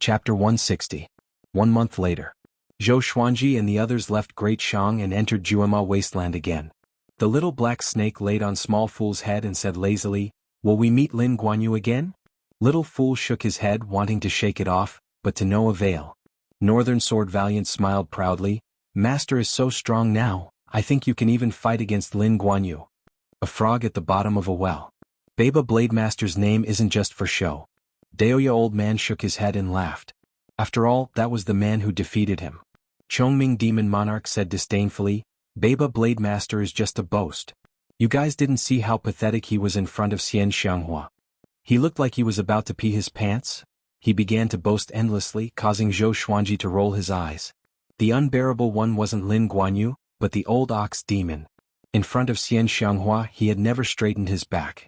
Chapter 160. 1 month later. Zhou Xuanji and the others left Great Shang and entered Juema Wasteland again. The little black snake laid on Small Fool's head and said lazily, "Will we meet Lin Guanyu again?" Little Fool shook his head wanting to shake it off, but to no avail. Northern Sword Valiant smiled proudly, "Master is so strong now, I think you can even fight against Lin Guanyu." A frog at the bottom of a well. Baba Blade Master's name isn't just for show. Daoya Old Man shook his head and laughed. After all, that was the man who defeated him. Chongming Demon Monarch said disdainfully, "Baba Blade Master is just a boast. You guys didn't see how pathetic he was in front of Xian Xianghua. He looked like he was about to pee his pants." He began to boast endlessly, causing Zhou Xuanji to roll his eyes. The unbearable one wasn't Lin Guanyu, but the old ox demon. In front of Xian Xianghua he had never straightened his back.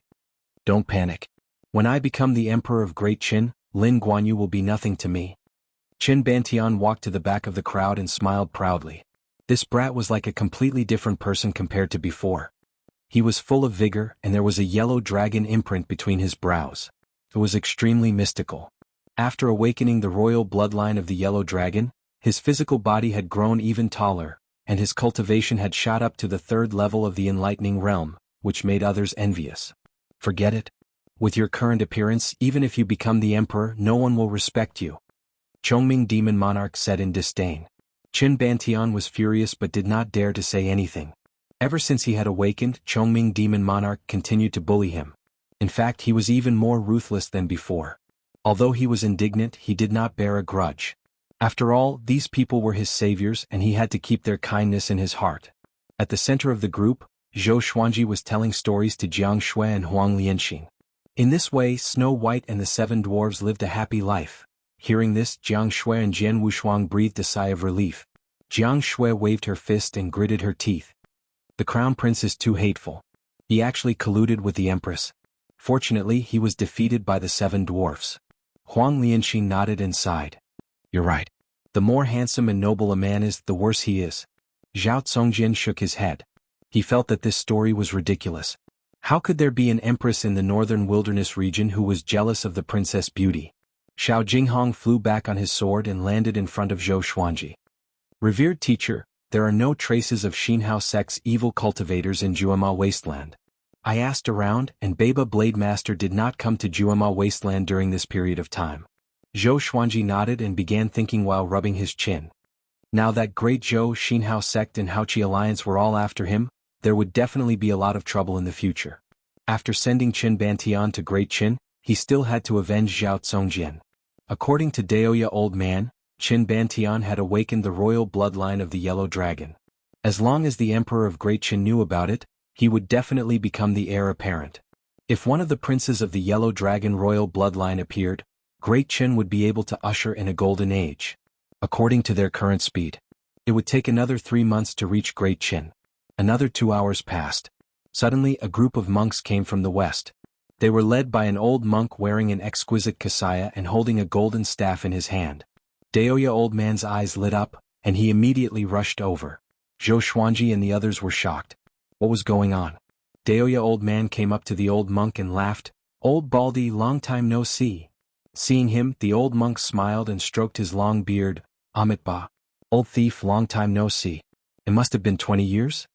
"Don't panic. When I become the Emperor of Great Qin, Lin Guanyu will be nothing to me." Qin Bantian walked to the back of the crowd and smiled proudly. This brat was like a completely different person compared to before. He was full of vigor and there was a yellow dragon imprint between his brows. It was extremely mystical. After awakening the royal bloodline of the yellow dragon, his physical body had grown even taller, and his cultivation had shot up to the 3rd level of the enlightening realm, which made others envious. "Forget it. With your current appearance, even if you become the emperor, no one will respect you," Chongming Demon Monarch said in disdain. Qin Bantian was furious but did not dare to say anything. Ever since he had awakened, Chongming Demon Monarch continued to bully him. In fact, he was even more ruthless than before. Although he was indignant, he did not bear a grudge. After all, these people were his saviors and he had to keep their kindness in his heart. At the center of the group, Zhou Xuanji was telling stories to Jiang Shui and Huang Lianxin. In this way, Snow White and the 7 dwarves lived a happy life. Hearing this, Jiang Shui and Jian Wushuang breathed a sigh of relief. Jiang Shui waved her fist and gritted her teeth. "The crown prince is too hateful. He actually colluded with the empress. Fortunately, he was defeated by the 7 dwarfs." Huang Lianxin nodded and sighed. "You're right. The more handsome and noble a man is, the worse he is." Zhao Tsongjin shook his head. He felt that this story was ridiculous. How could there be an empress in the northern wilderness region who was jealous of the princess beauty? Xiao Jinghong flew back on his sword and landed in front of Zhou Xuanji. "Revered teacher, there are no traces of Xinhao sect's evil cultivators in Juema Wasteland. I asked around, and Baba Blade Master did not come to Juema Wasteland during this period of time." Zhou Xuanji nodded and began thinking while rubbing his chin. Now that Great Zhou, Xinhao sect and Haoqi alliance were all after him, there would definitely be a lot of trouble in the future. After sending Qin Bantian to Great Qin, he still had to avenge Zhao Tsongjian. According to Daoya Old Man, Qin Bantian had awakened the royal bloodline of the Yellow Dragon. As long as the Emperor of Great Qin knew about it, he would definitely become the heir apparent. If one of the princes of the Yellow Dragon royal bloodline appeared, Great Qin would be able to usher in a golden age. According to their current speed, it would take another 3 months to reach Great Qin. Another 2 hours passed. Suddenly a group of monks came from the west. They were led by an old monk wearing an exquisite kasaya and holding a golden staff in his hand. Daoya Old Man's eyes lit up, and he immediately rushed over. Zhou Xuanji and the others were shocked. What was going on? Daoya Old Man came up to the old monk and laughed. "Old Baldy, long time no see." Seeing him, the old monk smiled and stroked his long beard. "Amitba. Old thief, long time no see. It must have been 20 years?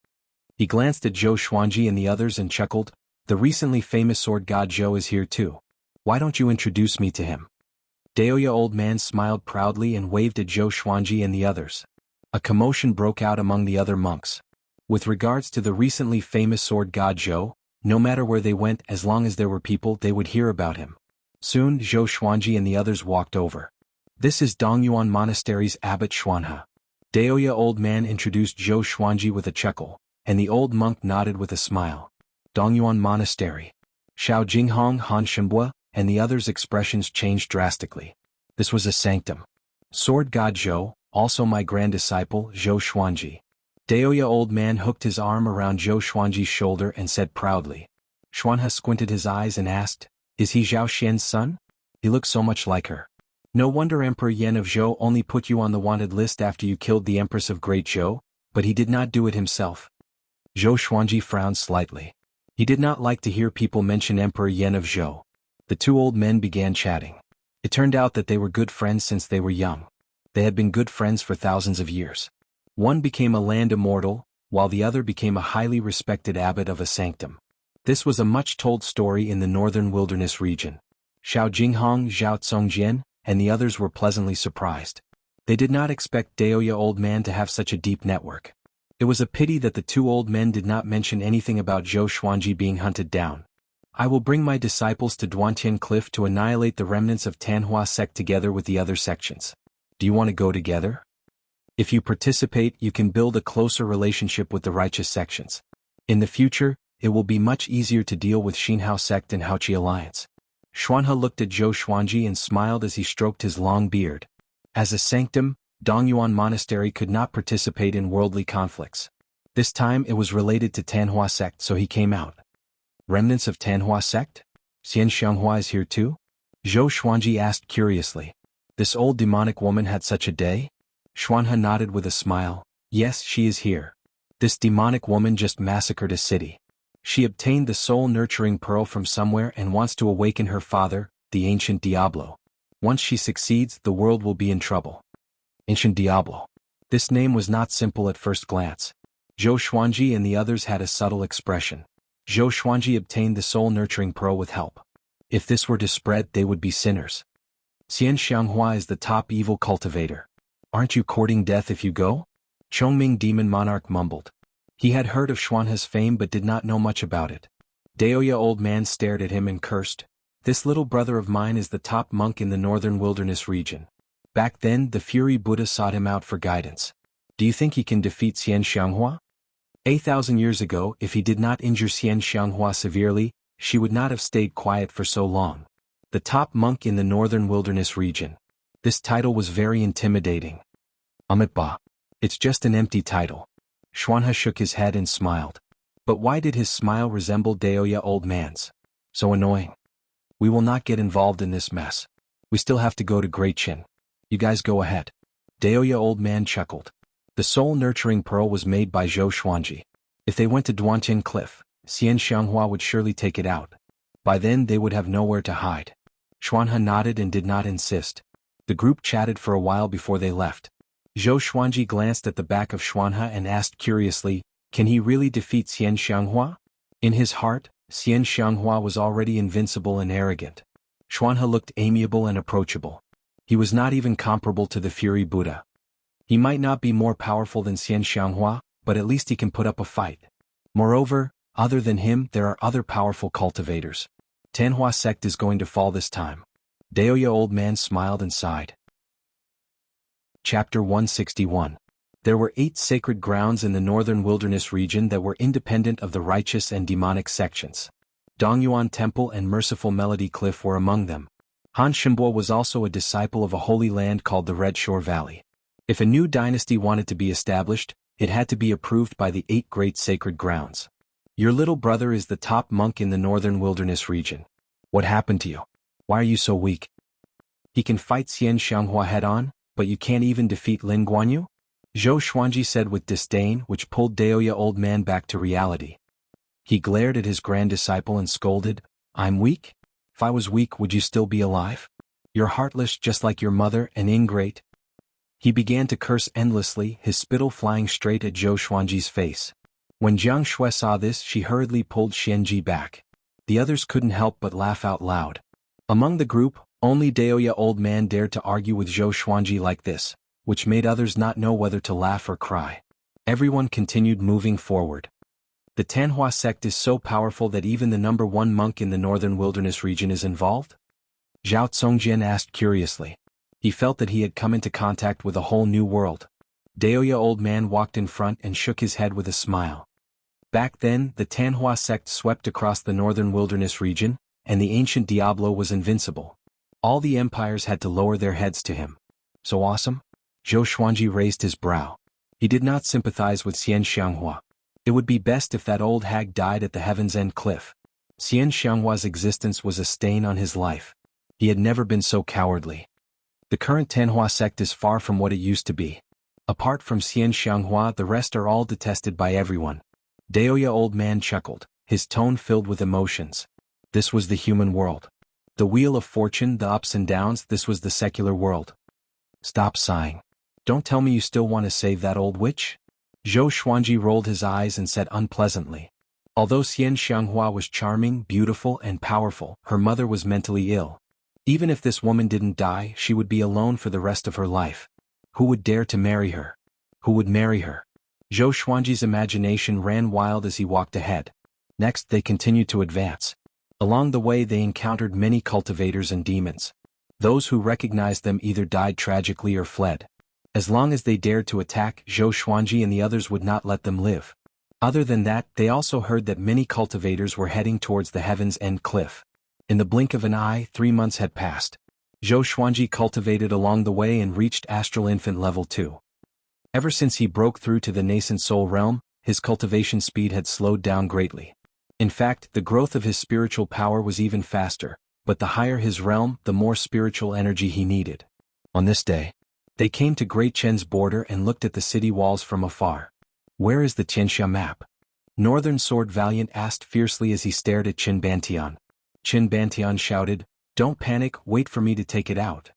He glanced at Zhou Xuanji and the others and chuckled. "The recently famous sword god Zhou is here too. Why don't you introduce me to him?" Daoya Old Man smiled proudly and waved at Zhou Xuanji and the others. A commotion broke out among the other monks. With regards to the recently famous sword god Zhou, no matter where they went, as long as there were people, they would hear about him. Soon Zhou Xuanji and the others walked over. "This is Dongyuan Monastery's Abbot Xuanhe." Daoya Old Man introduced Zhou Xuanji with a chuckle, and the old monk nodded with a smile. Dongyuan Monastery. Xiao Jinghong, Han Shenbua, and the others' expressions changed drastically. This was a sanctum. "Sword god Zhou, also my grand disciple, Zhou Xuanji." Daoya Old Man hooked his arm around Zhou Xuanji's shoulder and said proudly. Xuanhe squinted his eyes and asked, "Is he Zhao Xian's son? He looks so much like her. No wonder Emperor Yan of Zhou only put you on the wanted list after you killed the Empress of Great Zhou, but he did not do it himself." Zhou Xuanji frowned slightly. He did not like to hear people mention Emperor Yan of Zhou. The 2 old men began chatting. It turned out that they were good friends since they were young. They had been good friends for thousands of years. One became a land immortal, while the other became a highly respected abbot of a sanctum. This was a much-told story in the northern wilderness region. Xiao Jinghong, Zhao Tsongjian, and the others were pleasantly surprised. They did not expect Daoya Old Man to have such a deep network. It was a pity that the two old men did not mention anything about Zhou Xuanji being hunted down. I will bring my disciples to Duantian Cliff to annihilate the remnants of Tanhua sect together with the other sections. Do you want to go together? If you participate, you can build a closer relationship with the righteous sections. In the future, it will be much easier to deal with Xinhao sect and Haoqi alliance. Xuanhe looked at Zhou Xuanji and smiled as he stroked his long beard. As a sanctum, Dongyuan Monastery could not participate in worldly conflicts. This time it was related to Tanhua sect, so he came out. Remnants of Tanhua sect? Xian Xianghua is here too? Zhou Xuanji asked curiously. This old demonic woman had such a day? Xuanhe nodded with a smile. Yes, she is here. This demonic woman just massacred a city. She obtained the soul-nurturing pearl from somewhere and wants to awaken her father, the ancient Diablo. Once she succeeds, the world will be in trouble. Ancient Diablo. This name was not simple at first glance. Zhou Xuanji and the others had a subtle expression. Zhou Xuanji obtained the soul-nurturing pearl with help. If this were to spread, they would be sinners. Xian Xianghua is the top evil cultivator. Aren't you courting death if you go? Chongming Demon Monarch mumbled. He had heard of Xuanhe's fame but did not know much about it. Daoya Old Man stared at him and cursed. This little brother of mine is the top monk in the northern wilderness region. Back then, the Fury Buddha sought him out for guidance. Do you think he can defeat Xian Xianghua? 8,000 years ago, if he did not injure Xian Xianghua severely, she would not have stayed quiet for so long. The top monk in the northern wilderness region. This title was very intimidating. Amitba. It's just an empty title. Xuanhe shook his head and smiled. But why did his smile resemble Daoya Old Man's? So annoying. We will not get involved in this mess. We still have to go to Great Qin. You guys go ahead. Daoya Old Man chuckled. The soul-nurturing pearl was made by Zhou Xuanji. If they went to Duantian Cliff, Xian Xianghua would surely take it out. By then they would have nowhere to hide. Xuanhe nodded and did not insist. The group chatted for a while before they left. Zhou Xuanji glanced at the back of Xuanhe and asked curiously, can he really defeat Xian Xianghua? In his heart, Xian Xianghua was already invincible and arrogant. Xuanhe looked amiable and approachable. He was not even comparable to the Fury Buddha. He might not be more powerful than Xian Xianghua, but at least he can put up a fight. Moreover, other than him there are other powerful cultivators. Tanhua sect is going to fall this time. Daoya Old Man smiled and sighed. Chapter 161. There were 8 sacred grounds in the northern wilderness region that were independent of the righteous and demonic sections. Dongyuan Temple and Merciful Melody Cliff were among them. Han Shimbo was also a disciple of a holy land called the Red Shore Valley. If a new dynasty wanted to be established, it had to be approved by the 8 great sacred grounds. Your little brother is the top monk in the northern wilderness region. What happened to you? Why are you so weak? He can fight Xian Xianghua head-on, but you can't even defeat Lin Guanyu? Zhou Xuanji said with disdain, which pulled Daoya Old Man back to reality. He glared at his grand disciple and scolded, I'm weak? If I was weak, would you still be alive? You're heartless just like your mother and ingrate. He began to curse endlessly, his spittle flying straight at Zhou Xuanji's face. When Jiang Shui saw this, she hurriedly pulled Xianji back. The others couldn't help but laugh out loud. Among the group, only Daoya Old Man dared to argue with Zhou Xuanji like this, which made others not know whether to laugh or cry. Everyone continued moving forward. The Tanhua sect is so powerful that even the number 1 monk in the northern wilderness region is involved? Zhao Tsongjian asked curiously. He felt that he had come into contact with a whole new world. Daoya Old Man walked in front and shook his head with a smile. Back then, the Tanhua sect swept across the northern wilderness region, and the ancient Diablo was invincible. All the empires had to lower their heads to him. So awesome? Zhou Xuanji raised his brow. He did not sympathize with Xian Xianghua. It would be best if that old hag died at the Heaven's End cliff. Xian Xianghua's existence was a stain on his life. He had never been so cowardly. The current Tanhua sect is far from what it used to be. Apart from Xian Xianghua, the rest are all detested by everyone. Daoya Old Man chuckled, his tone filled with emotions. This was the human world. The wheel of fortune, the ups and downs, this was the secular world. Stop sighing. Don't tell me you still want to save that old witch? Zhou Xuanji rolled his eyes and said unpleasantly. Although Xian Xianghua was charming, beautiful, and powerful, her mother was mentally ill. Even if this woman didn't die, she would be alone for the rest of her life. Who would dare to marry her? Who would marry her? Zhou Xuanji's imagination ran wild as he walked ahead. Next, they continued to advance. Along the way they encountered many cultivators and demons. Those who recognized them either died tragically or fled. As long as they dared to attack, Zhou Xuanji and the others would not let them live. Other than that, they also heard that many cultivators were heading towards the Heaven's End cliff. In the blink of an eye, 3 months had passed. Zhou Xuanji cultivated along the way and reached Astral Infant Level 2. Ever since he broke through to the nascent soul realm, his cultivation speed had slowed down greatly. In fact, the growth of his spiritual power was even faster, but the higher his realm, the more spiritual energy he needed. On this day, they came to Great Chen's border and looked at the city walls from afar. Where is the Qianxia map? Northern Sword Valiant asked fiercely as he stared at Qin Bantian. Qin Bantian shouted, "Don't panic, wait for me to take it out."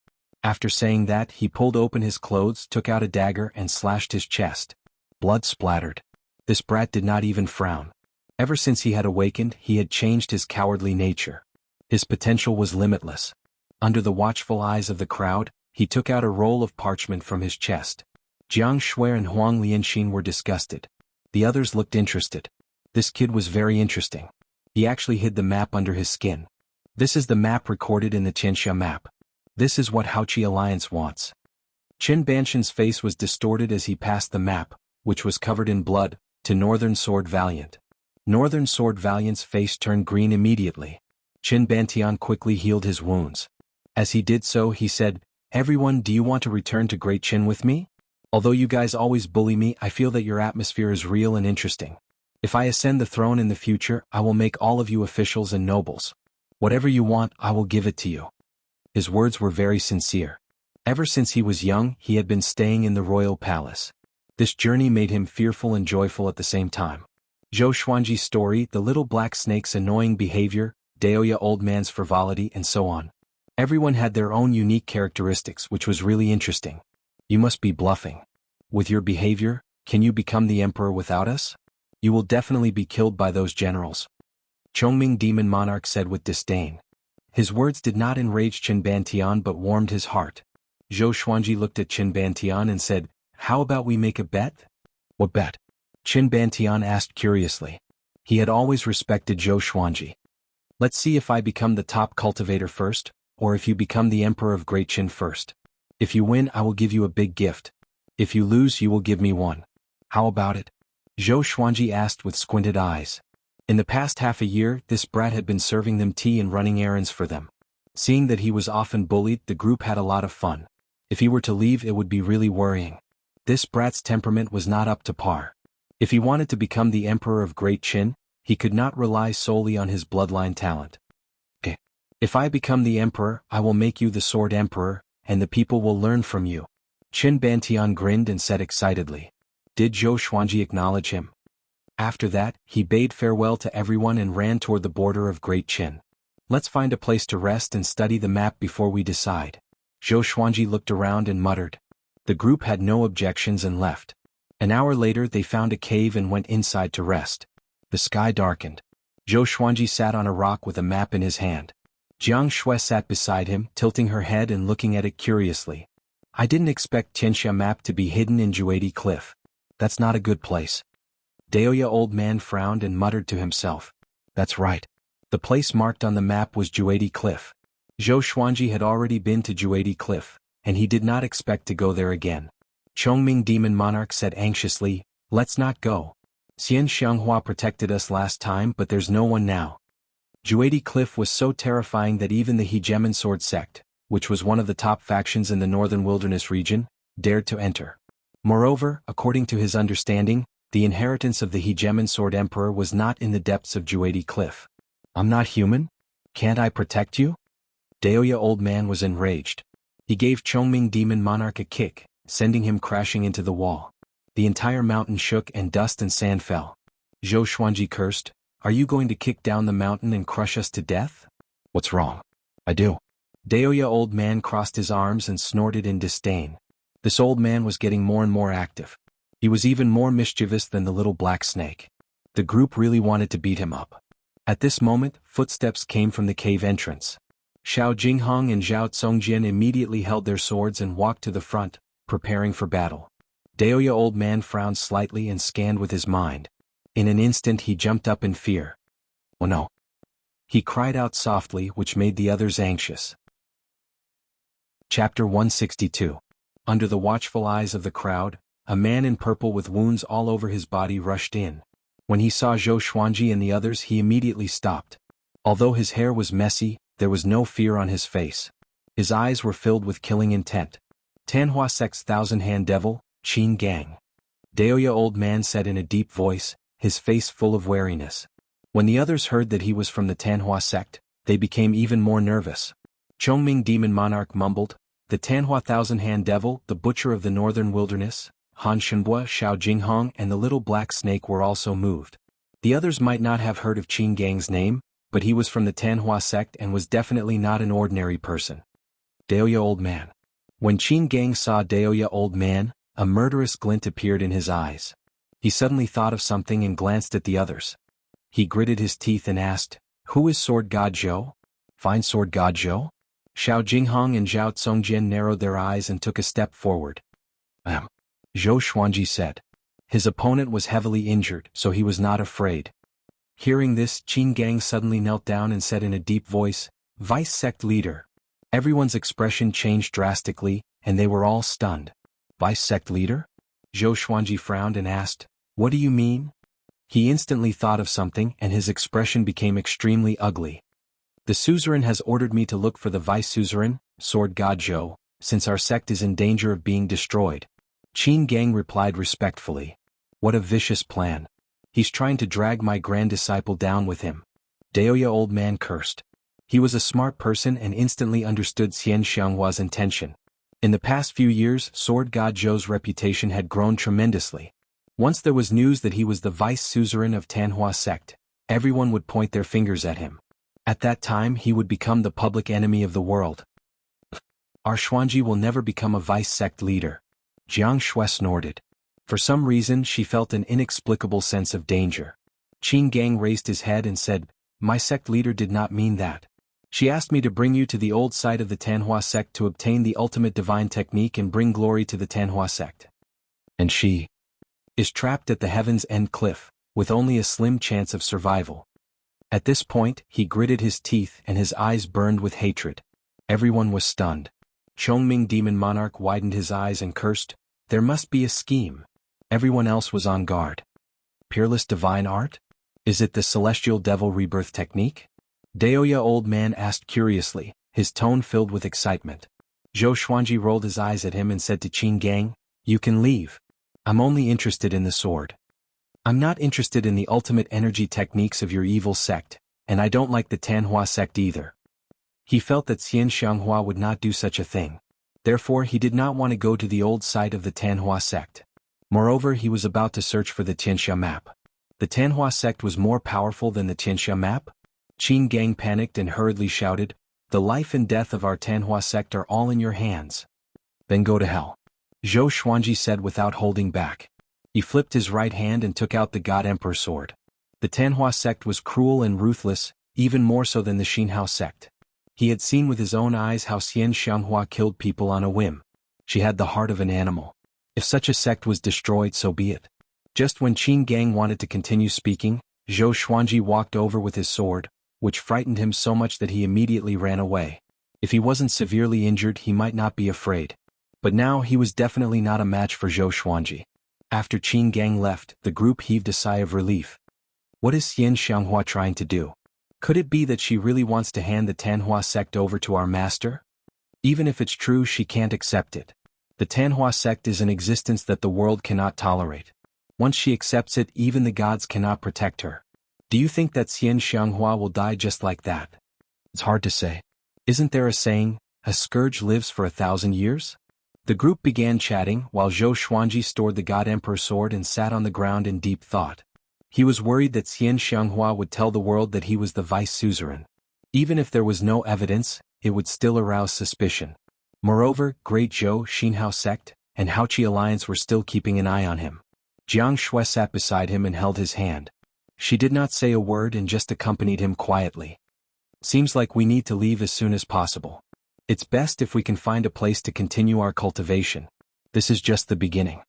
After saying that, he pulled open his clothes, took out a dagger and slashed his chest. Blood splattered. This brat did not even frown. Ever since he had awakened, he had changed his cowardly nature. His potential was limitless. Under the watchful eyes of the crowd, he took out a roll of parchment from his chest. Jiang Shui and Huang Lianxin were disgusted. The others looked interested. This kid was very interesting. He actually hid the map under his skin. This is the map recorded in the Qianxia map. This is what Haoqi Alliance wants. Qin Banshan's face was distorted as he passed the map, which was covered in blood, to Northern Sword Valiant. Northern Sword Valiant's face turned green immediately. Qin Bantian quickly healed his wounds. As he did so, he said, "Everyone, do you want to return to Great Qin with me? Although you guys always bully me, I feel that your atmosphere is real and interesting. If I ascend the throne in the future, I will make all of you officials and nobles. Whatever you want, I will give it to you." His words were very sincere. Ever since he was young, he had been staying in the royal palace. This journey made him fearful and joyful at the same time. Zhou Xuanji's story, the little black snake's annoying behavior, Daoya old man's frivolity, and so on. Everyone had their own unique characteristics, which was really interesting. You must be bluffing. With your behavior, can you become the emperor without us? You will definitely be killed by those generals. Chongming Demon Monarch said with disdain. His words did not enrage Qin Bantian but warmed his heart. Zhou Xuanji looked at Qin Bantian and said, "How about we make a bet?" "What bet?" Qin Bantian asked curiously. He had always respected Zhou Xuanji. "Let's see if I become the top cultivator first, or if you become the emperor of Great Qin first. If you win, I will give you a big gift. If you lose, you will give me one. How about it?" Zhou Xuanji asked with squinted eyes. In the past half a year, this brat had been serving them tea and running errands for them. Seeing that he was often bullied, the group had a lot of fun. If he were to leave, it would be really worrying. This brat's temperament was not up to par. If he wanted to become the emperor of Great Qin, he could not rely solely on his bloodline talent. If I become the emperor, I will make you the sword emperor, and the people will learn from you." Qin Bantian grinned and said excitedly. Did Zhou Xuanji acknowledge him? After that, he bade farewell to everyone and ran toward the border of Great Qin. "Let's find a place to rest and study the map before we decide." Zhou Xuanji looked around and muttered. The group had no objections and left. An hour later they found a cave and went inside to rest. The sky darkened. Zhou Xuanji sat on a rock with a map in his hand. Jiang Shui sat beside him, tilting her head and looking at it curiously. "I didn't expect Qianxia map to be hidden in Juedi Cliff. That's not a good place." Daoya old man frowned and muttered to himself. "That's right. The place marked on the map was Juedi Cliff." Zhou Xuanji had already been to Juedi Cliff, and he did not expect to go there again. Chongming Demon Monarch said anxiously, "Let's not go. Xian Xianghua protected us last time, but there's no one now." Juedi Cliff was so terrifying that even the Hegemon Sword sect, which was one of the top factions in the northern wilderness region, dared to enter. Moreover, according to his understanding, the inheritance of the Hegemon Sword Emperor was not in the depths of Juedi Cliff. "I'm not human? Can't I protect you?" Daoya old man was enraged. He gave Chongming Demon Monarch a kick, sending him crashing into the wall. The entire mountain shook and dust and sand fell. Zhou Xuanji cursed, "Are you going to kick down the mountain and crush us to death? What's wrong?" I do. Daoya old man crossed his arms and snorted in disdain. This old man was getting more and more active. He was even more mischievous than the little black snake. The group really wanted to beat him up. At this moment, footsteps came from the cave entrance. Xiao Jinghong and Zhao Tsongjin immediately held their swords and walked to the front, preparing for battle. Daoya old man frowned slightly and scanned with his mind. In an instant he jumped up in fear. Oh no! He cried out softly, which made the others anxious. Chapter 162. Under the watchful eyes of the crowd, a man in purple with wounds all over his body rushed in. When he saw Zhou Xuanji and the others, he immediately stopped. Although his hair was messy, there was no fear on his face. His eyes were filled with killing intent. Tanhua Sect's thousand-hand devil, Qin Gang. Daoya old man said in a deep voice, his face full of wariness. When the others heard that he was from the Tanhua sect, they became even more nervous. Chongming Demon Monarch mumbled, the Tanhua thousand-hand devil, the butcher of the northern wilderness, Han Shenbua, Xiao Jinghong and the little black snake were also moved. The others might not have heard of Qin Gang's name, but he was from the Tanhua sect and was definitely not an ordinary person. Daoya old man. When Qin Gang saw Daoya old man, a murderous glint appeared in his eyes. He suddenly thought of something and glanced at the others. He gritted his teeth and asked, "Who is Sword God Zhou? Find Sword God Zhou?" Xiao Jinghong and Zhao Tsongjin narrowed their eyes and took a step forward. Zhou Xuanji said. His opponent was heavily injured, so he was not afraid. Hearing this, Qin Gang suddenly knelt down and said in a deep voice, "Vice sect leader." Everyone's expression changed drastically, and they were all stunned. "Vice sect leader?" Zhou Xuanji frowned and asked, "What do you mean?" He instantly thought of something and his expression became extremely ugly. "The suzerain has ordered me to look for the vice suzerain, Sword God Zhou, since our sect is in danger of being destroyed." Qin Gang replied respectfully. "What a vicious plan. He's trying to drag my grand disciple down with him." Daoya old man cursed. He was a smart person and instantly understood Xian Xianghua's intention. In the past few years, Sword God Zhou's reputation had grown tremendously. Once there was news that he was the vice suzerain of Tanhua sect, everyone would point their fingers at him. At that time he would become the public enemy of the world. "Our Xuanji will never become a vice sect leader." Jiang Shui snorted. For some reason she felt an inexplicable sense of danger. Qin Gang raised his head and said, "My sect leader did not mean that. She asked me to bring you to the old site of the Tanhua sect to obtain the ultimate divine technique and bring glory to the Tanhua sect. And she is trapped at the Heaven's End cliff, with only a slim chance of survival." At this point, he gritted his teeth and his eyes burned with hatred. Everyone was stunned. Chongming Demon Monarch widened his eyes and cursed, "There must be a scheme." Everyone else was on guard. Peerless divine art? Is it the celestial devil rebirth technique? Daoya old man asked curiously, his tone filled with excitement. Zhou Xuanji rolled his eyes at him and said to Qin Gang, "You can leave. I'm only interested in the sword. I'm not interested in the ultimate energy techniques of your evil sect, and I don't like the Tanhua sect either." He felt that Xian Xianghua would not do such a thing. Therefore he did not want to go to the old site of the Tanhua sect. Moreover, he was about to search for the Tianxia map. The Tanhua sect was more powerful than the Tianxia map? Qin Gang panicked and hurriedly shouted, "The life and death of our Tanhua sect are all in your hands. Then go to hell." Zhou Xuanji said without holding back. He flipped his right hand and took out the God Emperor sword. The Tanhua sect was cruel and ruthless, even more so than the Xinhao sect. He had seen with his own eyes how Xian Xianghua killed people on a whim. She had the heart of an animal. If such a sect was destroyed, so be it. Just when Qin Gang wanted to continue speaking, Zhou Xuanji walked over with his sword, which frightened him so much that he immediately ran away. If he wasn't severely injured, he might not be afraid. But now he was definitely not a match for Zhou Xuanji. After Qin Gang left, the group heaved a sigh of relief. What is Xian Xianghua trying to do? Could it be that she really wants to hand the Tanhua sect over to our master? Even if it's true, she can't accept it. The Tanhua sect is an existence that the world cannot tolerate. Once she accepts it, even the gods cannot protect her. Do you think that Xian Xianghua will die just like that? It's hard to say. Isn't there a saying, a scourge lives for 1,000 years? The group began chatting while Zhou Xuanji stored the God Emperor sword and sat on the ground in deep thought. He was worried that Xian Xianghua would tell the world that he was the vice suzerain. Even if there was no evidence, it would still arouse suspicion. Moreover, Great Zhou Xinhao sect and Haoqi alliance were still keeping an eye on him. Jiang Shui sat beside him and held his hand. She did not say a word and just accompanied him quietly. Seems like we need to leave as soon as possible. It's best if we can find a place to continue our cultivation. This is just the beginning.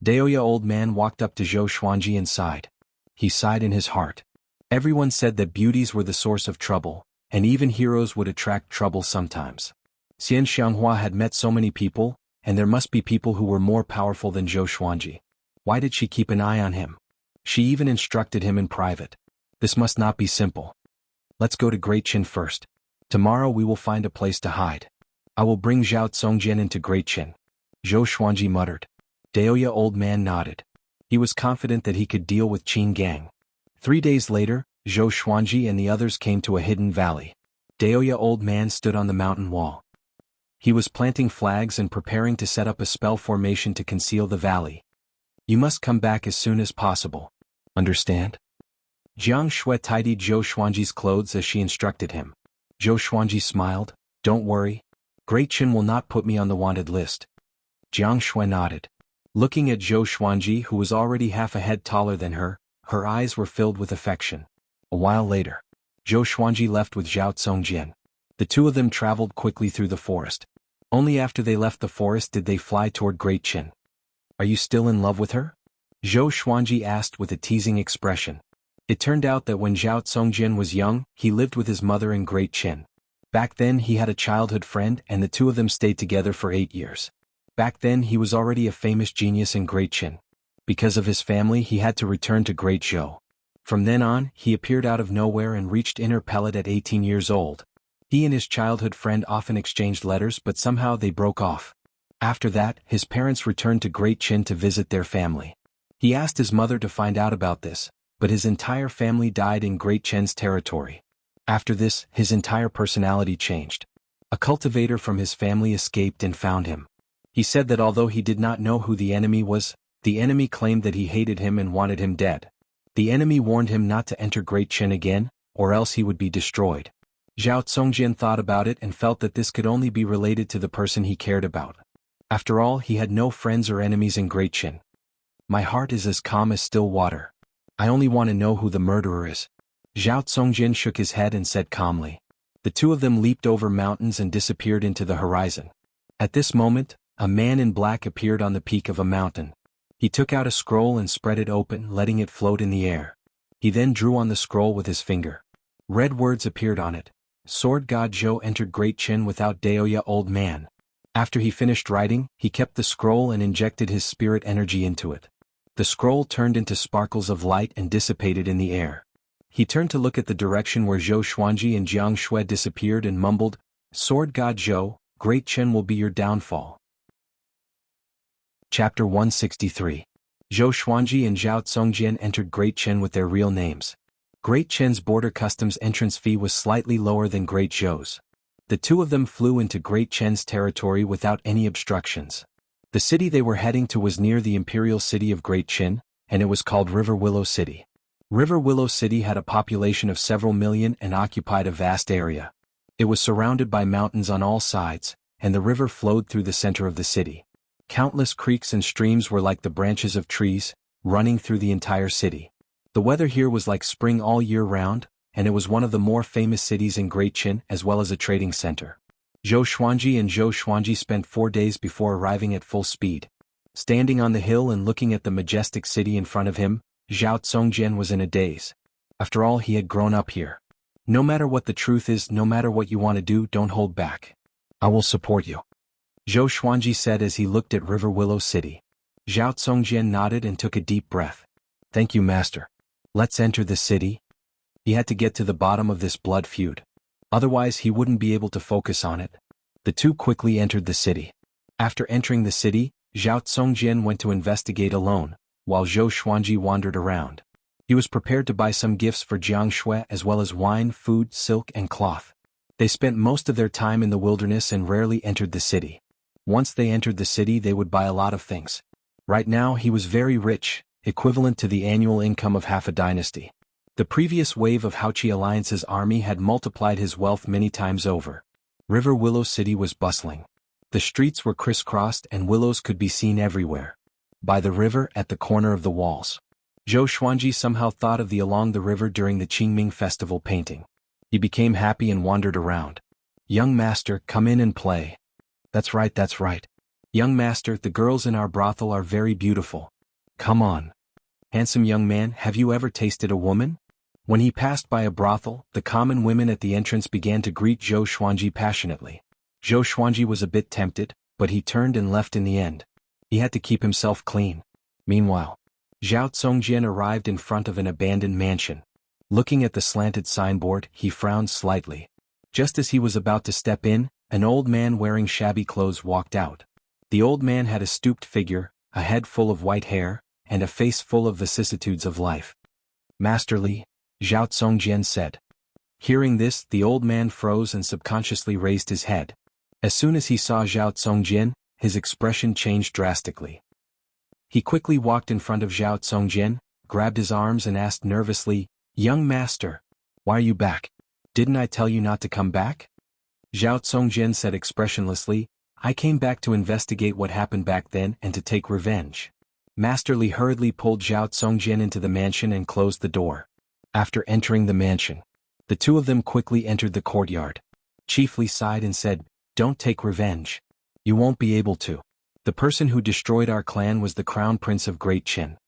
Daoya old man walked up to Zhou Xuanji and sighed. He sighed in his heart. Everyone said that beauties were the source of trouble, and even heroes would attract trouble sometimes. Xian Xianghua had met so many people, and there must be people who were more powerful than Zhou Xuanji. Why did she keep an eye on him? She even instructed him in private. This must not be simple. Let's go to Great Qin first. Tomorrow we will find a place to hide. I will bring Zhao Tsongjian into Great Qin. Zhou Xuanji muttered. Daoya old man nodded. He was confident that he could deal with Qin Gang. 3 days later, Zhou Xuanji and the others came to a hidden valley. Daoya old man stood on the mountain wall. He was planting flags and preparing to set up a spell formation to conceal the valley. You must come back as soon as possible. Understand? Jiang Shui tidied Zhou Xuanji's clothes as she instructed him. Zhou Xuanji smiled. Don't worry. Great Qin will not put me on the wanted list. Jiang Shui nodded. Looking at Zhou Xuanji, who was already half a head taller than her eyes were filled with affection. A while later, Zhou Xuanji left with Zhao Tsongjian. The two of them traveled quickly through the forest. Only after they left the forest did they fly toward Great Qin. Are you still in love with her? Zhou Xuanji asked with a teasing expression. It turned out that when Zhao Tsongjian was young, he lived with his mother in Great Qin. Back then he had a childhood friend and the two of them stayed together for 8 years. Back then he was already a famous genius in Great Qin. Because of his family he had to return to Great Zhou. From then on, he appeared out of nowhere and reached Inner Pellet at 18 years old. He and his childhood friend often exchanged letters but somehow they broke off. After that, his parents returned to Great Qin to visit their family. He asked his mother to find out about this, but his entire family died in Great Qin's territory. After this, his entire personality changed. A cultivator from his family escaped and found him. He said that although he did not know who the enemy was, the enemy claimed that he hated him and wanted him dead. The enemy warned him not to enter Great Qin again, or else he would be destroyed. Zhao Tsongjian thought about it and felt that this could only be related to the person he cared about. After all, he had no friends or enemies in Great Qin. My heart is as calm as still water. I only want to know who the murderer is. Zhao Tsongjian shook his head and said calmly. The two of them leaped over mountains and disappeared into the horizon. At this moment, a man in black appeared on the peak of a mountain. He took out a scroll and spread it open, letting it float in the air. He then drew on the scroll with his finger. Red words appeared on it. Sword God Zhou entered Great Qin without Daoya old man. After he finished writing, he kept the scroll and injected his spirit energy into it. The scroll turned into sparkles of light and dissipated in the air. He turned to look at the direction where Zhou Xuanji and Jiang Shui disappeared and mumbled, Sword God Zhou, Great Qin will be your downfall. Chapter 163. Zhou Xuanji and Zhao Tsongjian entered Great Qin with their real names. Great Qin's border customs entrance fee was slightly lower than Great Zhou's. The two of them flew into Great Qin's territory without any obstructions. The city they were heading to was near the imperial city of Great Qin, and it was called River Willow City. River Willow City had a population of several million and occupied a vast area. It was surrounded by mountains on all sides, and the river flowed through the center of the city. Countless creeks and streams were like the branches of trees, running through the entire city. The weather here was like spring all year round, and it was one of the more famous cities in Great Qin as well as a trading center. Zhou Xuanji and Zhou Xuanji spent 4 days before arriving at full speed. Standing on the hill and looking at the majestic city in front of him, Zhao Tsongjian was in a daze. After all, he had grown up here. No matter what the truth is, no matter what you want to do, don't hold back. I will support you. Zhou Xuanji said as he looked at River Willow City. Zhao Tsongjian nodded and took a deep breath. Thank you, master. Let's enter the city. He had to get to the bottom of this blood feud. Otherwise he wouldn't be able to focus on it. The two quickly entered the city. After entering the city, Zhao Tsongjian went to investigate alone, while Zhou Xuanji wandered around. He was prepared to buy some gifts for Jiang Shui as well as wine, food, silk, and cloth. They spent most of their time in the wilderness and rarely entered the city. Once they entered the city they would buy a lot of things. Right now he was very rich, equivalent to the annual income of half a dynasty. The previous wave of Haoqi Alliance's army had multiplied his wealth many times over. River Willow City was bustling. The streets were crisscrossed and willows could be seen everywhere. By the river, at the corner of the walls, Zhou Xuanji somehow thought of the along the river during the Qingming festival painting. He became happy and wandered around. "Young master, come in and play." That's right, that's right. "Young master, the girls in our brothel are very beautiful. Come on." "Handsome young man, have you ever tasted a woman?" When he passed by a brothel, the common women at the entrance began to greet Zhou Xuanji passionately. Zhou Xuanji was a bit tempted, but he turned and left in the end. He had to keep himself clean. Meanwhile, Zhao Congjian arrived in front of an abandoned mansion. Looking at the slanted signboard, he frowned slightly. Just as he was about to step in, an old man wearing shabby clothes walked out. The old man had a stooped figure, a head full of white hair, and a face full of vicissitudes of life. "Master Li," Zhao Congjian said. Hearing this, the old man froze and subconsciously raised his head. As soon as he saw Zhao Congjian, his expression changed drastically. He quickly walked in front of Zhao Congjian, grabbed his arms and asked nervously, "Young master, why are you back? Didn't I tell you not to come back?" Zhao Congjian said expressionlessly, "I came back to investigate what happened back then and to take revenge." Master Li hurriedly pulled Zhao Congjian into the mansion and closed the door. After entering the mansion, the two of them quickly entered the courtyard. Chief Li sighed and said, "Don't take revenge. You won't be able to. The person who destroyed our clan was the Crown Prince of Great Qin."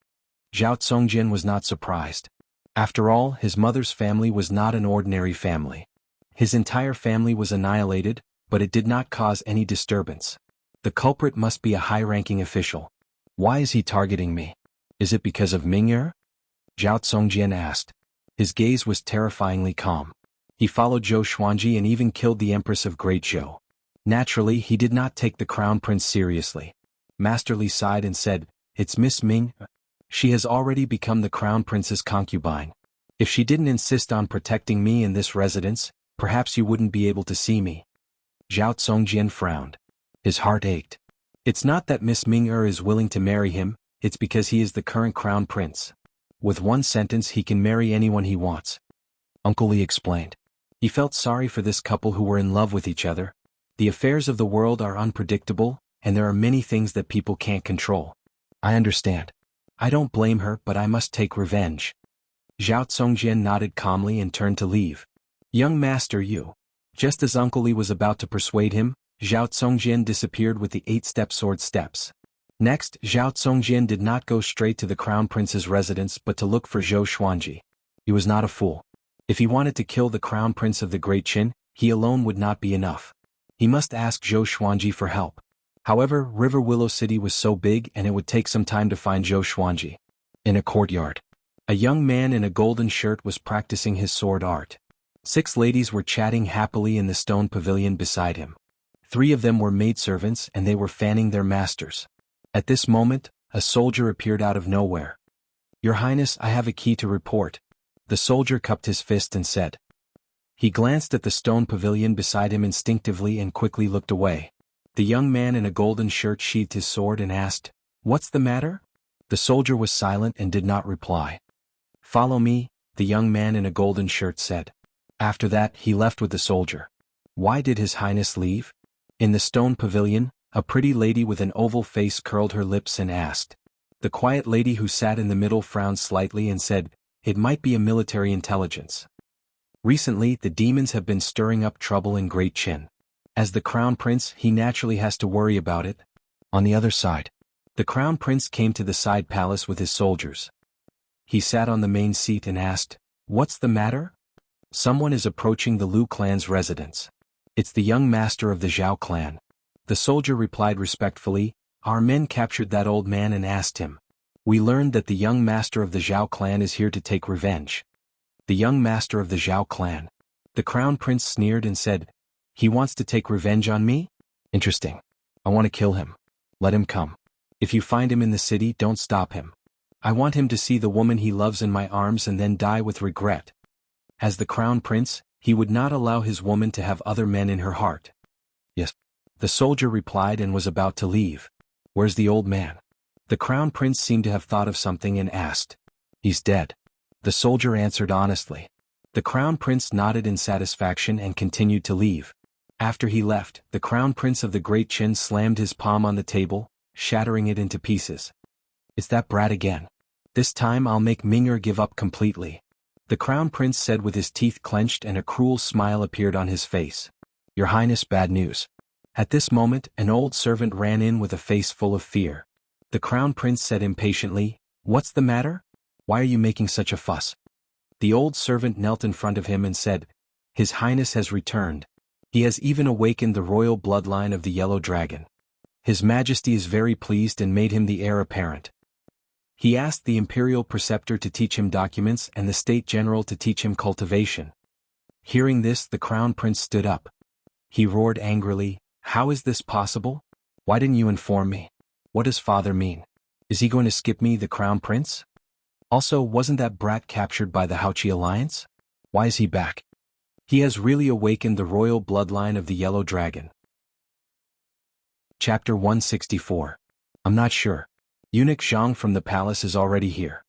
Zhao Congjian was not surprised. After all, his mother's family was not an ordinary family. His entire family was annihilated, but it did not cause any disturbance. The culprit must be a high-ranking official. "Why is he targeting me? Is it because of Ming'er?" Zhao Congjian asked. His gaze was terrifyingly calm. He followed Zhou Xuanji and even killed the Empress of Great Zhou. Naturally, he did not take the Crown Prince seriously. Master Li sighed and said, "It's Miss Ming. She has already become the Crown Prince's concubine. If she didn't insist on protecting me in this residence, perhaps you wouldn't be able to see me." Zhao Congjian frowned. His heart ached. It's not that Miss Ming'er is willing to marry him, it's because he is the current Crown Prince. With one sentence he can marry anyone he wants. Uncle Li explained. He felt sorry for this couple who were in love with each other. The affairs of the world are unpredictable, and there are many things that people can't control. "I understand. I don't blame her, but I must take revenge." Zhao Congjian nodded calmly and turned to leave. "Young master, you." Just as Uncle Li was about to persuade him, Zhao Congjian disappeared with the 8-step sword steps. Next, Zhao Congjian did not go straight to the Crown Prince's residence but to look for Zhou Xuanji. He was not a fool. If he wanted to kill the Crown Prince of the Great Qin, he alone would not be enough. He must ask Zhou Xuanji for help. However, River Willow City was so big and it would take some time to find Zhou Xuanji. In a courtyard, a young man in a golden shirt was practicing his sword art. 6 ladies were chatting happily in the stone pavilion beside him. 3 of them were maidservants and they were fanning their masters. At this moment, a soldier appeared out of nowhere. "Your Highness, I have a key to report." The soldier cupped his fist and said. He glanced at the stone pavilion beside him instinctively and quickly looked away. The young man in a golden shirt sheathed his sword and asked, "What's the matter?" The soldier was silent and did not reply. "Follow me," the young man in a golden shirt said. After that, he left with the soldier. Why did His Highness leave? In the stone pavilion, a pretty lady with an oval face curled her lips and asked. The quiet lady who sat in the middle frowned slightly and said, "It might be a military intelligence. Recently, the demons have been stirring up trouble in Great Qin. As the Crown Prince, he naturally has to worry about it." On the other side, the Crown Prince came to the side palace with his soldiers. He sat on the main seat and asked, "What's the matter?" "Someone is approaching the Lu clan's residence. It's the young master of the Zhao clan." The soldier replied respectfully, "Our men captured that old man and asked him. We learned that the young master of the Zhao clan is here to take revenge." The young master of the Zhao clan. The Crown Prince sneered and said, "He wants to take revenge on me? Interesting. I want to kill him. Let him come. If you find him in the city, don't stop him. I want him to see the woman he loves in my arms and then die with regret." As the Crown Prince, he would not allow his woman to have other men in her heart. "Yes." The soldier replied and was about to leave. "Where's the old man?" The Crown Prince seemed to have thought of something and asked. "He's dead." The soldier answered honestly. The Crown Prince nodded in satisfaction and continued to leave. After he left, the crown prince of the Great Qin slammed his palm on the table, shattering it into pieces. It's that brat again. This time I'll make Ming'er give up completely. The crown prince said with his teeth clenched, and a cruel smile appeared on his face. Your Highness, bad news. At this moment, an old servant ran in with a face full of fear. The crown prince said impatiently, What's the matter? Why are you making such a fuss? The old servant knelt in front of him and said, His Highness has returned. He has even awakened the royal bloodline of the Yellow Dragon. His Majesty is very pleased and made him the heir apparent. He asked the imperial preceptor to teach him documents and the state general to teach him cultivation. Hearing this, the crown prince stood up. He roared angrily, How is this possible? Why didn't you inform me? What does father mean? Is he going to skip me, the crown prince? Also, wasn't that brat captured by the Haoqi alliance? Why is he back? He has really awakened the royal bloodline of the Yellow Dragon. Chapter 164. I'm not sure. Eunuch Zhang from the palace is already here.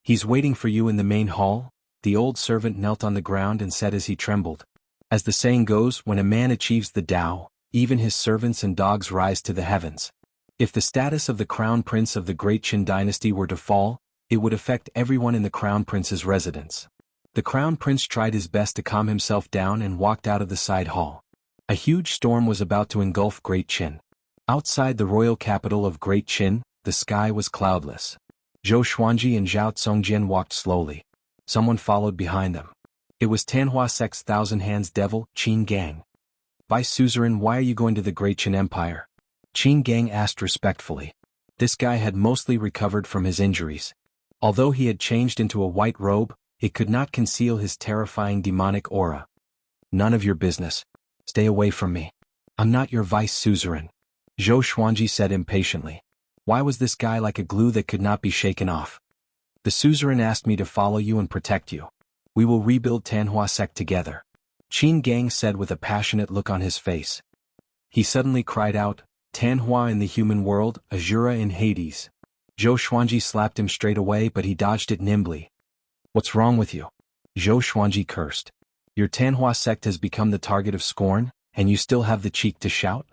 He's waiting for you in the main hall. The old servant knelt on the ground and said as he trembled. As the saying goes, when a man achieves the Tao, even his servants and dogs rise to the heavens. If the status of the crown prince of the Great Qin dynasty were to fall, it would affect everyone in the crown prince's residence. The crown prince tried his best to calm himself down and walked out of the side hall. A huge storm was about to engulf Great Qin. Outside the royal capital of Great Qin, the sky was cloudless. Zhou Xuanji and Zhao Congjian walked slowly. Someone followed behind them. It was Tanhua sect's Thousand Hands devil, Qin Gang. Vice Suzerain, why are you going to the Great Qin Empire? Qin Gang asked respectfully. This guy had mostly recovered from his injuries. Although he had changed into a white robe, it could not conceal his terrifying demonic aura. None of your business. Stay away from me. I'm not your vice suzerain. Zhou Xuanji said impatiently. Why was this guy like a glue that could not be shaken off? The suzerain asked me to follow you and protect you. We will rebuild Tanhua sect together. Qin Gang said with a passionate look on his face. He suddenly cried out, Tanhua in the human world, Azura in Hades. Zhou Xuanji slapped him straight away, but he dodged it nimbly. What's wrong with you? Zhou Xuanji cursed. Your Tanhua sect has become the target of scorn, and you still have the cheek to shout?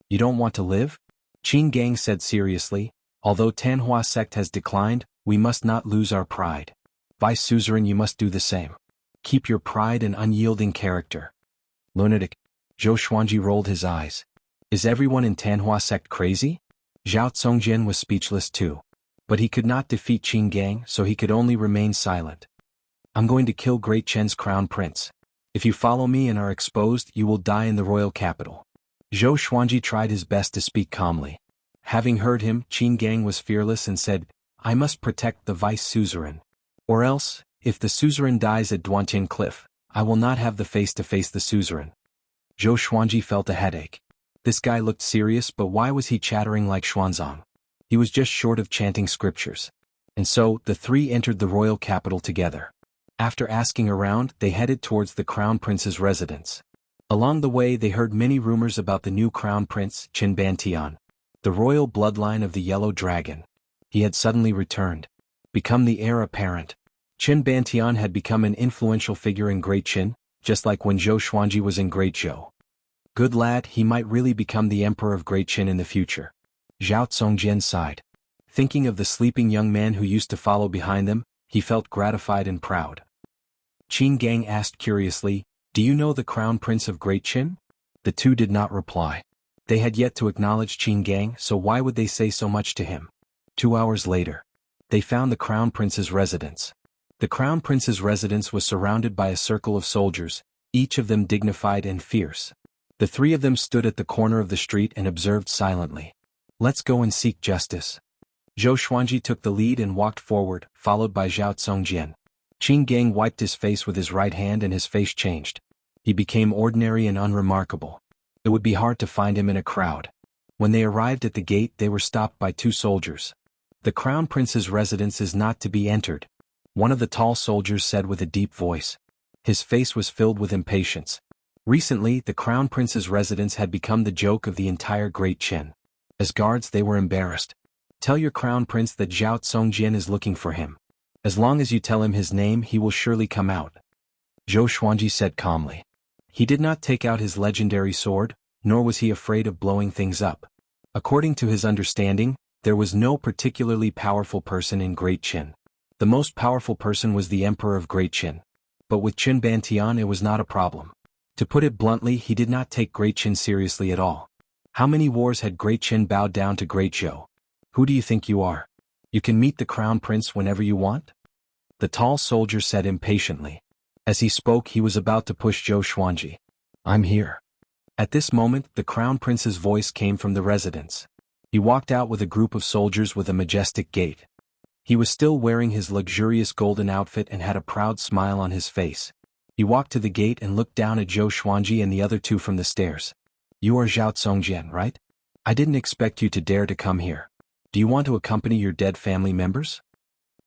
You don't want to live? Qin Gang said seriously, although Tanhua sect has declined, we must not lose our pride. Vice Suzerain, you must do the same. Keep your pride and unyielding character. Lunatic. Zhou Xuanji rolled his eyes. Is everyone in Tanhua sect crazy? Zhao Congjian was speechless too. But he could not defeat Qin Gang, so he could only remain silent. I'm going to kill Great Qin's crown prince. If you follow me and are exposed, you will die in the royal capital. Zhou Xuanji tried his best to speak calmly. Having heard him, Qin Gang was fearless and said, I must protect the vice suzerain. Or else, if the suzerain dies at Duantian Cliff, I will not have the face to face the suzerain. Zhou Xuanji felt a headache. This guy looked serious, but why was he chattering like Xuanzang? He was just short of chanting scriptures. And so, the three entered the royal capital together. After asking around, they headed towards the crown prince's residence. Along the way they heard many rumors about the new crown prince, Qin Bantian. The royal bloodline of the Yellow Dragon. He had suddenly returned. Become the heir apparent. Qin Bantian had become an influential figure in Great Qin, just like when Zhou Xuanji was in Great Zhou. Good lad, he might really become the emperor of Great Qin in the future. Zhao Congjian sighed. Thinking of the sleeping young man who used to follow behind them, he felt gratified and proud. Qin Gang asked curiously, Do you know the crown prince of Great Qin? The two did not reply. They had yet to acknowledge Qin Gang, so why would they say so much to him? 2 hours later. They found the crown prince's residence. The crown prince's residence was surrounded by a circle of soldiers, each of them dignified and fierce. The three of them stood at the corner of the street and observed silently. Let's go and seek justice. Zhou Xuanji took the lead and walked forward, followed by Zhao Congjian. Qin Gang wiped his face with his right hand and his face changed. He became ordinary and unremarkable. It would be hard to find him in a crowd. When they arrived at the gate, they were stopped by 2 soldiers. The crown prince's residence is not to be entered. One of the tall soldiers said with a deep voice. His face was filled with impatience. Recently, the crown prince's residence had become the joke of the entire Great Qin. As guards, they were embarrassed. Tell your crown prince that Zhao Congjian is looking for him. As long as you tell him his name, he will surely come out. Zhou Xuanji said calmly. He did not take out his legendary sword, nor was he afraid of blowing things up. According to his understanding, there was no particularly powerful person in Great Qin. The most powerful person was the Emperor of Great Qin. But with Qin Bantian it was not a problem. To put it bluntly, he did not take Great Qin seriously at all. How many wars had Great Qin bowed down to Great Zhou? Who do you think you are? You can meet the Crown Prince whenever you want? The tall soldier said impatiently. As he spoke, he was about to push Zhou Xuanji. I'm here. At this moment, the Crown Prince's voice came from the residence. He walked out with a group of soldiers with a majestic gait. He was still wearing his luxurious golden outfit and had a proud smile on his face. He walked to the gate and looked down at Zhou Xuanji and the other two from the stairs. You are Zhao Tsongjian, right? I didn't expect you to dare to come here. Do you want to accompany your dead family members?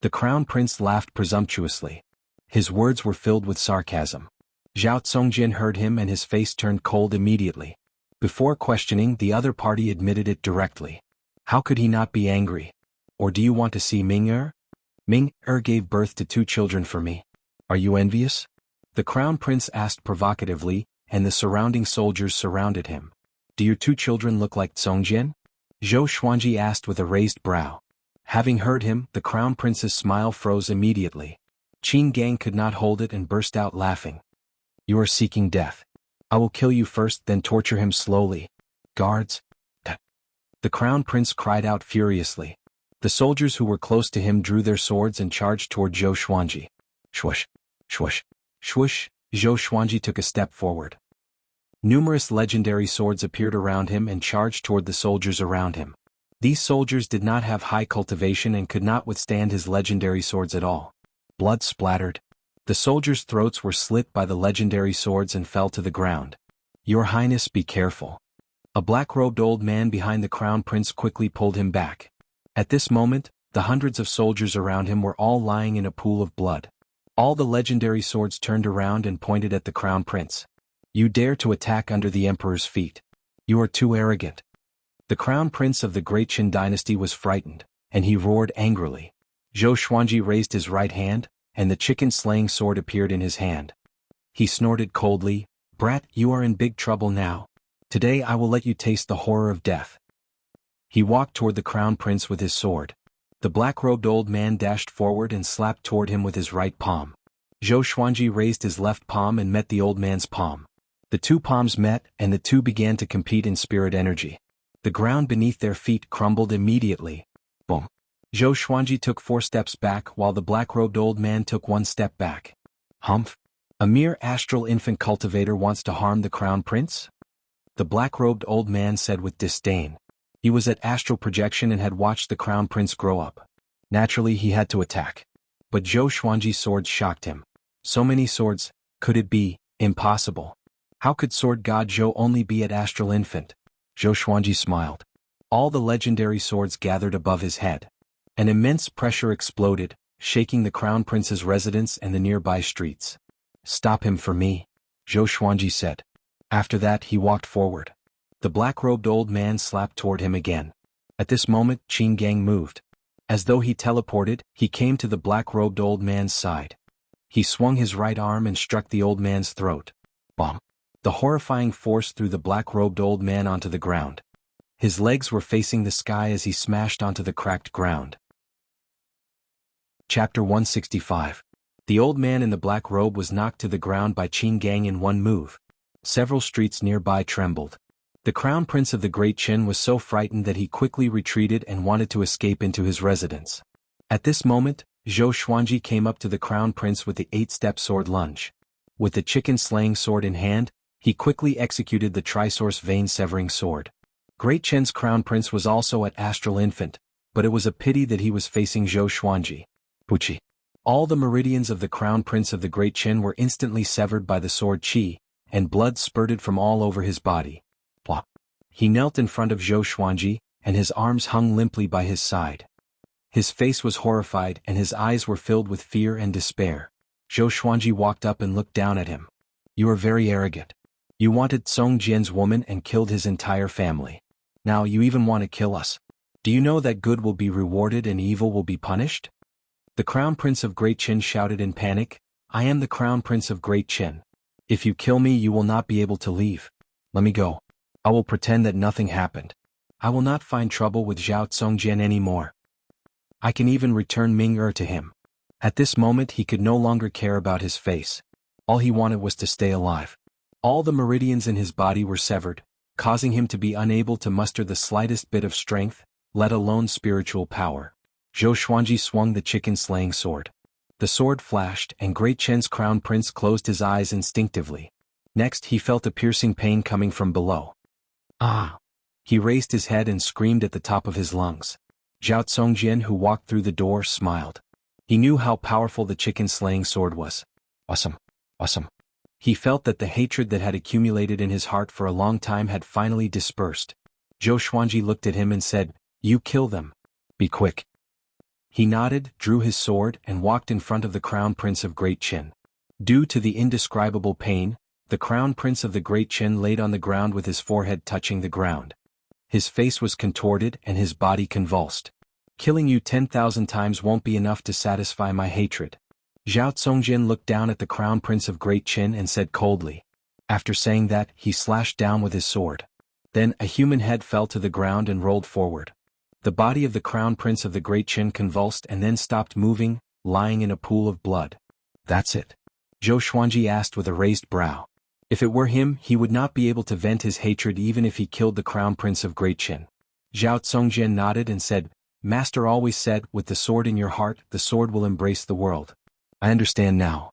The Crown Prince laughed presumptuously. His words were filled with sarcasm. Zhao Tsongjian heard him and his face turned cold immediately. Before questioning, the other party admitted it directly. How could he not be angry? Or do you want to see Ming-er? Ming-er gave birth to 2 children for me. Are you envious? The Crown Prince asked provocatively, and the surrounding soldiers surrounded him. Do your 2 children look like Tsongjian? Zhou Xuanji asked with a raised brow. Having heard him, the Crown Prince's smile froze immediately. Qin Gang could not hold it and burst out laughing. You are seeking death. I will kill you first, then torture him slowly. Guards! The Crown Prince cried out furiously. The soldiers who were close to him drew their swords and charged toward Zhou Xuanji. Swoosh! Swoosh! Swoosh! Zhou Xuanji took a step forward. Numerous legendary swords appeared around him and charged toward the soldiers around him. These soldiers did not have high cultivation and could not withstand his legendary swords at all. Blood splattered. The soldiers' throats were slit by the legendary swords and fell to the ground. Your Highness, be careful. A black-robed old man behind the Crown Prince quickly pulled him back. At this moment, the hundreds of soldiers around him were all lying in a pool of blood. All the legendary swords turned around and pointed at the Crown Prince. You dare to attack under the Emperor's feet. You are too arrogant. The Crown Prince of the Great Qin dynasty was frightened, and he roared angrily. Zhou Xuanji raised his right hand, and the chicken-slaying sword appeared in his hand. He snorted coldly, Brat, you are in big trouble now. Today I will let you taste the horror of death. He walked toward the Crown Prince with his sword. The black-robed old man dashed forward and slapped toward him with his right palm. Zhou Xuanji raised his left palm and met the old man's palm. The 2 palms met, and the 2 began to compete in spirit energy. The ground beneath their feet crumbled immediately. Boom! Zhou Xuanji took 4 steps back while the black-robed old man took 1 step back. Humph! A mere astral infant cultivator wants to harm the Crown Prince? The black-robed old man said with disdain. He was at astral projection and had watched the Crown Prince grow up. Naturally, he had to attack. But Zhou Xuanji's swords shocked him. So many swords, could it be impossible? How could Sword God Zhou only be at astral infant? Zhou Xuanji smiled. All the legendary swords gathered above his head. An immense pressure exploded, shaking the Crown Prince's residence and the nearby streets. Stop him for me, Zhou Xuanji said. After that he walked forward. The black-robed old man slapped toward him again. At this moment Qin Gang moved. As though he teleported, he came to the black-robed old man's side. He swung his right arm and struck the old man's throat. Bomb! The horrifying force threw the black-robed old man onto the ground. His legs were facing the sky as he smashed onto the cracked ground. Chapter 165. The old man in the black robe was knocked to the ground by Qin Gang in one move. Several streets nearby trembled. The Crown Prince of the Great Qin was so frightened that he quickly retreated and wanted to escape into his residence. At this moment, Zhou Xuanji came up to the Crown Prince with the 8-step sword lunge. With the chicken-slaying sword in hand, he quickly executed the Trisource vein-severing sword. Great Qin's Crown Prince was also at astral infant, but it was a pity that he was facing Zhou Xuanji. Puchi. All the meridians of the Crown Prince of the Great Qin were instantly severed by the sword qi, and blood spurted from all over his body. Plop. He knelt in front of Zhou Xuanji, and his arms hung limply by his side. His face was horrified and his eyes were filled with fear and despair. Zhou Xuanji walked up and looked down at him. You are very arrogant. You wanted Song Jian's woman and killed his entire family. Now you even want to kill us. Do you know that good will be rewarded and evil will be punished? The Crown Prince of Great Qin shouted in panic, I am the Crown Prince of Great Qin. If you kill me you will not be able to leave. Let me go. I will pretend that nothing happened. I will not find trouble with Zhao Tsongjian anymore. I can even return Ming-Er to him. At this moment he could no longer care about his face. All he wanted was to stay alive. All the meridians in his body were severed, causing him to be unable to muster the slightest bit of strength, let alone spiritual power. Zhou Xuanji swung the chicken-slaying sword. The sword flashed and Great Chen's crown prince closed his eyes instinctively. Next he felt a piercing pain coming from below. Ah! He raised his head and screamed at the top of his lungs. Zhao Tsongjian, who walked through the door, smiled. He knew how powerful the chicken-slaying sword was. Awesome! Awesome! He felt that the hatred that had accumulated in his heart for a long time had finally dispersed. Zhou Xuanji looked at him and said, "You kill them. Be quick." He nodded, drew his sword, and walked in front of the Crown Prince of Great Qin. Due to the indescribable pain, the Crown Prince of the Great Qin laid on the ground with his forehead touching the ground. His face was contorted and his body convulsed. Killing you 10,000 times won't be enough to satisfy my hatred. Zhao Tsongjian looked down at the Crown Prince of Great Qin and said coldly. After saying that, he slashed down with his sword. Then a human head fell to the ground and rolled forward. The body of the Crown Prince of the Great Qin convulsed and then stopped moving, lying in a pool of blood. That's it? Zhou Xuanji asked with a raised brow. If it were him, he would not be able to vent his hatred even if he killed the Crown Prince of Great Qin. Zhao Tsongjian nodded and said, Master always said, with the sword in your heart, the sword will embrace the world. I understand now.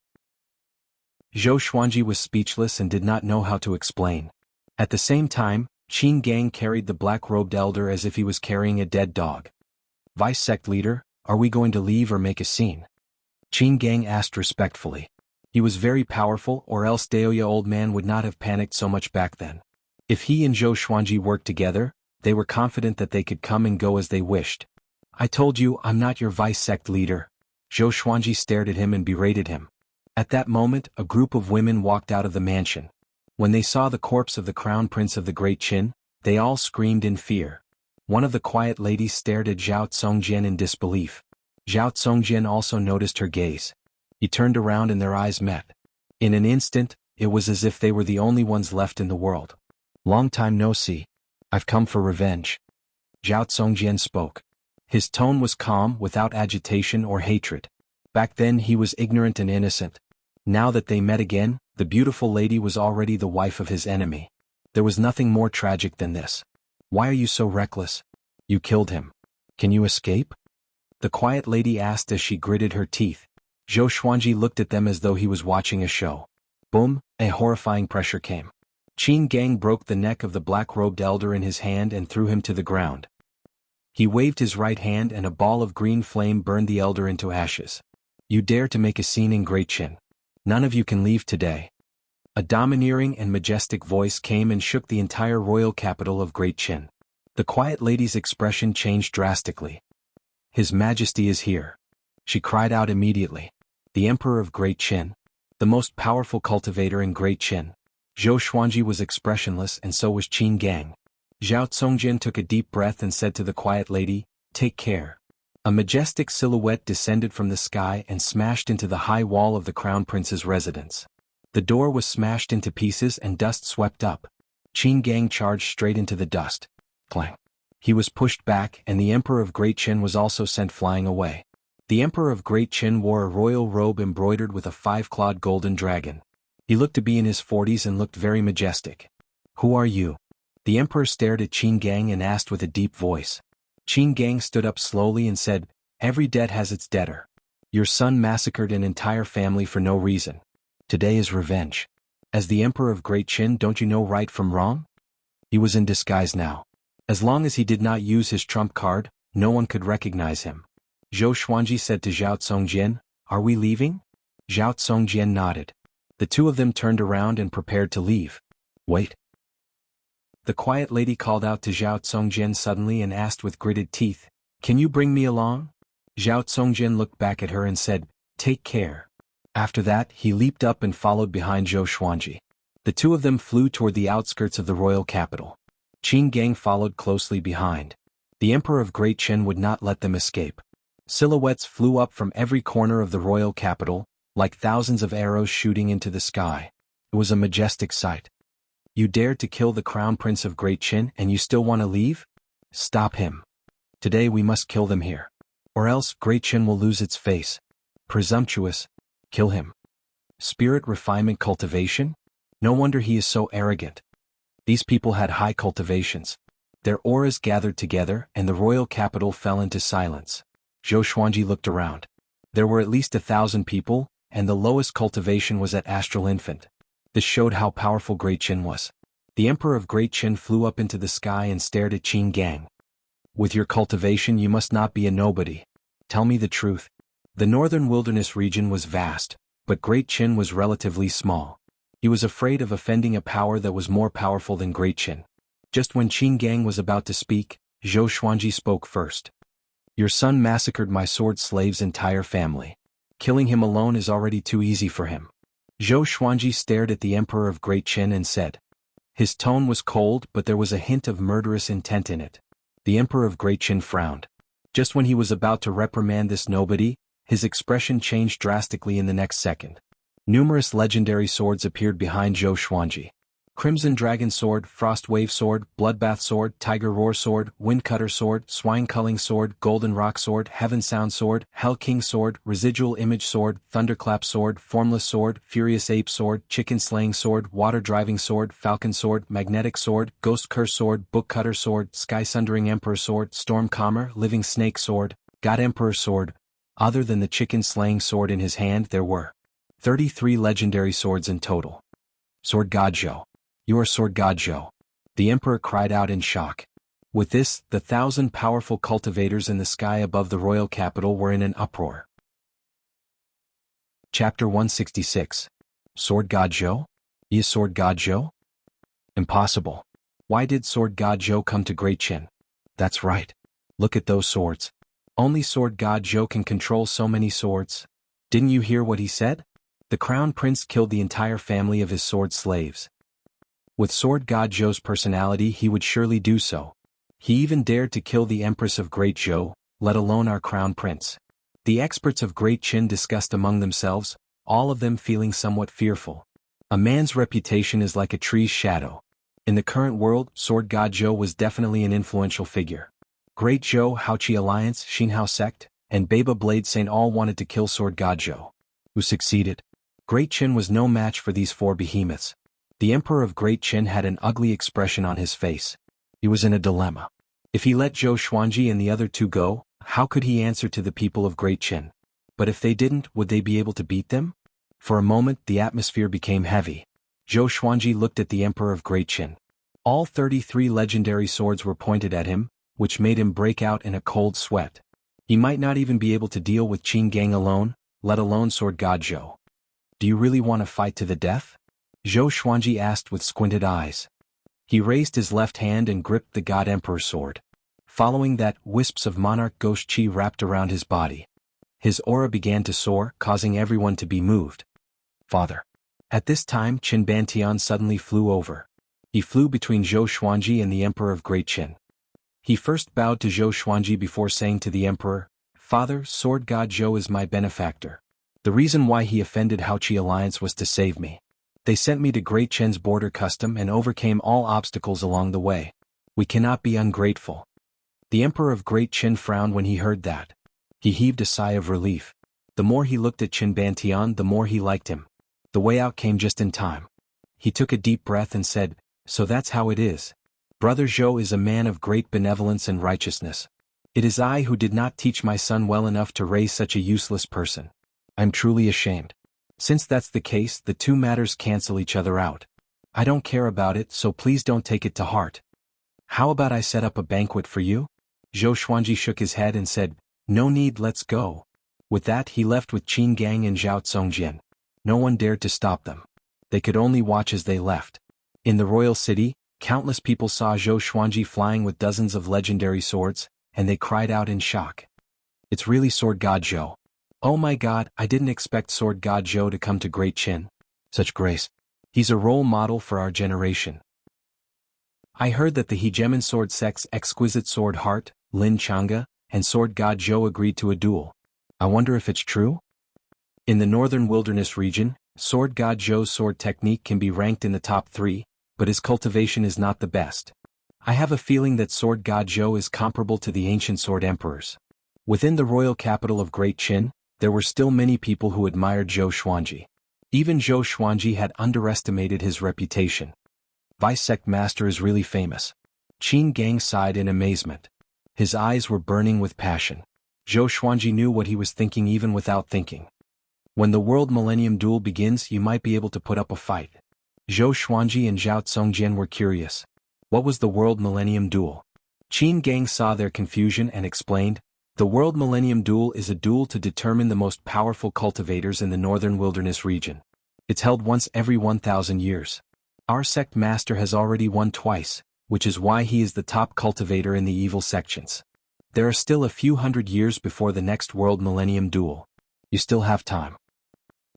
Zhou Xuanji was speechless and did not know how to explain. At the same time, Qin Gang carried the black-robed elder as if he was carrying a dead dog. Vice sect leader, are we going to leave or make a scene? Qin Gang asked respectfully. He was very powerful, or else Daoya old man would not have panicked so much back then. If he and Zhou Xuanji worked together, they were confident that they could come and go as they wished. I told you I'm not your vice sect leader. Zhou Xuanji stared at him and berated him. At that moment, a group of women walked out of the mansion. When they saw the corpse of the Crown Prince of the Great Qin, they all screamed in fear. One of the quiet ladies stared at Zhao Tsongjian in disbelief. Zhao Tsongjian also noticed her gaze. He turned around and their eyes met. In an instant, it was as if they were the only ones left in the world. Long time no see. I've come for revenge. Zhao Tsongjian spoke. His tone was calm, without agitation or hatred. Back then he was ignorant and innocent. Now that they met again, the beautiful lady was already the wife of his enemy. There was nothing more tragic than this. Why are you so reckless? You killed him. Can you escape? The quiet lady asked as she gritted her teeth. Zhou Xuanji looked at them as though he was watching a show. Boom, a horrifying pressure came. Qin Gang broke the neck of the black-robed elder in his hand and threw him to the ground. He waved his right hand and a ball of green flame burned the elder into ashes. You dare to make a scene in Great Qin. None of you can leave today. A domineering and majestic voice came and shook the entire royal capital of Great Qin. The quiet lady's expression changed drastically. His Majesty is here. She cried out immediately. The Emperor of Great Qin. The most powerful cultivator in Great Qin. Zhou Xuanji was expressionless and so was Qin Gang. Zhao Tsongjian took a deep breath and said to the quiet lady, Take care. A majestic silhouette descended from the sky and smashed into the high wall of the Crown Prince's residence. The door was smashed into pieces and dust swept up. Qin Gang charged straight into the dust. Clang. He was pushed back and the Emperor of Great Qin was also sent flying away. The Emperor of Great Qin wore a royal robe embroidered with a 5-clawed golden dragon. He looked to be in his 40s and looked very majestic. Who are you? The Emperor stared at Qin Gang and asked with a deep voice. Qin Gang stood up slowly and said, Every debt has its debtor. Your son massacred an entire family for no reason. Today is revenge. As the Emperor of Great Qin, don't you know right from wrong? He was in disguise now. As long as he did not use his trump card, no one could recognize him. Zhou Xuanji said to Zhao Tsongjian, Are we leaving? Zhao Tsongjian nodded. The two of them turned around and prepared to leave. Wait. The quiet lady called out to Zhao Tsongjian suddenly and asked with gritted teeth, Can you bring me along? Zhao Tsongjian looked back at her and said, Take care. After that, he leaped up and followed behind Zhou Xuanji. The two of them flew toward the outskirts of the royal capital. Qin Gang followed closely behind. The Emperor of Great Qin would not let them escape. Silhouettes flew up from every corner of the royal capital, like thousands of arrows shooting into the sky. It was a majestic sight. You dared to kill the crown prince of Great Qin and you still want to leave? Stop him. Today we must kill them here. Or else Great Qin will lose its face. Presumptuous. Kill him. Spirit refinement cultivation? No wonder he is so arrogant. These people had high cultivations. Their auras gathered together and the royal capital fell into silence. Zhou Xuanji looked around. There were at least 1,000 people, and the lowest cultivation was at Astral Infant. This showed how powerful Great Qin was. The Emperor of Great Qin flew up into the sky and stared at Qin Gang. With your cultivation you must not be a nobody. Tell me the truth. The northern wilderness region was vast, but Great Qin was relatively small. He was afraid of offending a power that was more powerful than Great Qin. Just when Qin Gang was about to speak, Zhou Xuanji spoke first. Your son massacred my sword slave's entire family. Killing him alone is already too easy for him. Zhou Xuanji stared at the Emperor of Great Qin and said. His tone was cold but there was a hint of murderous intent in it. The Emperor of Great Qin frowned. Just when he was about to reprimand this nobody, his expression changed drastically in the next second. Numerous legendary swords appeared behind Zhou Xuanji. Crimson Dragon Sword, Frost Wave Sword, Bloodbath Sword, Tiger Roar Sword, Wind Cutter Sword, Swine Culling Sword, Golden Rock Sword, Heaven Sound Sword, Hell King Sword, Residual Image Sword, Thunderclap Sword, Formless Sword, Furious Ape Sword, Chicken Slaying Sword, Water Driving Sword, Falcon Sword, Magnetic Sword, Ghost Curse Sword, Book Cutter Sword, Sky Sundering Emperor Sword, Storm Calmer, Living Snake Sword, God Emperor Sword. Other than the Chicken Slaying Sword in his hand there were 33 legendary swords in total. Sword God Zhou. You are Sword God Zhou. The Emperor cried out in shock. With this, the 1,000 powerful cultivators in the sky above the royal capital were in an uproar. Chapter 166. Sword God Zhou? Is Sword God Zhou? Impossible. Why did Sword God Zhou come to Great Qin? That's right. Look at those swords. Only Sword God Zhou can control so many swords. Didn't you hear what he said? The crown prince killed the entire family of his sword slaves. With Sword God Zhou's personality he would surely do so. He even dared to kill the Empress of Great Zhou, let alone our crown prince. The experts of Great Qin discussed among themselves, all of them feeling somewhat fearful. A man's reputation is like a tree's shadow. In the current world, Sword God Zhou was definitely an influential figure. Great Zhou, Haoqi Alliance, Xinhao Sect, and Baba Blade Saint all wanted to kill Sword God Zhou. Who succeeded? Great Qin was no match for these 4 behemoths. The Emperor of Great Qin had an ugly expression on his face. He was in a dilemma. If he let Zhou Xuanji and the other 2 go, how could he answer to the people of Great Qin? But if they didn't, would they be able to beat them? For a moment the atmosphere became heavy. Zhou Xuanji looked at the Emperor of Great Qin. All 33 legendary swords were pointed at him, which made him break out in a cold sweat. He might not even be able to deal with Qin Gang alone, let alone Sword God Zhou. Do you really want to fight to the death? Zhou Xuanji asked with squinted eyes. He raised his left hand and gripped the God Emperor sword. Following that, wisps of monarch ghost chi wrapped around his body. His aura began to soar, causing everyone to be moved. Father. At this time Qin Bantian suddenly flew over. He flew between Zhou Xuanji and the Emperor of Great Qin. He first bowed to Zhou Xuanji before saying to the Emperor, Father, Sword God Zhou is my benefactor. The reason why he offended Haoqi Alliance was to save me. They sent me to Great Qin's border custom and overcame all obstacles along the way. We cannot be ungrateful. The Emperor of Great Qin frowned when he heard that. He heaved a sigh of relief. The more he looked at Qin Bantian, the more he liked him. The way out came just in time. He took a deep breath and said, So that's how it is. Brother Zhou is a man of great benevolence and righteousness. It is I who did not teach my son well enough to raise such a useless person. I'm truly ashamed. Since that's the case, the 2 matters cancel each other out. I don't care about it, so please don't take it to heart. How about I set up a banquet for you? Zhou Xuanji shook his head and said, No need, let's go. With that he left with Qin Gang and Zhao Tsongjian. No one dared to stop them. They could only watch as they left. In the royal city, countless people saw Zhou Xuanji flying with dozens of legendary swords, and they cried out in shock. It's really Sword God Zhou. Oh my God, I didn't expect Sword God Zhou to come to Great Qin. Such grace. He's a role model for our generation. I heard that the Hegemon Sword Sect's exquisite Sword Heart, Lin Changa, and Sword God Zhou agreed to a duel. I wonder if it's true? In the northern wilderness region, Sword God Zhou's sword technique can be ranked in the top 3, but his cultivation is not the best. I have a feeling that Sword God Zhou is comparable to the ancient sword emperors. Within the royal capital of Great Qin, there were still many people who admired Zhou Xuanji. Even Zhou Xuanji had underestimated his reputation. Vice Sect Master is really famous. Qin Gang sighed in amazement. His eyes were burning with passion. Zhou Xuanji knew what he was thinking even without thinking. When the World Millennium Duel begins, you might be able to put up a fight. Zhou Xuanji and Zhao Tsongjian were curious. What was the World Millennium Duel? Qin Gang saw their confusion and explained, the World Millennium Duel is a duel to determine the most powerful cultivators in the Northern Wilderness region. It's held once every 1,000 years. Our sect master has already won twice, which is why he is the top cultivator in the evil sections. There are still a few hundred years before the next World Millennium Duel. You still have time.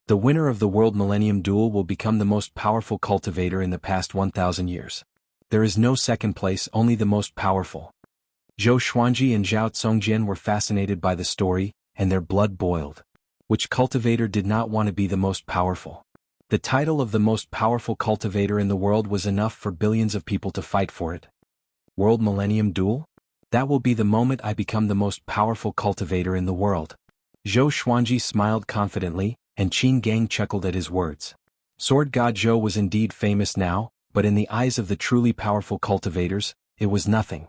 The winner of the World Millennium Duel will become the most powerful cultivator in the past 1,000 years. There is no second place, only the most powerful. Zhou Xuanji and Zhao Tsongjian were fascinated by the story, and their blood boiled. Which cultivator did not want to be the most powerful? The title of the most powerful cultivator in the world was enough for billions of people to fight for it. World Millennium Duel? That will be the moment I become the most powerful cultivator in the world. Zhou Xuanji smiled confidently, and Qin Gang chuckled at his words. Sword God Zhou was indeed famous now, but in the eyes of the truly powerful cultivators, it was nothing.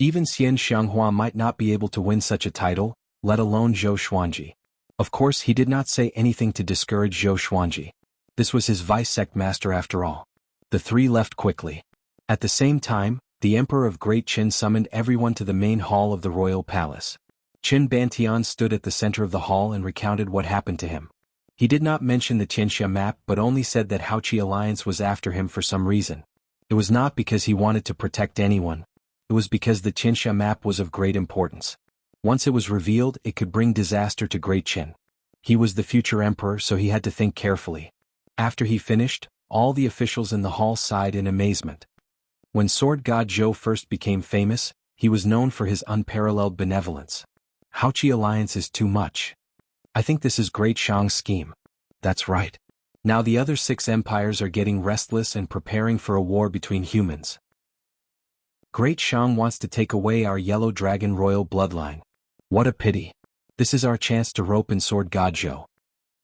Even Xian Xianghua might not be able to win such a title, let alone Zhou Xuanji. Of course he did not say anything to discourage Zhou Xuanji. This was his vice sect master after all. The three left quickly. At the same time, the Emperor of Great Qin summoned everyone to the main hall of the royal palace. Qin Bantian stood at the center of the hall and recounted what happened to him. He did not mention the Qianxia map but only said that Haoqi Alliance was after him for some reason. It was not because he wanted to protect anyone. It was because the Qianxia map was of great importance. Once it was revealed, it could bring disaster to Great Qin. He was the future emperor, so he had to think carefully. After he finished, all the officials in the hall sighed in amazement. When Sword God Zhou first became famous, he was known for his unparalleled benevolence. Haoqi Alliance is too much. I think this is Great Shang's scheme. That's right. Now the other 6 empires are getting restless and preparing for a war between humans. Great Shang wants to take away our yellow dragon royal bloodline. What a pity. This is our chance to rope in Sword God Zhou.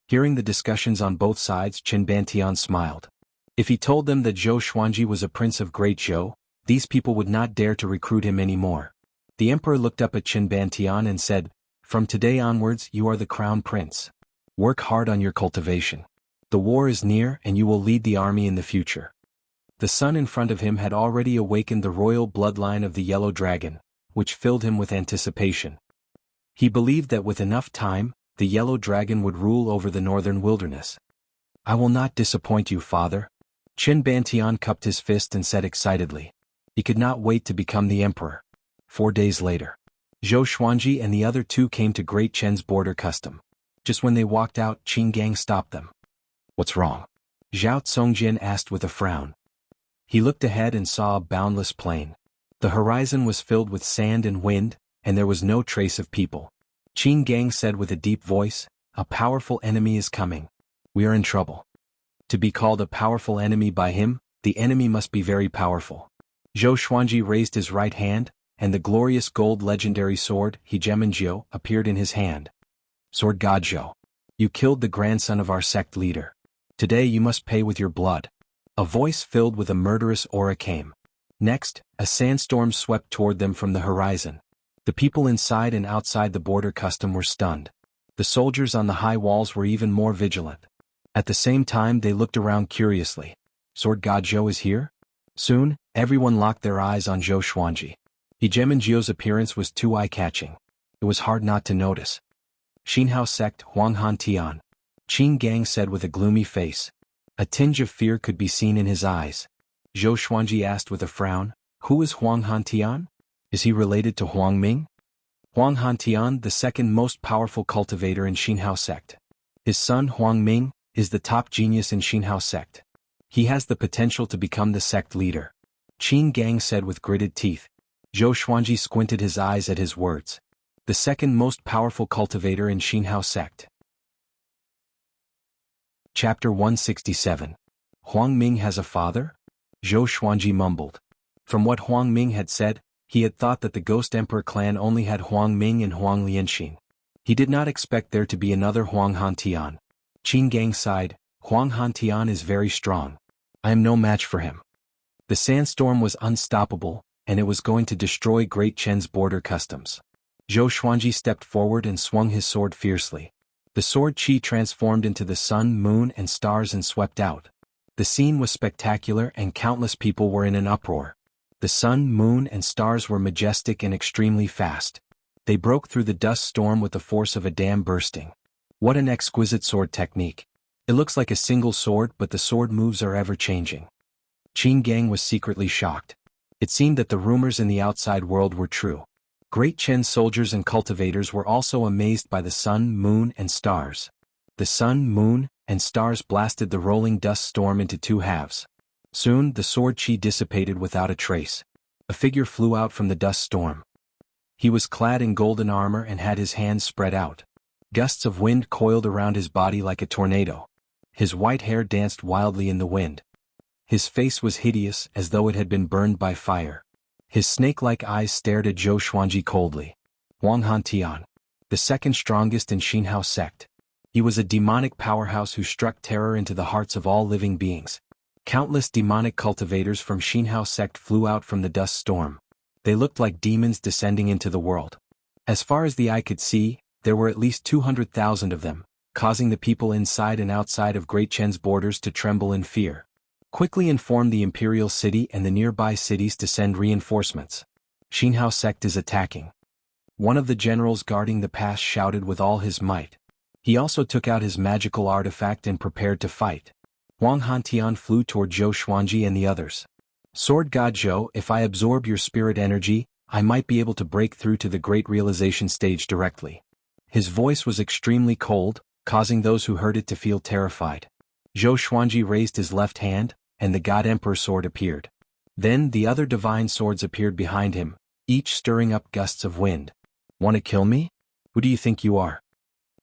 Hearing the discussions on both sides, Qin Bantian smiled. If he told them that Zhou Xuanji was a prince of Great Zhou, these people would not dare to recruit him anymore. The emperor looked up at Qin Bantian and said, from today onwards you are the crown prince. Work hard on your cultivation. The war is near and you will lead the army in the future. The sun in front of him had already awakened the royal bloodline of the yellow dragon, which filled him with anticipation. He believed that with enough time, the yellow dragon would rule over the northern wilderness. I will not disappoint you, father. Qin Bantian cupped his fist and said excitedly. He could not wait to become the emperor. 4 days later. Zhou Xuanji and the other 2 came to Great Qin's border custom. Just when they walked out, Qin Gang stopped them. What's wrong? Zhao Tsongjian asked with a frown. He looked ahead and saw a boundless plain. The horizon was filled with sand and wind, and there was no trace of people. Qin Gang said with a deep voice, a powerful enemy is coming. We are in trouble. To be called a powerful enemy by him, the enemy must be very powerful. Zhou Xuanji raised his right hand, and the glorious gold legendary sword, Hegemonjio, appeared in his hand. Sword God Zhou. You killed the grandson of our sect leader. Today you must pay with your blood. A voice filled with a murderous aura came. Next, a sandstorm swept toward them from the horizon. The people inside and outside the border custom were stunned. The soldiers on the high walls were even more vigilant. At the same time they looked around curiously. Sword God Zhou is here? Soon, everyone locked their eyes on Zhou Xuanji. Hegemonjio's appearance was too eye-catching. It was hard not to notice. Xinhao sect Huang Han Tian. Qin Gang said with a gloomy face. A tinge of fear could be seen in his eyes. Zhou Xuanji asked with a frown, who is Huang Han Tian? Is he related to Huang Ming? Huang Han Tian, the second most powerful cultivator in Xinhao sect. His son Huang Ming is the top genius in Xinhao sect. He has the potential to become the sect leader. Qin Gang said with gritted teeth. Zhou Xuanji squinted his eyes at his words. The second most powerful cultivator in Xinhao sect. Chapter 167. Huang Ming has a father? Zhou Xuanji mumbled. From what Huang Ming had said, he had thought that the Ghost Emperor clan only had Huang Ming and Huang Lianxin. He did not expect there to be another Huang Hantian. Qin Gang sighed, Huang Hantian is very strong. I am no match for him. The sandstorm was unstoppable, and it was going to destroy Great Chen's border customs. Zhou Xuanji stepped forward and swung his sword fiercely. The sword qi transformed into the sun, moon, and stars and swept out. The scene was spectacular and countless people were in an uproar. The sun, moon, and stars were majestic and extremely fast. They broke through the dust storm with the force of a dam bursting. What an exquisite sword technique. It looks like a single sword, but the sword moves are ever-changing. Qin Gang was secretly shocked. It seemed that the rumors in the outside world were true. Great Chen soldiers and cultivators were also amazed by the sun, moon, and stars. The sun, moon, and stars blasted the rolling dust storm into two halves. Soon, the sword qi dissipated without a trace. A figure flew out from the dust storm. He was clad in golden armor and had his hands spread out. Gusts of wind coiled around his body like a tornado. His white hair danced wildly in the wind. His face was hideous as though it had been burned by fire. His snake-like eyes stared at Zhou Xuanji coldly. Huang Hantian, the second strongest in Xinhao sect. He was a demonic powerhouse who struck terror into the hearts of all living beings. Countless demonic cultivators from Xinhao sect flew out from the dust storm. They looked like demons descending into the world. As far as the eye could see, there were at least 200,000 of them, causing the people inside and outside of Great Chen's borders to tremble in fear. Quickly inform the imperial city and the nearby cities to send reinforcements. Xinhao sect is attacking. One of the generals guarding the pass shouted with all his might. He also took out his magical artifact and prepared to fight. Huang Hantian flew toward Zhou Xuanji and the others. Sword God Zhou, if I absorb your spirit energy, I might be able to break through to the great realization stage directly. His voice was extremely cold, causing those who heard it to feel terrified. Zhou Xuanji raised his left hand, and the God Emperor sword appeared. Then the other divine swords appeared behind him, each stirring up gusts of wind. Want to kill me? Who do you think you are?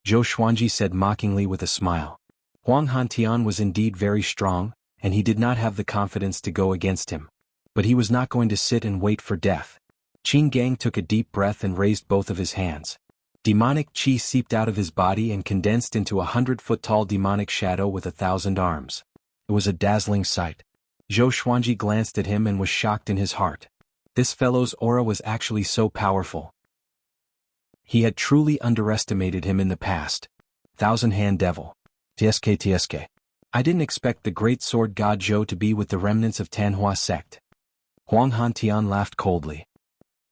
Zhou Xuanji said mockingly with a smile. Huang Hantian was indeed very strong, and he did not have the confidence to go against him. But he was not going to sit and wait for death. Qin Gang took a deep breath and raised both of his hands. Demonic qi seeped out of his body and condensed into a 100-foot-tall demonic shadow with 1,000 arms. It was a dazzling sight. Zhou Xuanji glanced at him and was shocked in his heart. This fellow's aura was actually so powerful. He had truly underestimated him in the past. Thousand-Hand Devil. TSK. I didn't expect the great sword god Zhou to be with the remnants of Tanhua sect. Huang Hantian laughed coldly.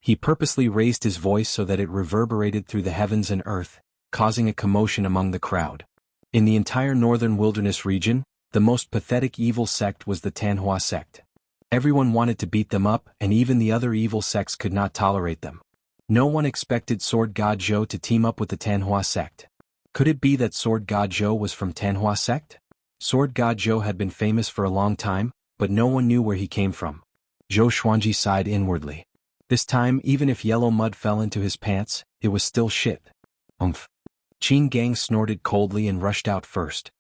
He purposely raised his voice so that it reverberated through the heavens and earth, causing a commotion among the crowd. In the entire northern wilderness region, the most pathetic evil sect was the Tanhua sect. Everyone wanted to beat them up, and even the other evil sects could not tolerate them. No one expected Sword God Zhou to team up with the Tanhua sect. Could it be that Sword God Zhou was from Tanhua sect? Sword God Zhou had been famous for a long time, but no one knew where he came from. Zhou Xuanji sighed inwardly. This time, even if yellow mud fell into his pants, it was still shit. Qin Gang snorted coldly and rushed out first.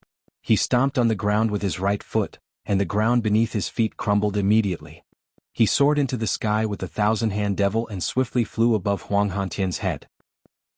He stomped on the ground with his right foot, and the ground beneath his feet crumbled immediately. He soared into the sky with the Thousand-Hand Devil and swiftly flew above Huang Hantian's head.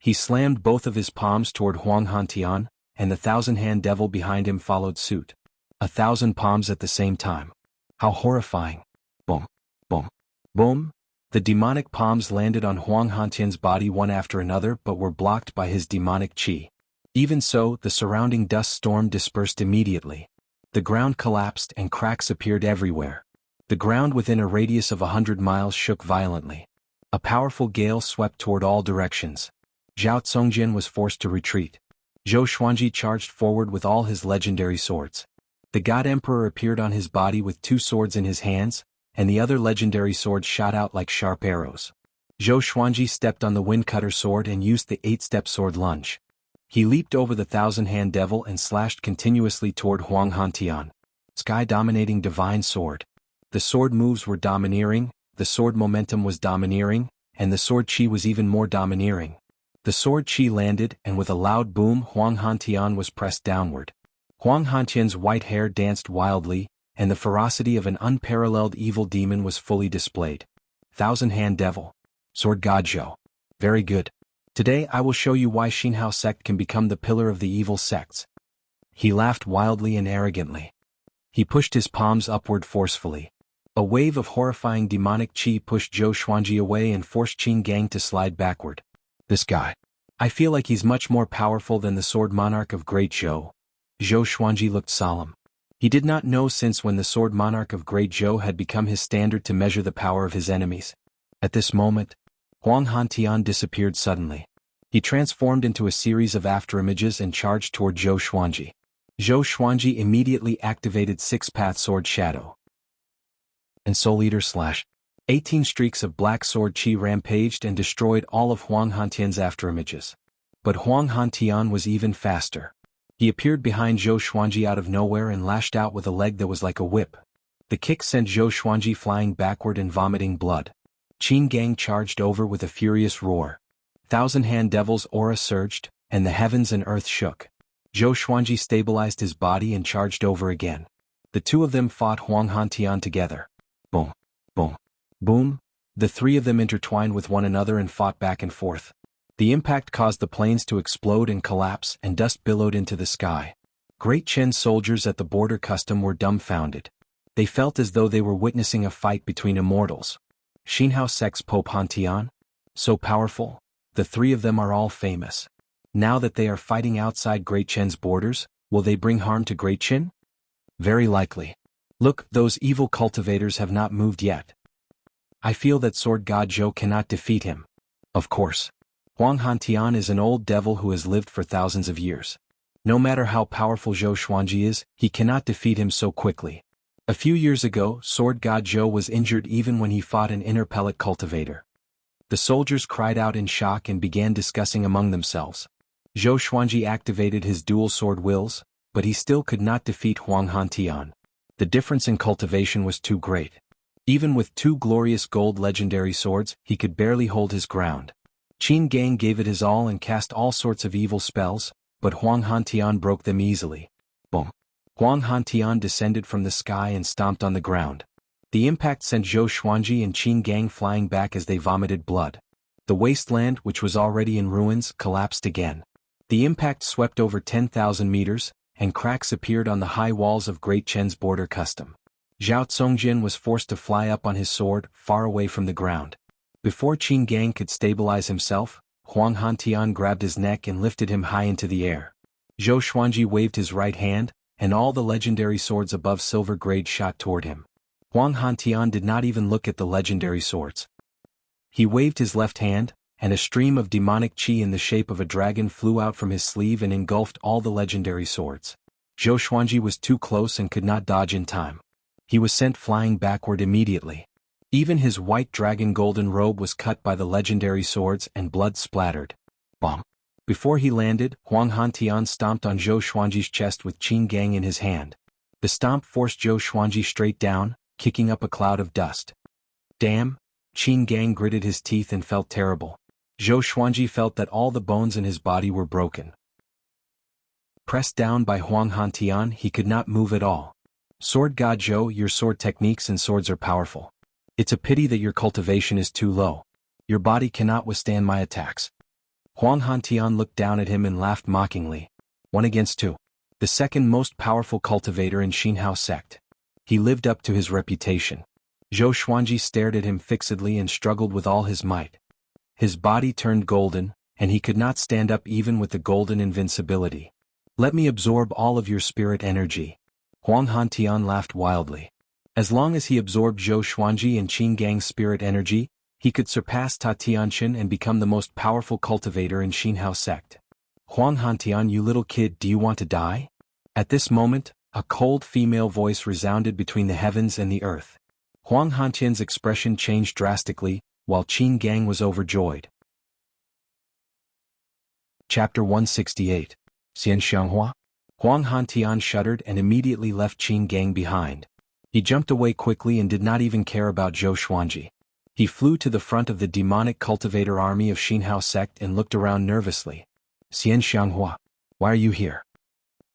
He slammed both of his palms toward Huang Hantian, and the Thousand-Hand Devil behind him followed suit. 1,000 palms at the same time. How horrifying. Boom, boom, boom. The demonic palms landed on Huang Hantian's body one after another but were blocked by his demonic qi. Even so, the surrounding dust storm dispersed immediately. The ground collapsed and cracks appeared everywhere. The ground within a radius of 100 miles shook violently. A powerful gale swept toward all directions. Zhao Congjian was forced to retreat. Zhou Xuanji charged forward with all his legendary swords. The God Emperor appeared on his body with 2 swords in his hands, and the other legendary swords shot out like sharp arrows. Zhou Xuanji stepped on the Windcutter sword and used the 8-step sword lunge. He leaped over the Thousand-Hand Devil and slashed continuously toward Huang Hantian. Sky-dominating divine sword. The sword moves were domineering, the sword momentum was domineering, and the sword qi was even more domineering. The sword qi landed, and with a loud boom Huang Hantian was pressed downward. Huang Hantian's white hair danced wildly, and the ferocity of an unparalleled evil demon was fully displayed. Thousand-Hand Devil. Sword God Zhou. Very good. Today I will show you why Xinhao sect can become the pillar of the evil sects. He laughed wildly and arrogantly. He pushed his palms upward forcefully. A wave of horrifying demonic chi pushed Zhou Xuanji away and forced Qin Gang to slide backward. This guy. I feel like he's much more powerful than the Sword Monarch of Great Zhou. Zhou Xuanji looked solemn. He did not know since when the Sword Monarch of Great Zhou had become his standard to measure the power of his enemies. At this moment, Huang Hantian disappeared suddenly. He transformed into a series of afterimages and charged toward Zhou Xuanji. Zhou Xuanji immediately activated Six-Path Sword Shadow. And Soul Eater / 18 streaks of black sword chi rampaged and destroyed all of Huang Hantian's afterimages. But Huang Hantian was even faster. He appeared behind Zhou Xuanji out of nowhere and lashed out with a leg that was like a whip. The kick sent Zhou Xuanji flying backward and vomiting blood. Qin Gang charged over with a furious roar. Thousand-Hand Devil's aura surged, and the heavens and earth shook. Zhou Xuanji stabilized his body and charged over again. The two of them fought Huang Hantian together. Boom, boom, boom. The three of them intertwined with one another and fought back and forth. The impact caused the planes to explode and collapse, and dust billowed into the sky. Great Chen soldiers at the border custom were dumbfounded. They felt as though they were witnessing a fight between immortals. Xinhao sect's Pope Hantian? So powerful? The three of them are all famous. Now that they are fighting outside Great Chen's borders, will they bring harm to Great Chen? Very likely. Look, those evil cultivators have not moved yet. I feel that Sword God Zhou cannot defeat him. Of course. Huang Hantian is an old devil who has lived for thousands of years. No matter how powerful Zhou Xuanji is, he cannot defeat him so quickly. A few years ago, Sword God Zhou was injured even when he fought an inner pellet cultivator. The soldiers cried out in shock and began discussing among themselves. Zhou Xuanji activated his dual sword wills, but he still could not defeat Huang Hantian. The difference in cultivation was too great. Even with two glorious gold legendary swords, he could barely hold his ground. Qin Gang gave it his all and cast all sorts of evil spells, but Huang Hantian broke them easily. Boom. Huang Hantian descended from the sky and stomped on the ground. The impact sent Zhou Xuanji and Qin Gang flying back as they vomited blood. The wasteland, which was already in ruins, collapsed again. The impact swept over 10,000 meters, and cracks appeared on the high walls of Great Chen's border custom. Zhao Tsongjin was forced to fly up on his sword, far away from the ground. Before Qin Gang could stabilize himself, Huang Hantian grabbed his neck and lifted him high into the air. Zhou Xuanji waved his right hand, and all the legendary swords above silver grade shot toward him. Huang Hantian did not even look at the legendary swords. He waved his left hand, and a stream of demonic chi in the shape of a dragon flew out from his sleeve and engulfed all the legendary swords. Zhou Xuanji was too close and could not dodge in time. He was sent flying backward immediately. Even his white dragon golden robe was cut by the legendary swords and blood splattered. Bomb. Before he landed, Huang Hantian stomped on Zhou Xuanji's chest with Qin Gang in his hand. The stomp forced Zhou Xuanji straight down, kicking up a cloud of dust. Damn! Qin Gang gritted his teeth and felt terrible. Zhou Xuanji felt that all the bones in his body were broken. Pressed down by Huang Hantian, he could not move at all. Sword God Zhou, your sword techniques and swords are powerful. It's a pity that your cultivation is too low. Your body cannot withstand my attacks. Huang Hantian looked down at him and laughed mockingly. 1 against 2. The second most powerful cultivator in Xinhao sect. He lived up to his reputation. Zhou Xuanji stared at him fixedly and struggled with all his might. His body turned golden, and he could not stand up even with the golden invincibility. Let me absorb all of your spirit energy. Huang Hantian laughed wildly. As long as he absorbed Zhou Xuanji and Qin Gang's spirit energy, he could surpass Ta Tianqian and become the most powerful cultivator in Xinhao sect. Huang Hantian, you little kid, do you want to die? At this moment, a cold female voice resounded between the heavens and the earth. Huang Hantian's expression changed drastically, while Qin Gang was overjoyed. Chapter 168. Xian Xianghua? Huang Hantian shuddered and immediately left Qin Gang behind. He jumped away quickly and did not even care about Zhou Xuanji. He flew to the front of the demonic cultivator army of Xinhao sect and looked around nervously. Xian Xianghua, why are you here?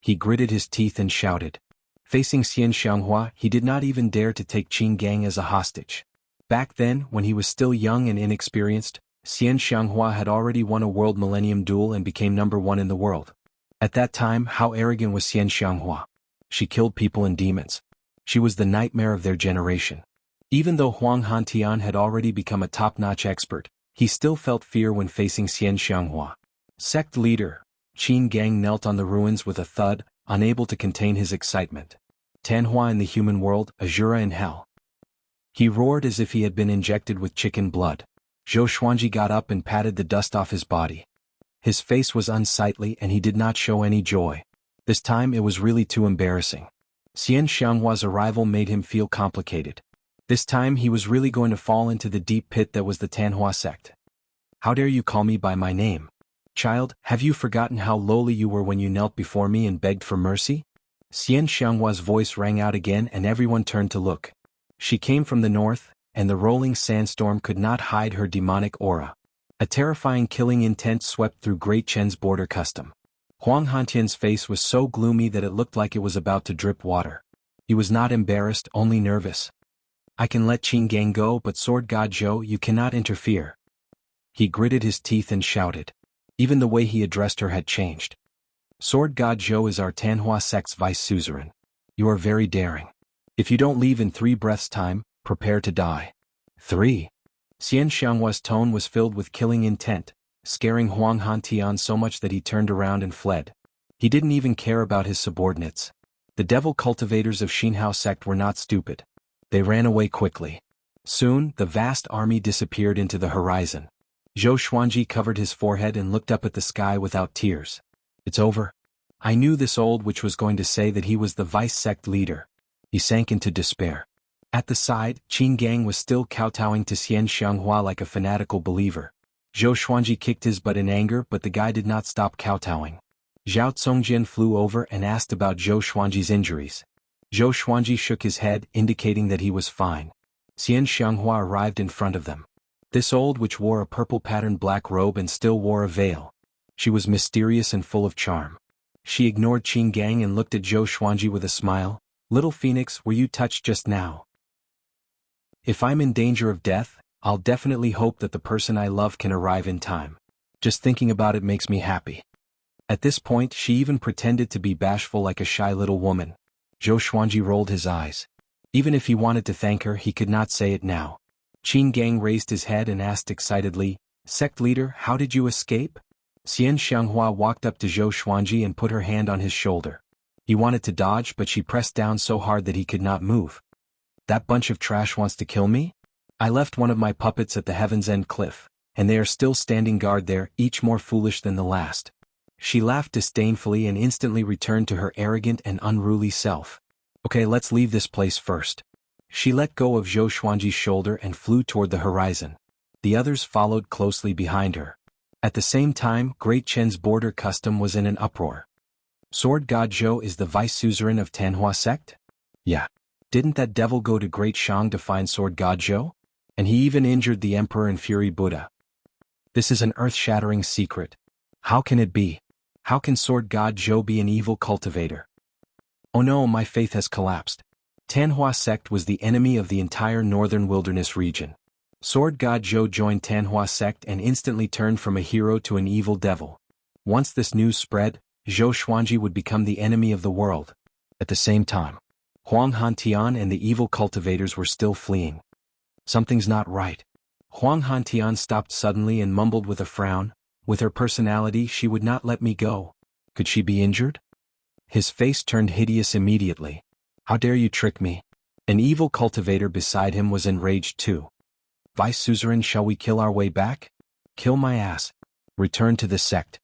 He gritted his teeth and shouted. Facing Xian Xianghua, he did not even dare to take Qin Gang as a hostage. Back then, when he was still young and inexperienced, Xian Xianghua had already won a World Millennium Duel and became #1 in the world. At that time, how arrogant was Xian Xianghua? She killed people and demons. She was the nightmare of their generation. Even though Huang Hantian had already become a top-notch expert, he still felt fear when facing Xian Xianghua. Sect leader, Qin Gang knelt on the ruins with a thud, unable to contain his excitement. Tanhua in the human world, Azura in hell. He roared as if he had been injected with chicken blood. Zhou Xuanji got up and patted the dust off his body. His face was unsightly and he did not show any joy. This time it was really too embarrassing. Xian Xianghua's arrival made him feel complicated. This time he was really going to fall into the deep pit that was the Tanhua sect. How dare you call me by my name? Child, have you forgotten how lowly you were when you knelt before me and begged for mercy? Xian Xianghua's voice rang out again and everyone turned to look. She came from the north, and the rolling sandstorm could not hide her demonic aura. A terrifying killing intent swept through Great Chen's border custom. Huang Hantian's face was so gloomy that it looked like it was about to drip water. He was not embarrassed, only nervous. I can let Qin Gang go, but Sword God Zhou, you cannot interfere. He gritted his teeth and shouted. Even the way he addressed her had changed. Sword God Zhou is our Tanhua sect's vice suzerain. You are very daring. If you don't leave in 3 breaths' time, prepare to die. 3. Xian Xianghua's tone was filled with killing intent, scaring Huang Hantian so much that he turned around and fled. He didn't even care about his subordinates. The devil cultivators of Xinhao sect were not stupid. They ran away quickly. Soon, the vast army disappeared into the horizon. Zhou Xuanji covered his forehead and looked up at the sky without tears. It's over. I knew this old witch was going to say that he was the vice sect leader. He sank into despair. At the side, Qin Gang was still kowtowing to Xian Xianghua like a fanatical believer. Zhou Xuanji kicked his butt in anger, but the guy did not stop kowtowing. Zhao Congjian flew over and asked about Zhou Xuanji's injuries. Zhou Xuanji shook his head, indicating that he was fine. Xian Xianghua arrived in front of them. This old witch wore a purple-patterned black robe and still wore a veil. She was mysterious and full of charm. She ignored Qin Gang and looked at Zhou Xuanji with a smile. Little Phoenix, were you touched just now? If I'm in danger of death, I'll definitely hope that the person I love can arrive in time. Just thinking about it makes me happy. At this point, she even pretended to be bashful like a shy little woman. Zhou Xuanji rolled his eyes. Even if he wanted to thank her, he could not say it now. Qin Gang raised his head and asked excitedly, Sect leader, how did you escape? Xian Xianghua walked up to Zhou Xuanji and put her hand on his shoulder. He wanted to dodge, but she pressed down so hard that he could not move. That bunch of trash wants to kill me? I left one of my puppets at the Heaven's End cliff, and they are still standing guard there, each more foolish than the last. She laughed disdainfully and instantly returned to her arrogant and unruly self. Okay, let's leave this place first. She let go of Zhou Xuanji's shoulder and flew toward the horizon. The others followed closely behind her. At the same time, Great Chen's border custom was in an uproar. Sword God Zhou is the vice suzerain of Tanhua sect? Yeah. Didn't that devil go to Great Shang to find Sword God Zhou? And he even injured the Emperor and Fury Buddha. This is an earth-shattering secret. How can it be? How can Sword God Zhou be an evil cultivator? Oh no, my faith has collapsed. Tanhua sect was the enemy of the entire northern wilderness region. Sword God Zhou joined Tanhua sect and instantly turned from a hero to an evil devil. Once this news spread, Zhou Xuanji would become the enemy of the world. At the same time, Huang Hantian and the evil cultivators were still fleeing. Something's not right. Huang Hantian stopped suddenly and mumbled with a frown. With her personality, she would not let me go. Could she be injured? His face turned hideous immediately. How dare you trick me? An evil cultivator beside him was enraged too. Vice suzerain, shall we kill our way back? Kill my ass. Return to the sect.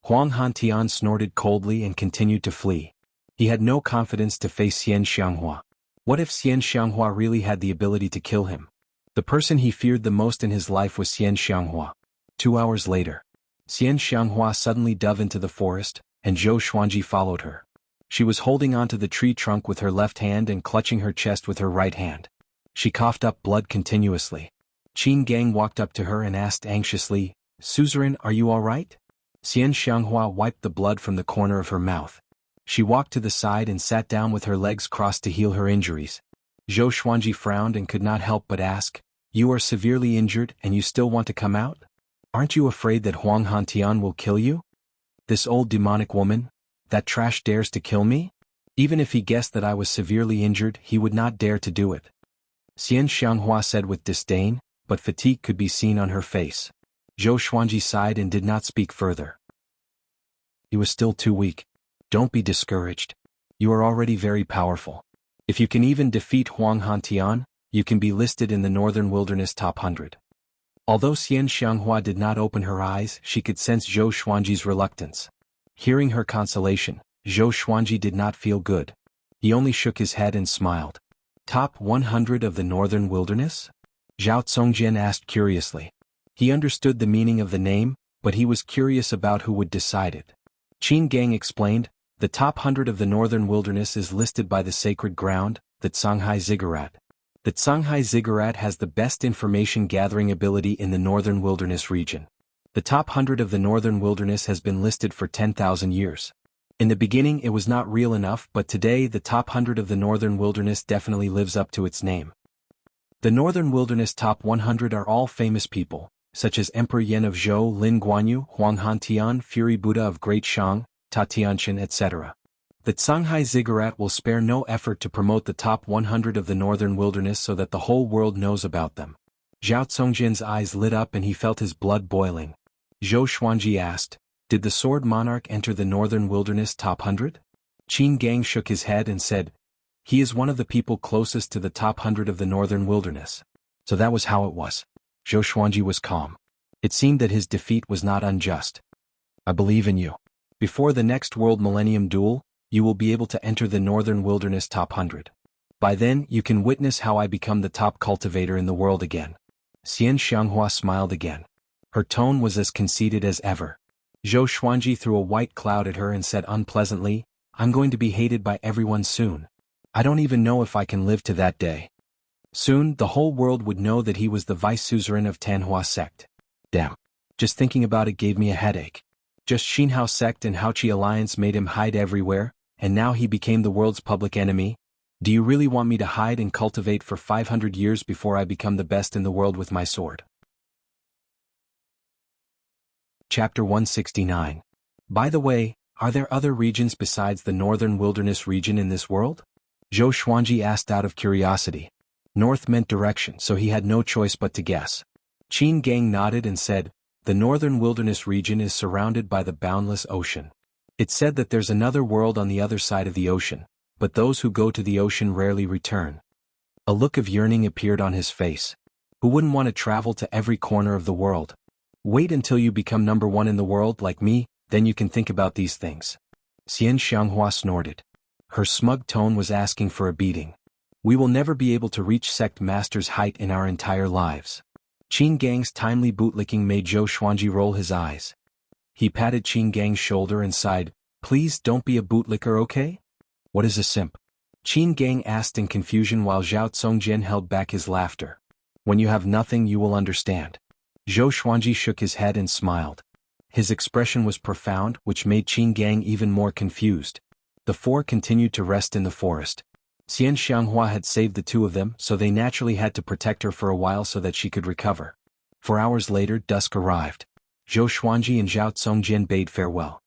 Huang Hantian snorted coldly and continued to flee. He had no confidence to face Xian Xianghua. What if Xian Xianghua really had the ability to kill him? The person he feared the most in his life was Xian Xianghua. 2 hours later, Xian Xianghua suddenly dove into the forest, and Zhou Xuanji followed her. She was holding onto the tree trunk with her left hand and clutching her chest with her right hand. She coughed up blood continuously. Qin Gang walked up to her and asked anxiously, Suzerain, are you all right? Xian Xianghua wiped the blood from the corner of her mouth. She walked to the side and sat down with her legs crossed to heal her injuries. Zhou Xuanji frowned and could not help but ask, "You are severely injured and you still want to come out? Aren't you afraid that Huang Hantian will kill you? This old demonic woman, that trash dares to kill me? Even if he guessed that I was severely injured, he would not dare to do it." Xian Xianghua said with disdain, but fatigue could be seen on her face. Zhou Xuanji sighed and did not speak further. He was still too weak. Don't be discouraged. You are already very powerful. If you can even defeat Huang Hantian, you can be listed in the Northern Wilderness Top 100. Although Xian Xianghua did not open her eyes, she could sense Zhou Xuanji's reluctance. Hearing her consolation, Zhou Xuanji did not feel good. He only shook his head and smiled. Top 100 of the Northern Wilderness? Zhao Congjian asked curiously. He understood the meaning of the name, but he was curious about who would decide it. Qin Gang explained, the top 100 of the Northern Wilderness is listed by the sacred ground, the Shanghai Ziggurat. The Shanghai Ziggurat has the best information gathering ability in the Northern Wilderness region. The top 100 of the Northern Wilderness has been listed for 10,000 years. In the beginning it was not real enough, but today the top 100 of the Northern Wilderness definitely lives up to its name. The Northern Wilderness top 100 are all famous people, such as Emperor Yan of Zhou, Lin Guanyu, Huang Hantian, Fury Buddha of Great Shang, Ta Tianqian, etc. The Shanghai Ziggurat will spare no effort to promote the top 100 of the Northern Wilderness so that the whole world knows about them. Zhao Congjian's eyes lit up and he felt his blood boiling. Zhou Xuanji asked, "Did the Sword Monarch enter the Northern Wilderness top 100? Qin Gang shook his head and said, "He is one of the people closest to the top 100 of the Northern Wilderness." So that was how it was. Zhou Xuanji was calm. It seemed that his defeat was not unjust. "I believe in you. Before the next World Millennium Duel, you will be able to enter the Northern Wilderness top 100. By then, you can witness how I become the top cultivator in the world again." Xian Xianghua smiled again. Her tone was as conceited as ever. Zhou Xuanji threw a white cloud at her and said unpleasantly, "I'm going to be hated by everyone soon. I don't even know if I can live to that day. Soon, the whole world would know that he was the vice suzerain of Tanhua sect. Damn. Just thinking about it gave me a headache. Just Xinhao sect and Haoqi alliance made him hide everywhere, and now he became the world's public enemy. Do you really want me to hide and cultivate for 500 years before I become the best in the world with my sword?" Chapter 169. By the way, are there other regions besides the Northern Wilderness region in this world? Zhou Xuanji asked out of curiosity. North meant direction, so he had no choice but to guess. Qin Gang nodded and said, "The Northern Wilderness region is surrounded by the boundless ocean. It's said that there's another world on the other side of the ocean, but those who go to the ocean rarely return." A look of yearning appeared on his face. Who wouldn't want to travel to every corner of the world? Wait until you become number one in the world like me, then you can think about these things. Xian Xianghua snorted. Her smug tone was asking for a beating. "We will never be able to reach sect master's height in our entire lives." Qin Gang's timely bootlicking made Zhou Xuanji roll his eyes. He patted Qin Gang's shoulder and sighed, "Please don't be a bootlicker, okay?" "What is a simp?" Qin Gang asked in confusion while Zhao Congjian held back his laughter. "When you have nothing you will understand." Zhou Xuanji shook his head and smiled. His expression was profound, which made Qin Gang even more confused. The four continued to rest in the forest. Xian Xianghua had saved the two of them, so they naturally had to protect her for a while so that she could recover. 4 hours later, dusk arrived. Zhou Xuanji and Zhao Congjian bade farewell.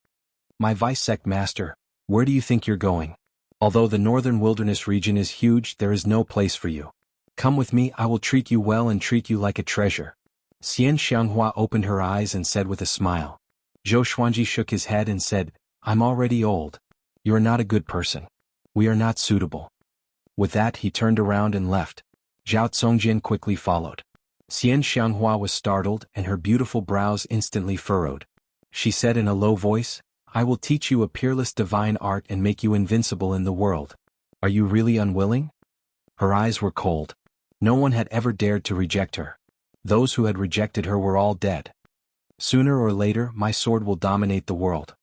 "My vice sect master, where do you think you're going? Although the Northern Wilderness region is huge, there is no place for you. Come with me, I will treat you well and treat you like a treasure." Xian Xianghua opened her eyes and said with a smile. Zhou Xuanji shook his head and said, "I'm already old. You are not a good person. We are not suitable." With that he turned around and left. Zhao Congjian quickly followed. Xian Xianghua was startled and her beautiful brows instantly furrowed. She said in a low voice, "I will teach you a peerless divine art and make you invincible in the world. Are you really unwilling?" Her eyes were cold. No one had ever dared to reject her. Those who had rejected her were all dead. "Sooner or later my sword will dominate the world.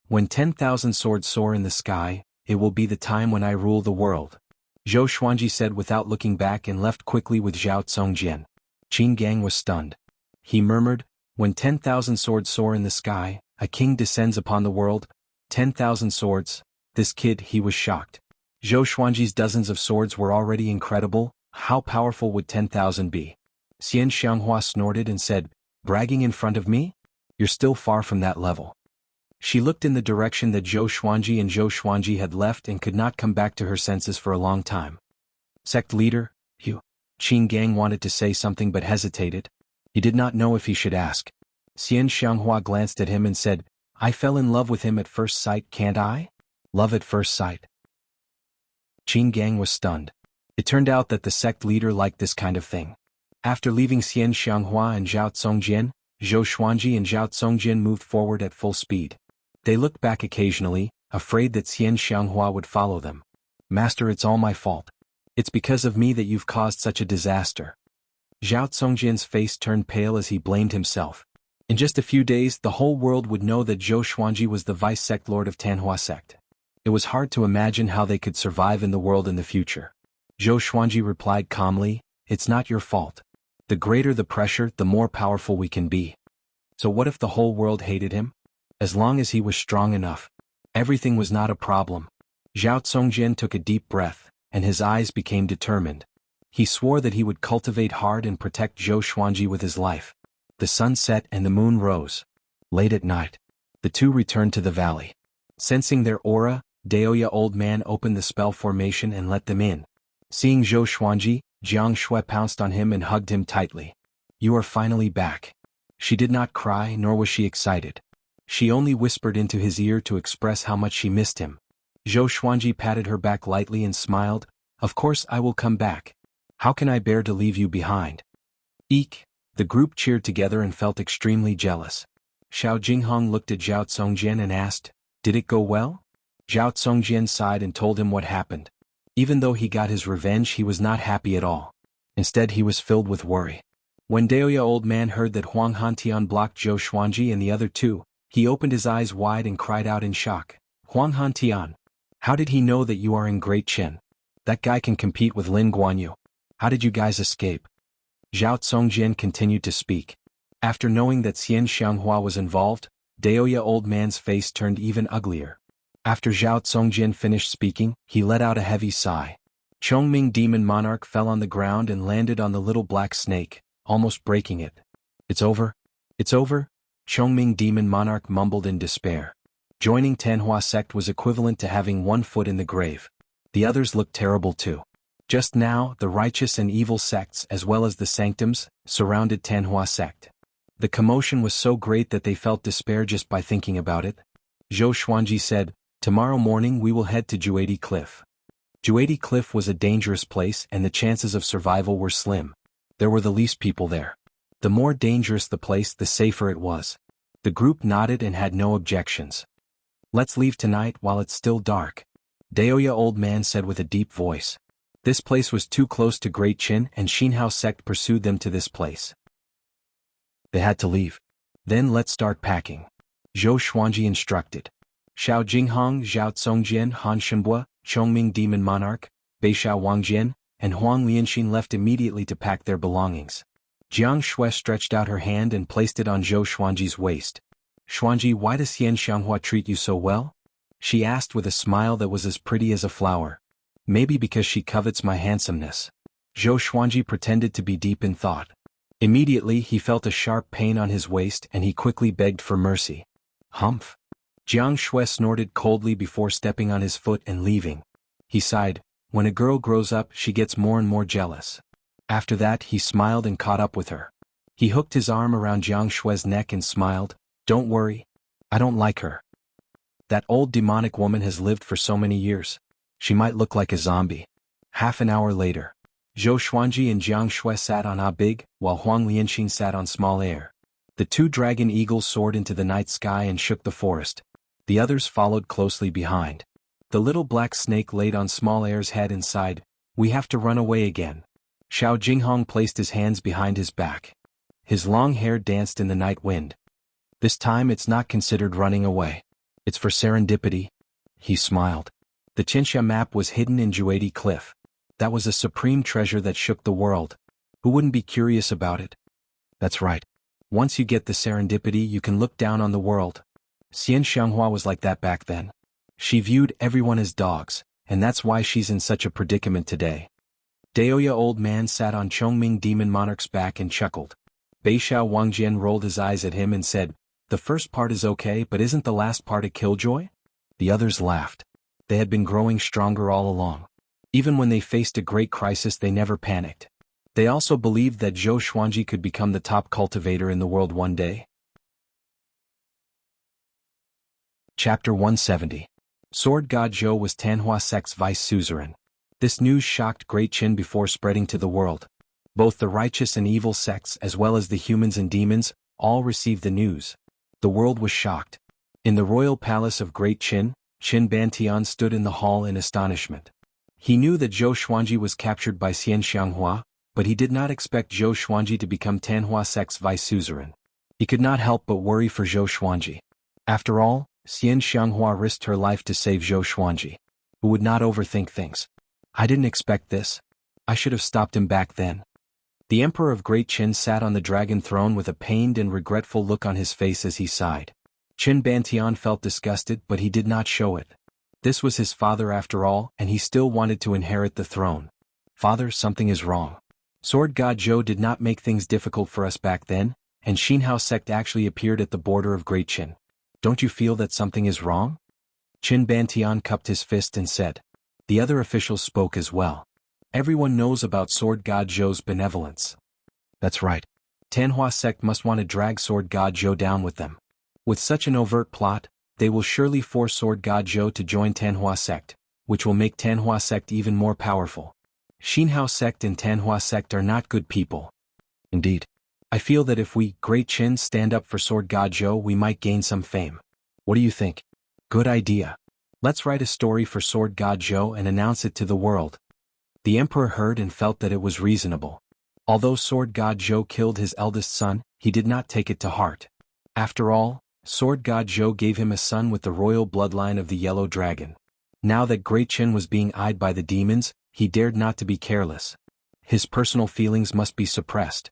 When 10,000 swords soar in the sky, it will be the time when I rule the world." Zhou Xuanji said without looking back and left quickly with Zhao Congjian. Qin Gang was stunned. He murmured, "When 10,000 swords soar in the sky, a king descends upon the world. 10,000 swords, This kid, he was shocked. Zhou Xuanji's dozens of swords were already incredible, how powerful would 10,000 be? Xian Xianghua snorted and said, bragging in front of me? You're still far from that level. She looked in the direction that Zhou Xuanji had left and could not come back to her senses for a long time. Sect leader, Hu. Qin Gang wanted to say something but hesitated. He did not know if he should ask. Xian Xianghua glanced at him and said, I fell in love with him at first sight, can't I? Love at first sight. Qin Gang was stunned. It turned out that the sect leader liked this kind of thing. After leaving Xian Xianghua and Zhao Congjian, Zhou Xuanji and Zhao Congjian moved forward at full speed. They looked back occasionally, afraid that Xian Xianghua would follow them. Master, it's all my fault. It's because of me that you've caused such a disaster. Zhao Congjian's face turned pale as he blamed himself. In just a few days, the whole world would know that Zhou Xuanji was the vice sect lord of Tanhua sect. It was hard to imagine how they could survive in the world in the future. Zhou Xuanji replied calmly, it's not your fault. The greater the pressure, the more powerful we can be. So what if the whole world hated him? As long as he was strong enough, everything was not a problem. Zhao Congjian took a deep breath, and his eyes became determined. He swore that he would cultivate hard and protect Zhou Xuanji with his life. The sun set and the moon rose. Late at night, the two returned to the valley. Sensing their aura, Daoya old man opened the spell formation and let them in. Seeing Zhou Xuanji, Jiang Shui pounced on him and hugged him tightly. You are finally back. She did not cry, nor was she excited. She only whispered into his ear to express how much she missed him. Zhou Xuanji patted her back lightly and smiled, of course I will come back. How can I bear to leave you behind? Eek! The group cheered together and felt extremely jealous. Xiao Jinghong looked at Zhao Congjian and asked, did it go well? Zhao Congjian sighed and told him what happened. Even though he got his revenge, he was not happy at all. Instead, he was filled with worry. When Daoya old man heard that Huang Hantian blocked Zhou Xuanji and the other two, he opened his eyes wide and cried out in shock. Huang Hantian! How did he know that you are in Great Qin? That guy can compete with Lin Guanyu. How did you guys escape? Zhao Congjian continued to speak. After knowing that Xian Xianghua was involved, Daoya old man's face turned even uglier. After Zhao Congjian finished speaking, he let out a heavy sigh. Chongming Demon Monarch fell on the ground and landed on the little black snake, almost breaking it. It's over? It's over? Chongming Demon Monarch mumbled in despair. Joining Tanhua sect was equivalent to having one foot in the grave. The others looked terrible too. Just now, the righteous and evil sects as well as the sanctums surrounded Tanhua sect. The commotion was so great that they felt despair just by thinking about it. Zhou Xuanji said, tomorrow morning we will head to Juedi Cliff. Juedi Cliff was a dangerous place and the chances of survival were slim. There were the least people there. The more dangerous the place, the safer it was. The group nodded and had no objections. Let's leave tonight while it's still dark. Daoya old man said with a deep voice. This place was too close to Great Qin and Xinhao sect pursued them to this place. They had to leave. Then let's start packing. Zhou Xuanji instructed. Xiao Jinghong, Zhao Congjian, Han Shenbua, Chongming Demon Monarch, Beishao Wangjian, and Huang Lianxin left immediately to pack their belongings. Jiang Shui stretched out her hand and placed it on Zhou Xuanji's waist. Xuanji, why does Xian Xianghua treat you so well? She asked with a smile that was as pretty as a flower. Maybe because she covets my handsomeness. Zhou Xuanji pretended to be deep in thought. Immediately he felt a sharp pain on his waist and he quickly begged for mercy. Humph! Jiang Shui snorted coldly before stepping on his foot and leaving. He sighed, when a girl grows up she gets more and more jealous. After that he smiled and caught up with her. He hooked his arm around Jiang Shui's neck and smiled, don't worry. I don't like her. That old demonic woman has lived for so many years. She might look like a zombie. Half an hour later, Zhou Xuanji and Jiang Shui sat on a big, while Huang Lianxin sat on small air. The two dragon eagles soared into the night sky and shook the forest. The others followed closely behind. The little black snake laid on small air's head and sighed, we have to run away again. Xiao Jinghong placed his hands behind his back. His long hair danced in the night wind. This time it's not considered running away. It's for serendipity. He smiled. The Qinsha map was hidden in Juedi Cliff. That was a supreme treasure that shook the world. Who wouldn't be curious about it? That's right. Once you get the serendipity you can look down on the world. Xian Xianghua was like that back then. She viewed everyone as dogs, and that's why she's in such a predicament today. Daoya old man sat on Chongming demon monarch's back and chuckled. Beixiao Wangjian rolled his eyes at him and said, "The first part is okay, but isn't the last part a killjoy?" The others laughed. They had been growing stronger all along. Even when they faced a great crisis they never panicked. They also believed that Zhou Xuanji could become the top cultivator in the world one day. Chapter 170. Sword God Zhou was Tanhua sect's vice suzerain. This news shocked Great Qin before spreading to the world. Both the righteous and evil sects as well as the humans and demons, all received the news. The world was shocked. In the royal palace of Great Qin, Qin Bantian stood in the hall in astonishment. He knew that Zhou Xuanji was captured by Xian Xianghua, but he did not expect Zhou Xuanji to become Tanhua sect's vice suzerain. He could not help but worry for Zhou Xuanji. After all, Xian Xianghua risked her life to save Zhou Xuanji. Who would not overthink things? I didn't expect this. I should have stopped him back then. The Emperor of Great Qin sat on the dragon throne with a pained and regretful look on his face as he sighed. Qin Bantian felt disgusted, but he did not show it. This was his father after all, and he still wanted to inherit the throne. "Father, something is wrong. Sword God Zhou did not make things difficult for us back then, and Xinhao sect actually appeared at the border of Great Qin. Don't you feel that something is wrong?" Qin Bantian cupped his fist and said. The other officials spoke as well. Everyone knows about Sword God Zhou's benevolence. That's right. Tanhua sect must want to drag Sword God Zhou down with them. With such an overt plot, they will surely force Sword God Zhou to join Tanhua sect, which will make Tanhua sect even more powerful. Xinhao sect and Tanhua sect are not good people. Indeed. I feel that if we, Great Qin, stand up for Sword God Zhou we might gain some fame. What do you think? Good idea. Let's write a story for Sword God Zhou and announce it to the world. The emperor heard and felt that it was reasonable. Although Sword God Zhou killed his eldest son, he did not take it to heart. After all, Sword God Zhou gave him a son with the royal bloodline of the Yellow Dragon. Now that Great Qin was being eyed by the demons, he dared not to be careless. His personal feelings must be suppressed.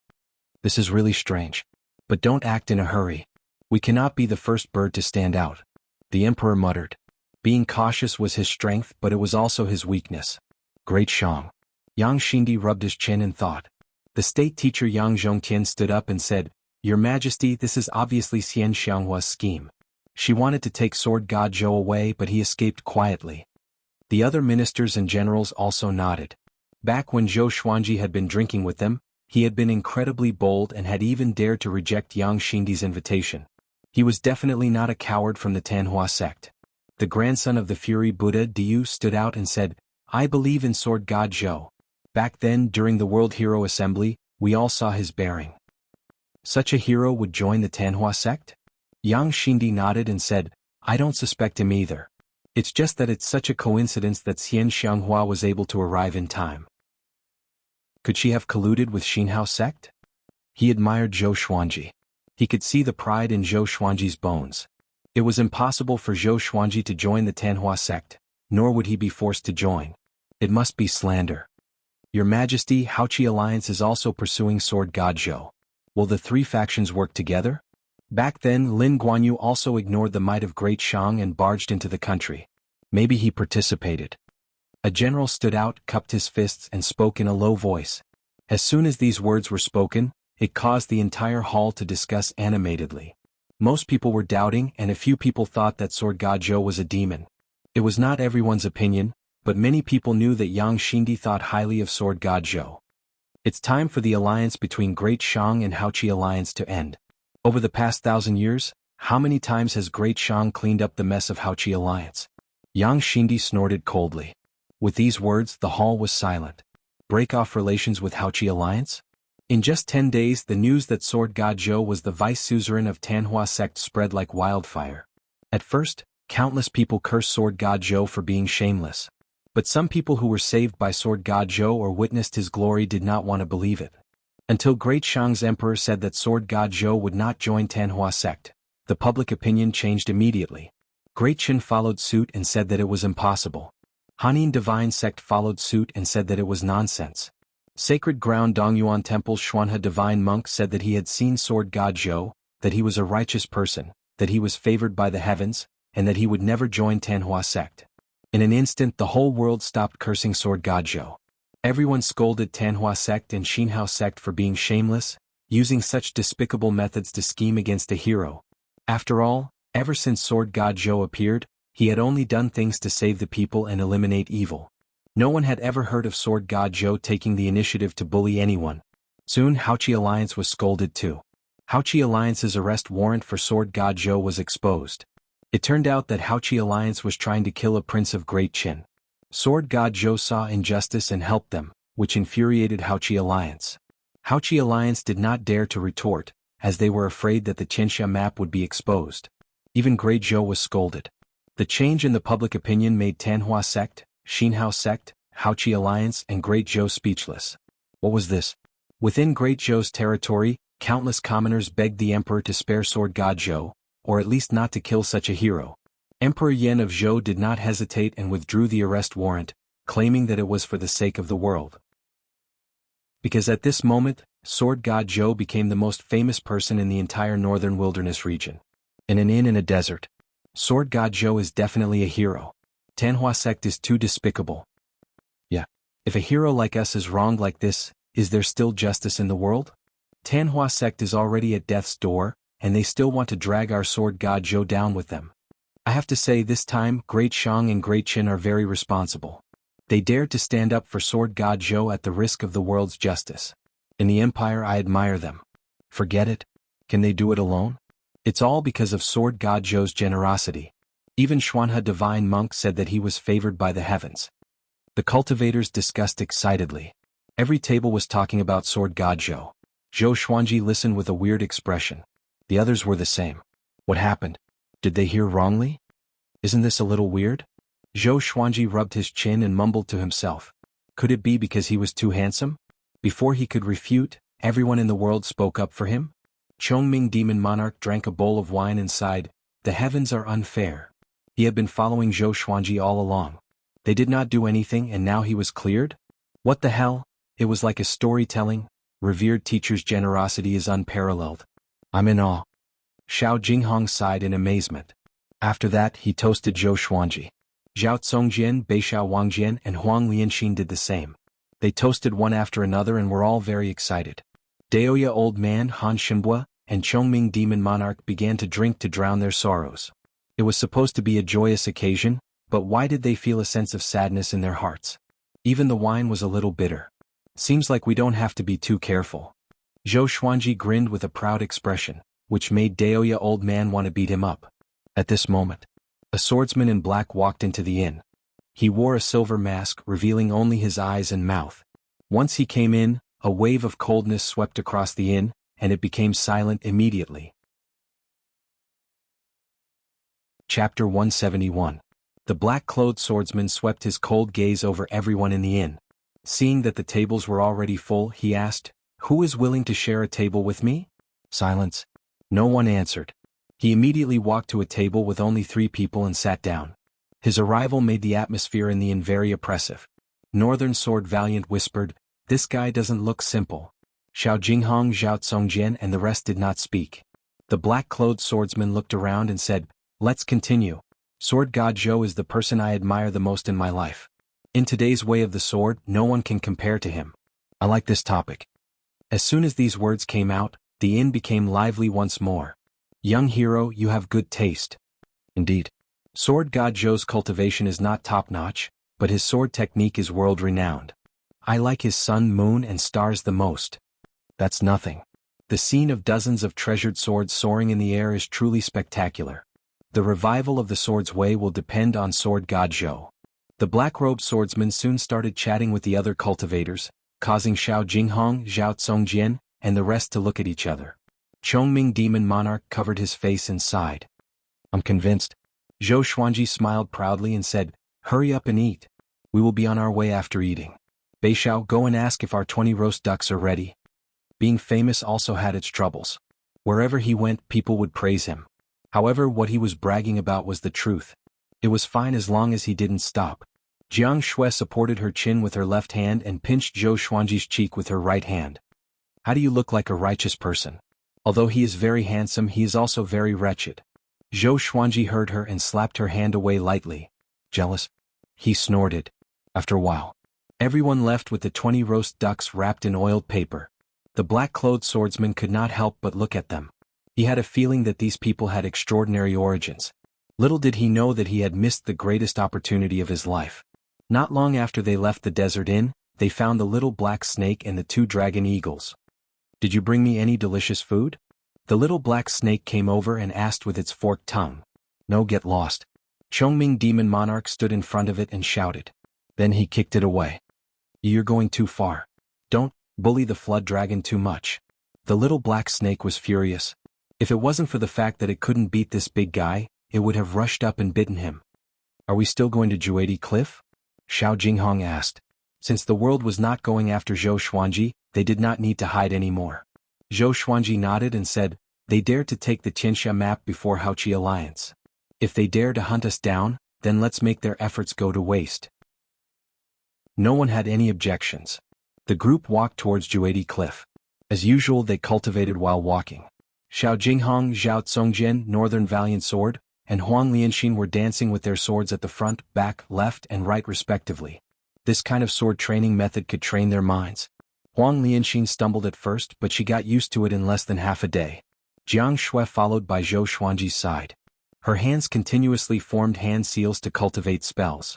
This is really strange. But don't act in a hurry. We cannot be the first bird to stand out. The emperor muttered. Being cautious was his strength, but it was also his weakness. Great Shang. Yang Xindi rubbed his chin in thought. The state teacher Yang Zhongtian stood up and said, "Your Majesty, this is obviously Xian Xianghua's scheme. She wanted to take Sword God Zhou away, but he escaped quietly." The other ministers and generals also nodded. Back when Zhou Xuanji had been drinking with them, he had been incredibly bold and had even dared to reject Yang Xindi's invitation. He was definitely not a coward from the Tanhua sect. The grandson of the Fury Buddha Diu stood out and said, "I believe in Sword God Zhou. Back then, during the World Hero Assembly, we all saw his bearing." Such a hero would join the Tanhua sect? Yang Xindi nodded and said, "I don't suspect him either. It's just that it's such a coincidence that Xian Xianghua was able to arrive in time." Could she have colluded with Xinhao sect? He admired Zhou Xuanji. He could see the pride in Zhou Xuanji's bones. It was impossible for Zhou Xuanji to join the Tanhua sect, nor would he be forced to join. It must be slander. "Your Majesty, Haoqi Alliance is also pursuing Sword God Zhou. Will the three factions work together?" Back then Lin Guanyu also ignored the might of Great Shang and barged into the country. Maybe he participated. A general stood out, cupped his fists and spoke in a low voice. As soon as these words were spoken, it caused the entire hall to discuss animatedly. Most people were doubting and a few people thought that Sword God Zhou was a demon. It was not everyone's opinion, but many people knew that Yang Xindi thought highly of Sword God Zhou. It's time for the alliance between Great Shang and Haoqi Alliance to end. Over the past 1,000 years, how many times has Great Shang cleaned up the mess of Haoqi Alliance? Yang Xindi snorted coldly. With these words, the hall was silent. Break off relations with Haoqi Alliance? In just 10 days, the news that Sword God Zhou was the vice suzerain of Tanhua sect spread like wildfire. At first, countless people cursed Sword God Zhou for being shameless. But some people who were saved by Sword God Zhou or witnessed his glory did not want to believe it. Until Great Shang's emperor said that Sword God Zhou would not join Tanhua sect, the public opinion changed immediately. Great Qin followed suit and said that it was impossible. Hanin Divine Sect followed suit and said that it was nonsense. Sacred Ground Dongyuan Temple's Xuanhe Divine Monk said that he had seen Sword God Zhou, that he was a righteous person, that he was favored by the heavens, and that he would never join Tanhua sect. In an instant the whole world stopped cursing Sword God Zhou. Everyone scolded Tanhua sect and Xinhao sect for being shameless, using such despicable methods to scheme against a hero. After all, ever since Sword God Zhou appeared, he had only done things to save the people and eliminate evil. No one had ever heard of Sword God Zhou taking the initiative to bully anyone. Soon Haoqi Alliance was scolded too. Haoqi Alliance's arrest warrant for Sword God Zhou was exposed. It turned out that Haoqi Alliance was trying to kill a prince of great Qin. Sword God Zhou saw injustice and helped them, which infuriated Haoqi Alliance. Haoqi Alliance did not dare to retort, as they were afraid that the Qinsha map would be exposed. Even Great Zhou was scolded. The change in the public opinion made Tanhua sect, Xinhao sect, Haoqi Alliance and Great Zhou speechless. What was this? Within Great Zhou's territory, countless commoners begged the emperor to spare Sword God Zhou, or at least not to kill such a hero. Emperor Yan of Zhou did not hesitate and withdrew the arrest warrant, claiming that it was for the sake of the world. Because at this moment, Sword God Zhou became the most famous person in the entire northern wilderness region. In an inn in a desert. Sword God Zhou is definitely a hero. Tanhua sect is too despicable. Yeah. If a hero like us is wronged like this, is there still justice in the world? Tanhua sect is already at death's door, and they still want to drag our Sword God Zhou down with them. I have to say this time Great Shang and Great Qin are very responsible. They dared to stand up for Sword God Zhou at the risk of the world's justice. In the empire I admire them. Forget it? Can they do it alone? It's all because of Sword God Zhou's generosity. Even Xuanhe divine monk said that he was favored by the heavens. The cultivators discussed excitedly. Every table was talking about Sword God Zhou. Zhou Xuanji listened with a weird expression. The others were the same. What happened? Did they hear wrongly? Isn't this a little weird? Zhou Xuanji rubbed his chin and mumbled to himself. Could it be because he was too handsome? Before he could refute, everyone in the world spoke up for him. Chongming Demon Monarch drank a bowl of wine and sighed, "The heavens are unfair." He had been following Zhou Xuanji all along. They did not do anything and now he was cleared? What the hell? It was like a storytelling. Revered teacher's generosity is unparalleled. I'm in awe. Xiao Jinghong sighed in amazement. After that, he toasted Zhou Xuanji. Zhao Congjian, Beixiao Wangjian and Huang Lianxin did the same. They toasted one after another and were all very excited. Daoya Old Man Han Shenbua and Chongming Demon Monarch began to drink to drown their sorrows. It was supposed to be a joyous occasion, but why did they feel a sense of sadness in their hearts? Even the wine was a little bitter. Seems like we don't have to be too careful. Zhou Xuanji grinned with a proud expression, which made Daoya Old Man want to beat him up. At this moment, a swordsman in black walked into the inn. He wore a silver mask revealing only his eyes and mouth. Once he came in, a wave of coldness swept across the inn, and it became silent immediately. Chapter 171. The black-clothed swordsman swept his cold gaze over everyone in the inn. Seeing that the tables were already full, he asked, "Who is willing to share a table with me?" Silence. No one answered. He immediately walked to a table with only 3 people and sat down. His arrival made the atmosphere in the inn very oppressive. Northern Sword Valiant whispered, "This guy doesn't look simple." Xiao Jinghong, Zhao Congjian and the rest did not speak. The black-clothed swordsman looked around and said, "Let's continue. Sword God Zhou is the person I admire the most in my life. In today's way of the sword, no one can compare to him. I like this topic." As soon as these words came out, the inn became lively once more. "Young hero, you have good taste." Indeed. Sword God Zhou's cultivation is not top-notch, but his sword technique is world-renowned. I like his sun, moon and stars the most. That's nothing. The scene of dozens of treasured swords soaring in the air is truly spectacular. The revival of the sword's way will depend on Sword God Zhou. The black-robed swordsman soon started chatting with the other cultivators, causing Xiao Jinghong, Zhao Congjian, and the rest to look at each other. Chongming Demon Monarch covered his face and sighed. "I'm convinced." Zhou Xuanji smiled proudly and said, "Hurry up and eat. We will be on our way after eating. Beixiao, go and ask if our 20 roast ducks are ready." Being famous also had its troubles. Wherever he went, people would praise him. However, what he was bragging about was the truth. It was fine as long as he didn't stop. Jiang Shui supported her chin with her left hand and pinched Zhou Xuanji's cheek with her right hand. "How do you look like a righteous person? Although he is very handsome, he is also very wretched." Zhou Xuanji heard her and slapped her hand away lightly. Jealous? He snorted. After a while, everyone left with the 20 roast ducks wrapped in oiled paper. The black-clothed swordsman could not help but look at them. He had a feeling that these people had extraordinary origins. Little did he know that he had missed the greatest opportunity of his life. Not long after they left the desert inn, they found the little black snake and the 2 dragon eagles. Did you bring me any delicious food? The little black snake came over and asked with its forked tongue. No, get lost. Chongming Demon Monarch stood in front of it and shouted. Then he kicked it away. You're going too far. Don't bully the flood dragon too much. The little black snake was furious. If it wasn't for the fact that it couldn't beat this big guy, it would have rushed up and bitten him. Are we still going to Juedi Cliff? Xiao Jinghong asked. Since the world was not going after Zhou Xuanji, they did not need to hide anymore. Zhou Xuanji nodded and said, they dare to take the Tianxia map before Haoqi Alliance. If they dare to hunt us down, then let's make their efforts go to waste. No one had any objections. The group walked towards Juedi Cliff. As usual, they cultivated while walking. Xiao Jinghong, Zhao Tsongjian, Northern Valiant Sword, and Huang Lianxin were dancing with their swords at the front, back, left, and right respectively. This kind of sword training method could train their minds. Huang Lianxin stumbled at first, but she got used to it in less than half a day. Jiang Shui followed by Zhou Xuanji's side. Her hands continuously formed hand seals to cultivate spells.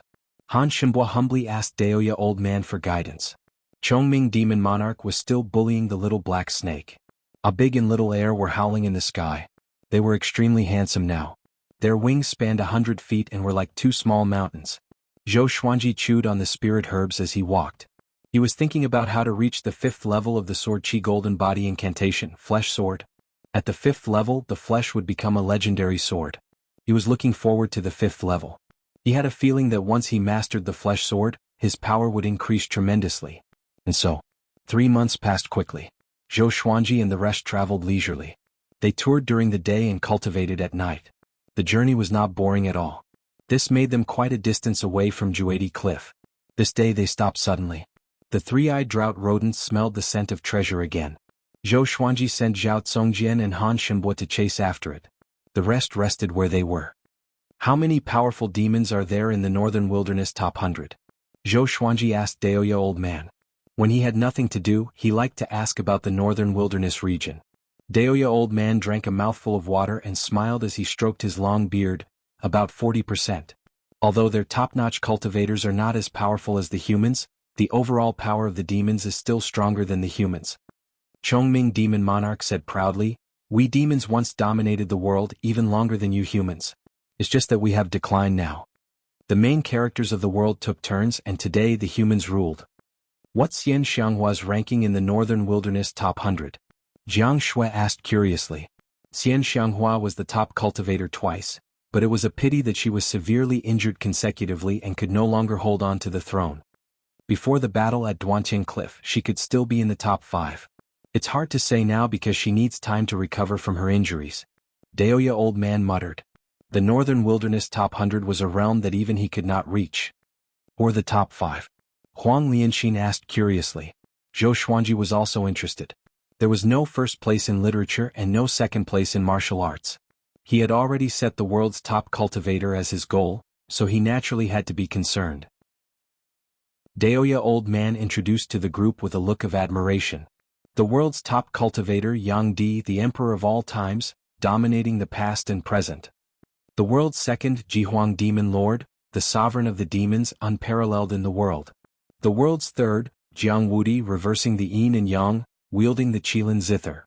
Han Shenbua humbly asked Daoya Old Man for guidance. Chongming Demon Monarch was still bullying the little black snake. A big and little air were howling in the sky. They were extremely handsome now. Their wings spanned 100 feet and were like 2 small mountains. Zhou Xuanji chewed on the spirit herbs as he walked. He was thinking about how to reach the 5th level of the Sword Qi Golden Body Incantation, Flesh Sword. At the 5th level, the flesh would become a legendary sword. He was looking forward to the 5th level. He had a feeling that once he mastered the flesh sword, his power would increase tremendously. And so, 3 months passed quickly. Zhou Xuanji and the rest traveled leisurely. They toured during the day and cultivated at night. The journey was not boring at all. This made them quite a distance away from Juedi Cliff. This day they stopped suddenly. The 3-eyed drought rodents smelled the scent of treasure again. Zhou Xuanji sent Zhao Tsongjian and Han Shenbua to chase after it. The rest rested where they were. How many powerful demons are there in the Northern Wilderness Top 100? Zhou Xuanji asked Daoya Old Man. When he had nothing to do, he liked to ask about the Northern Wilderness region. Daoya Old Man drank a mouthful of water and smiled as he stroked his long beard. About 40%. Although their top-notch cultivators are not as powerful as the humans, the overall power of the demons is still stronger than the humans. Chongming Demon Monarch said proudly, we demons once dominated the world even longer than you humans. It's just that we have declined now. The main characters of the world took turns and today the humans ruled. What's Xian Xianghua's ranking in the Northern Wilderness Top 100? Jiang Shui asked curiously. Xian Xianghua was the top cultivator twice, but it was a pity that she was severely injured consecutively and could no longer hold on to the throne. Before the battle at Duantian Cliff, she could still be in the top 5. It's hard to say now because she needs time to recover from her injuries. Daoya Old Man muttered. The Northern Wilderness Top 100 was a realm that even he could not reach. Or the top 5. Huang Lianxin asked curiously. Zhou Xuanji was also interested. There was no first place in literature and no second place in martial arts. He had already set the world's top cultivator as his goal, so he naturally had to be concerned. Daoya Old Man introduced to the group with a look of admiration. The world's top cultivator Yang Di, the emperor of all times, dominating the past and present. The world's second Jihuang Demon Lord, the sovereign of the demons unparalleled in the world. The world's third, Jiang Wudi reversing the yin and yang, wielding the Qilin zither.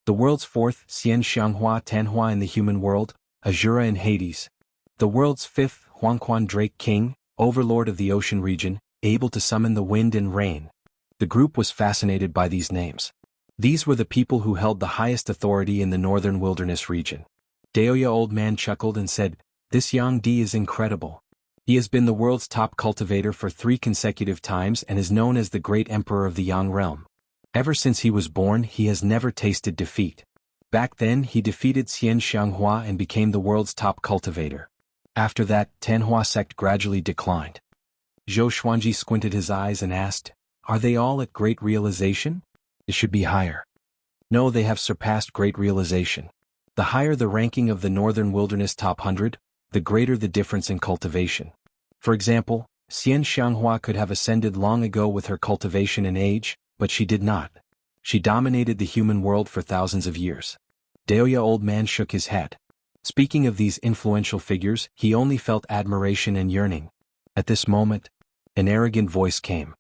The world's fourth, Xian Xianghua Tanhua in the human world, Azura in Hades. The world's fifth, Huangquan Drake King, overlord of the ocean region, able to summon the wind and rain. The group was fascinated by these names. These were the people who held the highest authority in the Northern Wilderness region. Daoya Old Man chuckled and said, This Yang Di is incredible. He has been the world's top cultivator for 3 consecutive times and is known as the Great Emperor of the Yang Realm. Ever since he was born, he has never tasted defeat. Back then, he defeated Xian Xianghua and became the world's top cultivator. After that, Tanhua sect gradually declined. Zhou Xuanji squinted his eyes and asked, Are they all at Great Realization? It should be higher. No, they have surpassed Great Realization. The higher the ranking of the Northern Wilderness Top 100, the greater the difference in cultivation. For example, Xian Xianghua could have ascended long ago with her cultivation and age, but she did not. She dominated the human world for thousands of years. Deoya old man shook his head. Speaking of these influential figures, he only felt admiration and yearning. At this moment, an arrogant voice came.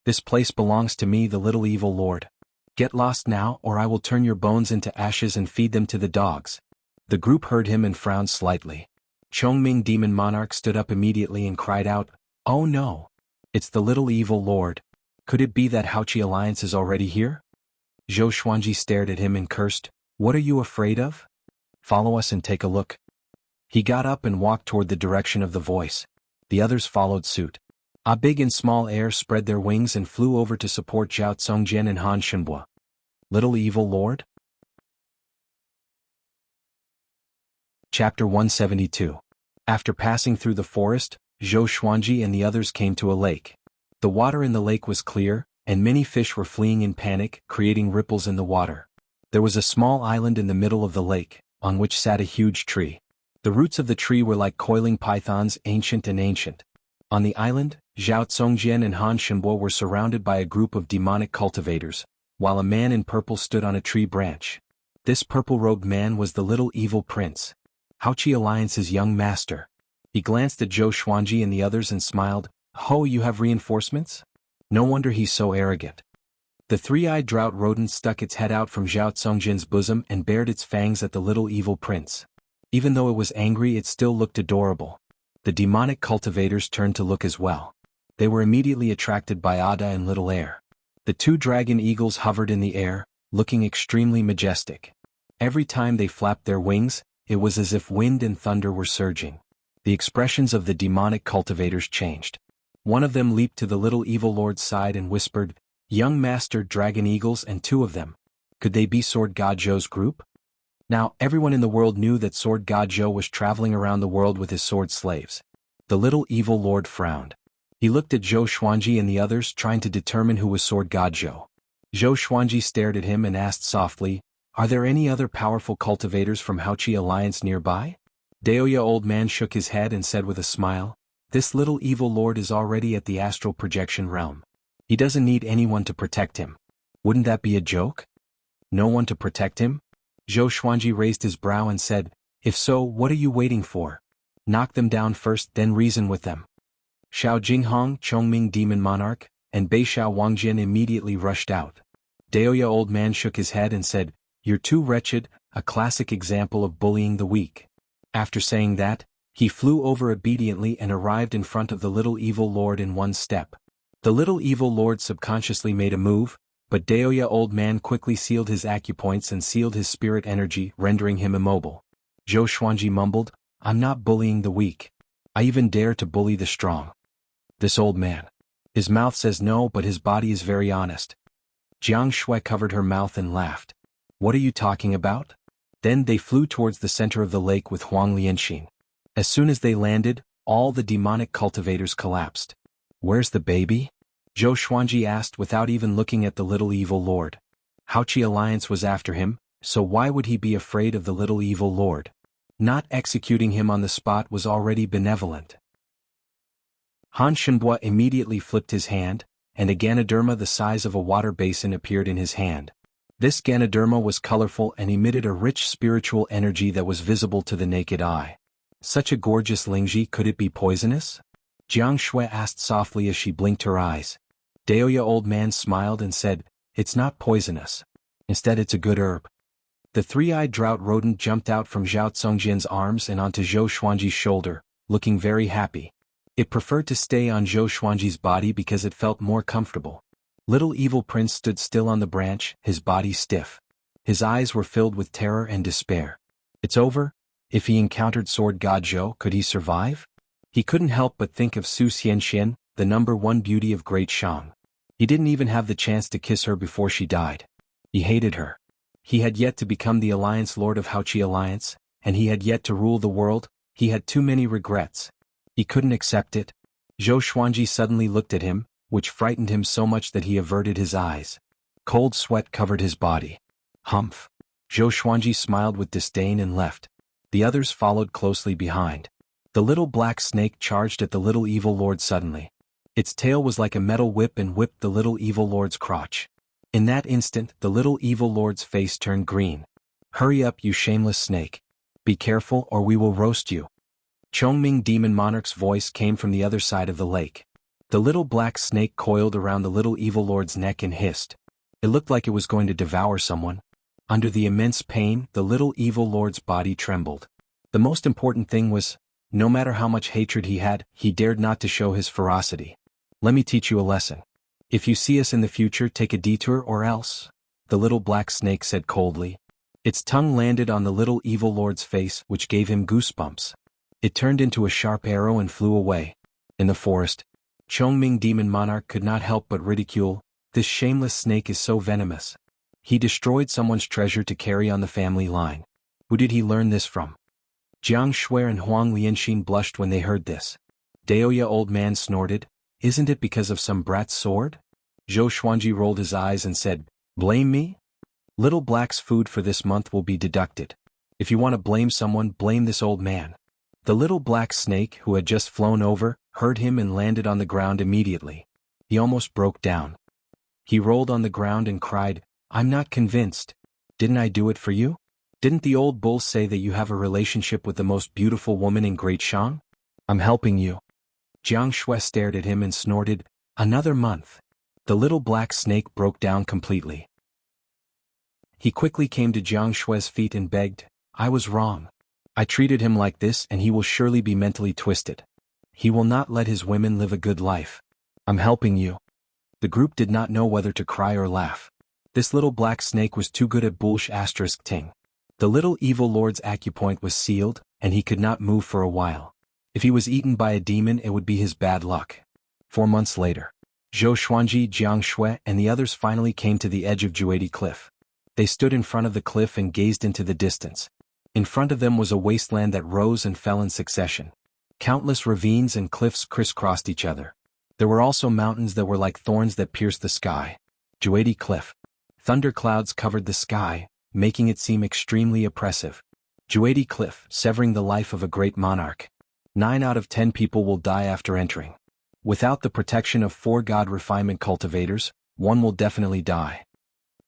This place belongs to me, the little evil lord. Get lost now, or I will turn your bones into ashes and feed them to the dogs. The group heard him and frowned slightly. Chongming Demon Monarch stood up immediately and cried out, "Oh no! It's the little evil lord. Could it be that Haoqi Alliance is already here?" Zhou Xuanji stared at him and cursed, "What are you afraid of? Follow us and take a look." He got up and walked toward the direction of the voice. The others followed suit. A big and small air spread their wings and flew over to support Zhao Tsongjian and Han Shenbua. Little evil lord? Chapter 172. After passing through the forest, Zhou Xuanji and the others came to a lake. The water in the lake was clear, and many fish were fleeing in panic, creating ripples in the water. There was a small island in the middle of the lake, on which sat a huge tree. The roots of the tree were like coiling pythons, ancient and ancient. On the island, Zhao Tsongjian and Han Shenbo were surrounded by a group of demonic cultivators, while a man in purple stood on a tree branch. This purple-robed man was the little evil prince, Haoqi Alliance's young master. He glanced at Zhou Xuanji and the others and smiled, "Ho, you have reinforcements? No wonder he's so arrogant." The three-eyed drought rodent stuck its head out from Zhao Tsongjian's bosom and bared its fangs at the little evil prince. Even though it was angry, it still looked adorable. The demonic cultivators turned to look as well. They were immediately attracted by Ada and Little Air. The two dragon eagles hovered in the air, looking extremely majestic. Every time they flapped their wings, it was as if wind and thunder were surging. The expressions of the demonic cultivators changed. One of them leaped to the little evil lord's side and whispered, "Young master dragon eagles, and two of them. Could they be Sword God Zhou's group?" Now, everyone in the world knew that Sword God Zhou was traveling around the world with his sword slaves. The little evil lord frowned. He looked at Zhou Xuanji and the others, trying to determine who was Sword God Zhou. Zhou Xuanji stared at him and asked softly, "Are there any other powerful cultivators from Haoqi Alliance nearby?" Deoya old man shook his head and said with a smile, "This little evil lord is already at the astral projection realm. He doesn't need anyone to protect him." Wouldn't that be a joke? No one to protect him? Zhou Xuanji raised his brow and said, "If so, what are you waiting for? Knock them down first, then reason with them." Xiao Jinghong, Chongming Demon Monarch, and Beixiao Wangjian immediately rushed out. Deoya old man shook his head and said, "You're too wretched, a classic example of bullying the weak." After saying that, he flew over obediently and arrived in front of the little evil lord in one step. The little evil lord subconsciously made a move, but Deoya old man quickly sealed his acupoints and sealed his spirit energy, rendering him immobile. Zhou Xuanji mumbled, "I'm not bullying the weak. I even dare to bully the strong. This old man. His mouth says no, but his body is very honest." Jiang Shui covered her mouth and laughed. "What are you talking about?" Then they flew towards the center of the lake with Huang Lianxin. As soon as they landed, all the demonic cultivators collapsed. "Where's the baby?" Zhou Xuanji asked without even looking at the little evil lord. Haoqi Alliance was after him, so why would he be afraid of the little evil lord? Not executing him on the spot was already benevolent. Han Shenbua immediately flipped his hand, and a Ganoderma the size of a water basin appeared in his hand. This Ganoderma was colorful and emitted a rich spiritual energy that was visible to the naked eye. Such a gorgeous Lingji, could it be poisonous? Jiang Shui asked softly as she blinked her eyes. Deoya old man smiled and said, "It's not poisonous. Instead, it's a good herb." The three-eyed drought rodent jumped out from Zhao Tsongjian's arms and onto Zhou Xuanji's shoulder, looking very happy. It preferred to stay on Zhou Xuanji's body because it felt more comfortable. Little evil prince stood still on the branch, his body stiff. His eyes were filled with terror and despair. It's over? If he encountered Sword God Zhou, could he survive? He couldn't help but think of Su Xianxian, the #1 beauty of Great Shang. He didn't even have the chance to kiss her before she died. He hated her. He had yet to become the Alliance Lord of Haoqi Alliance, and he had yet to rule the world. He had too many regrets. He couldn't accept it. Zhou Xuanji suddenly looked at him, which frightened him so much that he averted his eyes. Cold sweat covered his body. Humph. Zhou Xuanji smiled with disdain and left. The others followed closely behind. The little black snake charged at the little evil lord suddenly. Its tail was like a metal whip and whipped the little evil lord's crotch. In that instant, the little evil lord's face turned green. "Hurry up, you shameless snake. Be careful or we will roast you." Chongming Demon Monarch's voice came from the other side of the lake. The little black snake coiled around the little evil lord's neck and hissed. It looked like it was going to devour someone. Under the immense pain, the little evil lord's body trembled. The most important thing was, no matter how much hatred he had, he dared not to show his ferocity. "Let me teach you a lesson. If you see us in the future, take a detour or else," the little black snake said coldly. Its tongue landed on the little evil lord's face, which gave him goosebumps. It turned into a sharp arrow and flew away. In the forest, Chongming Demon Monarch could not help but ridicule, "This shameless snake is so venomous. He destroyed someone's treasure to carry on the family line. Who did he learn this from?" Jiang Shui and Huang Lianxin blushed when they heard this. Daoya Old Man snorted, "Isn't it because of some brat's sword?" Zhou Xuanji rolled his eyes and said, "Blame me? Little Black's food for this month will be deducted. If you want to blame someone, blame this old man." The little black snake, who had just flown over, heard him and landed on the ground immediately. He almost broke down. He rolled on the ground and cried, "I'm not convinced. Didn't I do it for you? Didn't the old bull say that you have a relationship with the most beautiful woman in Great Shang? I'm helping you." Jiang Shui stared at him and snorted, "Another month." The little black snake broke down completely. He quickly came to Jiang Shui's feet and begged, "I was wrong. I treated him like this and he will surely be mentally twisted. He will not let his women live a good life. I'm helping you." The group did not know whether to cry or laugh. This little black snake was too good at bullsh ** ting. The little evil lord's acupoint was sealed, and he could not move for a while. If he was eaten by a demon, it would be his bad luck. 4 months later, Zhou Xuanji, Jiang Shui, and the others finally came to the edge of Juedi Cliff. They stood in front of the cliff and gazed into the distance. In front of them was a wasteland that rose and fell in succession. Countless ravines and cliffs crisscrossed each other. There were also mountains that were like thorns that pierced the sky. Juedi Cliff. Thunderclouds covered the sky, making it seem extremely oppressive. Juedi Cliff, severing the life of a great monarch. 9 out of 10 people will die after entering. Without the protection of 4 god refinement cultivators, 1 will definitely die.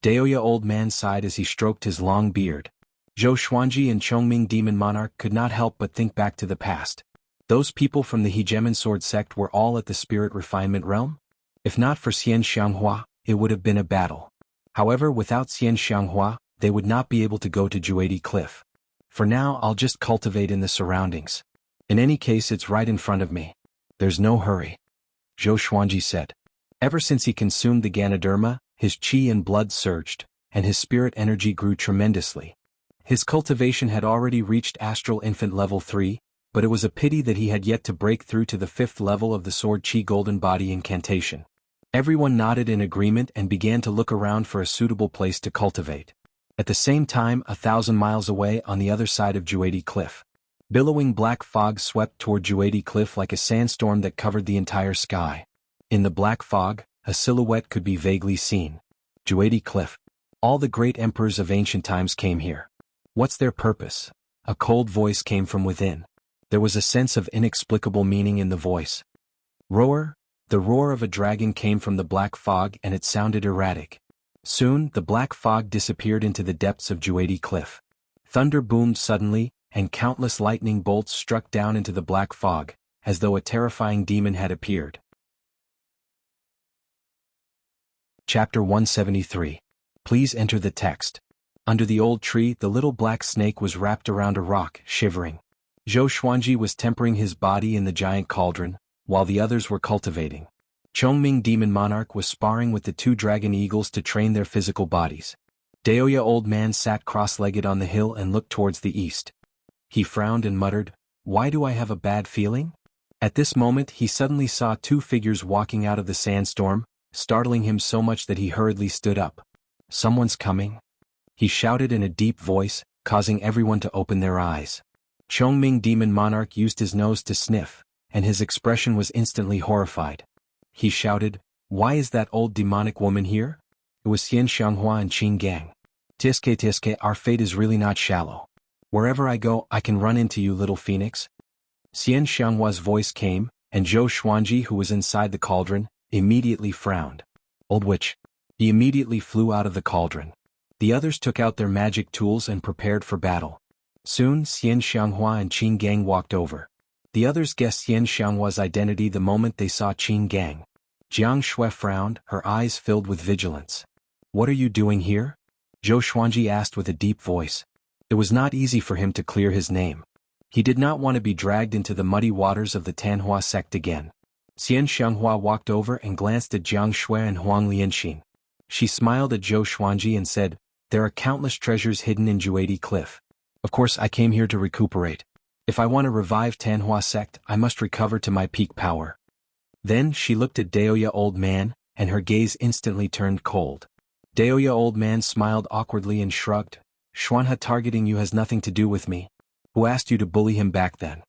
Daoya Old Man sighed as he stroked his long beard. Zhou Xuanji and Chongming Demon Monarch could not help but think back to the past. Those people from the Hegemon Sword sect were all at the spirit refinement realm? If not for Xian Xianghua, it would have been a battle. However, without Xian Xianghua, they would not be able to go to Juedi Cliff. For now, I'll just cultivate in the surroundings. In any case, it's right in front of me. There's no hurry. Zhou Xuanji said. Ever since he consumed the Ganoderma, his qi and blood surged, and his spirit energy grew tremendously. His cultivation had already reached Astral Infant Level 3, but it was a pity that he had yet to break through to the 5th level of the Sword Qi Golden Body incantation. Everyone nodded in agreement and began to look around for a suitable place to cultivate. At the same time, 1,000 miles away on the other side of Juedi Cliff, billowing black fog swept toward Juedi Cliff like a sandstorm that covered the entire sky. In the black fog, a silhouette could be vaguely seen. Juedi Cliff. All the great emperors of ancient times came here. What's their purpose? A cold voice came from within. There was a sense of inexplicable meaning in the voice. Roar? The roar of a dragon came from the black fog and it sounded erratic. Soon, the black fog disappeared into the depths of Juedi Cliff. Thunder boomed suddenly, and countless lightning bolts struck down into the black fog, as though a terrifying demon had appeared. Chapter 173. Please enter the text. Under the old tree, the little black snake was wrapped around a rock, shivering. Zhou Xuanji was tempering his body in the giant cauldron, while the others were cultivating. Chongming Demon Monarch was sparring with the 2 dragon eagles to train their physical bodies. Daoya Old Man sat cross-legged on the hill and looked towards the east. He frowned and muttered, "Why do I have a bad feeling?" At this moment he suddenly saw 2 figures walking out of the sandstorm, startling him so much that he hurriedly stood up. "Someone's coming," he shouted in a deep voice, causing everyone to open their eyes. Chongming Demon Monarch used his nose to sniff, and his expression was instantly horrified. He shouted, "Why is that old demonic woman here?" It was Xian Xianghua and Qin Gang. Tiske, our fate is really not shallow. Wherever I go, I can run into you, little phoenix. Xian Xianghua's voice came, and Zhou Xuanji, who was inside the cauldron, immediately frowned. Old witch. He immediately flew out of the cauldron. The others took out their magic tools and prepared for battle. Soon, Xian Xianghua and Qin Gang walked over. The others guessed Xian Xianghua's identity the moment they saw Qin Gang. Jiang Shui frowned, her eyes filled with vigilance. What are you doing here? Zhou Xuanji asked with a deep voice. It was not easy for him to clear his name. He did not want to be dragged into the muddy waters of the Tanhua sect again. Xian Xianghua walked over and glanced at Jiang Shui and Huang Lianxin. She smiled at Zhou Xuanji and said, there are countless treasures hidden in Juedi Cliff. Of course I came here to recuperate. If I want to revive Tanhua sect, I must recover to my peak power. Then she looked at Daoya Old Man, and her gaze instantly turned cold. Daoya Old Man smiled awkwardly and shrugged. Xuanhe targeting you has nothing to do with me. Who asked you to bully him back then?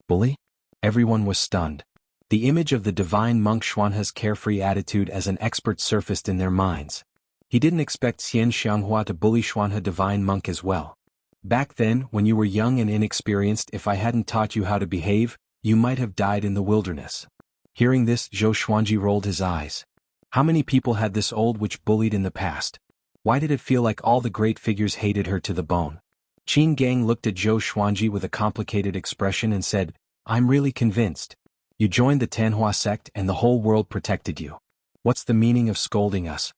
Bully? Everyone was stunned. The image of the divine monk Xuanhe's carefree attitude as an expert surfaced in their minds. He didn't expect Xian Xianghua to bully Xuanhe divine monk as well. Back then, when you were young and inexperienced, if I hadn't taught you how to behave, you might have died in the wilderness. Hearing this, Zhou Xuanji rolled his eyes. How many people had this old witch bullied in the past? Why did it feel like all the great figures hated her to the bone? Qin Gang looked at Zhou Xuanji with a complicated expression and said, I'm really convinced. You joined the Tanhua sect and the whole world protected you. What's the meaning of scolding us?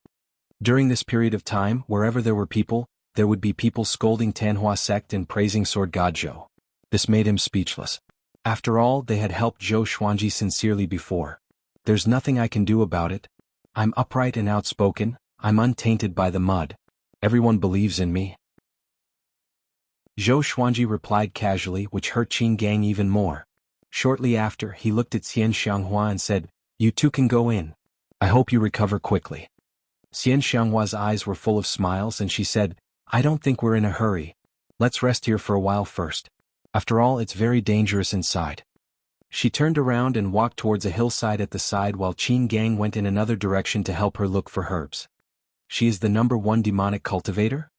During this period of time, wherever there were people, there would be people scolding Tanhua sect and praising Sword God Zhou. This made him speechless. After all, they had helped Zhou Xuanji sincerely before. There's nothing I can do about it. I'm upright and outspoken, I'm untainted by the mud. Everyone believes in me. Zhou Xuanji replied casually, which hurt Qin Gang even more. Shortly after, he looked at Xian Xianghua and said, you two can go in. I hope you recover quickly. Xian Xianghua's eyes were full of smiles and she said, I don't think we're in a hurry. Let's rest here for a while first. After all, it's very dangerous inside. She turned around and walked towards a hillside at the side while Qin Gang went in another direction to help her look for herbs. She is the #1 demonic cultivator?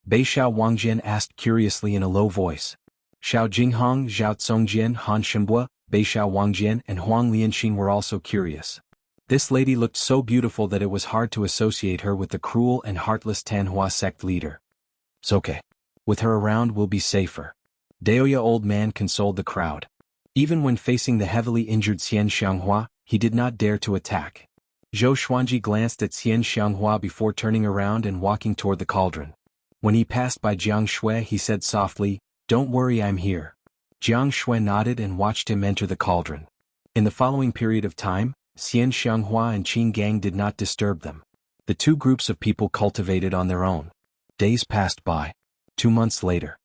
Beixiao Wangjian asked curiously in a low voice. Xiao Jinghong, Zhao Tsongjian, Han Shenbua, Beixiao Wangjian and Huang Lianxin were also curious. This lady looked so beautiful that it was hard to associate her with the cruel and heartless Tanhua sect leader. It's okay. With her around we'll be safer. Daoya Old Man consoled the crowd. Even when facing the heavily injured Xian Xianghua, he did not dare to attack. Zhou Xuanji glanced at Xian Xianghua before turning around and walking toward the cauldron. When he passed by Jiang Shui, he said softly, don't worry, I'm here. Jiang Shui nodded and watched him enter the cauldron. In the following period of time, Xian Xianghua and Qin Gang did not disturb them. The two groups of people cultivated on their own. Days passed by. 2 months later.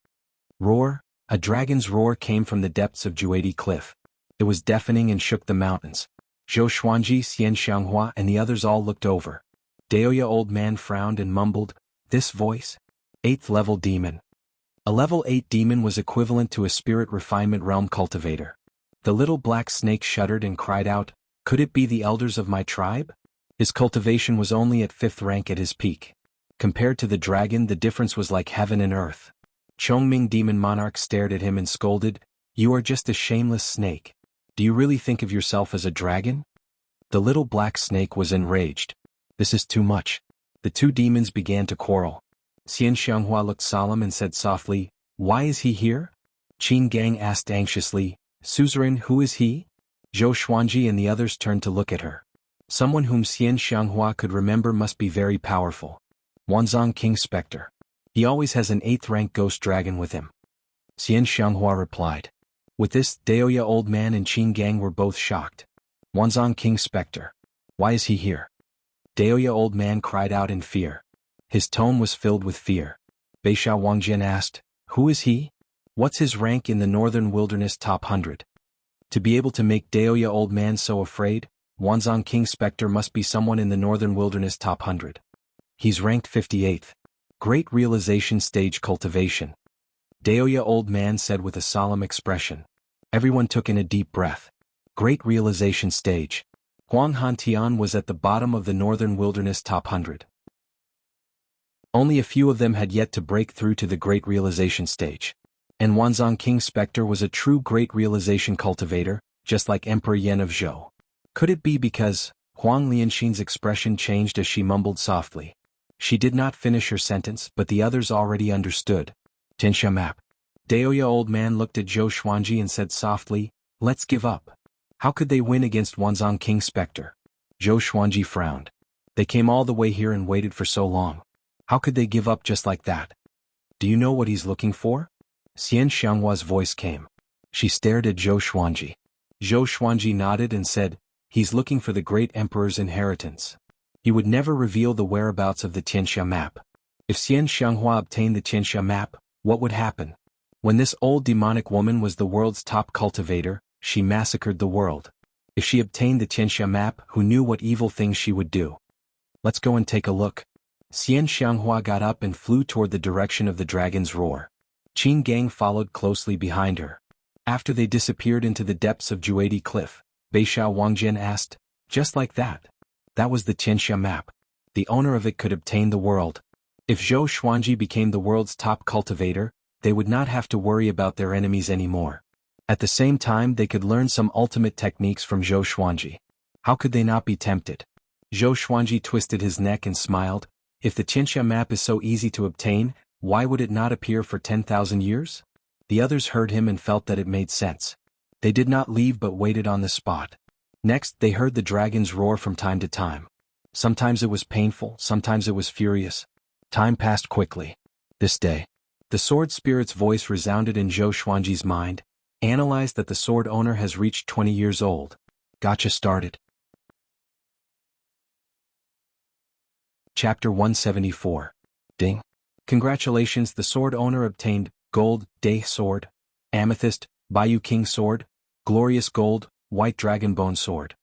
Roar, a dragon's roar came from the depths of Juedi Cliff. It was deafening and shook the mountains. Zhou Xuanji, Xian Xianghua and the others all looked over. Daoya Old Man frowned and mumbled, this voice? 8th level demon. A level 8 demon was equivalent to a spirit refinement realm cultivator. The little black snake shuddered and cried out, could it be the elders of my tribe? His cultivation was only at 5th rank at his peak. Compared to the dragon, the difference was like heaven and earth. Chongming Demon Monarch stared at him and scolded, you are just a shameless snake. Do you really think of yourself as a dragon? The little black snake was enraged. This is too much. The two demons began to quarrel. Xian Xianghua looked solemn and said softly, why is he here? Qin Gang asked anxiously, suzerain, who is he? Zhou Xuanji and the others turned to look at her. Someone whom Xian Xianghua could remember must be very powerful. Wanzong King Spectre. He always has an 8th rank ghost dragon with him. Xian Xianghua replied. With this, Daoya Old Man and Qin Gang were both shocked. Wanzong King Spectre. Why is he here? Daoya Old Man cried out in fear. His tone was filled with fear. Beixiao Wangjian asked, who is he? What's his rank in the Northern Wilderness top 100? To be able to make Daoya Old Man so afraid, Wanzong King Spectre must be someone in the Northern Wilderness top 100. He's ranked 58th. Great realization stage cultivation. Daoya Old Man said with a solemn expression. Everyone took in a deep breath. Great realization stage. Huang Hantian was at the bottom of the Northern Wilderness top 100. Only a few of them had yet to break through to the great realization stage. And Wanzhong King Spectre was a true great realization cultivator, just like Emperor Yan of Zhou. Could it be because Huang Lianxin's expression changed as she mumbled softly? She did not finish her sentence, but the others already understood. Tianxia map. Daoya old man looked at Zhou Xuanji and said softly, "Let's give up." How could they win against Wanzhong King Spectre? Zhou Xuanji frowned. They came all the way here and waited for so long. How could they give up just like that? Do you know what he's looking for? Xian Xianghua's voice came. She stared at Zhou Xuanji. Zhou Xuanji nodded and said, "He's looking for the great emperor's inheritance. He would never reveal the whereabouts of the Tianxia map. If Xian Xianghua obtained the Tianxia map, what would happen? When this old demonic woman was the world's top cultivator, she massacred the world. If she obtained the Tianxia map, who knew what evil things she would do? Let's go and take a look." Xian Xianghua got up and flew toward the direction of the dragon's roar. Qin Gang followed closely behind her. After they disappeared into the depths of Juadi Cliff, Beishao Wangjian asked, "Just like that? That was the Tianxia map. The owner of it could obtain the world. If Zhou Xuanji became the world's top cultivator, they would not have to worry about their enemies anymore. At the same time, they could learn some ultimate techniques from Zhou Xuanji. How could they not be tempted?" Zhou Xuanji twisted his neck and smiled. If the Tianxia map is so easy to obtain, why would it not appear for 10,000 years? The others heard him and felt that it made sense. They did not leave but waited on the spot. Next, they heard the dragon's roar from time to time. Sometimes it was painful, sometimes it was furious. Time passed quickly. This day, the sword spirit's voice resounded in Zhou Xuanji's mind. "Analyze that the sword owner has reached 20 years old. Gotcha started." Chapter 174. Ding. Congratulations, the sword owner obtained Gold, Day Sword, Amethyst, Bayou King Sword, Glorious Gold, White Dragon Bone Sword.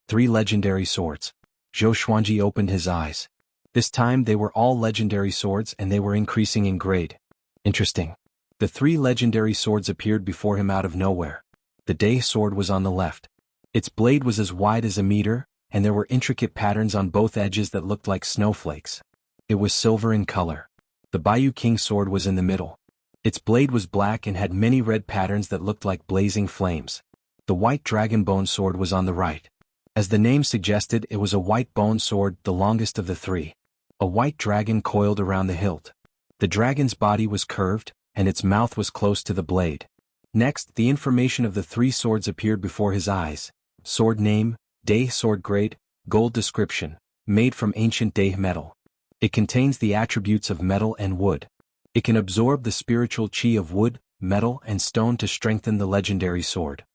3 legendary swords. Zhou Xuanji opened his eyes. This time they were all legendary swords and they were increasing in grade. Interesting. The 3 legendary swords appeared before him out of nowhere. The Day Sword was on the left. Its blade was as wide as a meter, and there were intricate patterns on both edges that looked like snowflakes. It was silver in color. The Bayou King Sword was in the middle. Its blade was black and had many red patterns that looked like blazing flames. The White Dragon Bone Sword was on the right. As the name suggested, it was a white bone sword, the longest of the 3. A white dragon coiled around the hilt. The dragon's body was curved, and its mouth was close to the blade. Next, the information of the 3 swords appeared before his eyes. Sword name, Day Sword grade, gold description, made from ancient Day metal. It contains the attributes of metal and wood. It can absorb the spiritual chi of wood, metal and stone to strengthen the legendary sword.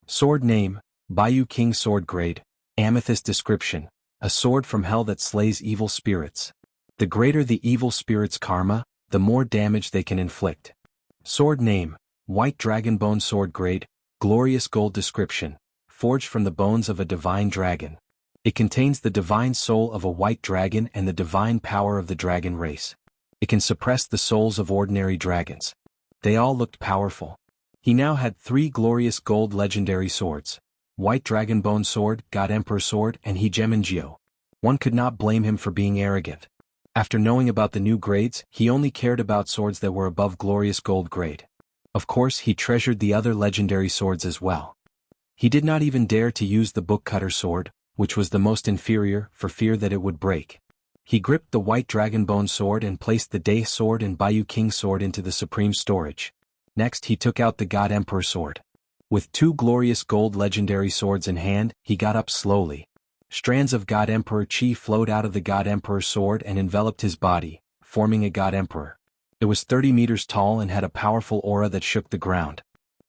Sword name, Bayou King Sword grade, amethyst description, a sword from hell that slays evil spirits. The greater the evil spirit's karma, the more damage they can inflict. Sword name, White Dragon Bone Sword grade, glorious gold description, forged from the bones of a divine dragon. It contains the divine soul of a white dragon and the divine power of the dragon race. It can suppress the souls of ordinary dragons. They all looked powerful. He now had 3 glorious gold legendary swords. White Dragon Bone Sword, God Emperor Sword, and Hegemonjio. One could not blame him for being arrogant. After knowing about the new grades, he only cared about swords that were above glorious gold grade. Of course, he treasured the other legendary swords as well. He did not even dare to use the Book Cutter Sword, which was the most inferior, for fear that it would break. He gripped the White Dragon Bone Sword and placed the Day Sword and Bayou King Sword into the supreme storage. Next, he took out the God Emperor Sword. With 2 glorious gold legendary swords in hand, he got up slowly. Strands of God Emperor Chi flowed out of the God Emperor Sword and enveloped his body, forming a God Emperor. It was 30 meters tall and had a powerful aura that shook the ground.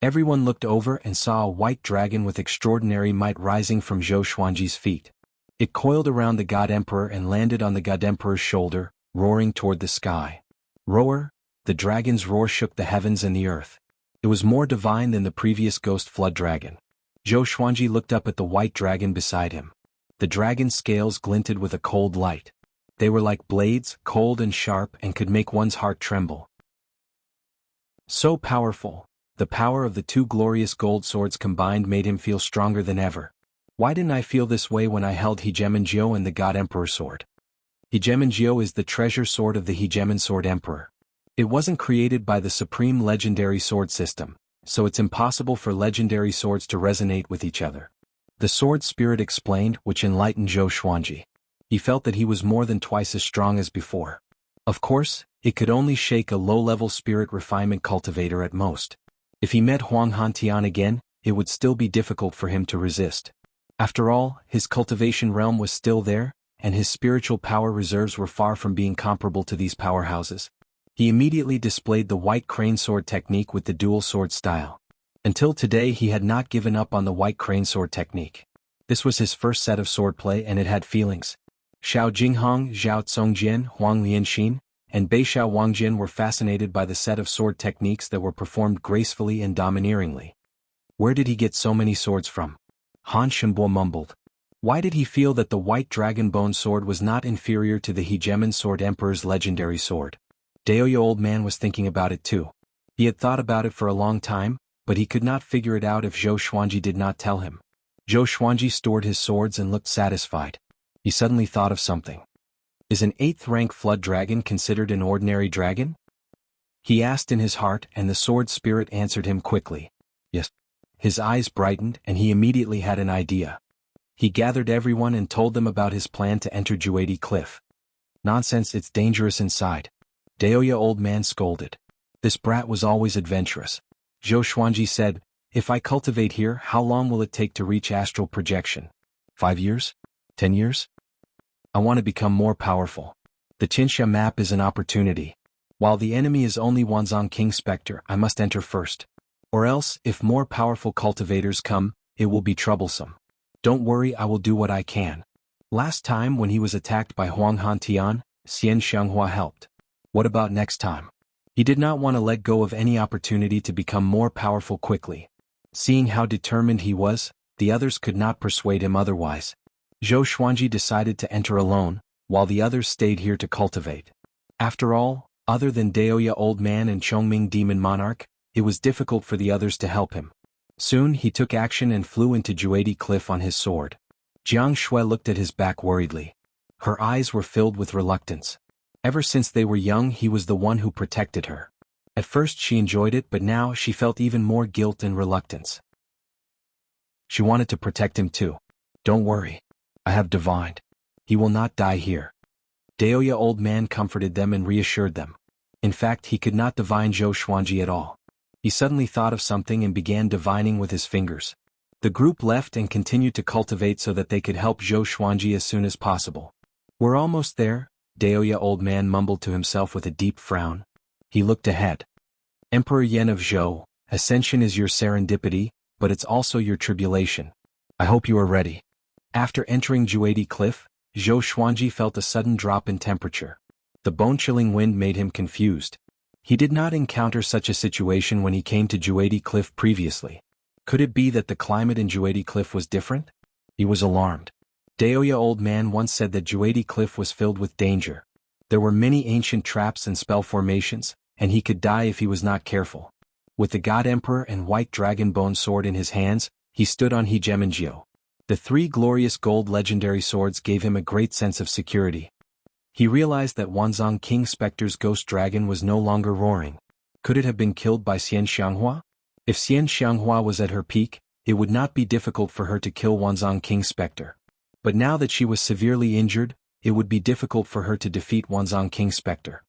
Everyone looked over and saw a white dragon with extraordinary might rising from Zhou Xuanji's feet. It coiled around the God Emperor and landed on the God Emperor's shoulder, roaring toward the sky. Roar! The dragon's roar shook the heavens and the earth. It was more divine than the previous ghost flood dragon. Zhou Xuanji looked up at the white dragon beside him. The dragon's scales glinted with a cold light. They were like blades, cold and sharp, and could make one's heart tremble. So powerful. The power of the 2 glorious gold swords combined made him feel stronger than ever. Why didn't I feel this way when I held Hegemonjio and the God Emperor Sword? Hegemon Jyo is the treasure sword of the Hegemon Sword Emperor. It wasn't created by the supreme legendary sword system, so it's impossible for legendary swords to resonate with each other. The sword spirit explained, which enlightened Zhou Xuanji. He felt that he was more than twice as strong as before. Of course, it could only shake a low-level spirit refinement cultivator at most. If he met Huang Hantian again, it would still be difficult for him to resist. After all, his cultivation realm was still there, and his spiritual power reserves were far from being comparable to these powerhouses. He immediately displayed the white crane sword technique with the dual sword style. Until today he had not given up on the white crane sword technique. This was his first set of swordplay and it had feelings. Xiao Jinghong, Zhao Tsongjian, Huang Lianxin, and Beixiao Wangjin were fascinated by the set of sword techniques that were performed gracefully and domineeringly. Where did he get so many swords from? Han Shenbo mumbled. Why did he feel that the white dragon bone sword was not inferior to the Hegemon Sword Emperor's legendary sword? Daoya old man was thinking about it too. He had thought about it for a long time, but he could not figure it out if Zhou Xuanji did not tell him. Zhou Xuanji stored his swords and looked satisfied. He suddenly thought of something. Is an 8th rank flood dragon considered an ordinary dragon? He asked in his heart and the sword spirit answered him quickly. Yes. His eyes brightened and he immediately had an idea. He gathered everyone and told them about his plan to enter Juedi Cliff. Nonsense, it's dangerous inside. Daoya old man scolded. This brat was always adventurous. Zhou Xuanji said, if I cultivate here, how long will it take to reach astral projection? 5 years? 10 years? I want to become more powerful. The Qinsha map is an opportunity. While the enemy is only Wanzhong King Spectre, I must enter first. Or else, if more powerful cultivators come, it will be troublesome. Don't worry, I will do what I can. Last time when he was attacked by Huang Hantian, Xian Xianghua helped. What about next time? He did not want to let go of any opportunity to become more powerful quickly. Seeing how determined he was, the others could not persuade him otherwise. Zhou Xuanji decided to enter alone, while the others stayed here to cultivate. After all, other than Daoya Old Man and Chongming Demon Monarch, it was difficult for the others to help him. Soon he took action and flew into Juedi Cliff on his sword. Jiang Shui looked at his back worriedly. Her eyes were filled with reluctance. Ever since they were young he was the one who protected her. At first she enjoyed it but now she felt even more guilt and reluctance. She wanted to protect him too. Don't worry. I have divined. He will not die here. Daoya Old Man comforted them and reassured them. In fact he could not divine Zhou Xuanji at all. He suddenly thought of something and began divining with his fingers. The group left and continued to cultivate so that they could help Zhou Xuanji as soon as possible. We're almost there, Daoya Old Man mumbled to himself with a deep frown. He looked ahead. Emperor Yen of Zhou, ascension is your serendipity, but it's also your tribulation. I hope you are ready. After entering Juedi Cliff, Zhou Xuanji felt a sudden drop in temperature. The bone-chilling wind made him confused. He did not encounter such a situation when he came to Juedi Cliff previously. Could it be that the climate in Juedi Cliff was different? He was alarmed. Daoya Old Man once said that Juedi Cliff was filled with danger. There were many ancient traps and spell formations, and he could die if he was not careful. With the God Emperor and white dragon bone sword in his hands, he stood on Hegemon Jyo. The 3 glorious gold legendary swords gave him a great sense of security. He realized that Wanzhong King Spectre's ghost dragon was no longer roaring. Could it have been killed by Xian Xianghua? If Xian Xianghua was at her peak, it would not be difficult for her to kill Wanzhong King Spectre. But now that she was severely injured, it would be difficult for her to defeat Wanzhong King Spectre.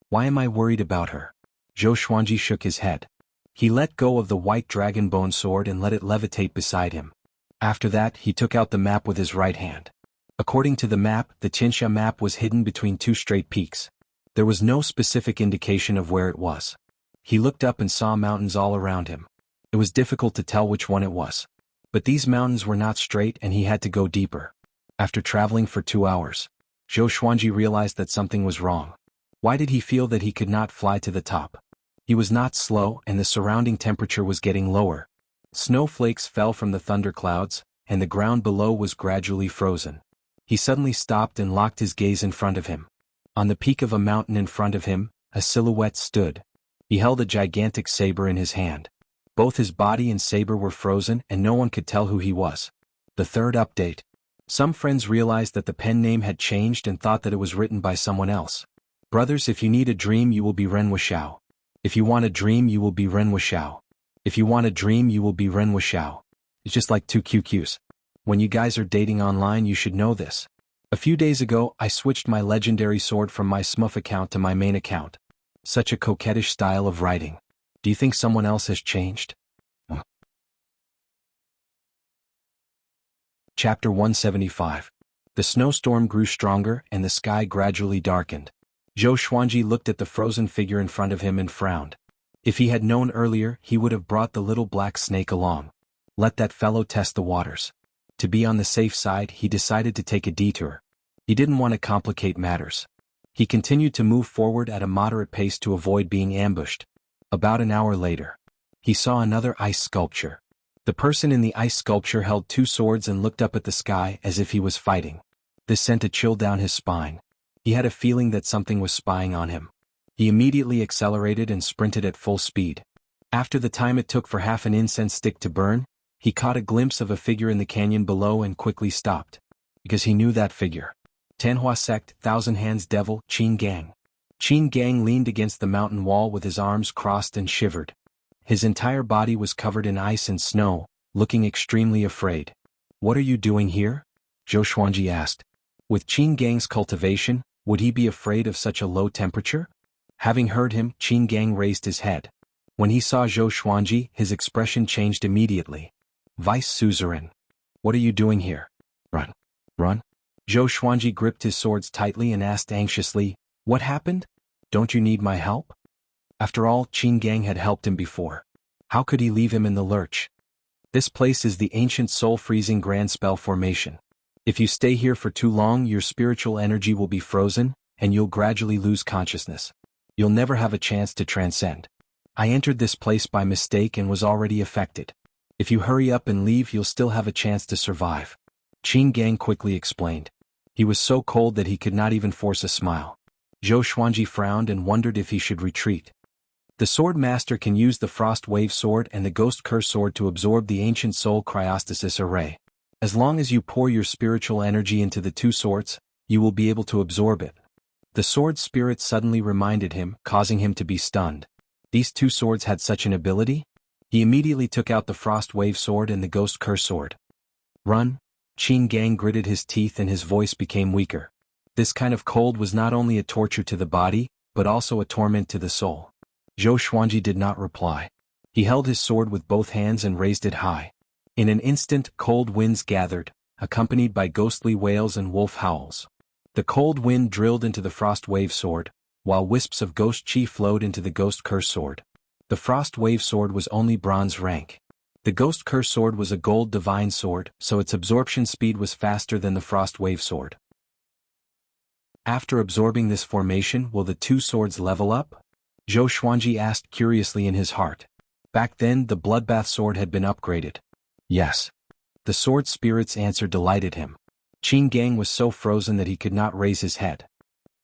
Why am I worried about her? Zhou Xuanji shook his head. He let go of the white dragon bone sword and let it levitate beside him. After that he took out the map with his right hand. According to the map, the Qinsha map was hidden between 2 straight peaks. There was no specific indication of where it was. He looked up and saw mountains all around him. It was difficult to tell which one it was. But these mountains were not straight and he had to go deeper. After traveling for 2 hours, Zhou Xuanji realized that something was wrong. Why did he feel that he could not fly to the top? He was not slow and the surrounding temperature was getting lower. Snowflakes fell from the thunderclouds, and the ground below was gradually frozen. He suddenly stopped and locked his gaze in front of him. On the peak of a mountain in front of him, a silhouette stood. He held a gigantic saber in his hand. Both his body and saber were frozen and no one could tell who he was. The third update. Some friends realized that the pen name had changed and thought that it was written by someone else. Brothers, if you need a dream you will be Ren Wuxiao. If you want a dream you will be Ren Wuxiao. If you want a dream you will be Ren Wuxiao. It's just like two QQs. When you guys are dating online you should know this. A few days ago I switched my legendary sword from my Smurf account to my main account. Such a coquettish style of writing. Do you think someone else has changed? Chapter 175. The snowstorm grew stronger and the sky gradually darkened. Zhou Xuanji looked at the frozen figure in front of him and frowned. If he had known earlier, he would have brought the little black snake along. Let that fellow test the waters. To be on the safe side, he decided to take a detour. He didn't want to complicate matters. He continued to move forward at a moderate pace to avoid being ambushed. About an hour later, he saw another ice sculpture. The person in the ice sculpture held two swords and looked up at the sky as if he was fighting. This sent a chill down his spine. He had a feeling that something was spying on him. He immediately accelerated and sprinted at full speed. After the time it took for half an incense stick to burn, he caught a glimpse of a figure in the canyon below and quickly stopped. Because he knew that figure. Tianhua Sect, Thousand Hands Devil, Qin Gang. Qin Gang leaned against the mountain wall with his arms crossed and shivered. His entire body was covered in ice and snow, looking extremely afraid. What are you doing here? Zhou Xuanji asked. With Qin Gang's cultivation, would he be afraid of such a low temperature? Having heard him, Qin Gang raised his head. When he saw Zhou Xuanji, his expression changed immediately. Vice Suzerain. What are you doing here? Run. Run? Zhou Xuanji gripped his swords tightly and asked anxiously, what happened? Don't you need my help? After all, Qin Gang had helped him before. How could he leave him in the lurch? This place is the ancient soul-freezing grand spell formation. If you stay here for too long, your spiritual energy will be frozen, and you'll gradually lose consciousness. You'll never have a chance to transcend. I entered this place by mistake and was already affected. If you hurry up and leave, you'll still have a chance to survive. Qin Gang quickly explained. He was so cold that he could not even force a smile. Zhou Xuanji frowned and wondered if he should retreat. The sword master can use the Frost Wave Sword and the Ghost Curse Sword to absorb the ancient soul cryostasis array. As long as you pour your spiritual energy into the two swords, you will be able to absorb it. The sword spirit suddenly reminded him, causing him to be stunned. These two swords had such an ability? He immediately took out the Frost Wave Sword and the Ghost Curse Sword. Run? Qin Gang gritted his teeth and his voice became weaker. This kind of cold was not only a torture to the body, but also a torment to the soul. Zhou Xuanji did not reply. He held his sword with both hands and raised it high. In an instant, cold winds gathered, accompanied by ghostly wails and wolf howls. The cold wind drilled into the Frost Wave Sword, while wisps of ghost chi flowed into the Ghost Curse Sword. The Frost Wave Sword was only bronze rank. The Ghost Curse Sword was a gold divine sword, so its absorption speed was faster than the Frost Wave Sword. After absorbing this formation, will the two swords level up? Zhou Xuanji asked curiously in his heart. Back then, the Bloodbath Sword had been upgraded. Yes. The sword spirit's answer delighted him. Qin Gang was so frozen that he could not raise his head.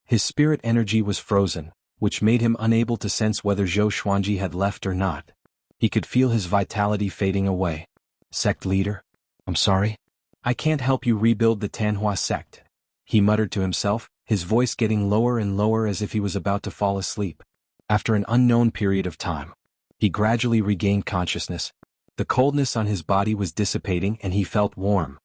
His spirit energy was frozen, which made him unable to sense whether Zhou Xuanji had left or not. He could feel his vitality fading away. Sect leader? I'm sorry? I can't help you rebuild the Tianhua sect, he muttered to himself, his voice getting lower and lower as if he was about to fall asleep. After an unknown period of time, he gradually regained consciousness. The coldness on his body was dissipating and he felt warm.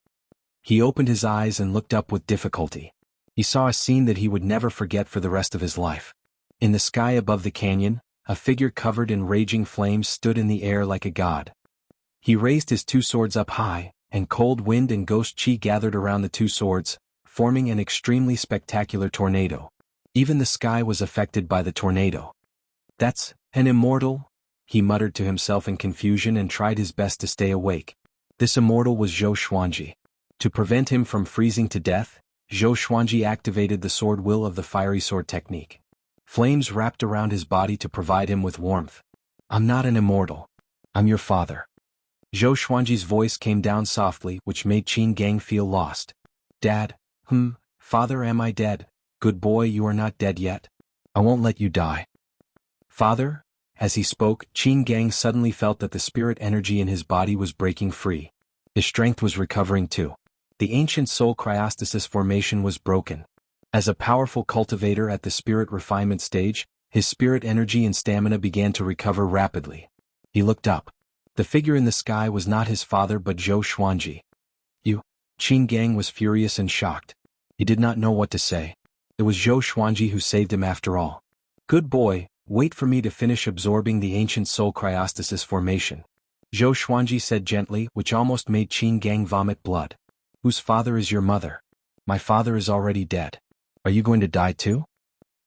He opened his eyes and looked up with difficulty. He saw a scene that he would never forget for the rest of his life. In the sky above the canyon, a figure covered in raging flames stood in the air like a god. He raised his two swords up high, and cold wind and ghost chi gathered around the two swords, forming an extremely spectacular tornado. Even the sky was affected by the tornado. That's an immortal, he muttered to himself in confusion and tried his best to stay awake. This immortal was Zhou Xuanji. To prevent him from freezing to death, Zhou Xuanji activated the sword will of the fiery sword technique. Flames wrapped around his body to provide him with warmth. I'm not an immortal. I'm your father. Zhou Xuanji's voice came down softly, which made Qin Gang feel lost. Dad, father, am I dead? Good boy, you are not dead yet. I won't let you die. Father? As he spoke, Qin Gang suddenly felt that the spirit energy in his body was breaking free. His strength was recovering too. The ancient soul cryostasis formation was broken. As a powerful cultivator at the spirit refinement stage, his spirit energy and stamina began to recover rapidly. He looked up. The figure in the sky was not his father but Zhou Xuanji. You? Qin Gang was furious and shocked. He did not know what to say. It was Zhou Xuanji who saved him after all. Good boy, wait for me to finish absorbing the ancient soul cryostasis formation. Zhou Xuanji said gently, which almost made Qin Gang vomit blood. Whose father is your mother? My father is already dead. Are you going to die too?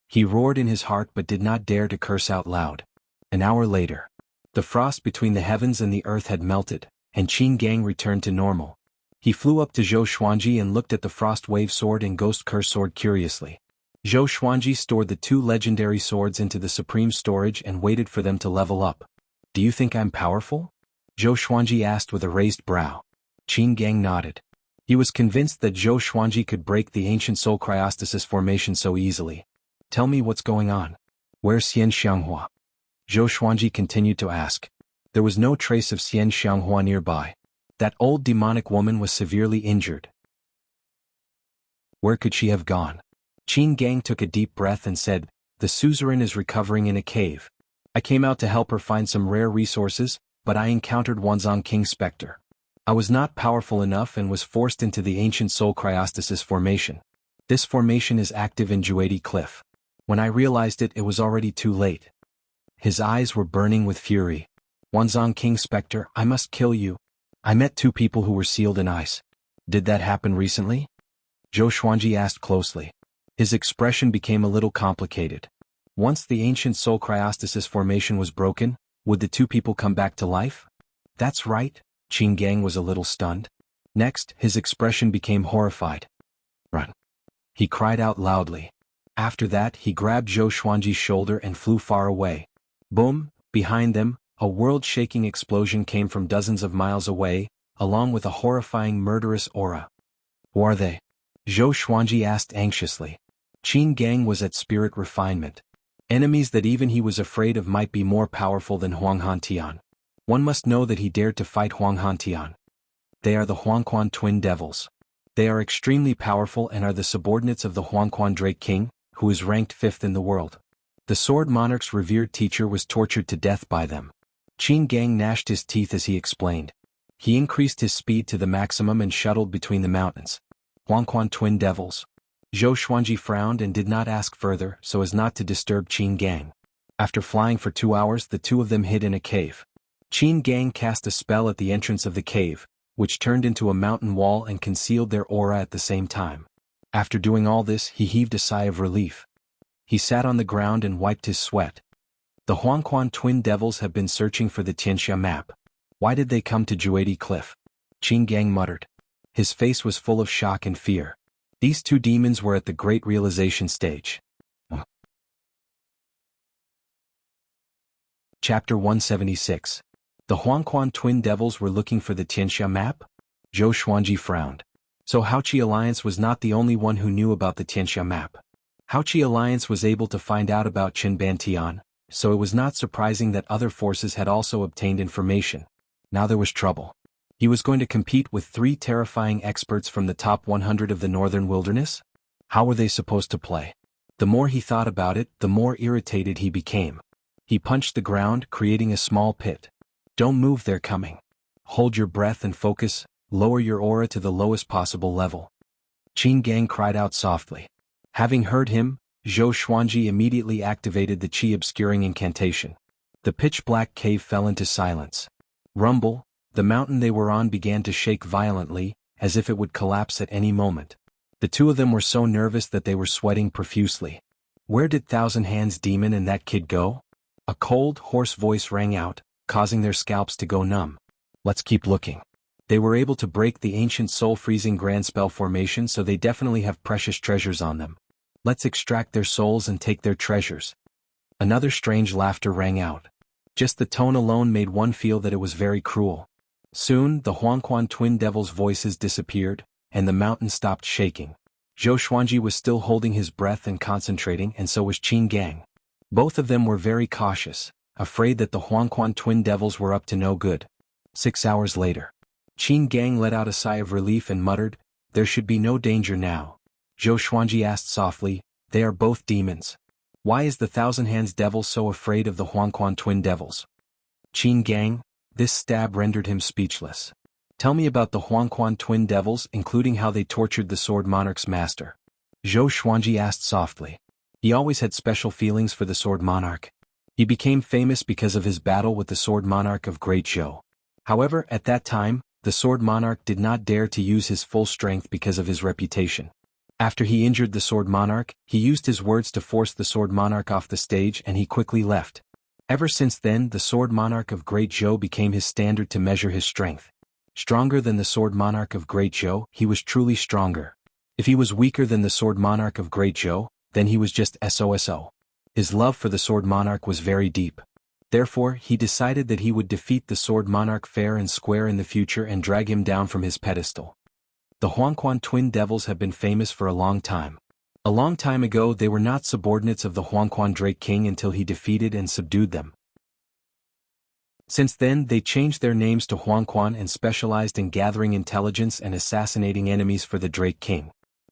He roared in his heart but did not dare to curse out loud. An hour later. The frost between the heavens and the earth had melted, and Qin Gang returned to normal. He flew up to Zhou Xuanji and looked at the frost wave sword and ghost curse sword curiously. Zhou Xuanji stored the two legendary swords into the supreme storage and waited for them to level up. Do you think I'm powerful? Zhou Xuanji asked with a raised brow. Qin Gang nodded. He was convinced that Zhou Xuanji could break the ancient soul cryostasis formation so easily. Tell me what's going on. Where's Xian Xianghua? Zhou Xuanji continued to ask. There was no trace of Xian Xianghua nearby. That old demonic woman was severely injured. Where could she have gone? Qin Gang took a deep breath and said, The suzerain is recovering in a cave. I came out to help her find some rare resources, but I encountered Wanzong King Spectre. I was not powerful enough and was forced into the ancient soul cryostasis formation. This formation is active in Juedi Cliff. When I realized it, it was already too late. His eyes were burning with fury. Wanzong King Spectre, I must kill you. I met two people who were sealed in ice. Did that happen recently? Zhou Xuanji asked closely. His expression became a little complicated. Once the ancient soul cryostasis formation was broken, would the two people come back to life? That's right. Qin Gang was a little stunned. Next, his expression became horrified. Run. He cried out loudly. After that, he grabbed Zhou Xuanji's shoulder and flew far away. Boom! Behind them, a world-shaking explosion came from dozens of miles away, along with a horrifying murderous aura. Who are they? Zhou Xuanji asked anxiously. Qin Gang was at spirit refinement. Enemies that even he was afraid of might be more powerful than Huang Hantian. One must know that he dared to fight Huang Hantian. They are the Huangquan twin devils. They are extremely powerful and are the subordinates of the Huangquan Drake King, who is ranked 5th in the world. The Sword Monarch's revered teacher was tortured to death by them. Qin Gang gnashed his teeth as he explained. He increased his speed to the maximum and shuttled between the mountains. Huangquan twin devils. Zhou Xuanji frowned and did not ask further so as not to disturb Qin Gang. After flying for 2 hours, the two of them hid in a cave. Qin Gang cast a spell at the entrance of the cave, which turned into a mountain wall and concealed their aura at the same time. After doing all this, he heaved a sigh of relief. He sat on the ground and wiped his sweat. The Huangquan twin devils have been searching for the Tianxia map. Why did they come to Juedi Cliff? Qin Gang muttered. His face was full of shock and fear. These two demons were at the great realization stage. Chapter 176. The Huangquan twin devils were looking for the Tianxia map? Zhou Xuanji frowned. So Haoqi Alliance was not the only one who knew about the Tianxia map. Haoqi Alliance was able to find out about Qin Bantian, so it was not surprising that other forces had also obtained information. Now there was trouble. He was going to compete with 3 terrifying experts from the top 100 of the northern wilderness? How were they supposed to play? The more he thought about it, the more irritated he became. He punched the ground, creating a small pit. Don't move, they're coming. Hold your breath and focus, lower your aura to the lowest possible level. Qin Gang cried out softly. Having heard him, Zhou Xuanji immediately activated the Qi obscuring incantation. The pitch-black cave fell into silence. Rumble, the mountain they were on began to shake violently, as if it would collapse at any moment. The two of them were so nervous that they were sweating profusely. Where did Thousand Hands Demon and that kid go? A cold, hoarse voice rang out, causing their scalps to go numb. Let's keep looking. They were able to break the ancient soul-freezing grand spell formation, so they definitely have precious treasures on them. Let's extract their souls and take their treasures. Another strange laughter rang out. Just the tone alone made one feel that it was very cruel. Soon, the Huangquan twin devils' voices disappeared, and the mountain stopped shaking. Zhou Xuanji was still holding his breath and concentrating, and so was Qin Gang. Both of them were very cautious, afraid that the Huangquan twin devils were up to no good. 6 hours later. Qin Gang let out a sigh of relief and muttered, There should be no danger now. Zhou Xuanji asked softly, they are both demons. Why is the Thousand Hands devil so afraid of the Huangquan twin devils? Qin Gang, this stab rendered him speechless. Tell me about the Huangquan twin devils, including how they tortured the Sword Monarch's master. Zhou Xuanji asked softly. He always had special feelings for the Sword Monarch. He became famous because of his battle with the Sword Monarch of Great Zhou. However, at that time, the Sword Monarch did not dare to use his full strength because of his reputation. After he injured the Sword Monarch, he used his words to force the Sword Monarch off the stage and he quickly left. Ever since then, the Sword Monarch of Great Zhou became his standard to measure his strength. Stronger than the Sword Monarch of Great Zhou, he was truly stronger. If he was weaker than the Sword Monarch of Great Zhou, then he was just SOSO. His love for the Sword Monarch was very deep. Therefore, he decided that he would defeat the Sword Monarch fair and square in the future and drag him down from his pedestal. The Huangquan twin devils have been famous for a long time. A long time ago they were not subordinates of the Huangquan Drake King until he defeated and subdued them. Since then they changed their names to Huangquan and specialized in gathering intelligence and assassinating enemies for the Drake King.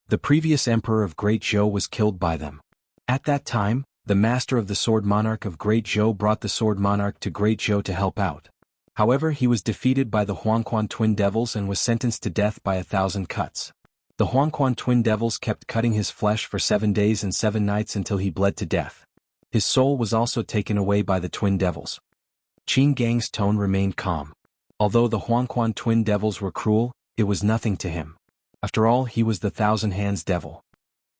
The previous emperor of Great Zhou was killed by them. At that time, the master of the Sword Monarch of Great Zhou brought the Sword Monarch to Great Zhou to help out. However, he was defeated by the Huangquan twin devils and was sentenced to death by 1,000 cuts. The Huangquan twin devils kept cutting his flesh for 7 days and 7 nights until he bled to death. His soul was also taken away by the twin devils. Qin Gang's tone remained calm. Although the Huangquan twin devils were cruel, it was nothing to him. After all, he was the Thousand Hands devil.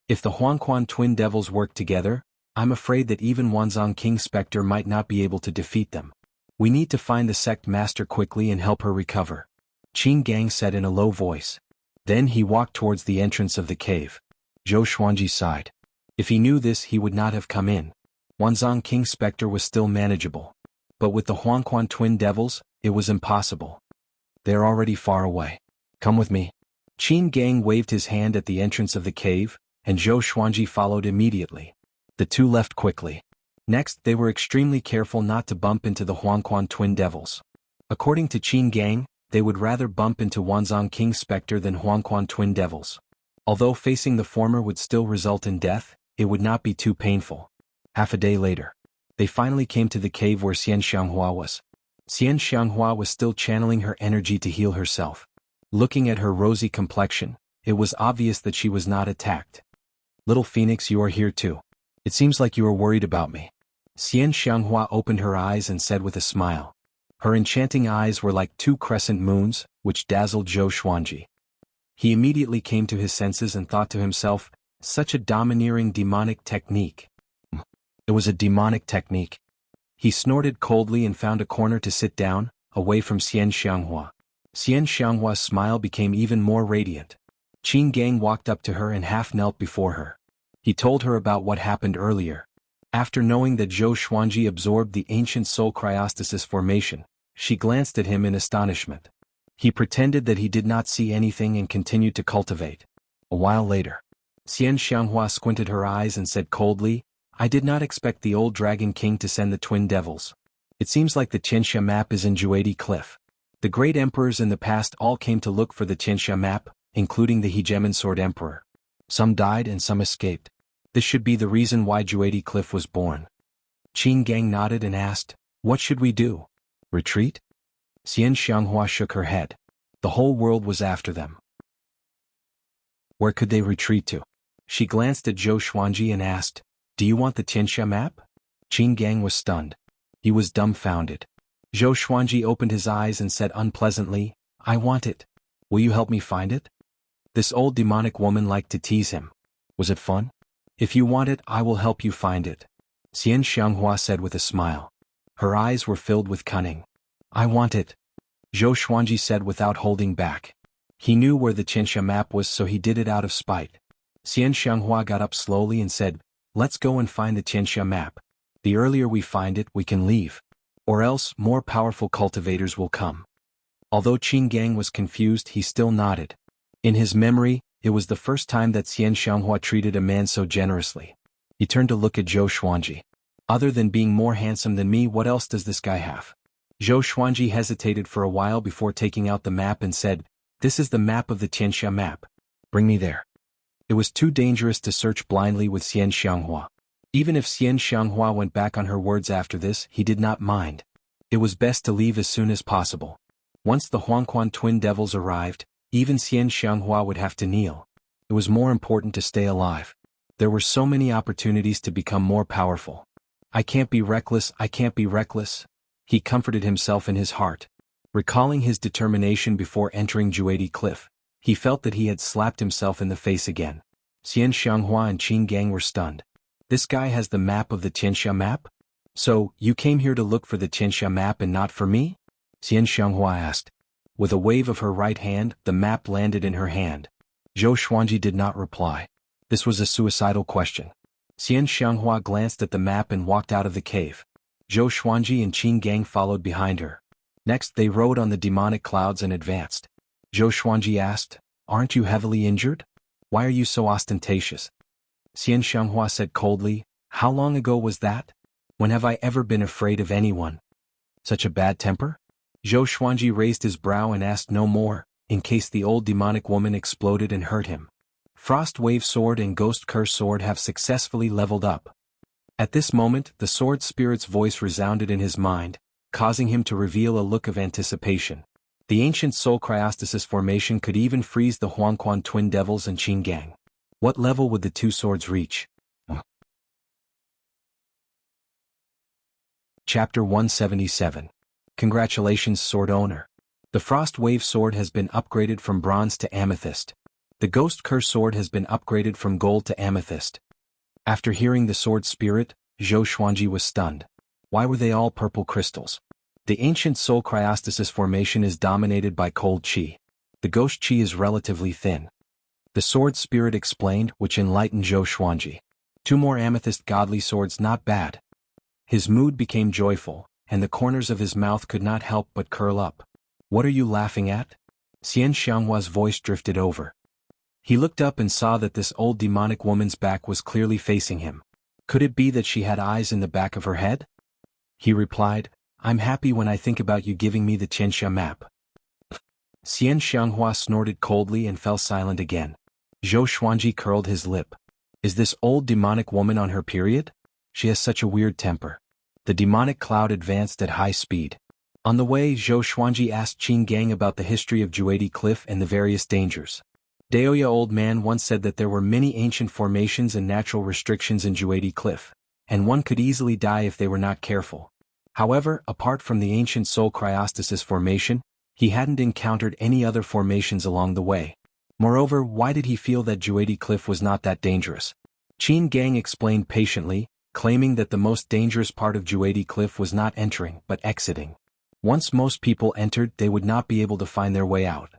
If the Huangquan twin devils worked together, I'm afraid that even Wanzhong King Spectre might not be able to defeat them. We need to find the sect master quickly and help her recover. Qin Gang said in a low voice. Then he walked towards the entrance of the cave. Zhou Xuanji sighed. If he knew this, he would not have come in. Wanzhong King Spectre was still manageable. But with the Huangquan twin devils, it was impossible. They are already far away. Come with me. Qin Gang waved his hand at the entrance of the cave, and Zhou Xuanji followed immediately. The two left quickly. Next, they were extremely careful not to bump into the Huangquan twin devils. According to Qin Gang, they would rather bump into Wanzhong King Spectre than Huangquan twin devils. Although facing the former would still result in death, it would not be too painful. Half a day later, they finally came to the cave where Xian Xianghua was. Xian Xianghua was still channeling her energy to heal herself. Looking at her rosy complexion, it was obvious that she was not attacked. Little Phoenix, you are here too. It seems like you are worried about me. Xian Xianghua opened her eyes and said with a smile. Her enchanting eyes were like 2 crescent moons, which dazzled Zhou Xuanji. He immediately came to his senses and thought to himself, such a domineering demonic technique. It was a demonic technique. He snorted coldly and found a corner to sit down, away from Xian Xianghua. Xian Xianghua's smile became even more radiant. Qin Gang walked up to her and half knelt before her. He told her about what happened earlier. After knowing that Zhou Xuanji absorbed the ancient soul cryostasis formation, she glanced at him in astonishment. He pretended that he did not see anything and continued to cultivate. A while later, Xian Xianghua squinted her eyes and said coldly, I did not expect the old Dragon King to send the twin devils. It seems like the Qianxia map is in Juedi Cliff. The great emperors in the past all came to look for the Qianxia map, including the Hegemon Sword Emperor. Some died and some escaped. This should be the reason why Juedi Cliff was born. Qin Gang nodded and asked, what should we do? Retreat? Xian Xianghua shook her head. The whole world was after them. Where could they retreat to? She glanced at Zhou Xuanji and asked, do you want the Qianxia map? Qin Gang was stunned. He was dumbfounded. Zhou Xuanji opened his eyes and said unpleasantly, I want it. Will you help me find it? This old demonic woman liked to tease him. Was it fun? If you want it, I will help you find it. Xian Xianghua said with a smile. Her eyes were filled with cunning. I want it. Zhou Xuanji said without holding back. He knew where the Qianxia map was, so he did it out of spite. Xian Xianghua got up slowly and said, let's go and find the Qianxia map. The earlier we find it, we can leave. Or else, more powerful cultivators will come. Although Qin Gang was confused, he still nodded. In his memory, it was the first time that Xian Xianghua treated a man so generously. He turned to look at Zhou Xuanji. Other than being more handsome than me, what else does this guy have? Zhou Xuanji hesitated for a while before taking out the map and said, this is the map of the Qianxia map. Bring me there. It was too dangerous to search blindly with Xian Xianghua. Even if Xian Xianghua went back on her words after this, he did not mind. It was best to leave as soon as possible. Once the Huangquan twin devils arrived, even Xian Xianghua would have to kneel. It was more important to stay alive. There were so many opportunities to become more powerful. I can't be reckless, I can't be reckless. He comforted himself in his heart. Recalling his determination before entering Juedi Cliff, he felt that he had slapped himself in the face again. Xian Xianghua and Qin Gang were stunned. This guy has the map of the Tianxia map? So, you came here to look for the Tianxia map and not for me? Xian Xianghua asked. With a wave of her right hand, the map landed in her hand. Zhou Xuanji did not reply. This was a suicidal question. Xian Xianghua glanced at the map and walked out of the cave. Zhou Xuanji and Qin Gang followed behind her. Next they rode on the demonic clouds and advanced. Zhou Xuanji asked, Aren't you heavily injured? Why are you so ostentatious? Xian Xianghua said coldly, How long ago was that? When have I ever been afraid of anyone? Such a bad temper? Zhou Xuanji raised his brow and asked no more, in case the old demonic woman exploded and hurt him. Frost Wave Sword and Ghost Curse Sword have successfully leveled up. At this moment, the sword spirit's voice resounded in his mind, causing him to reveal a look of anticipation. The ancient soul cryostasis formation could even freeze the Huangquan twin devils and Qin Gang. What level would the two swords reach? Chapter 177. Congratulations, sword owner. The Frost Wave Sword has been upgraded from bronze to amethyst. The Ghost Curse Sword has been upgraded from gold to amethyst. After hearing the sword spirit, Zhou Xuanji was stunned. Why were they all purple crystals? The ancient soul cryostasis formation is dominated by cold qi. The ghost qi is relatively thin. The sword spirit explained, which enlightened Zhou Xuanji. 2 more amethyst godly swords, not bad. His mood became joyful, and the corners of his mouth could not help but curl up. What are you laughing at? Xian Xianghua's voice drifted over. He looked up and saw that this old demonic woman's back was clearly facing him. Could it be that she had eyes in the back of her head? He replied, I'm happy when I think about you giving me the Tianxia map. Xian Xianghua snorted coldly and fell silent again. Zhou Xuanji curled his lip. Is this old demonic woman on her period? She has such a weird temper. The demonic cloud advanced at high speed. On the way, Zhou Xuanji asked Qin Gang about the history of Juedi Cliff and the various dangers. Daoya old man once said that there were many ancient formations and natural restrictions in Juedi Cliff, and one could easily die if they were not careful. However, apart from the ancient soul cryostasis formation, he hadn't encountered any other formations along the way. Moreover, why did he feel that Juedi Cliff was not that dangerous? Qin Gang explained patiently, claiming that the most dangerous part of Juedi Cliff was not entering but exiting. Once most people entered, they would not be able to find their way out.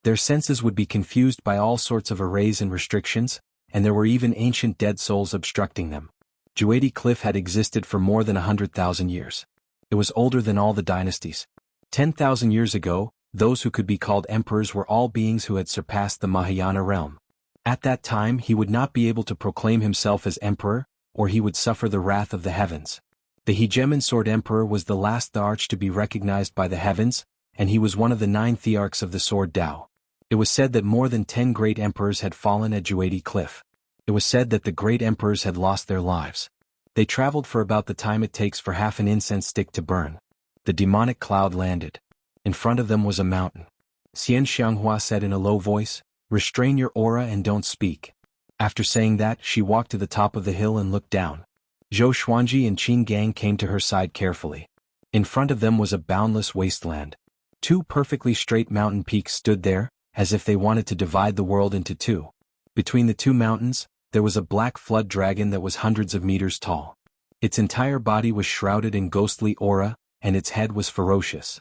Their senses would be confused by all sorts of arrays and restrictions, and there were even ancient dead souls obstructing them. Juedi Cliff had existed for more than 100,000 years. It was older than all the dynasties. 10,000 years ago, those who could be called emperors were all beings who had surpassed the Mahayana realm. At that time he would not be able to proclaim himself as emperor, or he would suffer the wrath of the heavens. The Hegemon Sword Emperor was the last Thearch to be recognized by the heavens, and he was one of the 9 Thearchs of the Sword Tao. It was said that more than 10 great emperors had fallen at Juedi Cliff. It was said that the great emperors had lost their lives. They traveled for about the time it takes for half an incense stick to burn. The demonic cloud landed. In front of them was a mountain. Xian Xianghua said in a low voice, Restrain your aura and don't speak. After saying that, she walked to the top of the hill and looked down. Zhou Xuanji and Qin Gang came to her side carefully. In front of them was a boundless wasteland. 2 perfectly straight mountain peaks stood there, as if they wanted to divide the world into 2. Between the 2 mountains, there was a black flood dragon that was hundreds of meters tall. Its entire body was shrouded in ghostly aura, and its head was ferocious.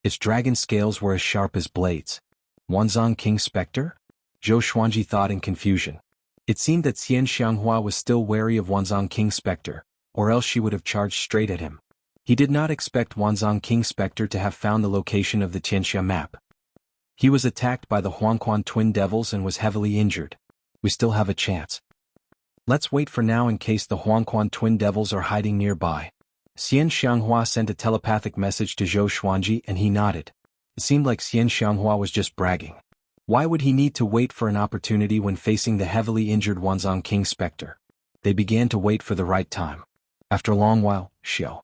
Its dragon scales were as sharp as blades. Wanzhong King's Spectre? Zhou Xuanji thought in confusion. It seemed that Xian Xianghua was still wary of Wanzhong King's Spectre, or else she would have charged straight at him. He did not expect Wanzhong King's Spectre to have found the location of the Tianxia map. He was attacked by the Huangquan twin devils and was heavily injured. We still have a chance. Let's wait for now in case the Huangquan twin devils are hiding nearby. Xian Xianghua sent a telepathic message to Zhou Xuanji and he nodded. It seemed like Xian Xianghua was just bragging. Why would he need to wait for an opportunity when facing the heavily injured Wanzhong King Spectre? They began to wait for the right time. After a long while, shio,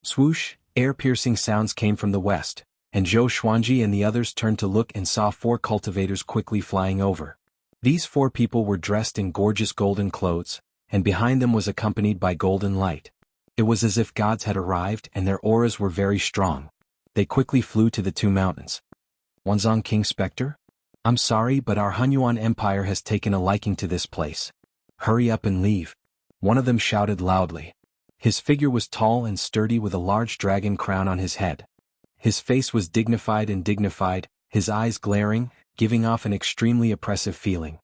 swoosh, air-piercing sounds came from the west, and Zhou Xuanji and the others turned to look and saw 4 cultivators quickly flying over. These 4 people were dressed in gorgeous golden clothes, and behind them was accompanied by golden light. It was as if gods had arrived and their auras were very strong. They quickly flew to the 2 mountains. Wanzhong King Spectre? I'm sorry, but our Hunyuan Empire has taken a liking to this place. Hurry up and leave. One of them shouted loudly. His figure was tall and sturdy with a large dragon crown on his head. His face was dignified, his eyes glaring, giving off an extremely oppressive feeling.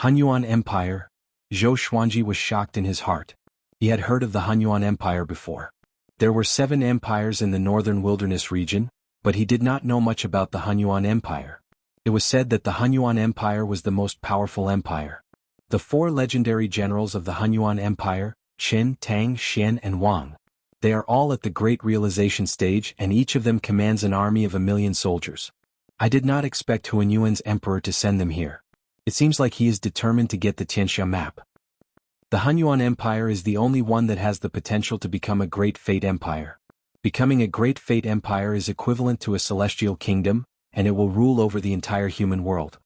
Hunyuan Empire? Zhou Xuanji was shocked in his heart. He had heard of the Hunyuan Empire before. There were 7 empires in the northern wilderness region, but he did not know much about the Hunyuan Empire. It was said that the Hunyuan Empire was the most powerful empire. The 4 legendary generals of the Hunyuan Empire, Qin, Tang, Xian and Wang. They are all at the great realization stage and each of them commands an army of 1,000,000 soldiers. I did not expect Hunyuan's emperor to send them here. It seems like he is determined to get the Tianxia map. The Hunyuan Empire is the only one that has the potential to become a great fate empire. Becoming a great fate empire is equivalent to a celestial kingdom, and it will rule over the entire human world.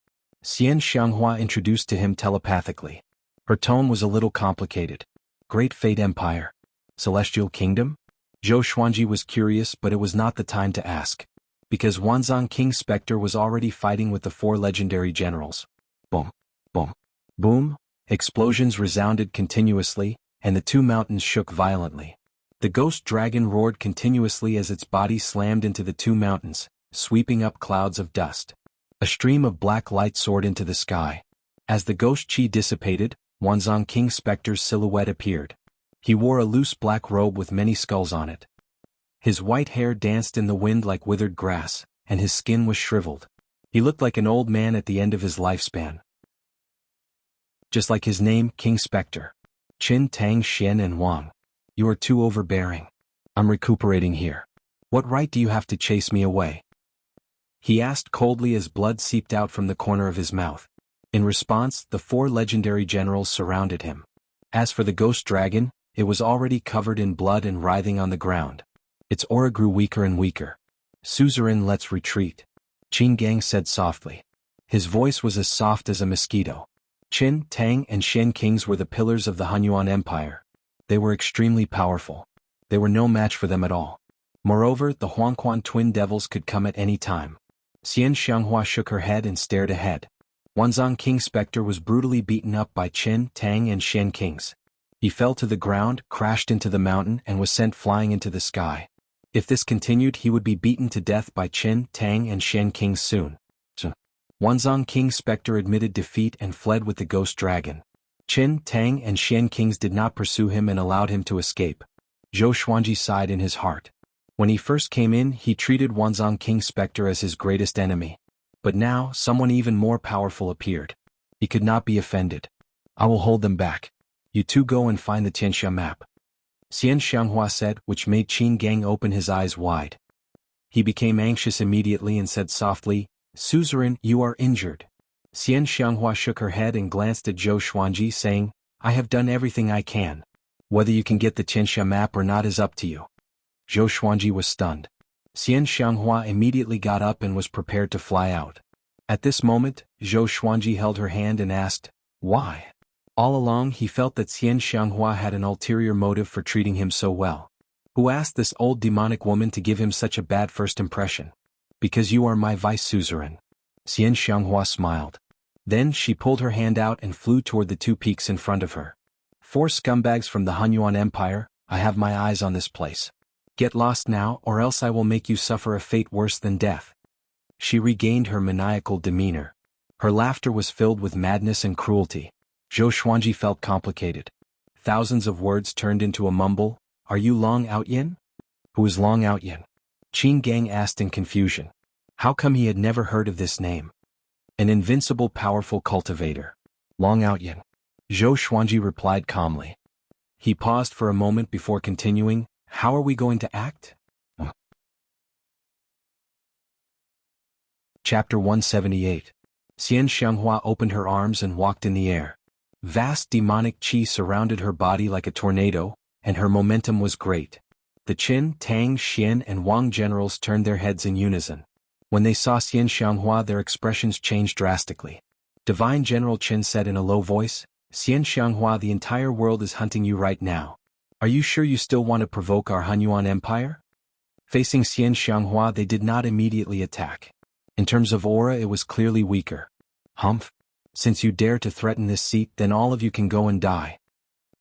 Xian Xianghua introduced to him telepathically. Her tone was a little complicated. Great fate empire. Celestial kingdom? Zhou Xuanji was curious, but it was not the time to ask. Because Wanzhong King Spectre was already fighting with the 4 legendary generals. Boom, boom, boom. Explosions resounded continuously, and the 2 mountains shook violently. The ghost dragon roared continuously as its body slammed into the 2 mountains, sweeping up clouds of dust. A stream of black light soared into the sky. As the ghost chi dissipated, Wanzhong King Spectre's silhouette appeared. He wore a loose black robe with many skulls on it. His white hair danced in the wind like withered grass, and his skin was shriveled. He looked like an old man at the end of his lifespan. Just like his name, King Spectre. Qin, Tang, Xian and Wang. You are too overbearing. I'm recuperating here. What right do you have to chase me away? He asked coldly as blood seeped out from the corner of his mouth. In response, the 4 legendary generals surrounded him. As for the ghost dragon, it was already covered in blood and writhing on the ground. Its aura grew weaker and weaker. Suzerain, let's retreat. Qin Gang said softly. His voice was as soft as a mosquito. Qin, Tang and Xian kings were the pillars of the Hunyuan Empire. They were extremely powerful. They were no match for them at all. Moreover, the Huangquan twin devils could come at any time. Xian Xianghua shook her head and stared ahead. Wanzhong King Spectre was brutally beaten up by Qin, Tang and Xian kings. He fell to the ground, crashed into the mountain and was sent flying into the sky. If this continued, he would be beaten to death by Qin, Tang and Xian kings soon. Wanzhong King Spectre admitted defeat and fled with the ghost dragon. Qin, Tang and Xian kings did not pursue him and allowed him to escape. Zhou Xuanji sighed in his heart. When he first came in, he treated Wanzhong King Spectre as his greatest enemy. But now, someone even more powerful appeared. He could not be offended. I will hold them back. You 2 go and find the Tianxia map. Xian Xianghua said, which made Qin Gang open his eyes wide. He became anxious immediately and said softly, Suzerain, you are injured. Xian Xianghua shook her head and glanced at Zhou Xuanji saying, I have done everything I can. Whether you can get the Tianxia map or not is up to you. Zhou Xuanji was stunned. Xian Xianghua immediately got up and was prepared to fly out. At this moment, Zhou Xuanji held her hand and asked, why? All along he felt that Xian Xianghua had an ulterior motive for treating him so well. Who asked this old demonic woman to give him such a bad first impression? Because you are my vice suzerain. Xian Xianghua smiled. Then she pulled her hand out and flew toward the 2 peaks in front of her. 4 scumbags from the Hunyuan Empire, I have my eyes on this place. Get lost now or else I will make you suffer a fate worse than death. She regained her maniacal demeanor. Her laughter was filled with madness and cruelty. Zhou Xuanji felt complicated. Thousands of words turned into a mumble. Are you Long Outyin? Who is Long Outyin? Qin Gang asked in confusion. How come he had never heard of this name? An invincible powerful cultivator. Long Outyin. Zhou Xuanji replied calmly. He paused for a moment before continuing, how are we going to act? Chapter 178. Xian Xianghua opened her arms and walked in the air. Vast demonic qi surrounded her body like a tornado, and her momentum was great. The Qin, Tang, Xian and Wang generals turned their heads in unison. When they saw Xian Xianghua, their expressions changed drastically. Divine General Qin said in a low voice, "Xian Xianghua, the entire world is hunting you right now. Are you sure you still want to provoke our Hunyuan Empire?" Facing Xian Xianghua, they did not immediately attack. In terms of aura, it was clearly weaker. "Humph! Since you dare to threaten this seat, then all of you can go and die."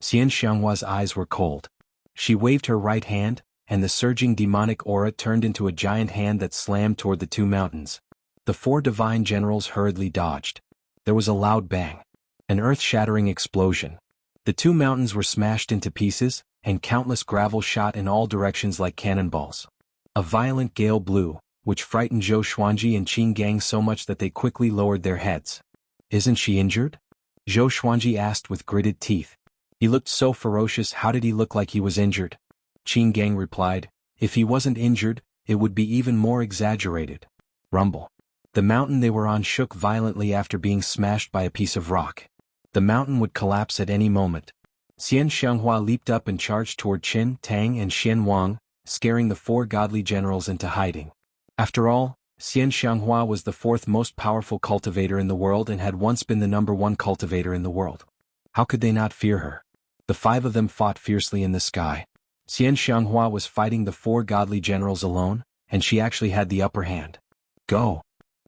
Xian Xianghua's eyes were cold. She waved her right hand, and the surging demonic aura turned into a giant hand that slammed toward the two mountains. The four divine generals hurriedly dodged. There was a loud bang. An earth-shattering explosion. The two mountains were smashed into pieces, and countless gravel shot in all directions like cannonballs. A violent gale blew, which frightened Zhou Xuanji and Qin Gang so much that they quickly lowered their heads. "Isn't she injured?" Zhou Xuanji asked with gritted teeth. He looked so ferocious. How did he look like he was injured? Qin Gang replied, "If he wasn't injured, it would be even more exaggerated." Rumble. The mountain they were on shook violently after being smashed by a piece of rock. The mountain would collapse at any moment. Xian Xianghua leaped up and charged toward Qin, Tang and Xian Wang, scaring the four godly generals into hiding. After all, Xian Xianghua was the fourth most powerful cultivator in the world and had once been the #1 cultivator in the world. How could they not fear her? The five of them fought fiercely in the sky. Xian Xianghua was fighting the four godly generals alone, and she actually had the upper hand. "Go!"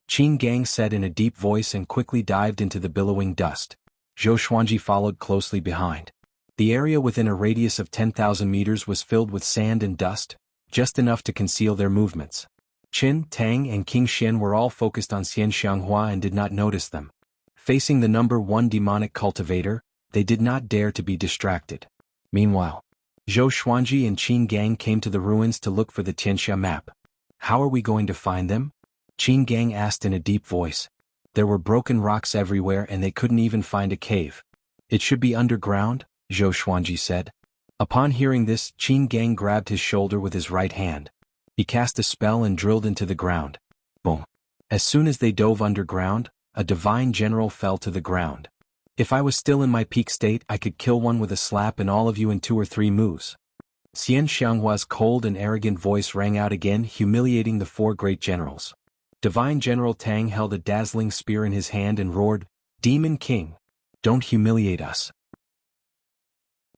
Qin Gang said in a deep voice and quickly dived into the billowing dust. Zhou Xuanji followed closely behind. The area within a radius of 10,000 meters was filled with sand and dust, just enough to conceal their movements. Qin, Tang and King Xian were all focused on Xian Xianghua and did not notice them. Facing the #1 demonic cultivator, they did not dare to be distracted. Meanwhile, Zhou Xuanji and Qin Gang came to the ruins to look for the Tianxia map. "How are we going to find them?" Qin Gang asked in a deep voice. There were broken rocks everywhere and they couldn't even find a cave. "It should be underground," Zhou Xuanji said. Upon hearing this, Qin Gang grabbed his shoulder with his right hand. He cast a spell and drilled into the ground. Boom. As soon as they dove underground, a divine general fell to the ground. "If I was still in my peak state, I could kill one with a slap and all of you in 2 or 3 moves." Xian Xianghua's cold and arrogant voice rang out again, humiliating the four great generals. Divine General Tang held a dazzling spear in his hand and roared, "Demon King! Don't humiliate us.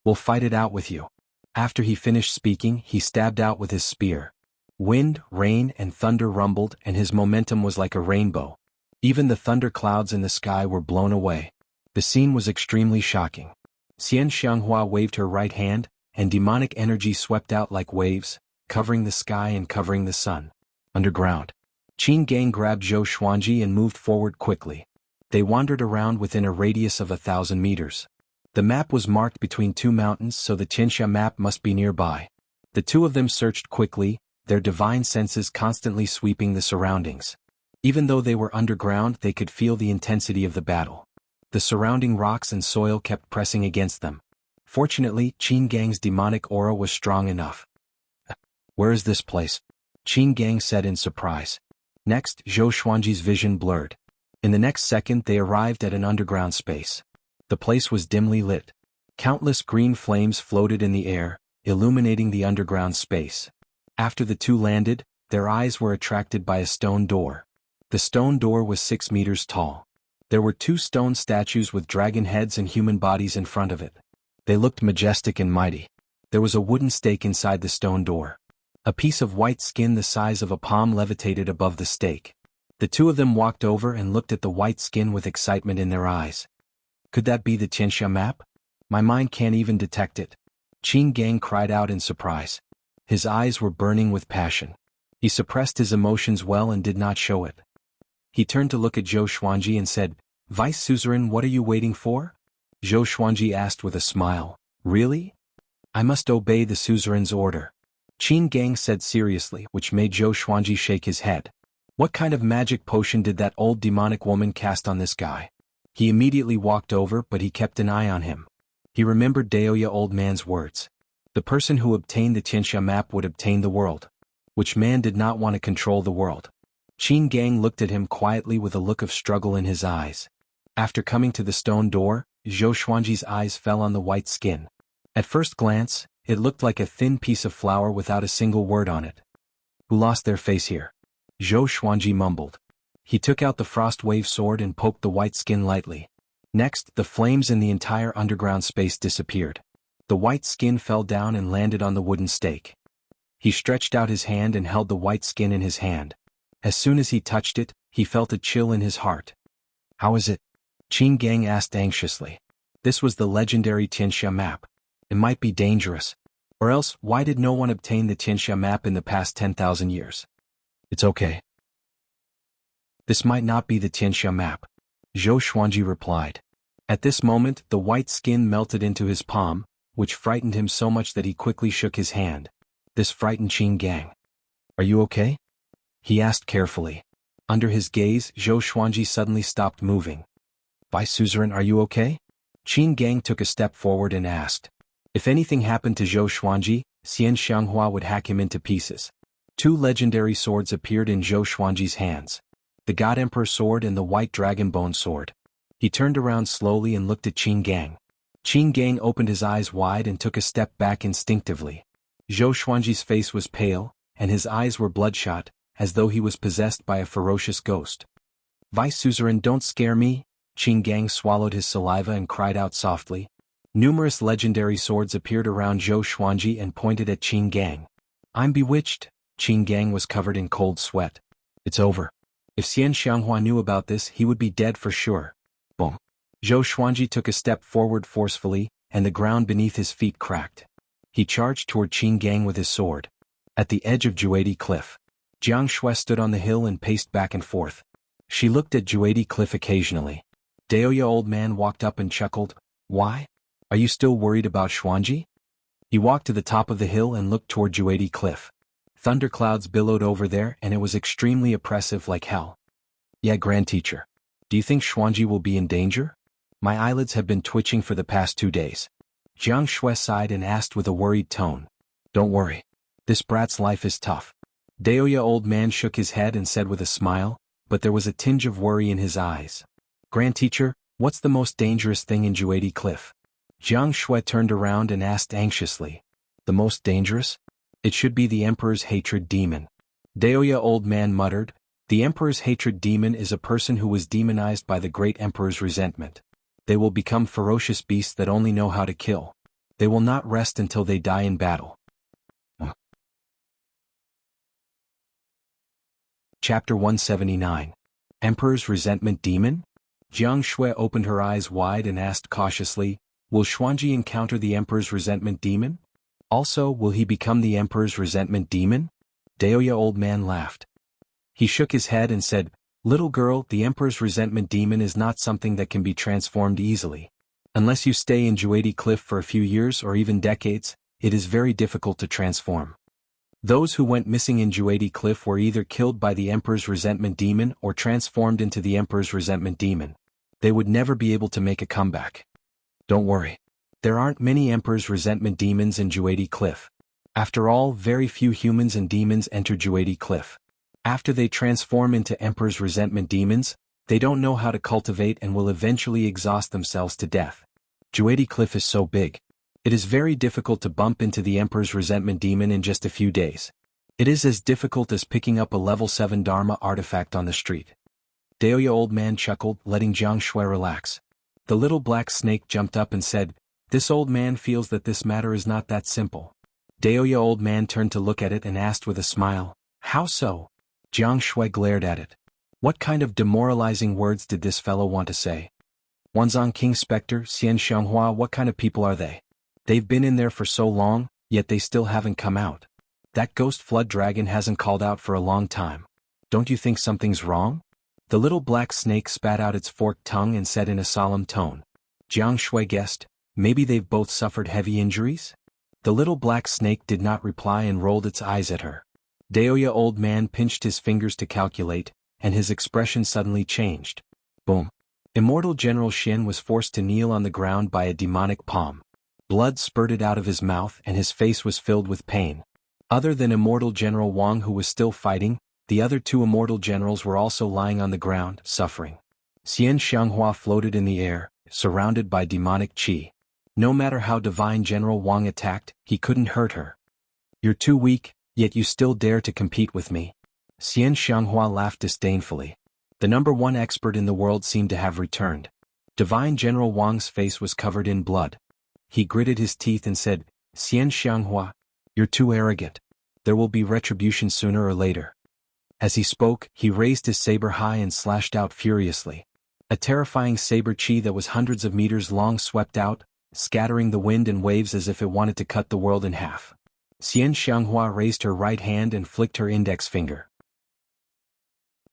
We'll fight it out with you." After he finished speaking, he stabbed out with his spear. Wind, rain and thunder rumbled and his momentum was like a rainbow. Even the thunder clouds in the sky were blown away. The scene was extremely shocking. Xian Xianghua waved her right hand, and demonic energy swept out like waves, covering the sky and covering the sun. Underground. Qin Gang grabbed Zhou Xuanji and moved forward quickly. They wandered around within a radius of 1,000 meters. The map was marked between two mountains, so the Tianxia map must be nearby. The two of them searched quickly, their divine senses constantly sweeping the surroundings. Even though they were underground, they could feel the intensity of the battle. The surrounding rocks and soil kept pressing against them. Fortunately, Qin Gang's demonic aura was strong enough. "Where is this place?" Qin Gang said in surprise. Next, Zhou Xuanji's vision blurred. In the next second they arrived at an underground space. The place was dimly lit. Countless green flames floated in the air, illuminating the underground space. After the two landed, their eyes were attracted by a stone door. The stone door was 6 meters tall. There were 2 stone statues with dragon heads and human bodies in front of it. They looked majestic and mighty. There was a wooden stake inside the stone door. A piece of white skin the size of a palm levitated above the stake. The two of them walked over and looked at the white skin with excitement in their eyes. "Could that be the Tianxia map? My mind can't even detect it." Qin Gang cried out in surprise. His eyes were burning with passion. He suppressed his emotions well and did not show it. He turned to look at Zhou Xuanji and said, "Vice Suzerain, what are you waiting for?" Zhou Xuanji asked with a smile, "Really? I must obey the Suzerain's order." Qin Gang said seriously, which made Zhou Xuanji shake his head. What kind of magic potion did that old demonic woman cast on this guy? He immediately walked over, but he kept an eye on him. He remembered Daoya old man's words. The person who obtained the Tianxia map would obtain the world. Which man did not want to control the world? Qin Gang looked at him quietly with a look of struggle in his eyes. After coming to the stone door, Zhou Xuanji's eyes fell on the white skin. At first glance, it looked like a thin piece of flour without a single word on it. Who lost their face here? Zhou Xuanji mumbled. He took out the frost wave sword and poked the white skin lightly. Next, the flames in the entire underground space disappeared. The white skin fell down and landed on the wooden stake. He stretched out his hand and held the white skin in his hand. As soon as he touched it, he felt a chill in his heart. How is it? Qin Gang asked anxiously. This was the legendary Tianxia map. It might be dangerous. Or else, why did no one obtain the Tianxia map in the past 10,000 years? It's okay. This might not be the Tianxia map, Zhou Xuanji replied. At this moment, the white skin melted into his palm, which frightened him so much that he quickly shook his hand. This frightened Qin Gang. Are you okay? He asked carefully. Under his gaze, Zhou Xuanji suddenly stopped moving. Vice Suzerain, are you okay? Qin Gang took a step forward and asked. If anything happened to Zhou Xuanji, Xian Xianghua would hack him into pieces. Two legendary swords appeared in Zhou Xuanji's hands. The God Emperor sword and the white dragon bone sword. He turned around slowly and looked at Qin Gang. Qin Gang opened his eyes wide and took a step back instinctively. Zhou Xuanji's face was pale, and his eyes were bloodshot, as though he was possessed by a ferocious ghost. Vice Suzerain, don't scare me. Qin Gang swallowed his saliva and cried out softly. Numerous legendary swords appeared around Zhou Xuanji and pointed at Qin Gang. I'm bewitched. Qin Gang was covered in cold sweat. It's over. If Xian Xianghua knew about this, he would be dead for sure. Boom. Zhou Xuanji took a step forward forcefully, and the ground beneath his feet cracked. He charged toward Qin Gang with his sword. At the edge of Juedi Cliff, Jiang Shui stood on the hill and paced back and forth. She looked at Juedi Cliff occasionally. Daoya old man walked up and chuckled. Why? Are you still worried about Xuanji? He walked to the top of the hill and looked toward Juedi Cliff. Thunderclouds billowed over there and it was extremely oppressive like hell. Yeah, Grand Teacher. Do you think Xuanji will be in danger? My eyelids have been twitching for the past 2 days. Jiang Shui sighed and asked with a worried tone. Don't worry. This brat's life is tough. Daoya old man shook his head and said with a smile, but there was a tinge of worry in his eyes. Grand Teacher, what's the most dangerous thing in Juedi Cliff? Jiang Shui turned around and asked anxiously. The most dangerous? It should be the Emperor's hatred demon. Daoya old man muttered. The Emperor's hatred demon is a person who was demonized by the great Emperor's resentment. They will become ferocious beasts that only know how to kill. They will not rest until they die in battle. Chapter 179. Emperor's Resentment Demon? Jiang Shui opened her eyes wide and asked cautiously, will Xuanji encounter the Emperor's Resentment Demon? Also, will he become the Emperor's Resentment Demon? Daoya old man laughed. He shook his head and said, Little girl, the Emperor's Resentment Demon is not something that can be transformed easily. Unless you stay in Juedi Cliff for a few years or even decades, it is very difficult to transform. Those who went missing in Juedi Cliff were either killed by the Emperor's Resentment Demon or transformed into the Emperor's Resentment Demon. They would never be able to make a comeback. Don't worry. There aren't many Emperor's Resentment Demons in Juedi Cliff. After all, very few humans and demons enter Juedi Cliff. After they transform into Emperor's Resentment Demons, they don't know how to cultivate and will eventually exhaust themselves to death. Juedi Cliff is so big. It is very difficult to bump into the Emperor's Resentment Demon in just a few days. It is as difficult as picking up a level 7 Dharma artifact on the street. Daoya old man chuckled, letting Jiang Shui relax. The little black snake jumped up and said, This old man feels that this matter is not that simple. Daoya old man turned to look at it and asked with a smile, How so? Jiang Shui glared at it. What kind of demoralizing words did this fellow want to say? Wanzhong King Spectre, Xian Xianghua, what kind of people are they? They've been in there for so long, yet they still haven't come out. That ghost flood dragon hasn't called out for a long time. Don't you think something's wrong? The little black snake spat out its forked tongue and said in a solemn tone. Jiang Shui guessed, maybe they've both suffered heavy injuries? The little black snake did not reply and rolled its eyes at her. Daoya old man pinched his fingers to calculate, and his expression suddenly changed. Boom. Immortal General Xin was forced to kneel on the ground by a demonic palm. Blood spurted out of his mouth and his face was filled with pain. Other than Immortal General Wang who was still fighting, The other two immortal generals were also lying on the ground, suffering. Xian Xianghua floated in the air, surrounded by demonic qi. No matter how Divine General Wang attacked, he couldn't hurt her. "You're too weak, yet you still dare to compete with me." Xian Xianghua laughed disdainfully. The #1 expert in the world seemed to have returned. Divine General Wang's face was covered in blood. He gritted his teeth and said, "Xian Xianghua, you're too arrogant. There will be retribution sooner or later." As he spoke, he raised his saber high and slashed out furiously. A terrifying saber qi that was hundreds of meters long swept out, scattering the wind and waves as if it wanted to cut the world in half. Xian Xianghua raised her right hand and flicked her index finger.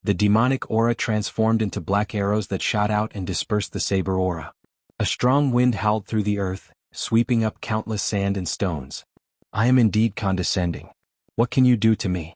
The demonic aura transformed into black arrows that shot out and dispersed the saber aura. A strong wind howled through the earth, sweeping up countless sand and stones. "I am indeed condescending. What can you do to me?"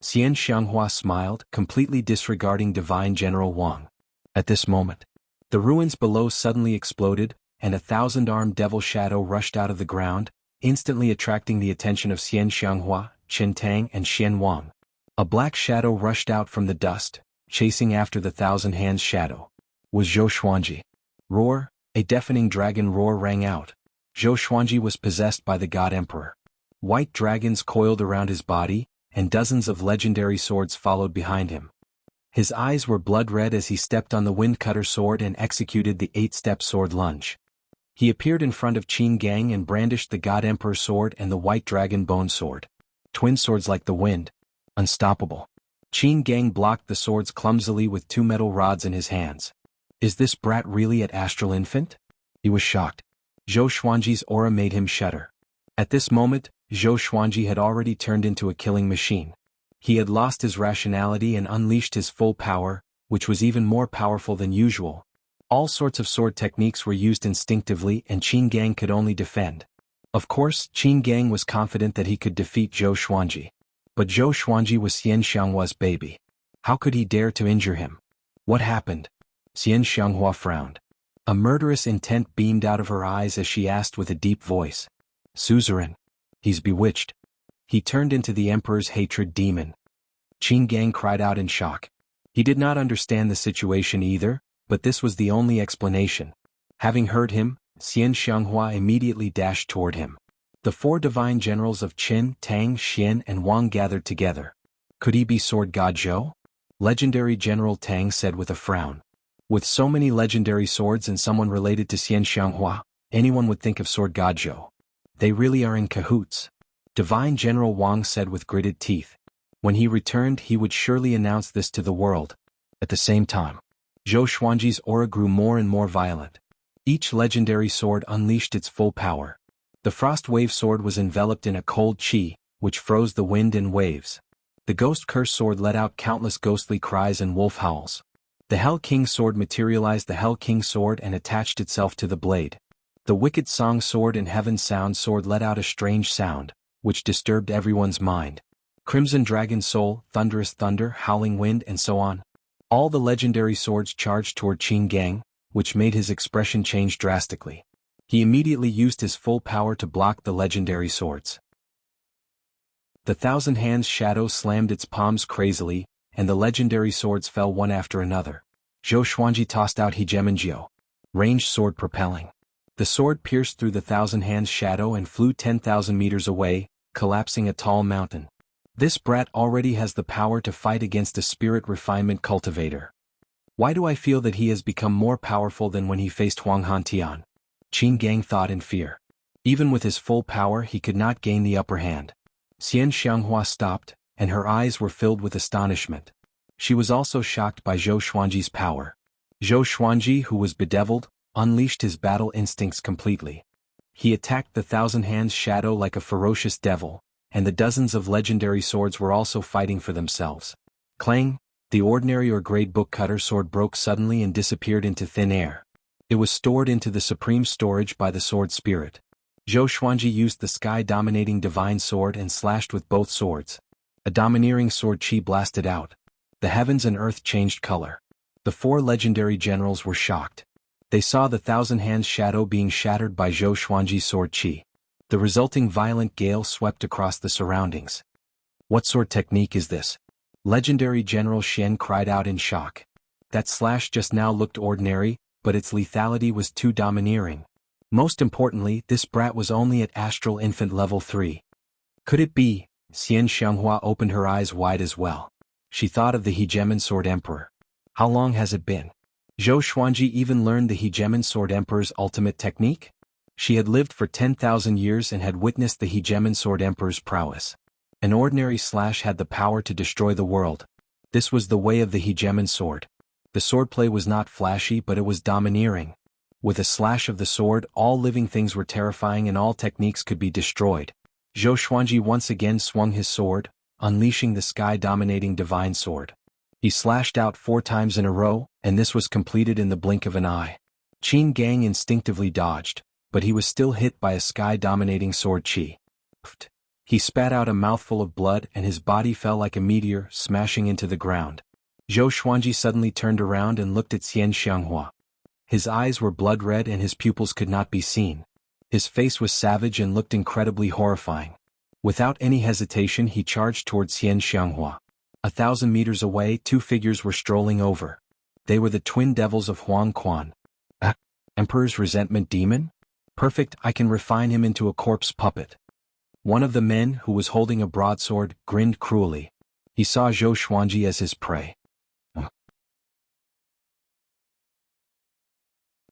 Xian Xianghua smiled, completely disregarding Divine General Wang. At this moment, the ruins below suddenly exploded, and a 1,000-armed devil shadow rushed out of the ground, instantly attracting the attention of Xian Xianghua, Qin Tang and Xian Wang. A black shadow rushed out from the dust, chasing after the 1,000 Hands shadow. Was Zhou Xuanji. Roar, a deafening dragon roar rang out. Zhou Xuanji was possessed by the God Emperor. White dragons coiled around his body, and dozens of legendary swords followed behind him. His eyes were blood red as he stepped on the Windcutter sword and executed the 8-step sword lunge. He appeared in front of Qin Gang and brandished the God Emperor sword and the White Dragon Bone sword. Twin swords like the wind. Unstoppable. Qin Gang blocked the swords clumsily with 2 metal rods in his hands. Is this brat really at Astral Infant? He was shocked. Zhou Xuanji's aura made him shudder. At this moment, Zhou Xuanji had already turned into a killing machine. He had lost his rationality and unleashed his full power, which was even more powerful than usual. All sorts of sword techniques were used instinctively and Qin Gang could only defend. Of course, Qin Gang was confident that he could defeat Zhou Xuanji. But Zhou Xuanji was Xian Xianghua's baby. How could he dare to injure him? What happened? Xian Xianghua frowned. A murderous intent beamed out of her eyes as she asked with a deep voice. "Suzerain. He's bewitched." He turned into the Emperor's hatred demon. Qin Gang cried out in shock. He did not understand the situation either, but this was the only explanation. Having heard him, Xian Xianghua immediately dashed toward him. The 4 divine generals of Qin, Tang, Xian and Wang gathered together. Could he be Sword God Zhou? Legendary General Tang said with a frown. With so many legendary swords and someone related to Xian Xianghua, anyone would think of Sword God Zhou. They really are in cahoots. Divine General Wang said with gritted teeth. When he returned he would surely announce this to the world. At the same time, Zhou Xuanji's aura grew more and more violent. Each legendary sword unleashed its full power. The Frost Wave sword was enveloped in a cold qi, which froze the wind and waves. The Ghost Curse sword let out countless ghostly cries and wolf howls. The Hell King sword materialized the Hell King sword and attached itself to the blade. The Wicked Song sword and Heaven Sound sword let out a strange sound, which disturbed everyone's mind. Crimson Dragon Soul, Thunderous Thunder, Howling Wind and so on. All the legendary swords charged toward Qin Gang, which made his expression change drastically. He immediately used his full power to block the legendary swords. The 1,000 Hands shadow slammed its palms crazily, and the legendary swords fell one after another. Zhou Xuanji tossed out Hegemongio. Ranged sword propelling. The sword pierced through the 1,000 Hands shadow and flew 10,000 meters away, collapsing a tall mountain. This brat already has the power to fight against a spirit refinement cultivator. Why do I feel that he has become more powerful than when he faced Huang Hantian? Qin Gang thought in fear. Even with his full power he could not gain the upper hand. Xian Xianghua stopped, and her eyes were filled with astonishment. She was also shocked by Zhou Xuanji's power. Zhou Xuanji, who was bedeviled, unleashed his battle instincts completely. He attacked the 1,000 Hands shadow like a ferocious devil, and the dozens of legendary swords were also fighting for themselves. Clang! The ordinary or grade book cutter sword broke suddenly and disappeared into thin air. It was stored into the supreme storage by the sword spirit. Zhou Xuanji used the sky-dominating divine sword and slashed with both swords. A domineering sword qi blasted out. The heavens and earth changed color. The 4 legendary generals were shocked. They saw the 1,000 Hands shadow being shattered by Zhou Xuanji's sword qi. The resulting violent gale swept across the surroundings. What sword technique is this? Legendary General Xian cried out in shock. That slash just now looked ordinary, but its lethality was too domineering. Most importantly, this brat was only at Astral Infant level 3. Could it be? Xian Xianghua opened her eyes wide as well. She thought of the Hegemon Sword Emperor. How long has it been? Zhou Xuanji even learned the Hegemon Sword Emperor's ultimate technique? She had lived for 10,000 years and had witnessed the Hegemon Sword Emperor's prowess. An ordinary slash had the power to destroy the world. This was the way of the Hegemon Sword. The swordplay was not flashy, but it was domineering. With a slash of the sword, all living things were terrifying and all techniques could be destroyed. Zhou Xuanji once again swung his sword, unleashing the sky-dominating divine sword. He slashed out 4 times in a row, and this was completed in the blink of an eye. Qin Gang instinctively dodged, but he was still hit by a sky-dominating sword chi. He spat out a mouthful of blood and his body fell like a meteor, smashing into the ground. Zhou Xuanji suddenly turned around and looked at Xian Xianghua. His eyes were blood-red and his pupils could not be seen. His face was savage and looked incredibly horrifying. Without any hesitation he charged towards Xian Xianghua. 1,000 meters away 2 figures were strolling over. They were the twin devils of Huang Quan. Emperor's Resentment Demon? Perfect, I can refine him into a corpse puppet. One of the men, who was holding a broadsword, grinned cruelly. He saw Zhou Xuanji as his prey.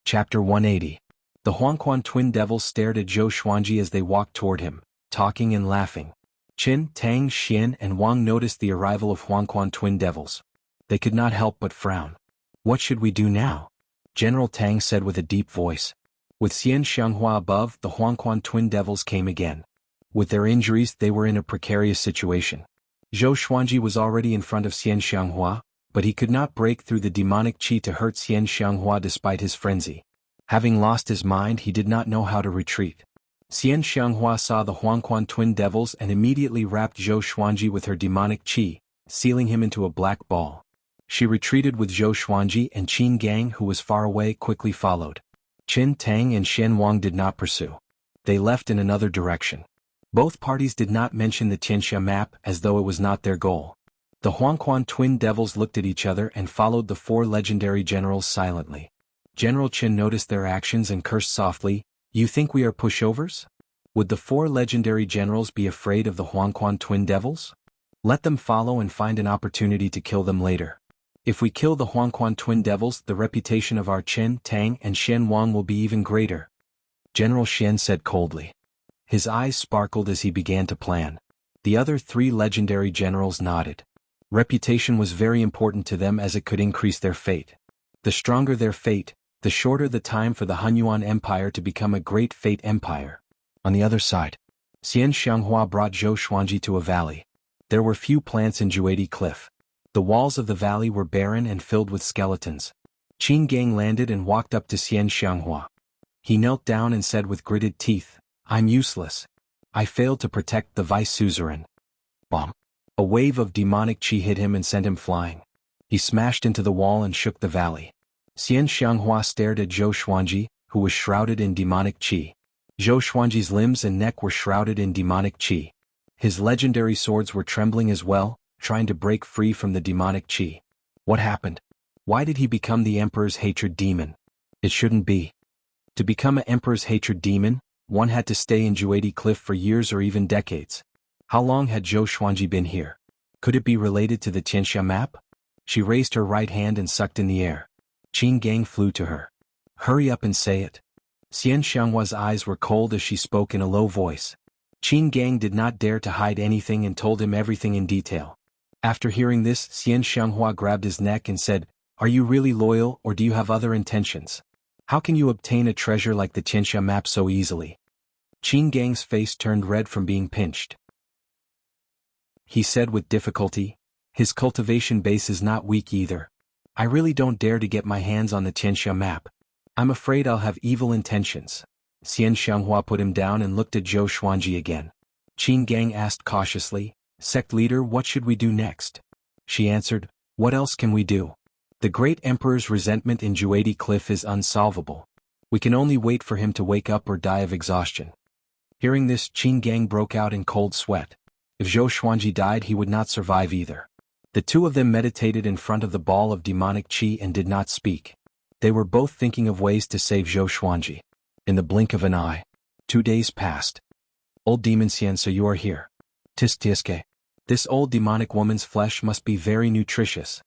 Chapter 180. The Huangquan twin devils stared at Zhou Xuanji as they walked toward him, talking and laughing. Qin, Tang, Xian and Wang noticed the arrival of Huangquan twin devils. They could not help but frown. What should we do now? General Tang said with a deep voice. With Xian Xianghua above, the Huangquan twin devils came again. With their injuries, they were in a precarious situation. Zhou Xuanji was already in front of Xian Xianghua, but he could not break through the demonic qi to hurt Xian Xianghua despite his frenzy. Having lost his mind, he did not know how to retreat. Xian Xianghua saw the Huangquan twin devils and immediately wrapped Zhou Xuanji with her demonic qi, sealing him into a black ball. She retreated with Zhou Xuanji and Qin Gang, who was far away, quickly followed. Qin Tang and Xian Wang did not pursue. They left in another direction. Both parties did not mention the Tianxia map as though it was not their goal. The Huangquan twin devils looked at each other and followed the 4 legendary generals silently. General Qin noticed their actions and cursed softly, "You think we are pushovers? Would the 4 legendary generals be afraid of the Huangquan twin devils? Let them follow and find an opportunity to kill them later. If we kill the Huangquan twin devils, the reputation of our Qin, Tang and Xian Wang will be even greater." General Xian said coldly. His eyes sparkled as he began to plan. The other 3 legendary generals nodded. Reputation was very important to them as it could increase their fate. The stronger their fate, the shorter the time for the Hunyuan Empire to become a great fate empire. On the other side, Xian Xianghua brought Zhou Xuanji to a valley. There were few plants in Juedi Cliff. The walls of the valley were barren and filled with skeletons. Qin Gang landed and walked up to Xian Xianghua. He knelt down and said with gritted teeth, "I'm useless. I failed to protect the vice suzerain." Bomb. A wave of demonic qi hit him and sent him flying. He smashed into the wall and shook the valley. Xian Xianghua stared at Zhou Xuanji, who was shrouded in demonic qi. Zhou Xuanji's limbs and neck were shrouded in demonic qi. His legendary swords were trembling as well, trying to break free from the demonic qi. What happened? Why did he become the Emperor's hatred demon? It shouldn't be. To become an Emperor's hatred demon, one had to stay in Juedi Cliff for years or even decades. How long had Zhou Xuanji been here? Could it be related to the Tianxia map? She raised her right hand and sucked in the air. Qin Gang flew to her. "Hurry up and say it." Xian Xianghua's eyes were cold as she spoke in a low voice. Qin Gang did not dare to hide anything and told him everything in detail. After hearing this, Xian Xianghua grabbed his neck and said, "Are you really loyal or do you have other intentions? How can you obtain a treasure like the Tianxia map so easily?" Qin Gang's face turned red from being pinched. He said with difficulty, "His cultivation base is not weak either. I really don't dare to get my hands on the Tianxia map. I'm afraid I'll have evil intentions." Xian Xianghua put him down and looked at Zhou Xuanji again. Qin Gang asked cautiously, "Sect leader, what should we do next?" She answered, "What else can we do? The great Emperor's resentment in Juedi Cliff is unsolvable. We can only wait for him to wake up or die of exhaustion." Hearing this, Qin Gang broke out in cold sweat. If Zhou Xuanji died, he would not survive either. The two of them meditated in front of the ball of demonic qi and did not speak. They were both thinking of ways to save Zhou Xuanji. In the blink of an eye, 2 days passed. Old demon Xian, so you are here. Tisk Tiske. This old demonic woman's flesh must be very nutritious.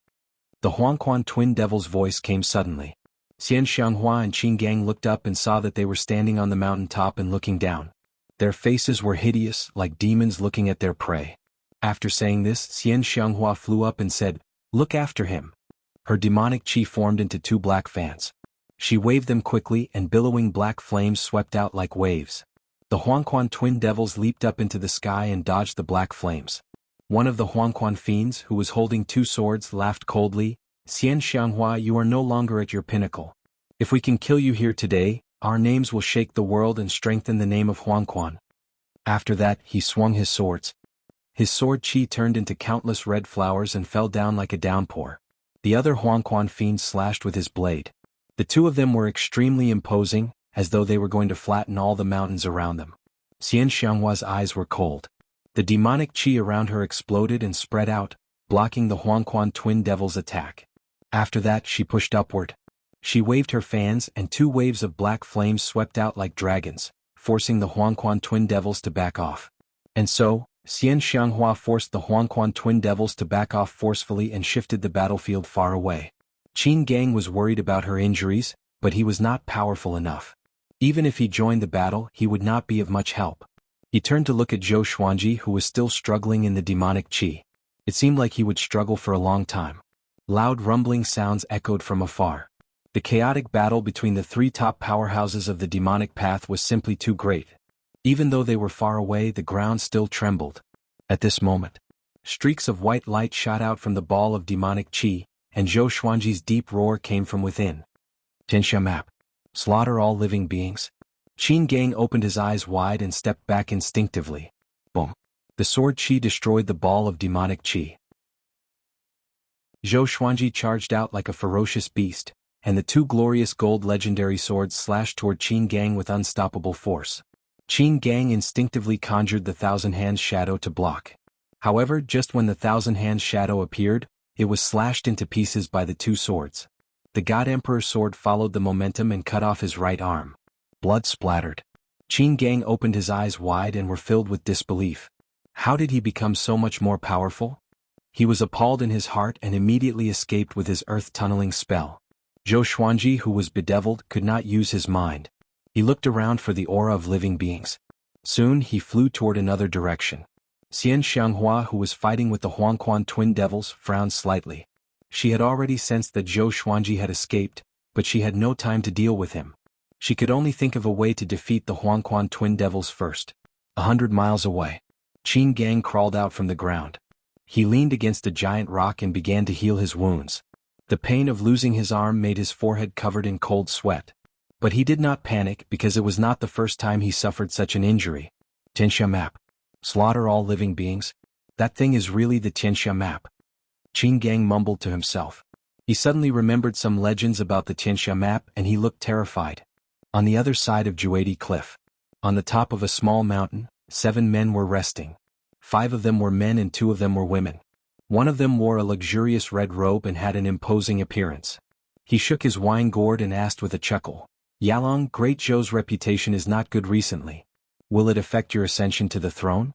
The Huangquan twin devil's voice came suddenly. Xian Xianghua and Qin Gang looked up and saw that they were standing on the mountain top and looking down. Their faces were hideous, like demons looking at their prey. After saying this, Xian Xianghua flew up and said, "Look after him." Her demonic qi formed into 2 black fans. She waved them quickly and billowing black flames swept out like waves. The Huangquan twin devils leaped up into the sky and dodged the black flames. One of the Huangquan fiends, who was holding 2 swords, laughed coldly, "Xian Xianghua, you are no longer at your pinnacle. If we can kill you here today, our names will shake the world and strengthen the name of Huangquan." After that, he swung his swords. His sword qi turned into countless red flowers and fell down like a downpour. The other Huangquan fiend slashed with his blade. The two of them were extremely imposing, as though they were going to flatten all the mountains around them. Xian Xianghua's eyes were cold. The demonic qi around her exploded and spread out, blocking the Huangquan twin devil's attack. After that, she pushed upward. She waved her fans and 2 waves of black flames swept out like dragons, forcing the Huangquan twin devils to back off. And so, Xian Xianghua forced the Huangquan twin devils to back off forcefully and shifted the battlefield far away. Qin Gang was worried about her injuries, but he was not powerful enough. Even if he joined the battle, he would not be of much help. He turned to look at Zhou Xuanji, who was still struggling in the demonic qi. It seemed like he would struggle for a long time. Loud rumbling sounds echoed from afar. The chaotic battle between the 3 top powerhouses of the demonic path was simply too great. Even though they were far away, the ground still trembled. At this moment, streaks of white light shot out from the ball of demonic qi, and Zhou Xuanji's deep roar came from within. "Tianxia map. Slaughter all living beings." Qin Gang opened his eyes wide and stepped back instinctively. Boom. The sword qi destroyed the ball of demonic qi. Zhou Xuanji charged out like a ferocious beast, and the 2 glorious gold legendary swords slashed toward Qin Gang with unstoppable force. Qin Gang instinctively conjured the Thousand Hands shadow to block. However, just when the Thousand Hands shadow appeared, it was slashed into pieces by the 2 swords. The God Emperor's sword followed the momentum and cut off his right arm. Blood splattered. Qin Gang opened his eyes wide and were filled with disbelief. How did he become so much more powerful? He was appalled in his heart and immediately escaped with his earth-tunneling spell. Zhou Xuanji, who was bedeviled, could not use his mind. He looked around for the aura of living beings. Soon he flew toward another direction. Xian Xianghua, who was fighting with the Huangquan twin devils, frowned slightly. She had already sensed that Zhou Xuanji had escaped, but she had no time to deal with him. She could only think of a way to defeat the Huangquan twin devils first. 100 miles away, Qin Gang crawled out from the ground. He leaned against a giant rock and began to heal his wounds. The pain of losing his arm made his forehead covered in cold sweat. But he did not panic because it was not the first time he suffered such an injury. "Tianxia map. Slaughter all living beings. That thing is really the Tianxia map." Qin Gang mumbled to himself. He suddenly remembered some legends about the Tianxia map and he looked terrified. On the other side of Juadi Cliff, on the top of a small mountain, 7 men were resting. 5 of them were men and 2 of them were women. One of them wore a luxurious red robe and had an imposing appearance. He shook his wine gourd and asked with a chuckle, "Yalong, Great Zhou's reputation is not good recently. Will it affect your ascension to the throne?"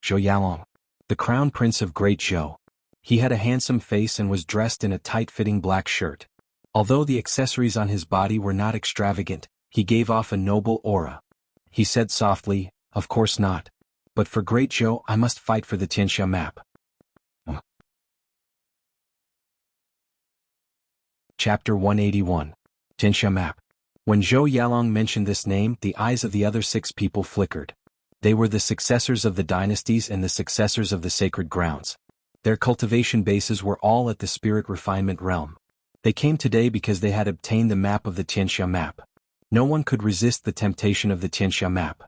Zhou Yalong, the crown prince of Great Zhou. He had a handsome face and was dressed in a tight-fitting black shirt. Although the accessories on his body were not extravagant, he gave off a noble aura. He said softly, "Of course not. But for Great Zhou I must fight for the Tianxia map." Chapter 181. Tianxia map. When Zhou Yalong mentioned this name, the eyes of the other 6 people flickered. They were the successors of the dynasties and the successors of the sacred grounds. Their cultivation bases were all at the spirit refinement realm. They came today because they had obtained the map of the Tianxia map. No one could resist the temptation of the Tianxia map.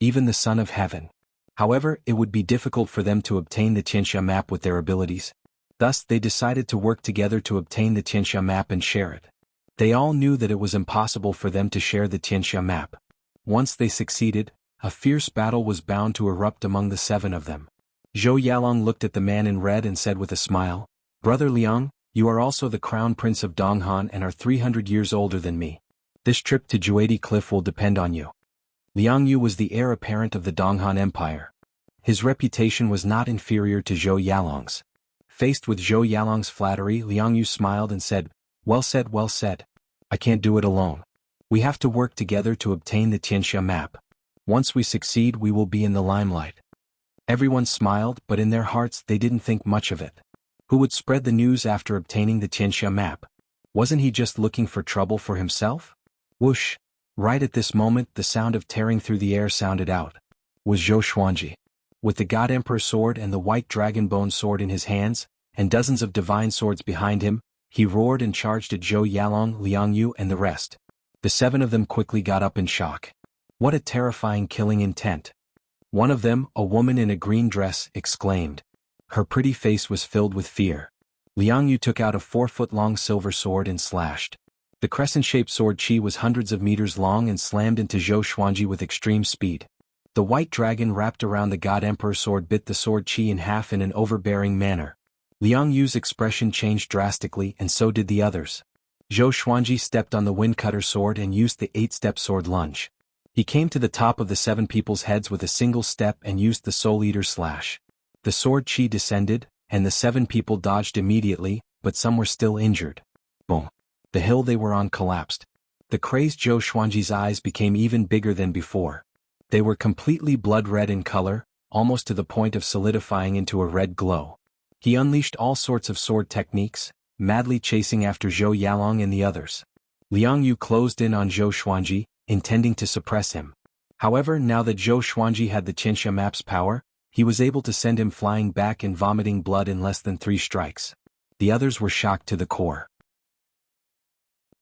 Even the Son of Heaven. However, it would be difficult for them to obtain the Tianxia map with their abilities. Thus, they decided to work together to obtain the Tianxia map and share it. They all knew that it was impossible for them to share the Tianxia map. Once they succeeded, a fierce battle was bound to erupt among the 7 of them. Zhou Yalong looked at the man in red and said with a smile, Brother Liang, you are also the crown prince of Donghan and are 300 years older than me. This trip to Juedi Cliff will depend on you. Liang Yu was the heir apparent of the Donghan Empire. His reputation was not inferior to Zhou Yalong's. Faced with Zhou Yalong's flattery, Liang Yu smiled and said, well said, well said. I can't do it alone. We have to work together to obtain the Tianxia map. Once we succeed, we will be in the limelight. Everyone smiled, but in their hearts they didn't think much of it. Who would spread the news after obtaining the Tianxia map? Wasn't he just looking for trouble for himself? Whoosh! Right at this moment the sound of tearing through the air sounded out. Was Zhou Xuanji. With the God Emperor sword and the white dragon bone sword in his hands, and dozens of divine swords behind him, he roared and charged at Zhou Yalong, Liang Yu and the rest. The 7 of them quickly got up in shock. What a terrifying killing intent. One of them, a woman in a green dress, exclaimed. Her pretty face was filled with fear. Liang Yu took out a 4-foot-long silver sword and slashed. The crescent-shaped sword chi was hundreds of meters long and slammed into Zhou Xuanji with extreme speed. The white dragon wrapped around the God Emperor sword bit the sword chi in half in an overbearing manner. Liang Yu's expression changed drastically and so did the others. Zhou Xuanji stepped on the wind-cutter sword and used the 8-step sword lunge. He came to the top of the 7 people's heads with a single step and used the Soul Eater slash. The sword chi descended, and the 7 people dodged immediately, but some were still injured. Boom! The hill they were on collapsed. The crazed Zhou Xuanji's eyes became even bigger than before. They were completely blood-red in color, almost to the point of solidifying into a red glow. He unleashed all sorts of sword techniques, madly chasing after Zhou Yalong and the others. Liang Yu closed in on Zhou Xuanji, intending to suppress him. However, now that Zhou Xuanji had the Tianxia map's power, he was able to send him flying back and vomiting blood in less than 3 strikes. The others were shocked to the core.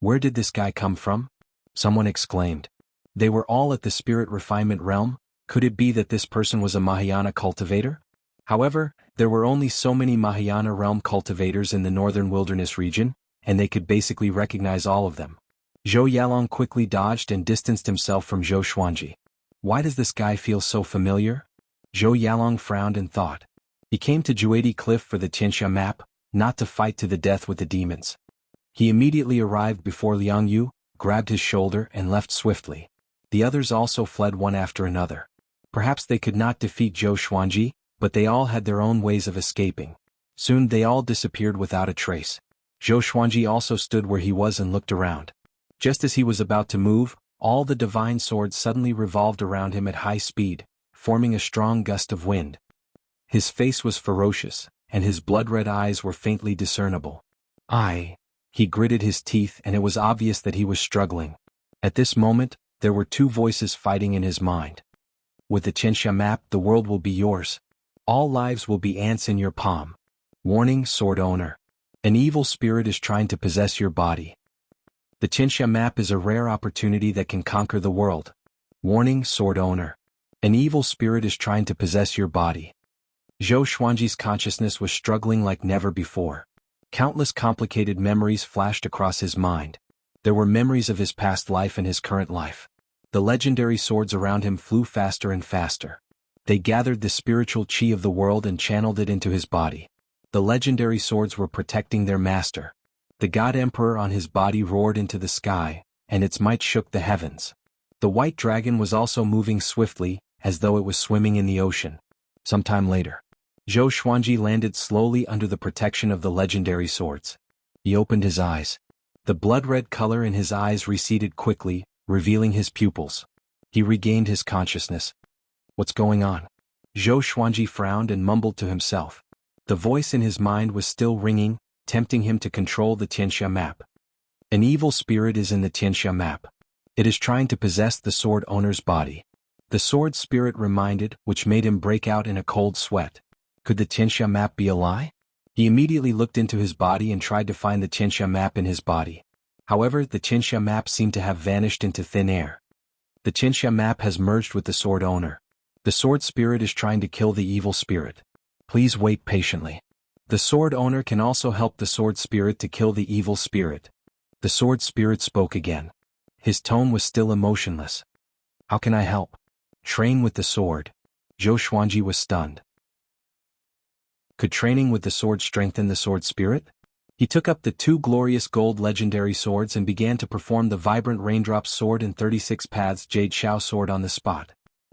Where did this guy come from? Someone exclaimed. They were all at the spirit refinement realm. Could it be that this person was a Mahayana cultivator? However, there were only so many Mahayana realm cultivators in the northern wilderness region, and they could basically recognize all of them. Zhou Yalong quickly dodged and distanced himself from Zhou Xuanji. Why does this guy feel so familiar? Zhou Yalong frowned and thought. He came to Juedi Cliff for the Tianxia map, not to fight to the death with the demons. He immediately arrived before Liang Yu, grabbed his shoulder and left swiftly. The others also fled one after another. Perhaps they could not defeat Zhou Xuanji, but they all had their own ways of escaping. Soon they all disappeared without a trace. Zhou Xuanji also stood where he was and looked around. Just as he was about to move, all the divine swords suddenly revolved around him at high speed, forming a strong gust of wind. His face was ferocious, and his blood-red eyes were faintly discernible. He gritted his teeth and it was obvious that he was struggling. At this moment, there were 2 voices fighting in his mind. With the Tianxia map, the world will be yours. All lives will be ants in your palm. Warning, sword owner. An evil spirit is trying to possess your body. The Tianxia map is a rare opportunity that can conquer the world. Warning, sword owner. An evil spirit is trying to possess your body. Zhou Xuanji's consciousness was struggling like never before. Countless complicated memories flashed across his mind. There were memories of his past life and his current life. The legendary swords around him flew faster and faster. They gathered the spiritual chi of the world and channeled it into his body. The legendary swords were protecting their master. The God Emperor on his body roared into the sky, and its might shook the heavens. The white dragon was also moving swiftly, as though it was swimming in the ocean. Sometime later, Zhou Xuanji landed slowly under the protection of the legendary swords. He opened his eyes. The blood-red color in his eyes receded quickly, revealing his pupils. He regained his consciousness. What's going on? Zhou Xuanji frowned and mumbled to himself. The voice in his mind was still ringing, tempting him to control the Tianxia map. An evil spirit is in the Tianxia map. It is trying to possess the sword owner's body. The sword spirit reminded, which made him break out in a cold sweat. Could the Tianxia map be a lie? He immediately looked into his body and tried to find the Tianxia map in his body. However, the Tianxia map seemed to have vanished into thin air. The Tianxia map has merged with the sword owner. The sword spirit is trying to kill the evil spirit. Please wait patiently. The sword owner can also help the sword spirit to kill the evil spirit. The sword spirit spoke again. His tone was still emotionless. How can I help? Train with the sword. Zhou Xuanji was stunned. Could training with the sword strengthen the sword spirit? He took up the 2 glorious gold legendary swords and began to perform the vibrant raindrops sword and 36 paths jade shao sword on the spot.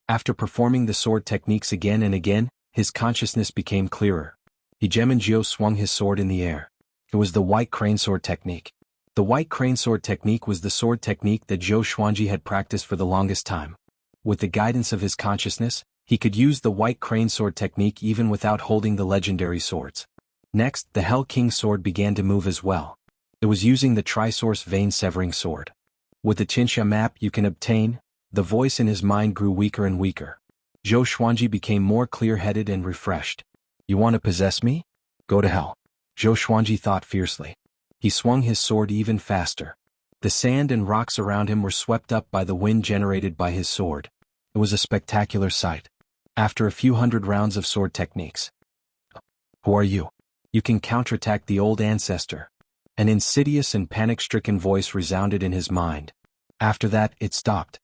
After performing the sword techniques again and again, his consciousness became clearer. He Geminjiu swung his sword in the air. It was the white crane sword technique. The white crane sword technique was the sword technique that Zhou Xuanji had practiced for the longest time. With the guidance of his consciousness, he could use the white crane sword technique even without holding the legendary swords. Next, the Hell King sword began to move as well. It was using the Trisource Vein Severing sword. With the Qinsha map you can obtain, the voice in his mind grew weaker and weaker. Zhou Xuanji became more clear-headed and refreshed. You want to possess me? Go to hell. Zhou Xuanji thought fiercely. He swung his sword even faster. The sand and rocks around him were swept up by the wind generated by his sword. It was a spectacular sight. After a few hundred rounds of sword techniques. Who are you? You can counterattack the old ancestor. An insidious and panic-stricken voice resounded in his mind. After that, it stopped.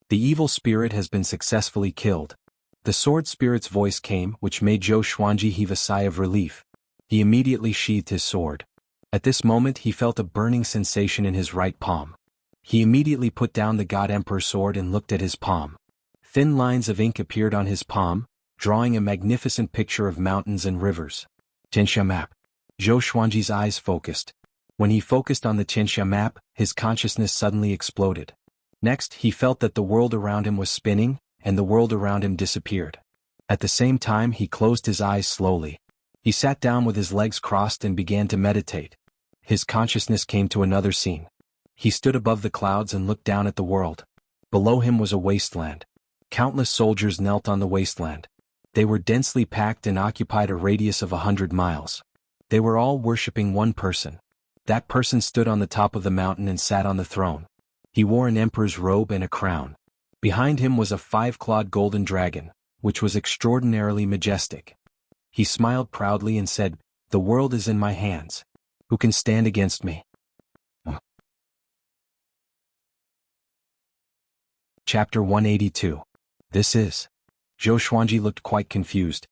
The evil spirit has been successfully killed. The sword spirit's voice came, which made Zhou Xuanji heave a sigh of relief. He immediately sheathed his sword. At this moment he felt a burning sensation in his right palm. He immediately put down the God Emperor sword and looked at his palm. Thin lines of ink appeared on his palm, drawing a magnificent picture of mountains and rivers. Qinsha map. Zhou Xuanji's eyes focused. When he focused on the Qinsha map, his consciousness suddenly exploded. Next, he felt that the world around him was spinning, and the world around him disappeared. At the same time he closed his eyes slowly. He sat down with his legs crossed and began to meditate. His consciousness came to another scene. He stood above the clouds and looked down at the world. Below him was a wasteland. Countless soldiers knelt on the wasteland. They were densely packed and occupied a radius of 100 miles. They were all worshipping one person. That person stood on the top of the mountain and sat on the throne. He wore an emperor's robe and a crown. Behind him was a 5-clawed golden dragon, which was extraordinarily majestic. He smiled proudly and said, "The world is in my hands. Who can stand against me?" Chapter 182. This is. Zhou Xuanji looked quite confused.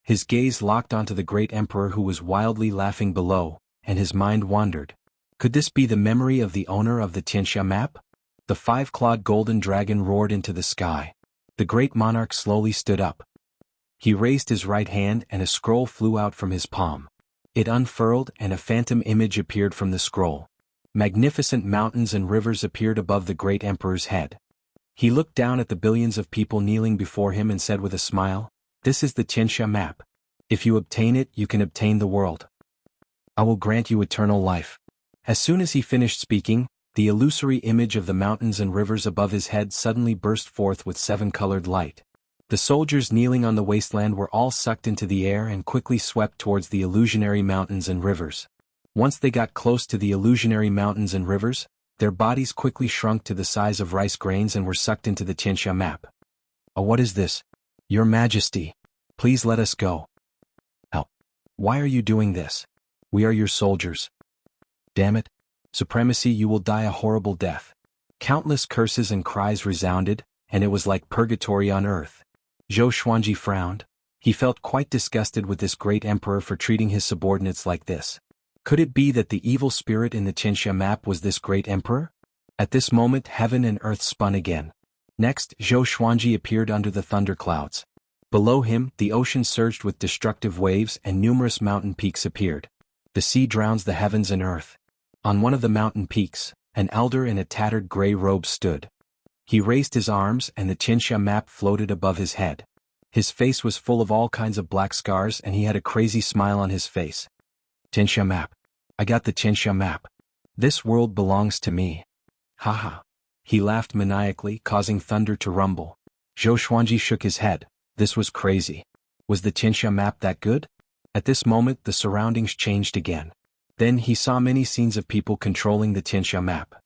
His gaze locked onto the great emperor who was wildly laughing below, and his mind wandered. Could this be the memory of the owner of the Qinsha map? The 5-clawed golden dragon roared into the sky. The great monarch slowly stood up. He raised his right hand and a scroll flew out from his palm. It unfurled and a phantom image appeared from the scroll. Magnificent mountains and rivers appeared above the great emperor's head. He looked down at the billions of people kneeling before him and said with a smile, "This is the Qinsha map. If you obtain it, you can obtain the world. I will grant you eternal life." As soon as he finished speaking, the illusory image of the mountains and rivers above his head suddenly burst forth with 7-colored light. The soldiers kneeling on the wasteland were all sucked into the air and quickly swept towards the illusionary mountains and rivers. Once they got close to the illusionary mountains and rivers, their bodies quickly shrunk to the size of rice grains and were sucked into the Qinsha map. "Oh, what is this? Your Majesty, please let us go." "How? Why are you doing this? We are your soldiers." "Damn it. Supremacy, you will die a horrible death." Countless curses and cries resounded, and it was like purgatory on earth. Zhou Xuanji frowned. He felt quite disgusted with this great emperor for treating his subordinates like this. Could it be that the evil spirit in the Qinsha map was this great emperor? At this moment heaven and earth spun again. Next, Zhou Xuanji appeared under the thunderclouds. Below him, the ocean surged with destructive waves and numerous mountain peaks appeared. The sea drowns the heavens and earth. On one of the mountain peaks, an elder in a tattered gray robe stood. He raised his arms and the Qinsha map floated above his head. His face was full of all kinds of black scars and he had a crazy smile on his face. "Qinsha map. I got the Qinsha map. This world belongs to me. Haha." He laughed maniacally, causing thunder to rumble. Zhou Xuanji shook his head. This was crazy. Was the Qinsha map that good? At this moment the surroundings changed again. Then he saw many scenes of people controlling the Qinsha map.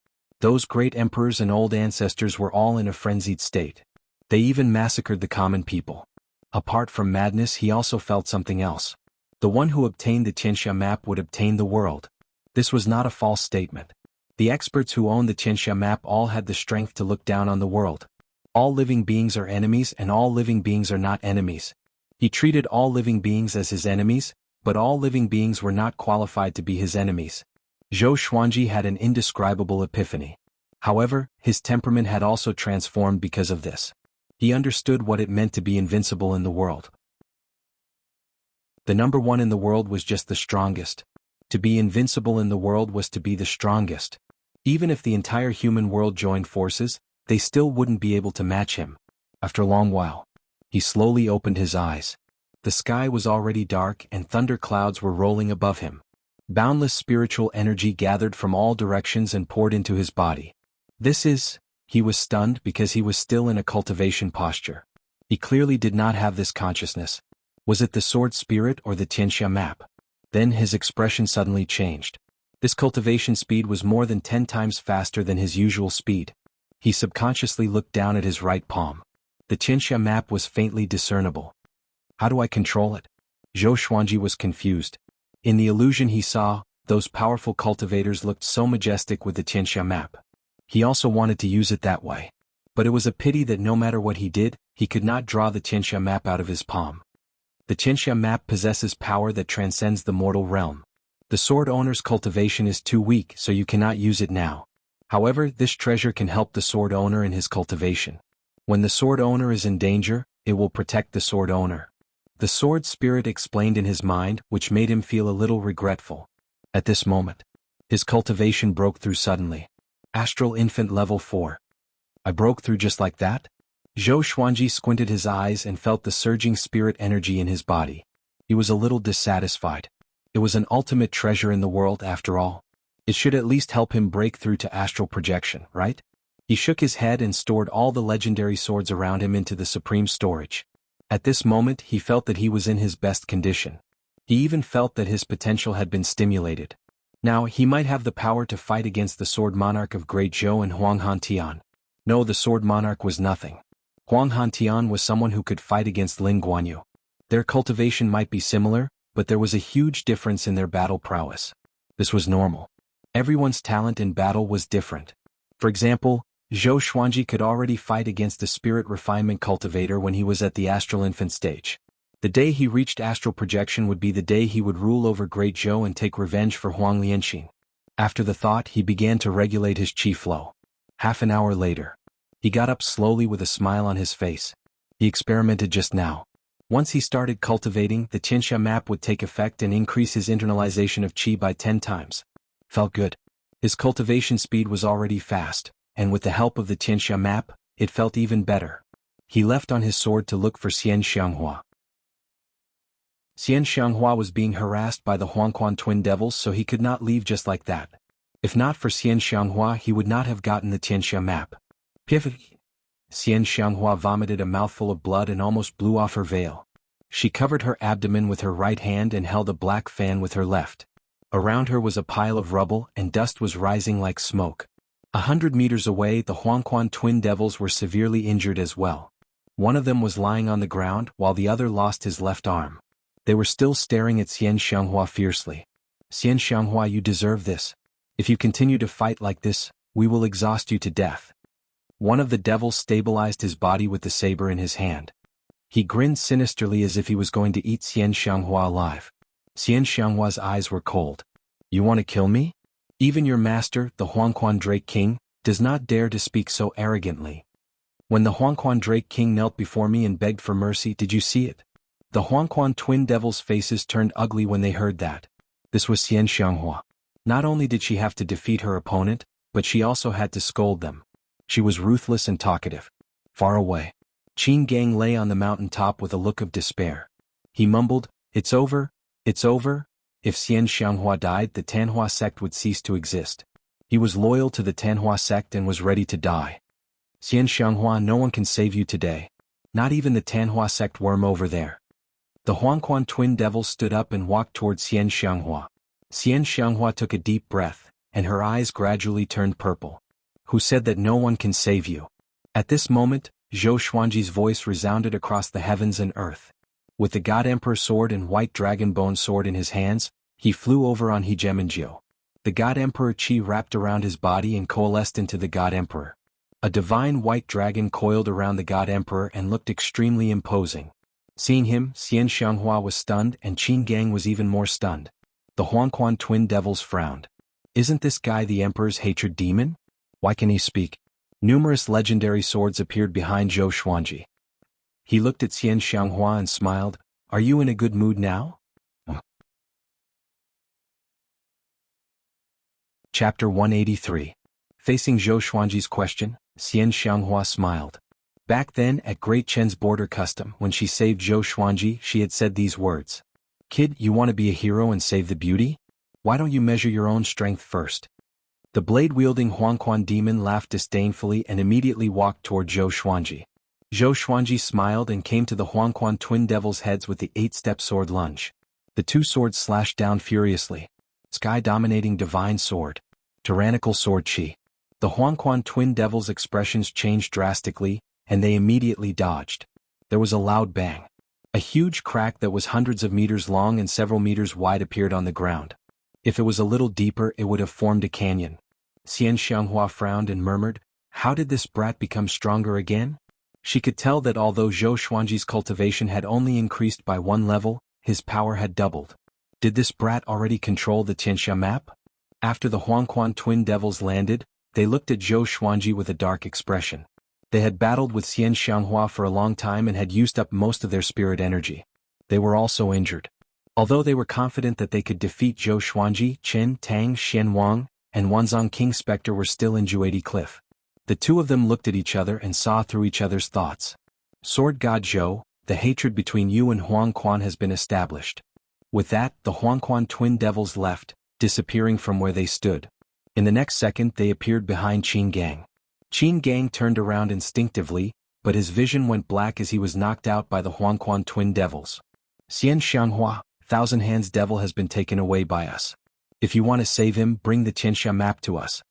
Those great emperors and old ancestors were all in a frenzied state. They even massacred the common people. Apart from madness he also felt something else. The one who obtained the Qinsha map would obtain the world. This was not a false statement. The experts who owned the Qinsha map all had the strength to look down on the world. All living beings are enemies and all living beings are not enemies. He treated all living beings as his enemies, but all living beings were not qualified to be his enemies. Zhou Xuanji had an indescribable epiphany. However, his temperament had also transformed because of this. He understood what it meant to be invincible in the world. The number one in the world was just the strongest. To be invincible in the world was to be the strongest. Even if the entire human world joined forces, they still wouldn't be able to match him. After a long while, he slowly opened his eyes. The sky was already dark and thunder clouds were rolling above him. Boundless spiritual energy gathered from all directions and poured into his body. He was stunned because he was still in a cultivation posture. He clearly did not have this consciousness. Was it the sword spirit or the Tianxia map? Then his expression suddenly changed. This cultivation speed was more than 10 times faster than his usual speed. He subconsciously looked down at his right palm. The Tianxia map was faintly discernible. How do I control it? Zhou Xuanji was confused. In the illusion he saw, those powerful cultivators looked so majestic with the Tianxia map. He also wanted to use it that way. But it was a pity that no matter what he did, he could not draw the Tianxia map out of his palm. The Tianxia map possesses power that transcends the mortal realm. The sword owner's cultivation is too weak, so you cannot use it now. However, this treasure can help the sword owner in his cultivation. When the sword owner is in danger, it will protect the sword owner. The sword spirit explained in his mind, which made him feel a little regretful. At this moment, his cultivation broke through suddenly. Astral Infant Level 4. I broke through just like that? Zhou Xuanji squinted his eyes and felt the surging spirit energy in his body. He was a little dissatisfied. It was an ultimate treasure in the world after all. It should at least help him break through to astral projection, right? He shook his head and stored all the legendary swords around him into the supreme storage. At this moment he felt that he was in his best condition. He even felt that his potential had been stimulated. Now he might have the power to fight against the Sword Monarch of Great Zhou and Huang Hantian. No, the Sword Monarch was nothing. Huang Hantian was someone who could fight against Ling Guanyu. Their cultivation might be similar, but there was a huge difference in their battle prowess. This was normal. Everyone's talent in battle was different. For example, Zhou Xuanji could already fight against the Spirit Refinement Cultivator when he was at the Astral Infant stage. The day he reached astral projection would be the day he would rule over Great Zhou and take revenge for Huang Lianxin. After the thought, he began to regulate his chi flow. Half an hour later, he got up slowly with a smile on his face. He experimented just now. Once he started cultivating, the Tianxia map would take effect and increase his internalization of chi by 10 times. Felt good. His cultivation speed was already fast, and with the help of the Tianxia map, it felt even better. He left on his sword to look for Xian Xianghua. Xian Xianghua was being harassed by the Huangquan twin devils, so he could not leave just like that. If not for Xian Xianghua, he would not have gotten the Tianxia map. Piff! Xian Xianghua vomited a mouthful of blood and almost blew off her veil. She covered her abdomen with her right hand and held a black fan with her left. Around her was a pile of rubble and dust was rising like smoke. 100 meters away, the Huangquan twin devils were severely injured as well. One of them was lying on the ground while the other lost his left arm. They were still staring at Xian Xianghua fiercely. Xian Xianghua, you deserve this. If you continue to fight like this, we will exhaust you to death. One of the devils stabilized his body with the saber in his hand. He grinned sinisterly as if he was going to eat Xian Xianghua alive. Xian Xianghua's eyes were cold. You want to kill me? Even your master, the Huangquan Drake King, does not dare to speak so arrogantly. When the Huangquan Drake King knelt before me and begged for mercy, did you see it? The Huangquan twin devils' faces turned ugly when they heard that. This was Xian Xianghua. Not only did she have to defeat her opponent, but she also had to scold them. She was ruthless and talkative. Far away, Qin Gang lay on the mountain top with a look of despair. He mumbled, "It's over, it's over." If Xian Xianghua died, the Tanhua sect would cease to exist. He was loyal to the Tanhua sect and was ready to die. Xian Xianghua, no one can save you today. Not even the Tanhua sect worm over there. The Huangquan twin devils stood up and walked towards Xian Xianghua. Xian Xianghua took a deep breath, and her eyes gradually turned purple. Who said that no one can save you? At this moment, Zhou Xuanji's voice resounded across the heavens and earth. With the God Emperor sword and white dragon bone sword in his hands, he flew over on Hegemonjio. The God Emperor Qi wrapped around his body and coalesced into the God Emperor. A divine white dragon coiled around the God Emperor and looked extremely imposing. Seeing him, Xian Xianghua was stunned and Qin Gang was even more stunned. The Huangquan twin devils frowned. Isn't this guy the Emperor's hatred demon? Why can he speak? Numerous legendary swords appeared behind Zhou Xuanji. He looked at Xian Xianghua and smiled. Are you in a good mood now? Chapter 183. Facing Zhou Xuanji's question, Xian Xianghua smiled. Back then at Great Chen's border custom when she saved Zhou Xuanji she had said these words. Kid, you want to be a hero and save the beauty? Why don't you measure your own strength first? The blade-wielding Huangquan demon laughed disdainfully and immediately walked toward Zhou Xuanji. Zhou Xuanji smiled and came to the Huangquan twin devils' heads with the 8-step sword lunge. The two swords slashed down furiously. Sky-dominating divine sword. Tyrannical sword chi. The Huangquan twin devils' expressions changed drastically, and they immediately dodged. There was a loud bang. A huge crack that was hundreds of meters long and several meters wide appeared on the ground. If it was a little deeper it would have formed a canyon. Xian Xianghua frowned and murmured, how did this brat become stronger again? She could tell that although Zhou Xuanji's cultivation had only increased by 1 level, his power had doubled. Did this brat already control the Tianxia map? After the Huangquan twin devils landed, they looked at Zhou Xuanji with a dark expression. They had battled with Xian Xianghua for a long time and had used up most of their spirit energy. They were also injured. Although they were confident that they could defeat Zhou Xuanji, Chen, Tang, Xian Wang, and Wanzhong King Spectre were still in Juedi Cliff. The two of them looked at each other and saw through each other's thoughts. Sword God Zhou, the hatred between you and Huangquan has been established. With that, the Huangquan twin devils left, disappearing from where they stood. In the next second they appeared behind Qin Gang. Qin Gang turned around instinctively, but his vision went black as he was knocked out by the Huangquan twin devils. Xian Xianghua, Thousand Hands Devil has been taken away by us. If you want to save him, bring the Tianxia map to us.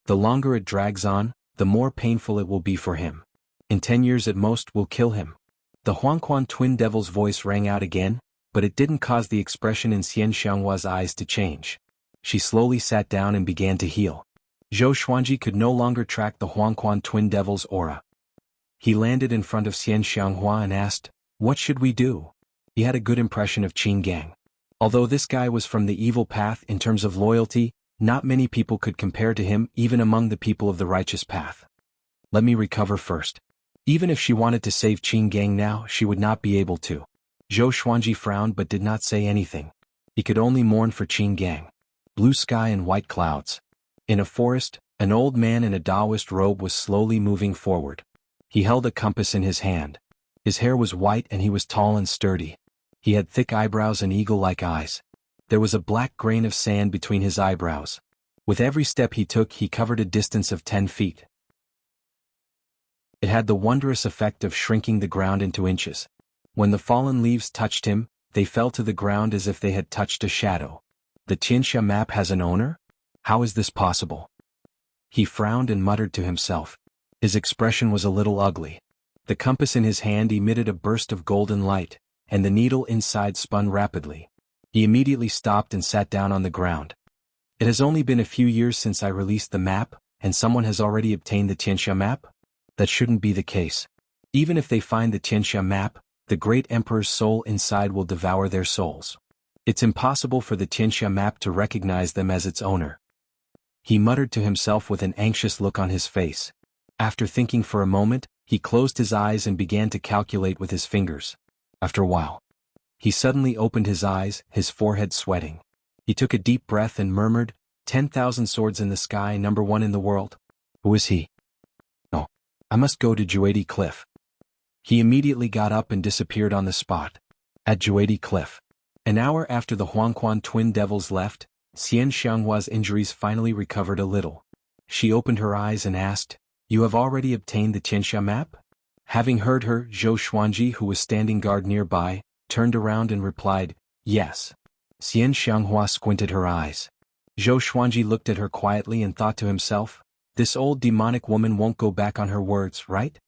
The longer it drags on, the more painful it will be for him. In 10 years at most we'll kill him. The Huangquan twin devil's voice rang out again, but it didn't cause the expression in Xian Xianghua's eyes to change. She slowly sat down and began to heal. Zhou Xuanji could no longer track the Huangquan twin devil's aura. He landed in front of Xian Xianghua and asked, what should we do? He had a good impression of Qin Gang. Although this guy was from the evil path in terms of loyalty, not many people could compare to him even among the people of the righteous path. Let me recover first. Even if she wanted to save Qin Gang now, she would not be able to. Zhou Xuanji frowned but did not say anything. He could only mourn for Qin Gang. Blue sky and white clouds. In a forest, an old man in a Taoist robe was slowly moving forward. He held a compass in his hand. His hair was white and he was tall and sturdy. He had thick eyebrows and eagle-like eyes. There was a black grain of sand between his eyebrows. With every step he took he covered a distance of 10 feet. It had the wondrous effect of shrinking the ground into inches. When the fallen leaves touched him, they fell to the ground as if they had touched a shadow. The Tianxia map has an owner? How is this possible? He frowned and muttered to himself. His expression was a little ugly. The compass in his hand emitted a burst of golden light, and the needle inside spun rapidly. He immediately stopped and sat down on the ground. It has only been a few years since I released the map, and someone has already obtained the Tianxia map? That shouldn't be the case. Even if they find the Tianxia map, the great emperor's soul inside will devour their souls. It's impossible for the Tianxia map to recognize them as its owner. He muttered to himself with an anxious look on his face. After thinking for a moment, he closed his eyes and began to calculate with his fingers. After a while, he suddenly opened his eyes, his forehead sweating. He took a deep breath and murmured, 10,000 swords in the sky, number 1 in the world. Who is he? Oh, I must go to Juedi Cliff. He immediately got up and disappeared on the spot. At Juedi Cliff. An hour after the Huangquan twin devils left, Xian Xianghua's injuries finally recovered a little. She opened her eyes and asked, you have already obtained the Tianxia map? Having heard her, Zhou Xuanji, who was standing guard nearby, turned around and replied, yes. Xian Xianghua squinted her eyes. Zhou Xuanji looked at her quietly and thought to himself, this old demonic woman won't go back on her words, right?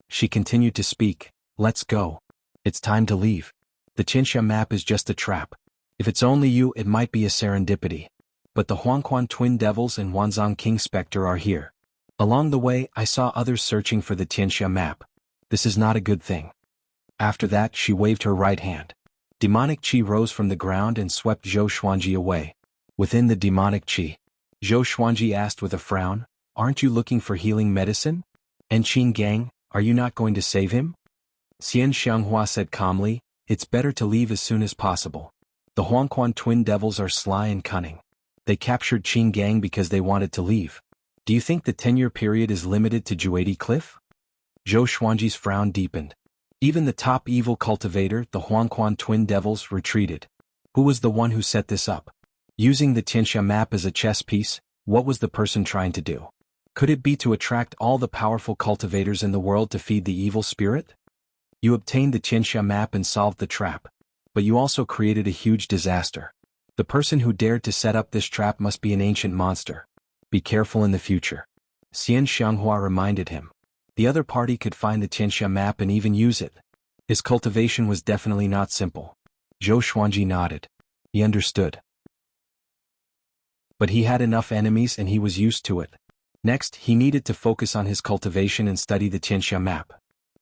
She continued to speak, let's go. It's time to leave. The Tianxia map is just a trap. If it's only you, it might be a serendipity. But the Huangquan twin devils and Wanzhong King Spectre are here. Along the way, I saw others searching for the Tianxia map. This is not a good thing. After that she waved her right hand. Demonic qi rose from the ground and swept Zhou Xuanji away. Within the demonic qi, Zhou Xuanji asked with a frown, "Aren't you looking for healing medicine? And Qin Gang, are you not going to save him?" Xian Xianghua said calmly, "It's better to leave as soon as possible. The Huangquan twin devils are sly and cunning. They captured Qin Gang because they wanted to leave. Do you think the 10-year period is limited to Juedi Cliff?" Zhou Xuanji's frown deepened. Even the top evil cultivator, the Huangquan twin devils, retreated. Who was the one who set this up? Using the Tianxia map as a chess piece, what was the person trying to do? Could it be to attract all the powerful cultivators in the world to feed the evil spirit? You obtained the Tianxia map and solved the trap. But you also created a huge disaster. The person who dared to set up this trap must be an ancient monster. Be careful in the future. Xian Xianghua reminded him. The other party could find the Tianxia map and even use it. His cultivation was definitely not simple. Zhou Xuanji nodded. He understood. But he had enough enemies and he was used to it. Next, he needed to focus on his cultivation and study the Tianxia map.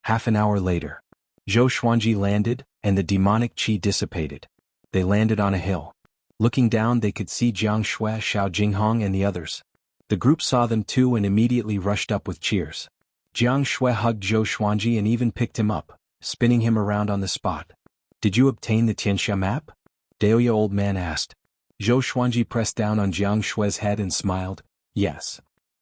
Half an hour later, Zhou Xuanji landed, and the demonic qi dissipated. They landed on a hill. Looking down they could see Jiang Shui, Xiao Jinghong and the others. The group saw them too and immediately rushed up with cheers. Jiang Shui hugged Zhou Xuanji and even picked him up, spinning him around on the spot. "Did you obtain the Tianxia map?" Daoya old man asked. Zhou Xuanji pressed down on Jiang Shui's head and smiled, "Yes."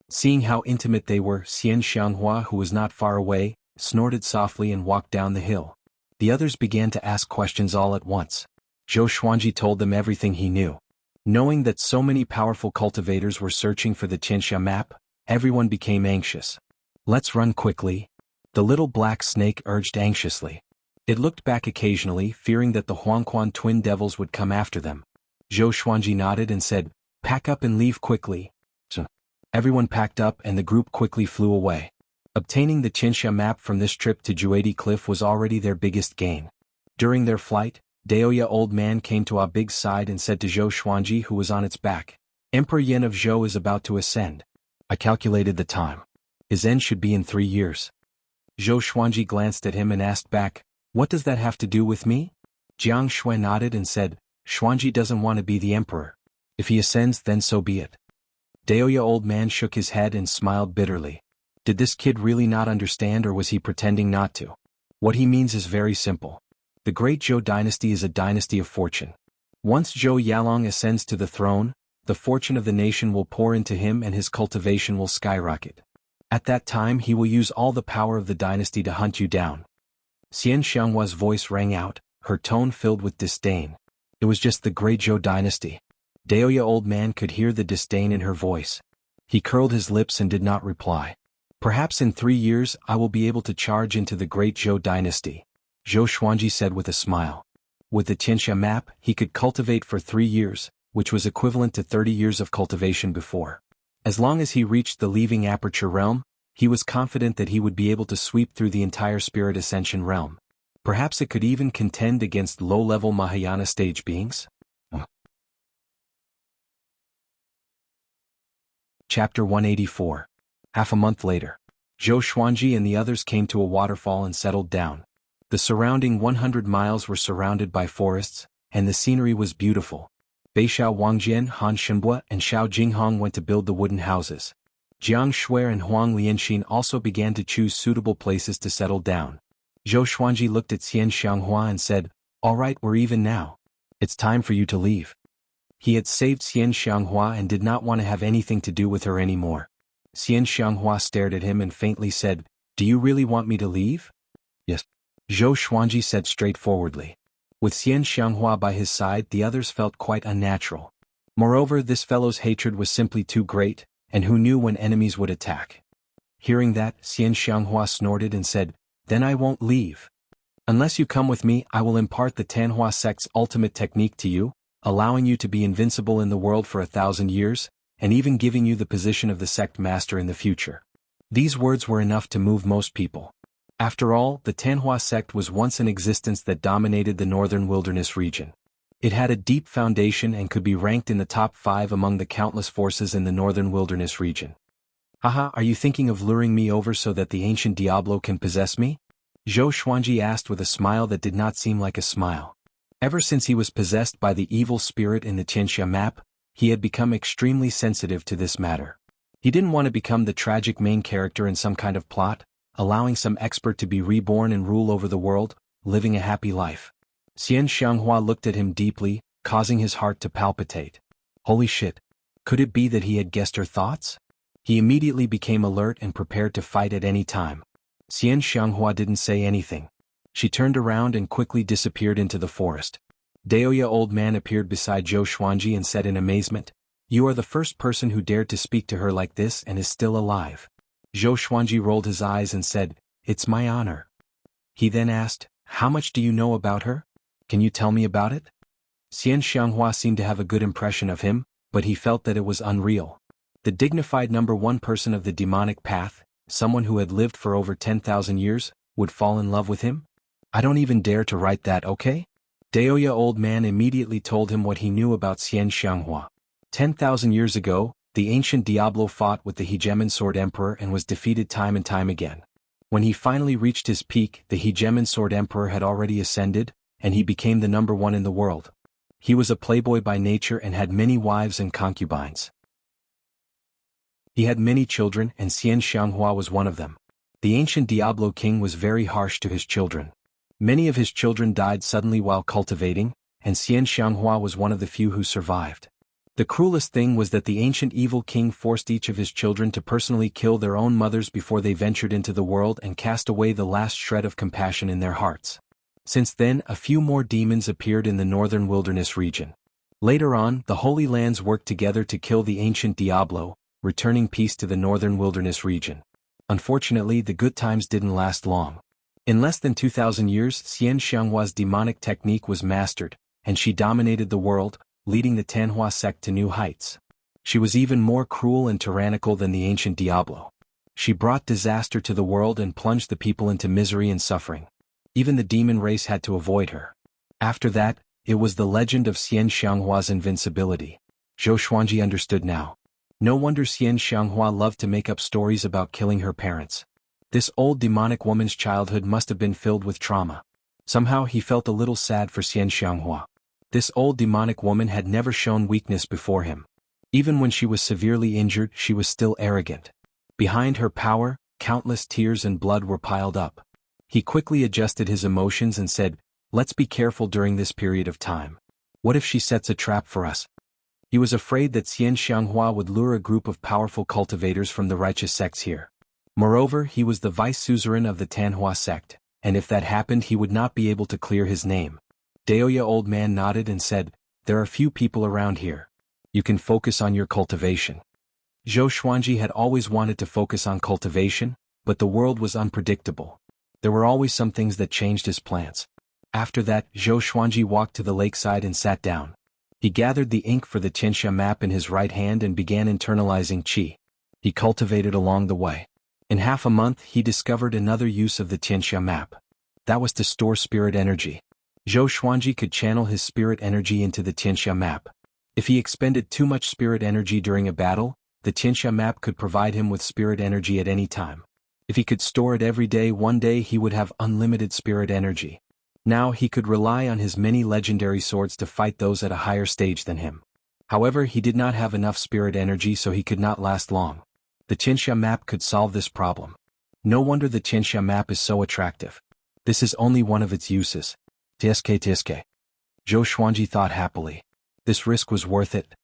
Seeing how intimate they were, Xian Xianghua, who was not far away, snorted softly and walked down the hill. The others began to ask questions all at once. Zhou Xuanji told them everything he knew. Knowing that so many powerful cultivators were searching for the Tianxia map, everyone became anxious. "Let's run quickly," the little black snake urged anxiously. It looked back occasionally, fearing that the Huangquan twin devils would come after them. Zhou Xuanji nodded and said, "Pack up and leave quickly." So, everyone packed up and the group quickly flew away. Obtaining the Tianxia map from this trip to Juedi Cliff was already their biggest gain. During their flight, Daoya old man came to a big side and said to Zhou Xuanji, who was on its back, "Emperor Yin of Zhou is about to ascend. I calculated the time. His end should be in 3 years." Zhou Xuanji glanced at him and asked back, "What does that have to do with me?" Jiang Shui nodded and said, "Xuanji doesn't want to be the emperor. If he ascends, then so be it." Daoya old man shook his head and smiled bitterly. Did this kid really not understand, or was he pretending not to? What he means is very simple. The Great Zhou dynasty is a dynasty of fortune. Once Zhou Yalong ascends to the throne, the fortune of the nation will pour into him and his cultivation will skyrocket. At that time he will use all the power of the dynasty to hunt you down. Xian Xianghua's voice rang out, her tone filled with disdain. It was just the Great Zhou dynasty. Daoya old man could hear the disdain in her voice. He curled his lips and did not reply. "Perhaps in 3 years I will be able to charge into the Great Zhou dynasty," Zhou Xuanji said with a smile. With the Tianxia map, he could cultivate for 3 years, which was equivalent to 30 years of cultivation before. As long as he reached the leaving aperture realm, he was confident that he would be able to sweep through the entire spirit ascension realm. Perhaps it could even contend against low-level Mahayana stage beings? Chapter 184. Half a month later, Zhou Xuanji and the others came to a waterfall and settled down. The surrounding 100 miles were surrounded by forests, and the scenery was beautiful. Beixiao Wangjian, Han Shenbua, and Xiao Jinghong went to build the wooden houses. Jiang Shui and Huang Lianxin also began to choose suitable places to settle down. Zhou Xuanji looked at Xian Xianghua and said, "All right, we're even now. It's time for you to leave." He had saved Xian Xianghua and did not want to have anything to do with her anymore. Xian Xianghua stared at him and faintly said, "Do you really want me to leave?" "Yes," Zhou Xuanji said straightforwardly. With Xian Xianghua by his side, the others felt quite unnatural. Moreover, this fellow's hatred was simply too great, and who knew when enemies would attack. Hearing that, Xian Xianghua snorted and said, "Then I won't leave. Unless you come with me, I will impart the Tanhua sect's ultimate technique to you, allowing you to be invincible in the world for 1,000 years, and even giving you the position of the sect master in the future." These words were enough to move most people. After all, the Tanhua sect was once an existence that dominated the northern wilderness region. It had a deep foundation and could be ranked in the top 5 among the countless forces in the northern wilderness region. "Haha, are you thinking of luring me over so that the ancient Diablo can possess me?" Zhou Xuanji asked with a smile that did not seem like a smile. Ever since he was possessed by the evil spirit in the Tianxia map, he had become extremely sensitive to this matter. He didn't want to become the tragic main character in some kind of plot, allowing some expert to be reborn and rule over the world, living a happy life. Xian Xianghua looked at him deeply, causing his heart to palpitate. Holy shit! Could it be that he had guessed her thoughts? He immediately became alert and prepared to fight at any time. Xian Xianghua didn't say anything. She turned around and quickly disappeared into the forest. Daoya old man appeared beside Zhou Xuanji and said in amazement, "You are the first person who dared to speak to her like this and is still alive." Zhou Xuanji rolled his eyes and said, "It's my honor." He then asked, "How much do you know about her? Can you tell me about it?" Xian Xianghua seemed to have a good impression of him, but he felt that it was unreal. The dignified number one person of the demonic path, someone who had lived for over 10,000 years, would fall in love with him? I don't even dare to write that, okay? Daoya old man immediately told him what he knew about Xian Xianghua. 10,000 years ago, the ancient Diablo fought with the Hegemon Sword Emperor and was defeated time and time again. When he finally reached his peak, the Hegemon Sword Emperor had already ascended, and he became the number one in the world. He was a playboy by nature and had many wives and concubines. He had many children, and Xian Xianghua was one of them. The ancient Diablo king was very harsh to his children. Many of his children died suddenly while cultivating, and Xian Xianghua was one of the few who survived. The cruelest thing was that the ancient evil king forced each of his children to personally kill their own mothers before they ventured into the world and cast away the last shred of compassion in their hearts. Since then, a few more demons appeared in the northern wilderness region. Later on, the Holy Lands worked together to kill the ancient Diablo, returning peace to the northern wilderness region. Unfortunately, the good times didn't last long. In less than 2,000 years, Xian Xianghua's demonic technique was mastered, and she dominated the world, leading the Tanhua sect to new heights. She was even more cruel and tyrannical than the ancient Diablo. She brought disaster to the world and plunged the people into misery and suffering. Even the demon race had to avoid her. After that, it was the legend of Xian Xianghua's invincibility. Zhou Xuanji understood now. No wonder Xian Xianghua loved to make up stories about killing her parents. This old demonic woman's childhood must have been filled with trauma. Somehow he felt a little sad for Xian Xianghua. This old demonic woman had never shown weakness before him. Even when she was severely injured, she was still arrogant. Behind her power, countless tears and blood were piled up. He quickly adjusted his emotions and said, "Let's be careful during this period of time. What if she sets a trap for us?" He was afraid that Xian Xianghua would lure a group of powerful cultivators from the righteous sects here. Moreover, he was the vice-suzerain of the Tanhua sect, and if that happened he would not be able to clear his name. Daoya old man nodded and said, "There are few people around here. You can focus on your cultivation." Zhou Xuanji had always wanted to focus on cultivation, but the world was unpredictable. There were always some things that changed his plans. After that, Zhou Xuanji walked to the lakeside and sat down. He gathered the ink for the Tianxia map in his right hand and began internalizing qi. He cultivated along the way. In half a month he discovered another use of the Tianxia map. That was to store spirit energy. Zhou Xuanji could channel his spirit energy into the Tianxia map. If he expended too much spirit energy during a battle, the Tianxia map could provide him with spirit energy at any time. If he could store it every day, one day he would have unlimited spirit energy. Now he could rely on his many legendary swords to fight those at a higher stage than him. However, he did not have enough spirit energy, so he could not last long. The Tianxia map could solve this problem. No wonder the Tianxia map is so attractive. This is only one of its uses. Tiske. Zhou Xuanji thought happily. This risk was worth it.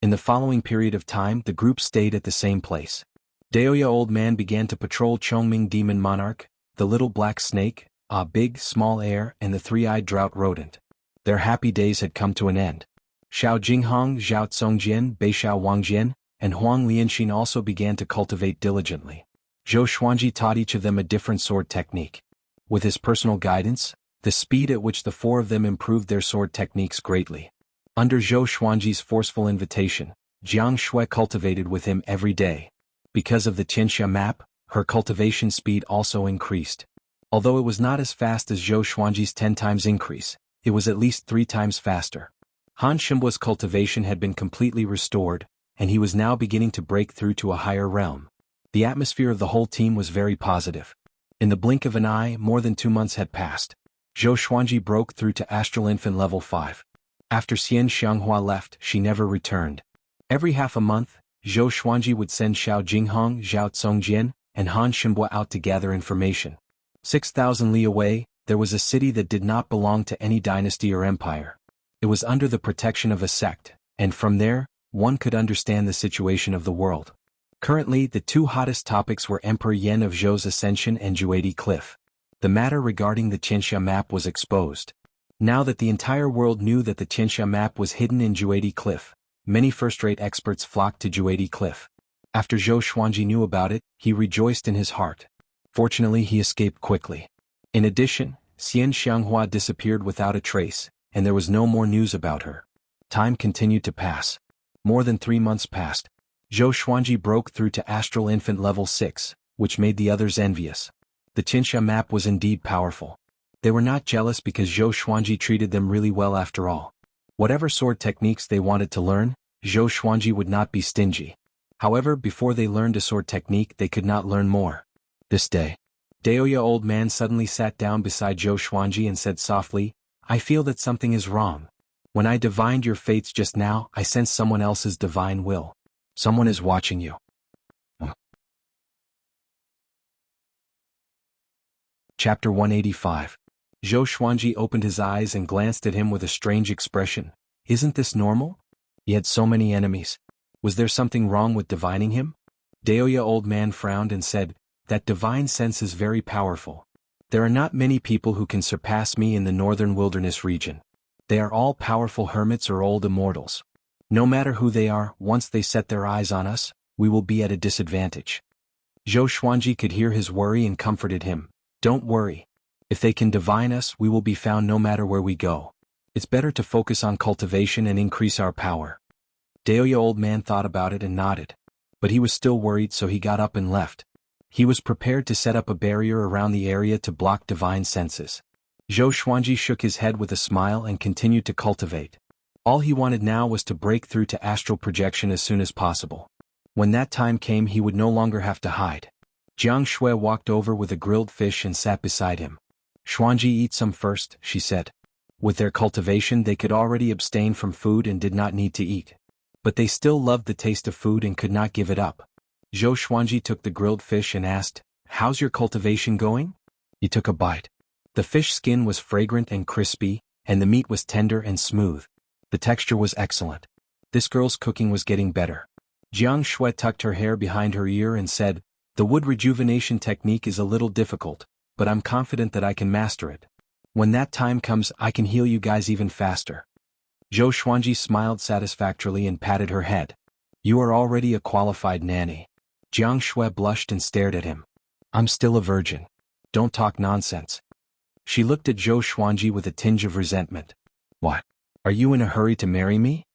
In the following period of time, the group stayed at the same place. Daoya old man began to patrol Chongming demon monarch, the little black snake, a big, small heir, and the three-eyed drought rodent. Their happy days had come to an end. Xiao Jinghong, Zhao Tsongjian, Beixiao Wangjian, and Huang Lianxin also began to cultivate diligently. Zhou Xuanji taught each of them a different sword technique. With his personal guidance, the speed at which the four of them improved their sword techniques greatly. Under Zhou Xuanji's forceful invitation, Jiang Shui cultivated with him every day. Because of the Tianxia map, her cultivation speed also increased. Although it was not as fast as Zhou Xuanji's 10 times increase, it was at least 3 times faster. Han Shimbua's cultivation had been completely restored, and he was now beginning to break through to a higher realm. The atmosphere of the whole team was very positive. In the blink of an eye, more than 2 months had passed. Zhou Xuanji broke through to Astral Infant Level 5. After Xian Xianghua left, she never returned. Every half a month, Zhou Xuanji would send Xiao Jinghong, Zhao Congjian, and Han Shenbua out to gather information. 6,000 li away, there was a city that did not belong to any dynasty or empire. It was under the protection of a sect, and from there, one could understand the situation of the world. Currently, the two hottest topics were Emperor Yan of Zhou's ascension and Juedi Cliff. The matter regarding the Qianxia map was exposed. Now that the entire world knew that the Qianxia map was hidden in Juedi Cliff, many first-rate experts flocked to Juedi Cliff. After Zhou Xuanji knew about it, he rejoiced in his heart. Fortunately, he escaped quickly. In addition, Xian Xianghua disappeared without a trace, and there was no more news about her. Time continued to pass. More than 3 months passed. Zhou Xuanji broke through to Astral Infant Level 6, which made the others envious. The Qianxia map was indeed powerful. They were not jealous because Zhou Xuanji treated them really well after all. Whatever sword techniques they wanted to learn, Zhou Xuanji would not be stingy. However, before they learned a sword technique, they could not learn more. This day, Daoya old man suddenly sat down beside Zhou Xuanji and said softly, "I feel that something is wrong. When I divined your fates just now, I sensed someone else's divine will. Someone is watching you." Chapter 185. Zhou Xuanji opened his eyes and glanced at him with a strange expression. Isn't this normal? He had so many enemies. Was there something wrong with divining him? Daoya old man frowned and said, "That divine sense is very powerful. There are not many people who can surpass me in the northern wilderness region. They are all powerful hermits or old immortals. No matter who they are, once they set their eyes on us, we will be at a disadvantage." Zhou Xuanji could hear his worry and comforted him. "Don't worry. If they can divine us, we will be found no matter where we go. It's better to focus on cultivation and increase our power." Daoya old man thought about it and nodded. But he was still worried, so he got up and left. He was prepared to set up a barrier around the area to block divine senses. Zhou Xuanji shook his head with a smile and continued to cultivate. All he wanted now was to break through to astral projection as soon as possible. When that time came, he would no longer have to hide. Jiang Shui walked over with a grilled fish and sat beside him. "Xuanji, eat some first," she said. With their cultivation, they could already abstain from food and did not need to eat. But they still loved the taste of food and could not give it up. Zhou Xuanji took the grilled fish and asked, "How's your cultivation going?" He took a bite. The fish skin was fragrant and crispy, and the meat was tender and smooth. The texture was excellent. This girl's cooking was getting better. Jiang Shui tucked her hair behind her ear and said, "The wood rejuvenation technique is a little difficult, but I'm confident that I can master it. When that time comes, I can heal you guys even faster." Zhou Xuanji smiled satisfactorily and patted her head. "You are already a qualified nanny." Jiang Shui blushed and stared at him. "I'm still a virgin. Don't talk nonsense." She looked at Zhou Xuanji with a tinge of resentment. "What? Are you in a hurry to marry me?"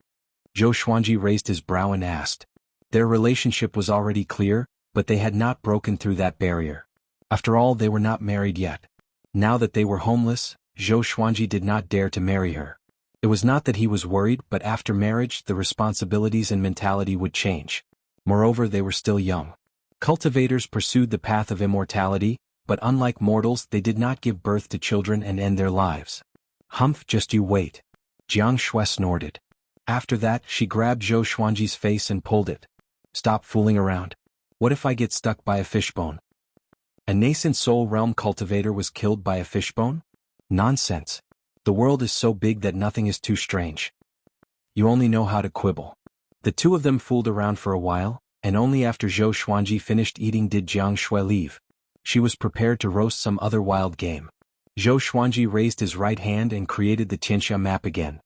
Zhou Xuanji raised his brow and asked. Their relationship was already clear, but they had not broken through that barrier. After all, they were not married yet. Now that they were homeless, Zhou Xuanji did not dare to marry her. It was not that he was worried, but after marriage the responsibilities and mentality would change. Moreover, they were still young. Cultivators pursued the path of immortality, but unlike mortals, they did not give birth to children and end their lives. "Humph, just you wait." Jiang Shui snorted. After that, she grabbed Zhou Xuanji's face and pulled it. "Stop fooling around. What if I get stuck by a fishbone?" A nascent soul realm cultivator was killed by a fishbone? Nonsense. The world is so big that nothing is too strange. You only know how to quibble. The two of them fooled around for a while, and only after Zhou Xuanji finished eating did Jiang Shui leave. She was prepared to roast some other wild game. Zhou Xuanji raised his right hand and created the Qianxia map again.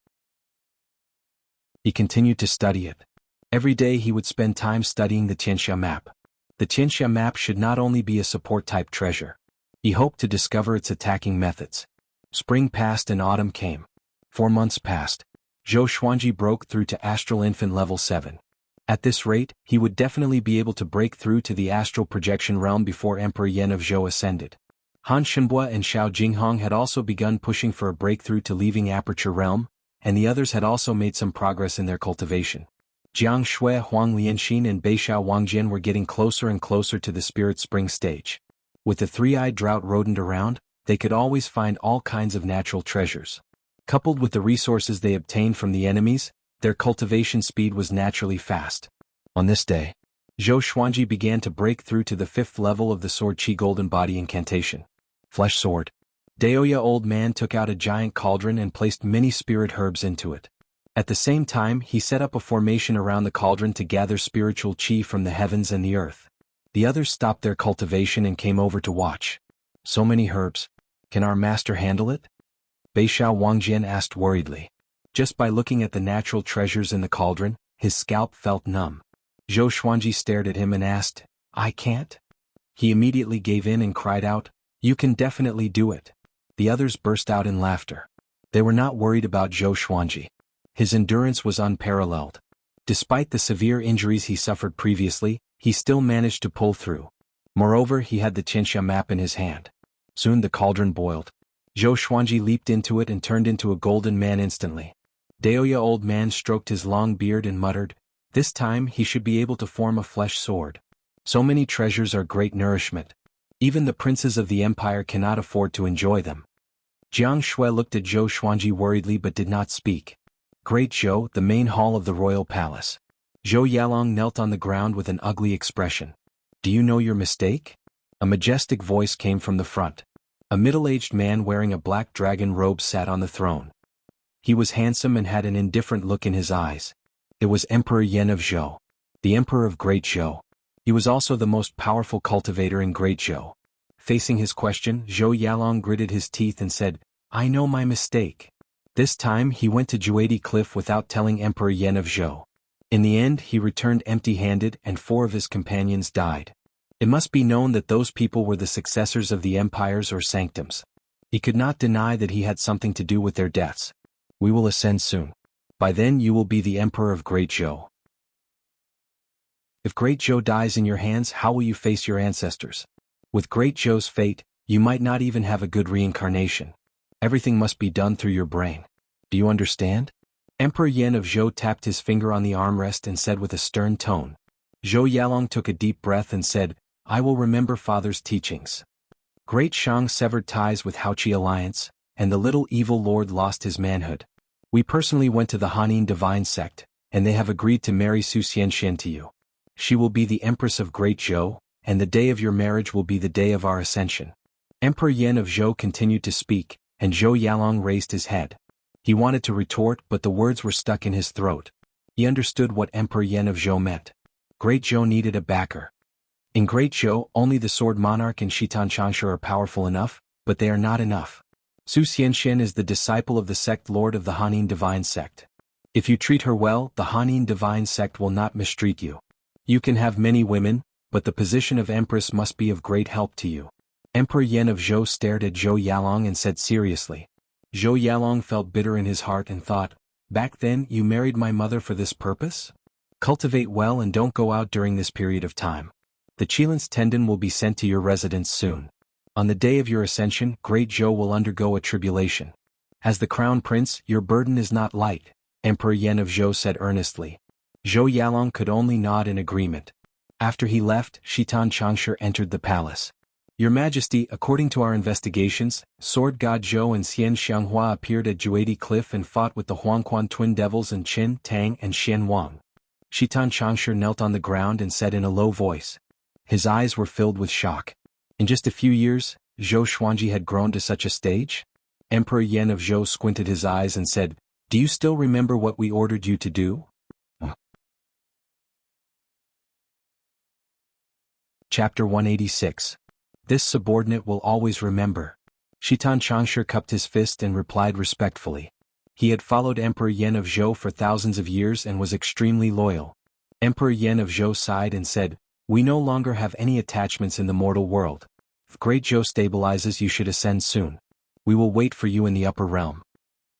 He continued to study it. Every day he would spend time studying the Qianxia map. The Qianxia map should not only be a support-type treasure. He hoped to discover its attacking methods. Spring passed and autumn came. 4 months passed. Zhou Xuanji broke through to Astral Infant Level 7. At this rate, he would definitely be able to break through to the astral projection realm before Emperor Yan of Zhou ascended. Han Shenbua and Xiao Jinghong had also begun pushing for a breakthrough to leaving Aperture Realm, and the others had also made some progress in their cultivation. Jiang Shui, Huang Lianxin and Beishao Wangjian were getting closer and closer to the Spirit Spring stage. With the three-eyed drought rodent around, they could always find all kinds of natural treasures. Coupled with the resources they obtained from the enemies, their cultivation speed was naturally fast. On this day, Zhou Xuanji began to break through to the 5th level of the Sword Qi Golden Body incantation. Flesh Sword. Daoya Old Man took out a giant cauldron and placed many spirit herbs into it. At the same time, he set up a formation around the cauldron to gather spiritual qi from the heavens and the earth. The others stopped their cultivation and came over to watch. So many herbs. Can our master handle it? Beishao Wangjian asked worriedly. Just by looking at the natural treasures in the cauldron, his scalp felt numb. Zhou Xuanji stared at him and asked, I can't? He immediately gave in and cried out, You can definitely do it. The others burst out in laughter. They were not worried about Zhou Xuanji. His endurance was unparalleled. Despite the severe injuries he suffered previously, he still managed to pull through. Moreover, he had the Qianxia map in his hand. Soon the cauldron boiled. Zhou Xuanji leaped into it and turned into a golden man instantly. Daoya Old Man stroked his long beard and muttered, This time he should be able to form a flesh sword. So many treasures are great nourishment. Even the princes of the empire cannot afford to enjoy them. Jiang Shui looked at Zhou Xuanji worriedly but did not speak. Great Zhou, the main hall of the royal palace. Zhou Yalong knelt on the ground with an ugly expression. Do you know your mistake? A majestic voice came from the front. A middle-aged man wearing a black dragon robe sat on the throne. He was handsome and had an indifferent look in his eyes. It was Emperor Yan of Zhou, the Emperor of Great Zhou. He was also the most powerful cultivator in Great Zhou. Facing his question, Zhou Yalong gritted his teeth and said, I know my mistake. This time he went to Juadi Cliff without telling Emperor Yan of Zhou. In the end he returned empty-handed and 4 of his companions died. It must be known that those people were the successors of the empires or sanctums. He could not deny that he had something to do with their deaths. We will ascend soon. By then you will be the Emperor of Great Zhou. If Great Zhou dies in your hands, how will you face your ancestors? With Great Zhou's fate, you might not even have a good reincarnation. Everything must be done through your brain. Do you understand? Emperor Yan of Zhou tapped his finger on the armrest and said with a stern tone. Zhou Yalong took a deep breath and said, I will remember father's teachings. Great Shang severed ties with Haoqi alliance, and the little evil lord lost his manhood. We personally went to the Hanin divine sect, and they have agreed to marry Su Xianxian to you. She will be the Empress of Great Zhou, and the day of your marriage will be the day of our ascension. Emperor Yan of Zhou continued to speak, and Zhou Yalong raised his head. He wanted to retort, but the words were stuck in his throat. He understood what Emperor Yan of Zhou meant. Great Zhou needed a backer. In Great Zhou, only the Sword Monarch and Shitan Changsha are powerful enough, but they are not enough. Su Xianxian is the disciple of the sect lord of the Hanin divine sect. If you treat her well, the Hanin divine sect will not mistreat you. You can have many women, but the position of empress must be of great help to you. Emperor Yan of Zhou stared at Zhou Yalong and said seriously. Zhou Yalong felt bitter in his heart and thought, back then you married my mother for this purpose? Cultivate well and don't go out during this period of time. The Qilins tendon will be sent to your residence soon. On the day of your ascension, Great Zhou will undergo a tribulation. As the crown prince, your burden is not light, Emperor Yan of Zhou said earnestly. Zhou Yalong could only nod in agreement. After he left, Shitan Changsha entered the palace. Your Majesty, according to our investigations, Sword God Zhou and Xian Xianghua appeared at Juadi Cliff and fought with the Huangquan twin devils and Qin, Tang and Xian Wang. Shitan Changsha knelt on the ground and said in a low voice. His eyes were filled with shock. In just a few years, Zhou Xuanji had grown to such a stage? Emperor Yan of Zhou squinted his eyes and said, Do you still remember what we ordered you to do? Chapter 186. This subordinate will always remember. Shitan Changsha cupped his fist and replied respectfully. He had followed Emperor Yan of Zhou for thousands of years and was extremely loyal. Emperor Yan of Zhou sighed and said, We no longer have any attachments in the mortal world. If Great Zhou stabilizes, you should ascend soon. We will wait for you in the upper realm.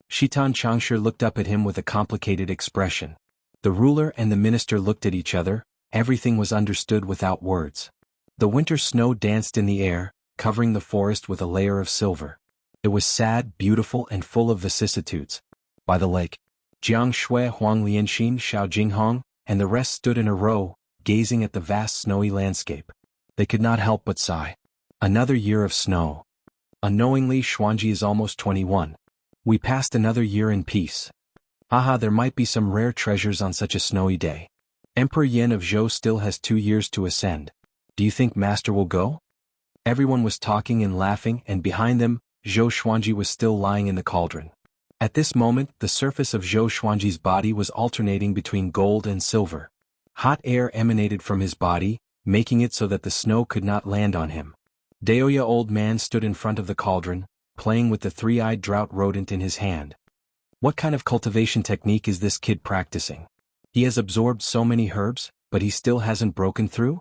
Shitan Changsha looked up at him with a complicated expression. The ruler and the minister looked at each other. Everything was understood without words. The winter snow danced in the air, covering the forest with a layer of silver. It was sad, beautiful and full of vicissitudes. By the lake, Jiang Shui, Huang Lianxin, Xiao Jinghong, and the rest stood in a row, gazing at the vast snowy landscape. They could not help but sigh. Another year of snow. Unknowingly, Xuanji is almost 21. We passed another year in peace. Aha, there might be some rare treasures on such a snowy day. Emperor Yin of Zhou still has 2 years to ascend. Do you think Master will go? Everyone was talking and laughing, and behind them, Zhou Xuanji was still lying in the cauldron. At this moment, the surface of Zhou Xuanji's body was alternating between gold and silver. Hot air emanated from his body, making it so that the snow could not land on him. Daoya old man stood in front of the cauldron, playing with the three-eyed drought rodent in his hand. What kind of cultivation technique is this kid practicing? He has absorbed so many herbs, but he still hasn't broken through?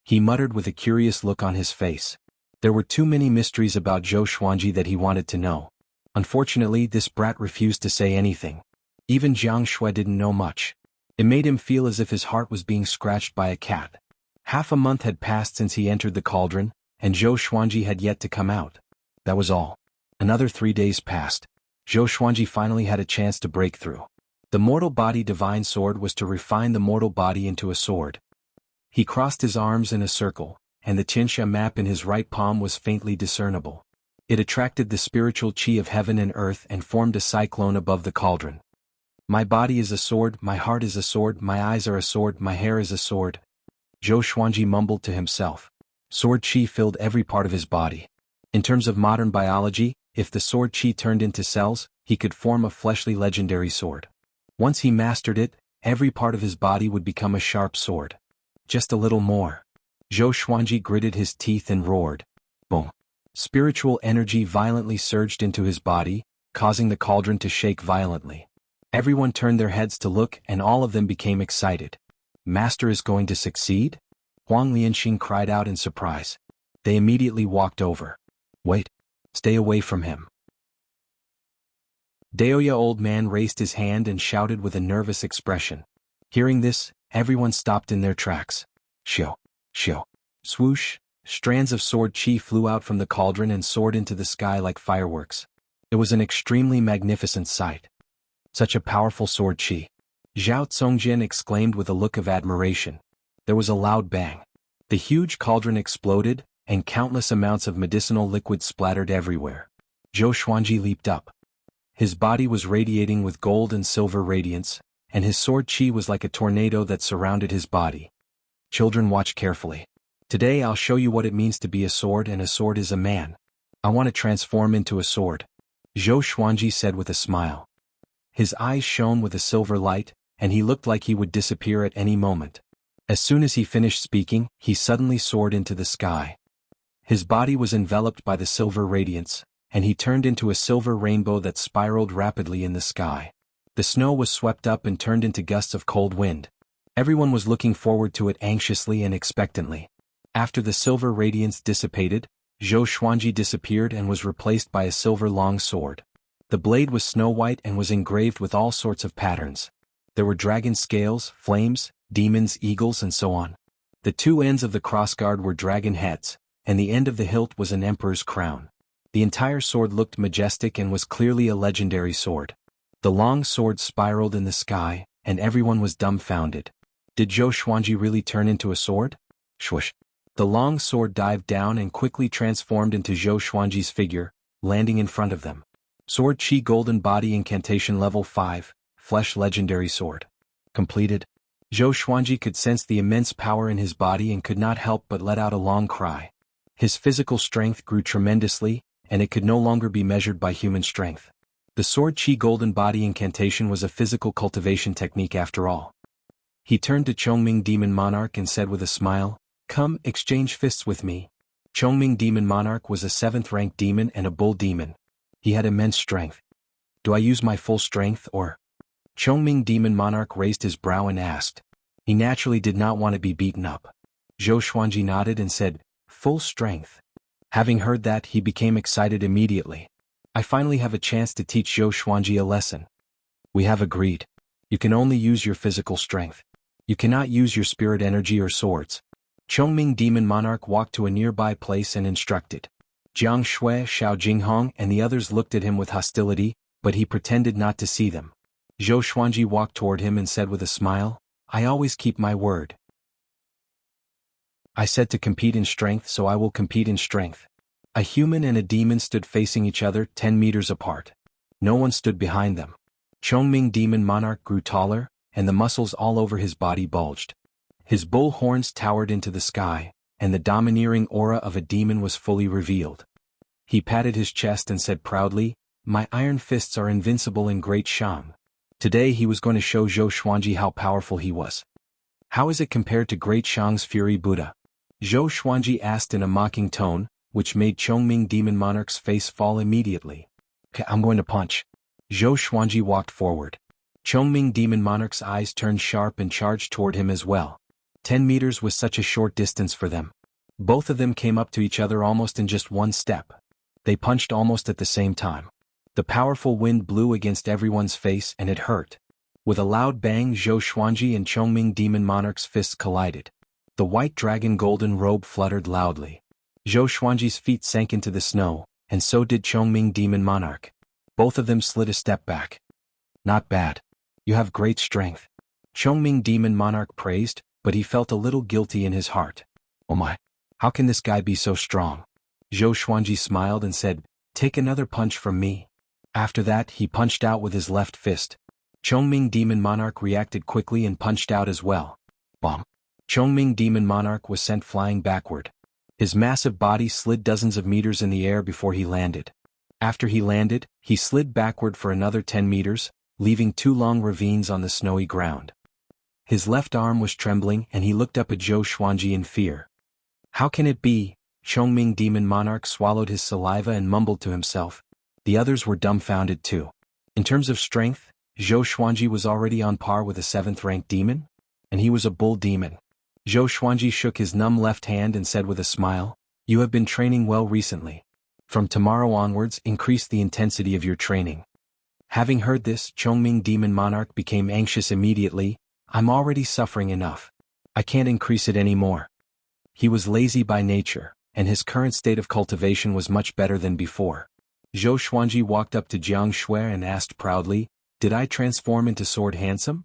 He muttered with a curious look on his face. There were too many mysteries about Zhou Xuanji that he wanted to know. Unfortunately, this brat refused to say anything. Even Jiang Shui didn't know much. It made him feel as if his heart was being scratched by a cat. Half a month had passed since he entered the cauldron, and Zhou Xuanji had yet to come out. That was all. Another 3 days passed. Zhou Xuanji finally had a chance to break through. The mortal body divine sword was to refine the mortal body into a sword. He crossed his arms in a circle, and the Qinsha map in his right palm was faintly discernible. It attracted the spiritual qi of heaven and earth and formed a cyclone above the cauldron. My body is a sword, my heart is a sword, my eyes are a sword, my hair is a sword. Zhou Xuanji mumbled to himself. Sword qi filled every part of his body. In terms of modern biology, if the sword qi turned into cells, he could form a fleshly legendary sword. Once he mastered it, every part of his body would become a sharp sword. Just a little more. Zhou Xuanji gritted his teeth and roared. Boom. Spiritual energy violently surged into his body, causing the cauldron to shake violently. Everyone turned their heads to look, and all of them became excited. Master is going to succeed? Huang Lianxing cried out in surprise. They immediately walked over. Wait. Stay away from him. Daoya old man raised his hand and shouted with a nervous expression. Hearing this, everyone stopped in their tracks. Shio. Shio. Swoosh, strands of sword qi flew out from the cauldron and soared into the sky like fireworks. It was an extremely magnificent sight. Such a powerful sword qi. Zhao Tsongjin exclaimed with a look of admiration. There was a loud bang. The huge cauldron exploded, and countless amounts of medicinal liquid splattered everywhere. Zhou Xuanji leaped up. His body was radiating with gold and silver radiance, and his sword qi was like a tornado that surrounded his body. Children, watch carefully. Today I'll show you what it means to be a sword, and a sword is a man. I want to transform into a sword. Zhou Xuanji said with a smile. His eyes shone with a silver light, and he looked like he would disappear at any moment. As soon as he finished speaking, he suddenly soared into the sky. His body was enveloped by the silver radiance, and he turned into a silver rainbow that spiraled rapidly in the sky. The snow was swept up and turned into gusts of cold wind. Everyone was looking forward to it anxiously and expectantly. After the silver radiance dissipated, Zhou Xuanji disappeared and was replaced by a silver long sword. The blade was snow-white and was engraved with all sorts of patterns. There were dragon scales, flames, demons, eagles, and so on. The two ends of the crossguard were dragon heads, and the end of the hilt was an emperor's crown. The entire sword looked majestic and was clearly a legendary sword. The long sword spiraled in the sky, and everyone was dumbfounded. Did Zhou Xuanji really turn into a sword? Swoosh. The long sword dived down and quickly transformed into Zhou Xuanji's figure, landing in front of them. Sword Qi Golden Body Incantation Level 5, Flesh Legendary Sword. Completed. Zhou Xuanji could sense the immense power in his body and could not help but let out a long cry. His physical strength grew tremendously, and it could no longer be measured by human strength. The Sword Qi Golden Body Incantation was a physical cultivation technique after all. He turned to Chongming Demon Monarch and said with a smile, "Come, exchange fists with me." Chongming Demon Monarch was a 7th-ranked demon and a bull demon. He had immense strength. Do I use my full strength or? Chongming Demon Monarch raised his brow and asked. He naturally did not want to be beaten up. Zhou Xuanji nodded and said, "Full strength." Having heard that, he became excited immediately. I finally have a chance to teach Zhou Xuanji a lesson. We have agreed. You can only use your physical strength. You cannot use your spirit energy or swords. Chongming Demon Monarch walked to a nearby place and instructed. Jiang Shui, Xiao Jinghong, and the others looked at him with hostility, but he pretended not to see them. Zhou Xuanji walked toward him and said with a smile, "I always keep my word." I said to compete in strength, so I will compete in strength. A human and a demon stood facing each other 10 meters apart. No one stood behind them. Chongming Demon Monarch grew taller, and the muscles all over his body bulged. His bull horns towered into the sky, and the domineering aura of a demon was fully revealed. He patted his chest and said proudly, "My iron fists are invincible in Great Shang." Today he was going to show Zhou Xuanji how powerful he was. "How is it compared to Great Shang's Fury Buddha?" Zhou Xuanji asked in a mocking tone, which made Chongming Demon Monarch's face fall immediately. "I'm going to punch." Zhou Xuanji walked forward. Chongming Demon Monarch's eyes turned sharp and charged toward him as well. 10 meters was such a short distance for them. Both of them came up to each other almost in just one step. They punched almost at the same time. The powerful wind blew against everyone's face and it hurt. With a loud bang, Zhou Xuanji and Chongming Demon Monarch's fists collided. The white dragon golden robe fluttered loudly. Zhou Xuanji's feet sank into the snow, and so did Chongming Demon Monarch. Both of them slid a step back. "Not bad. You have great strength." Chongming Demon Monarch praised, but he felt a little guilty in his heart. "Oh my, how can this guy be so strong?" Zhou Xuanji smiled and said, "Take another punch from me." After that, he punched out with his left fist. Chongming Demon Monarch reacted quickly and punched out as well. Bomb! Chongming Demon Monarch was sent flying backward. His massive body slid dozens of meters in the air before he landed. After he landed, he slid backward for another 10 meters, leaving 2 long ravines on the snowy ground. His left arm was trembling and he looked up at Zhou Xuanji in fear. "How can it be?" Chongming Demon Monarch swallowed his saliva and mumbled to himself. The others were dumbfounded too. In terms of strength, Zhou Xuanji was already on par with a 7th-ranked demon, and he was a bull demon. Zhou Xuanji shook his numb left hand and said with a smile, "You have been training well recently. From tomorrow onwards, increase the intensity of your training." Having heard this, Chongming Demon Monarch became anxious immediately. "I'm already suffering enough. I can't increase it any more." He was lazy by nature, and his current state of cultivation was much better than before. Zhou Xuanji walked up to Jiang Shui and asked proudly, "Did I transform into Sword Handsome?"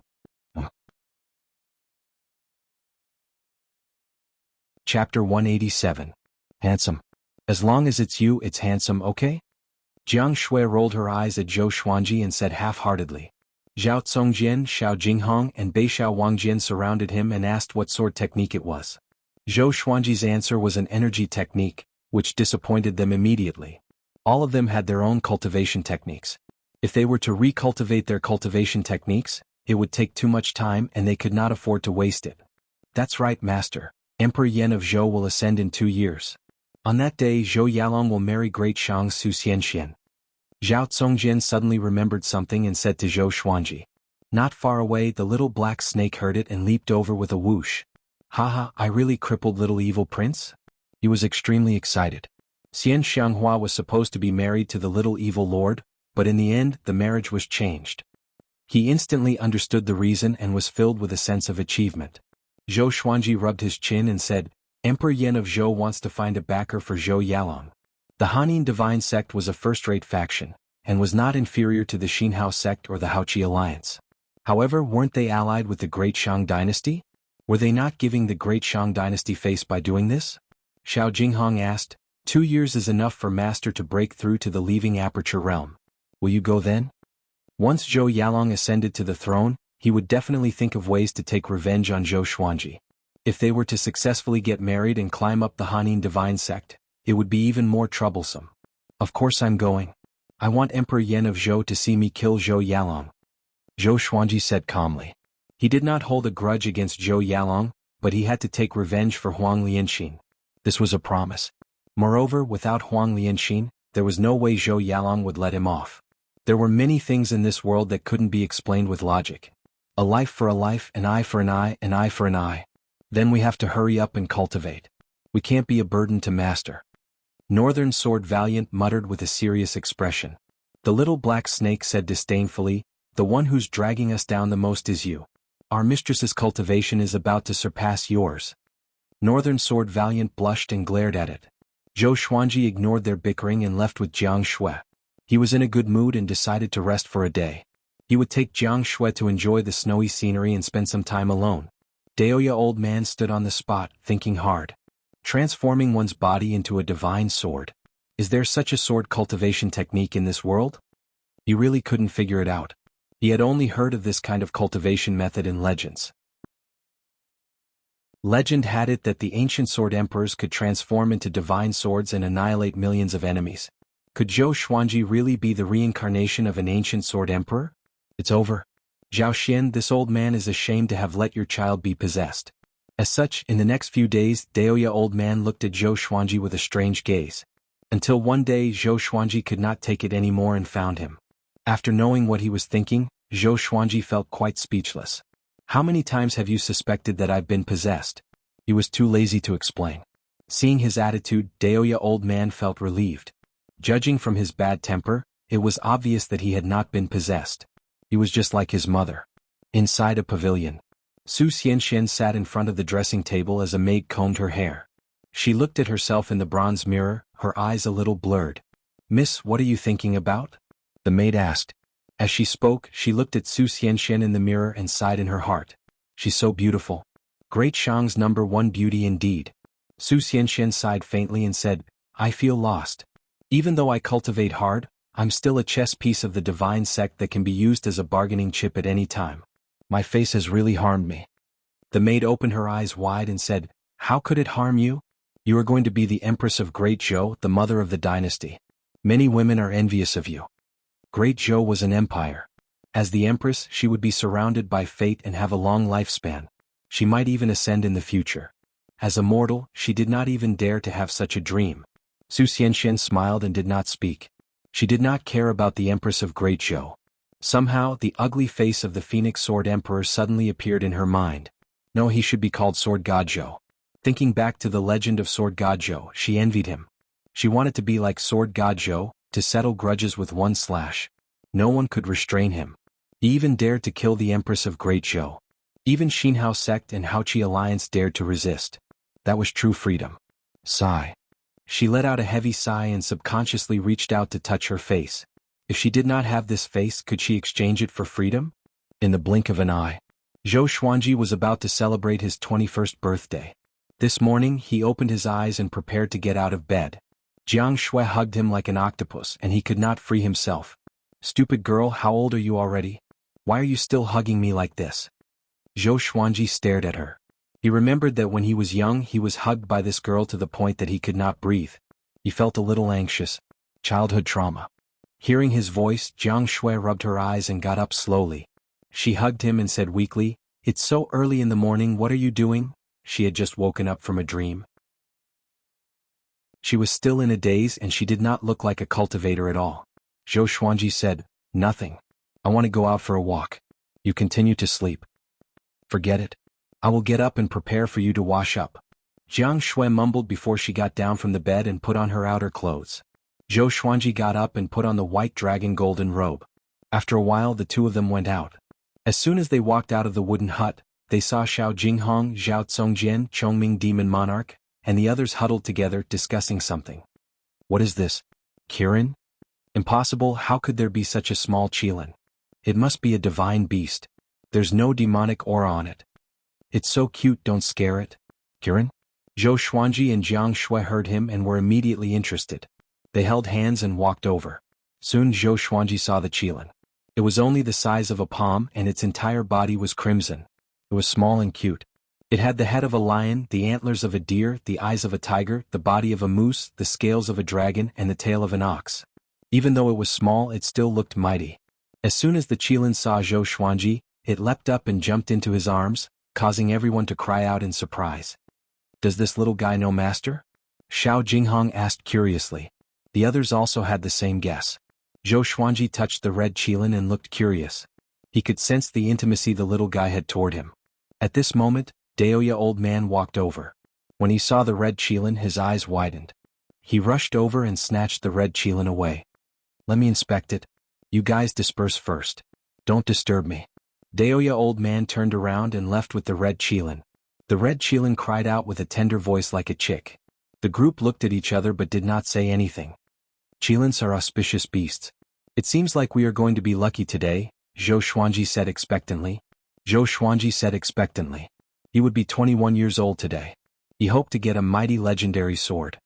Chapter 187. Handsome. As long as it's you, it's handsome, okay? Jiang Shui rolled her eyes at Zhou Xuanji and said half-heartedly. Zhao Congjian, Xiao Jinghong and Beixiao Wangjian surrounded him and asked what sword technique it was. Zhou Xuanji's answer was an energy technique, which disappointed them immediately. All of them had their own cultivation techniques. If they were to recultivate their cultivation techniques, it would take too much time and they could not afford to waste it. "That's right, Master. Emperor Yan of Zhou will ascend in 2 years. On that day, Zhou Yalong will marry Great Shang's Su Xianxian." Zhao Congjian suddenly remembered something and said to Zhou Xuanji. Not far away, the little black snake heard it and leaped over with a whoosh. "Haha, I really crippled little evil prince?" He was extremely excited. Xian Xianghua was supposed to be married to the little evil lord, but in the end, the marriage was changed. He instantly understood the reason and was filled with a sense of achievement. Zhou Xuanji rubbed his chin and said, "Emperor Yan of Zhou wants to find a backer for Zhou Yalong." The Hanin Divine Sect was a first-rate faction, and was not inferior to the Xinhao Sect or the Haoqi Alliance. However, weren't they allied with the Great Shang Dynasty? Were they not giving the Great Shang Dynasty face by doing this? Xiao Jinghong asked. 2 years is enough for Master to break through to the Leaving Aperture realm. Will you go then?" Once Zhou Yalong ascended to the throne, he would definitely think of ways to take revenge on Zhou Xuanji. If they were to successfully get married and climb up the Hanin Divine Sect, it would be even more troublesome. "Of course I'm going. I want Emperor Yan of Zhou to see me kill Zhou Yalong," Zhou Xuanji said calmly. He did not hold a grudge against Zhou Yalong, but he had to take revenge for Huang Lianxin. This was a promise. Moreover, without Huang Lianxin, there was no way Zhou Yalong would let him off. There were many things in this world that couldn't be explained with logic. A life for a life, an eye for an eye, an eye for an eye. Then we have to hurry up and cultivate. We can't be a burden to Master. Northern Sword Valiant muttered with a serious expression. The little black snake said disdainfully, "The one who's dragging us down the most is you. Our mistress's cultivation is about to surpass yours." Northern Sword Valiant blushed and glared at it. Zhou Xuanji ignored their bickering and left with Jiang Shui. He was in a good mood and decided to rest for a day. He would take Jiang Shui to enjoy the snowy scenery and spend some time alone. Daoya Old Man stood on the spot, thinking hard. Transforming one's body into a divine sword. Is there such a sword cultivation technique in this world? He really couldn't figure it out. He had only heard of this kind of cultivation method in legends. Legend had it that the ancient sword emperors could transform into divine swords and annihilate millions of enemies. Could Zhou Xuanji really be the reincarnation of an ancient sword emperor? It's over. Zhao Xian, this old man is ashamed to have let your child be possessed. As such, in the next few days, Daoya old man looked at Zhou Xuanji with a strange gaze. Until one day Zhou Xuanji could not take it anymore and found him. After knowing what he was thinking, Zhou Xuanji felt quite speechless. How many times have you suspected that I've been possessed? He was too lazy to explain. Seeing his attitude, Daoya old man felt relieved. Judging from his bad temper, it was obvious that he had not been possessed. He was just like his mother. Inside a pavilion, Su Xianxian sat in front of the dressing table as a maid combed her hair. She looked at herself in the bronze mirror, her eyes a little blurred. "Miss, what are you thinking about?" the maid asked. As she spoke, she looked at Su Xianxian in the mirror and sighed in her heart. "She's so beautiful. Great Shang's #1 beauty indeed." Su Xianxian sighed faintly and said, "I feel lost. Even though I cultivate hard, I'm still a chess piece of the divine sect that can be used as a bargaining chip at any time. My face has really harmed me." The maid opened her eyes wide and said, "How could it harm you? You are going to be the Empress of Great Zhou, the mother of the dynasty. Many women are envious of you." Great Zhou was an empire. As the Empress, she would be surrounded by fate and have a long lifespan. She might even ascend in the future. As a mortal, she did not even dare to have such a dream. Su Xianxian smiled and did not speak. She did not care about the Empress of Great Zhou. Somehow, the ugly face of the Phoenix Sword Emperor suddenly appeared in her mind. No, he should be called Sword God Zhou. Thinking back to the legend of Sword God Zhou, she envied him. She wanted to be like Sword God Zhou, to settle grudges with one slash. No one could restrain him. He even dared to kill the Empress of Great Zhou. Even Xinhao sect and Haoqi alliance dared to resist. That was true freedom. Sigh. She let out a heavy sigh and subconsciously reached out to touch her face. If she did not have this face, could she exchange it for freedom? In the blink of an eye, Zhou Xuanji was about to celebrate his 21st birthday. This morning, he opened his eyes and prepared to get out of bed. Jiang Shui hugged him like an octopus and he could not free himself. "Stupid girl, how old are you already? Why are you still hugging me like this?" Zhou Xuanji stared at her. He remembered that when he was young he was hugged by this girl to the point that he could not breathe. He felt a little anxious. Childhood trauma. Hearing his voice, Jiang Shui rubbed her eyes and got up slowly. She hugged him and said weakly, "It's so early in the morning, what are you doing?" She had just woken up from a dream. She was still in a daze and she did not look like a cultivator at all. Zhou Xuanji said, "Nothing. I want to go out for a walk. You continue to sleep." "Forget it. I will get up and prepare for you to wash up." Jiang Shui mumbled before she got down from the bed and put on her outer clothes. Zhou Xuanji got up and put on the white dragon golden robe. After a while the two of them went out. As soon as they walked out of the wooden hut, they saw Xiao Jinghong, Zhao Congjian, Chongming Demon Monarch, and the others huddled together discussing something. "What is this? Kirin? Impossible, how could there be such a small qilin? It must be a divine beast. There's no demonic aura on it. It's so cute, don't scare it." "Kirin?" Zhou Xuanji and Jiang Shui heard him and were immediately interested. They held hands and walked over. Soon Zhou Xuanji saw the qilin. It was only the size of a palm and its entire body was crimson. It was small and cute. It had the head of a lion, the antlers of a deer, the eyes of a tiger, the body of a moose, the scales of a dragon, and the tail of an ox. Even though it was small, it still looked mighty. As soon as the qilin saw Zhou Xuanji, it leapt up and jumped into his arms, causing everyone to cry out in surprise. "Does this little guy know master?" Xiao Jinghong asked curiously. The others also had the same guess. Zhou Xuanji touched the red qilin and looked curious. He could sense the intimacy the little guy had toward him. At this moment, Daoya old man walked over. When he saw the red qilin, his eyes widened. He rushed over and snatched the red qilin away. "Let me inspect it. You guys disperse first. Don't disturb me." Daoya old man turned around and left with the red qilin. The red qilin cried out with a tender voice like a chick. The group looked at each other but did not say anything. "Qilins are auspicious beasts. It seems like we are going to be lucky today," Zhou Xuanji said expectantly. Zhou Xuanji said expectantly. He would be 21 years old today. He hoped to get a mighty legendary sword.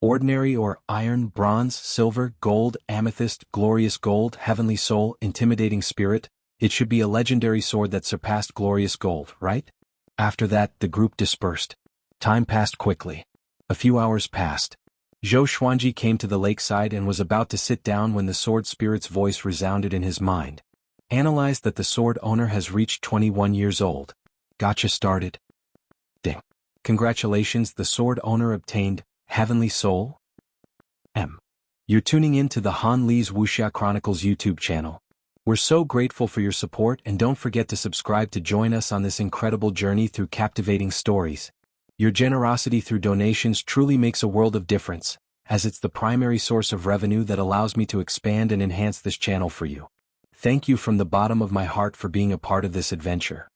Ordinary or iron, bronze, silver, gold, amethyst, glorious gold, heavenly soul, intimidating spirit, it should be a legendary sword that surpassed glorious gold, right? After that, the group dispersed. Time passed quickly. A few hours passed. Zhou Xuanji came to the lakeside and was about to sit down when the sword spirit's voice resounded in his mind. Analyze that the sword owner has reached 21 years old. Gotcha started. Ding. Congratulations, the sword owner obtained Heavenly Soul? You're tuning in to the Han Li's Wuxia Chronicles YouTube channel. We're so grateful for your support, and don't forget to subscribe to join us on this incredible journey through captivating stories. Your generosity through donations truly makes a world of difference, as it's the primary source of revenue that allows me to expand and enhance this channel for you. Thank you from the bottom of my heart for being a part of this adventure.